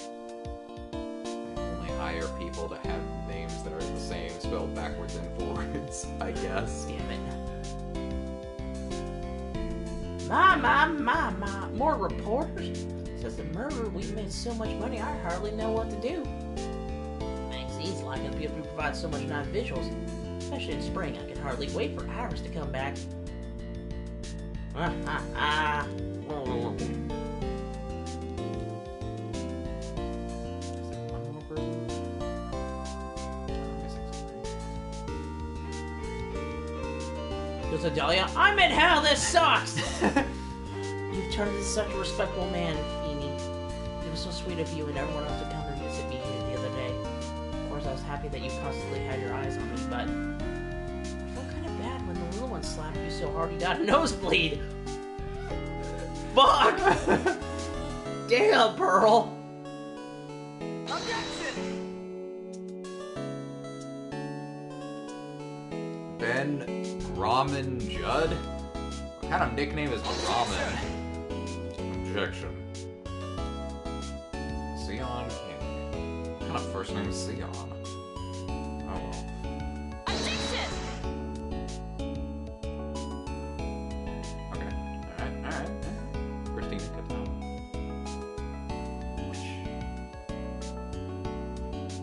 Only hire people that have names that are the same, spelled backwards and forwards, I guess. Damn it. My. More reporters? Since the murder, we've made so much money, I hardly know what to do. Magazines like it because we provide so much nice visuals. Especially in spring, I can hardly wait for hours to come back. Goes Adalia, I'm in hell, this sucks! You've turned into such a respectable man, Feeny. It was so sweet of you and everyone else to come and visit me here the other day. Of course, I was happy that you constantly had your eyes on me, but I felt kind of bad when the little one slapped you so hard you got a nosebleed. Fuck! Damn, Pearl! Ben Ramen Judd? What kind of nickname is Ramen? Objection. Sion King. What kind of first name is Sion? Oh well. Okay. Alright. Christina Cattell.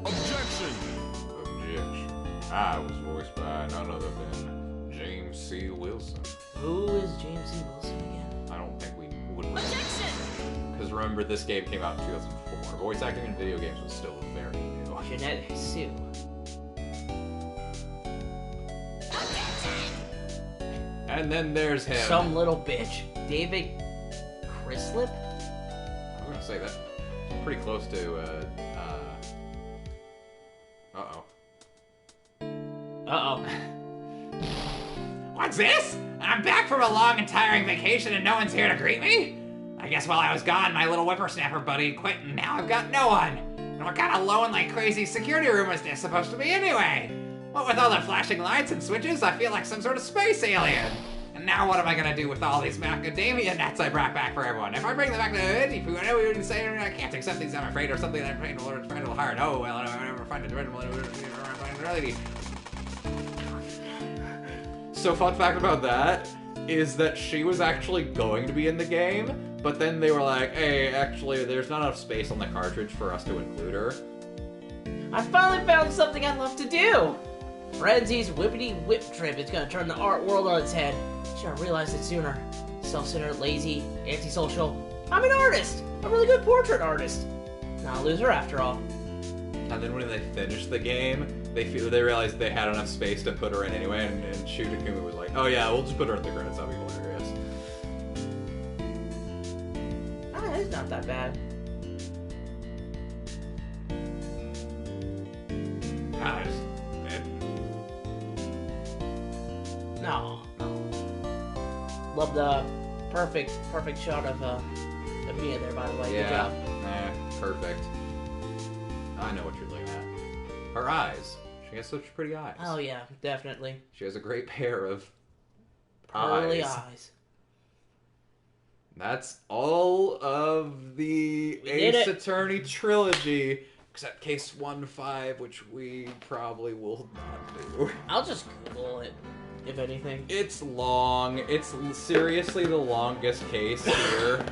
Objection! Objection. I was voiced by none other than James C. Wilson. Who is James C. Wilson again? I don't think we would. Because remember, this game came out in 2004. Voice acting in video games was still very new. Jeanette Sue. And then there's him. Some little bitch. David Crislip? I'm gonna say that. Pretty close to, uh-oh. Uh-oh. What's this? I'm back from a long and tiring vacation and no one's here to greet me? I guess while I was gone, my little whippersnapper buddy quit and now I've got no one. And what kind of lonely, crazy security room was this supposed to be anyway? What with all the flashing lights and switches, I feel like some sort of space alien. And Now what am I gonna do with all these macadamia nuts I brought back for everyone? If I bring them back to Veggie Food, I know we would say I can't accept these, I'm afraid, or something that I'm afraid will find a little hard. Oh, well, I never find it really. So fun fact about that is that she was actually going to be in the game, but then they were like, hey, actually, there's not enough space on the cartridge for us to include her. I finally found something I'd love to do! Frenzy's Whippity Whip Trip is gonna turn the art world on its head. Should have realized it sooner. Self-centered, lazy, antisocial. I'm an artist! A really good portrait artist. Not a loser after all. And then when they finished the game, they realized they had enough space to put her in anyway, and Shikuquaza was like, oh yeah, we'll just put her in the credits, that'll be hilarious. Ah, it's not that bad. No. Love the perfect shot of Mia there, by the way. Good job. Perfect. I know what you're looking at. Her eyes. She has such pretty eyes. Oh yeah, definitely. She has a great pair of Pearly eyes. That's all of the Ace Attorney trilogy, except Case 1-5, which we probably will not do. I'll just Google it, if anything. It's long. It's seriously the longest case here.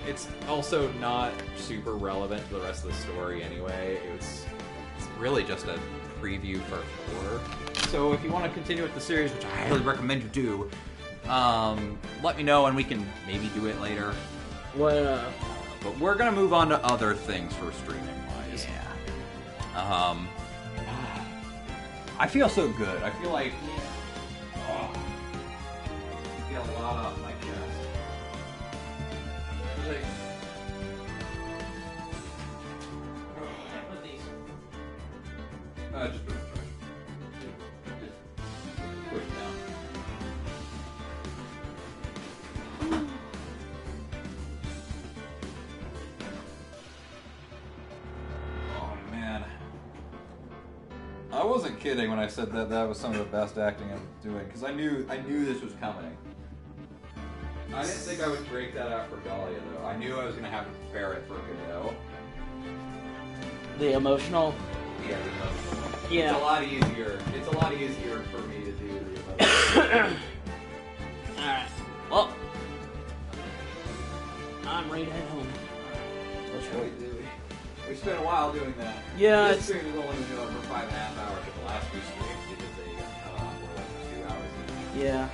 It's also not super relevant to the rest of the story anyway. It's really just a preview for 4. So if you want to continue with the series, which I highly recommend you do, let me know and we can maybe do it later. Well, but we're gonna move on to other things for streaming wise. Yeah. I feel so good. I feel like I feel a lot off my chest. Like, just put it push it down. Oh man. I wasn't kidding when I said that was some of the best acting I was doing, because I knew this was coming. I didn't think I would break that out for Dahlia though. I knew I was gonna have to prepare it for Godot. The emotional. Yeah, the emotional. Yeah. It's a lot easier. It's a lot easier for me to do the emotional. Alright. Well, I'm ready to head home. We spent a while doing that. Yeah, This stream was only going for 5.5 hours, but the last 2 streams because they were like 2 hours each. Yeah.